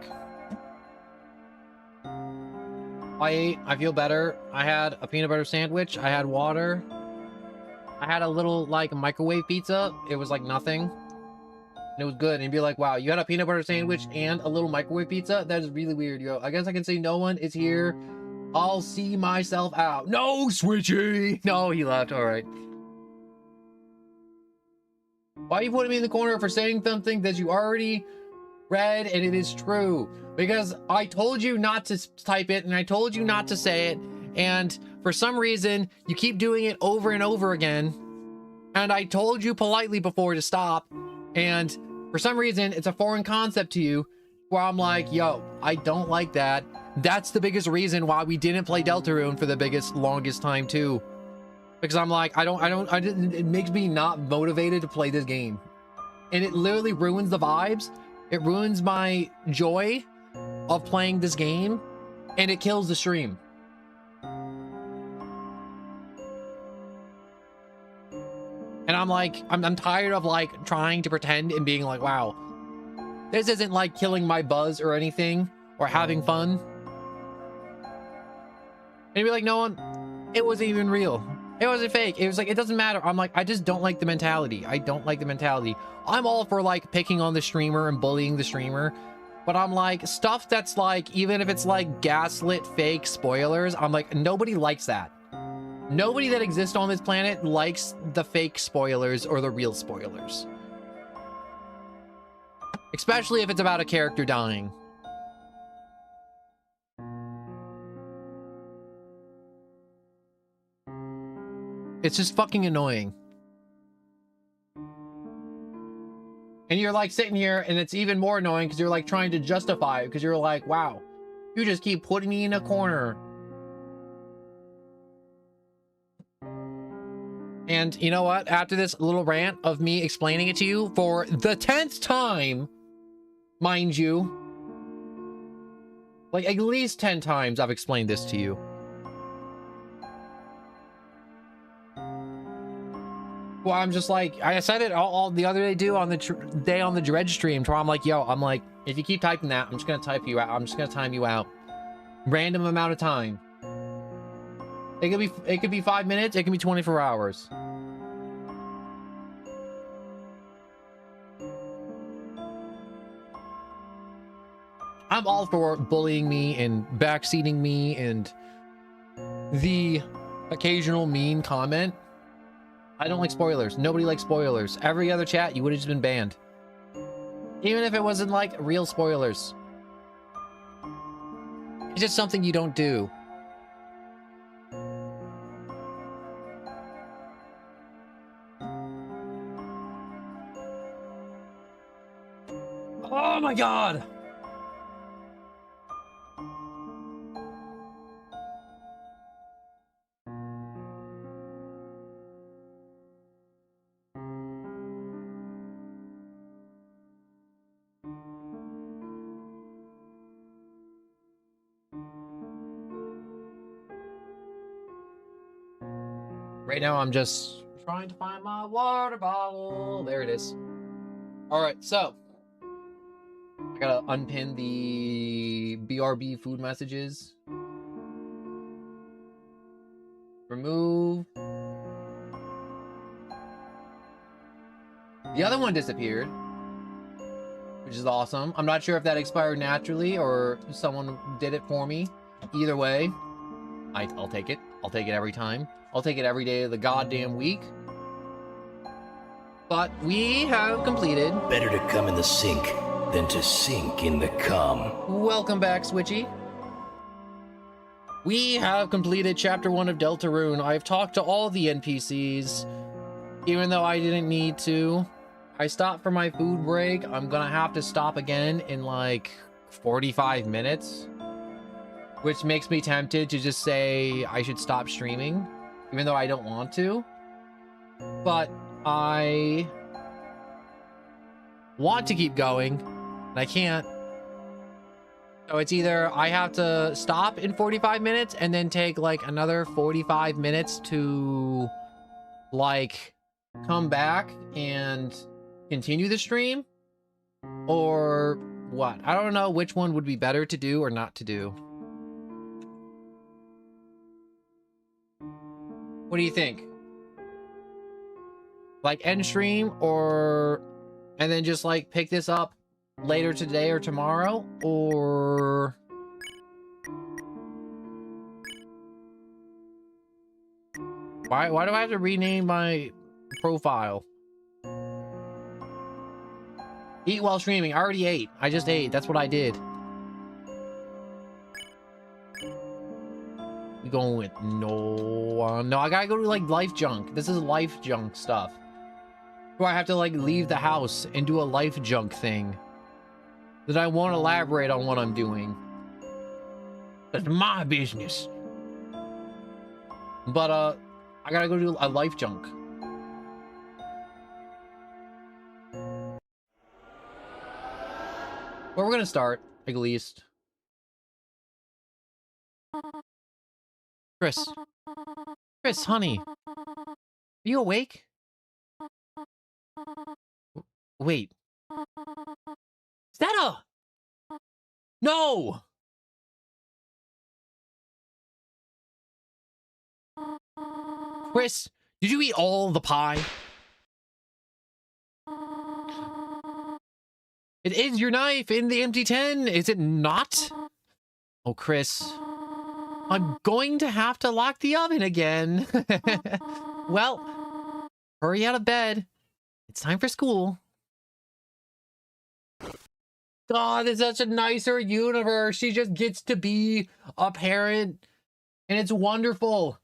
I ate, I feel better. I had a peanut butter sandwich, I had water. I had a little, like, microwave pizza. It was like nothing. And it was good. And you'd be like, wow, you had a peanut butter sandwich and a little microwave pizza? That is really weird, yo. I guess I can say no one is here. I'll see myself out. No, Switchy! No, he left, alright. Why are you putting me in the corner for saying something that you already read and it is true? Because I told you not to type it and I told you not to say it, and for some reason you keep doing it over and over again, and I told you politely before to stop, and for some reason it's a foreign concept to you, where I'm like, yo, I don't like that. That's the biggest reason why we didn't play Deltarune for the longest time too. Because I'm like, it makes me not motivated to play this game. And it literally ruins the vibes. It ruins my joy of playing this game. And it kills the stream. And I'm like, I'm tired of like trying to pretend and being like, wow, this isn't like killing my buzz or anything or having fun. And you'd be like, no one, it wasn't even real. It wasn't fake. It was like, it doesn't matter. I'm like, I just don't like the mentality. I don't like the mentality. I'm all for like picking on the streamer and bullying the streamer. But I'm like, stuff that's like, even if it's like gaslit fake spoilers, I'm like, nobody likes that. Nobody that exists on this planet likes the fake spoilers or the real spoilers. Especially if it's about a character dying. It's just fucking annoying. And you're like sitting here and it's even more annoying because you're like trying to justify it because you're like, wow, you just keep putting me in a corner. And you know what? After this little rant of me explaining it to you for the 10th time, mind you, like at least 10 times I've explained this to you. Well, I'm just like, I said it all the other day too on the day on the Dredge stream, where I'm like, yo, I'm like, if you keep typing that, I'm just gonna type you out. I'm just gonna time you out. Random amount of time. It could be 5 minutes. It can be 24 hours. I'm all for bullying me and backseating me and the occasional mean comment. I don't like spoilers. Nobody likes spoilers. Every other chat, you would have just been banned. Even if it wasn't like real spoilers. It's just something you don't do. Oh my god! Right now, I'm just trying to find my water bottle. There it is. All right, so I gotta unpin the BRB food messages. Remove. The other one disappeared, which is awesome. I'm not sure if that expired naturally or someone did it for me. Either way, I'll take it. I'll take it every time. I'll take it every day of the goddamn week. But we have completed. Better to come in the sink than to sink in the cum. Welcome back, Switchy. We have completed Chapter 1 of Deltarune. I've talked to all the NPCs, even though I didn't need to. I stopped for my food break. I'm gonna have to stop again in like 45 minutes, which makes me tempted to just say I should stop streaming, even though I don't want to. But I want to keep going, and I can't. So it's either I have to stop in 45 minutes and then take like another 45 minutes to like come back and continue the stream, Or what? I don't know which one would be better to do or not to do. What do you think? Like end stream or... and then just like pick this up later today or tomorrow? Or... why do I have to rename my profile? Eat while streaming. I already ate. I just ate. That's what I did. We going with no. No, I gotta go to like life junk. This is life junk stuff. Do I have to like leave the house and do a life junk thing? That I won't elaborate on what I'm doing. That's my business. But I gotta go do a life junk. Where we're gonna start, at least. Chris. Chris, honey. Are you awake? Wait. Is that a... no! Chris, did you eat all the pie? It is your knife in the empty tin, is it not? Oh, Chris. I'm going to have to lock the oven again. Well, hurry out of bed. It's time for school. God, it's such a nicer universe. She just gets to be a parent, and it's wonderful.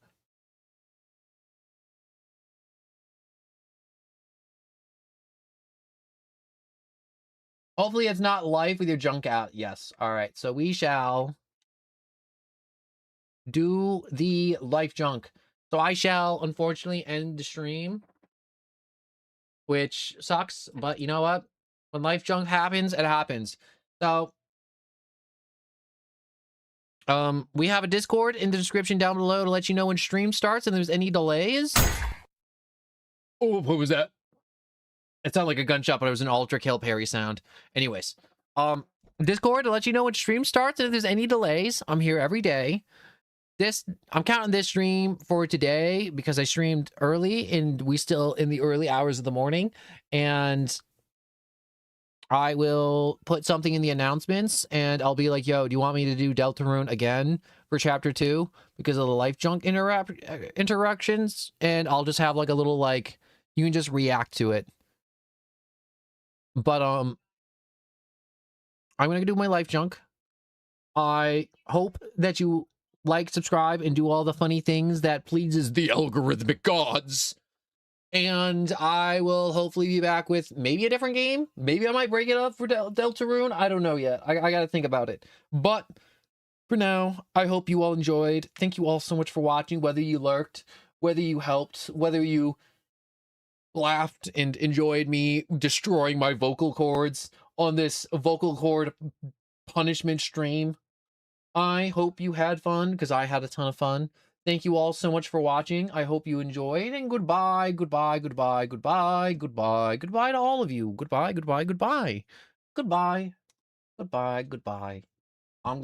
Hopefully it's not life with your junk out. Yes. All right. So we shall do the life junk. So I shall unfortunately end the stream, which sucks, but you know what? When life junk happens, it happens. So we have a Discord in the description down below to let you know when stream starts and there's any delays. Oh, what was that? It sounded like a gunshot, but it was an ultra kill parry sound. Anyways, Discord to let you know when stream starts and if there's any delays. I'm here every day. I'm counting this stream for today because I streamed early and we still in the early hours of the morning. And I will put something in the announcements and I'll be like, yo, do you want me to do Deltarune again for chapter 2 because of the life junk interactions? And I'll just have like a little like, you can just react to it. But I'm gonna do my life junk. I hope that you like, subscribe, and do all the funny things that pleases The algorithmic gods. and I will hopefully be back with maybe a different game. Maybe I might break it up for Deltarune. I don't know yet. I gotta think about it. But for now, I hope you all enjoyed. Thank you all so much for watching, whether you lurked, whether you helped, whether you laughed and enjoyed me destroying my vocal cords on this vocal cord punishment stream. I hope you had fun because I had a ton of fun. Thank you all so much for watching. I hope you enjoyed, and goodbye, goodbye, goodbye, goodbye, goodbye, goodbye to all of you. Goodbye, goodbye, goodbye. Goodbye, goodbye, goodbye. I'm gonna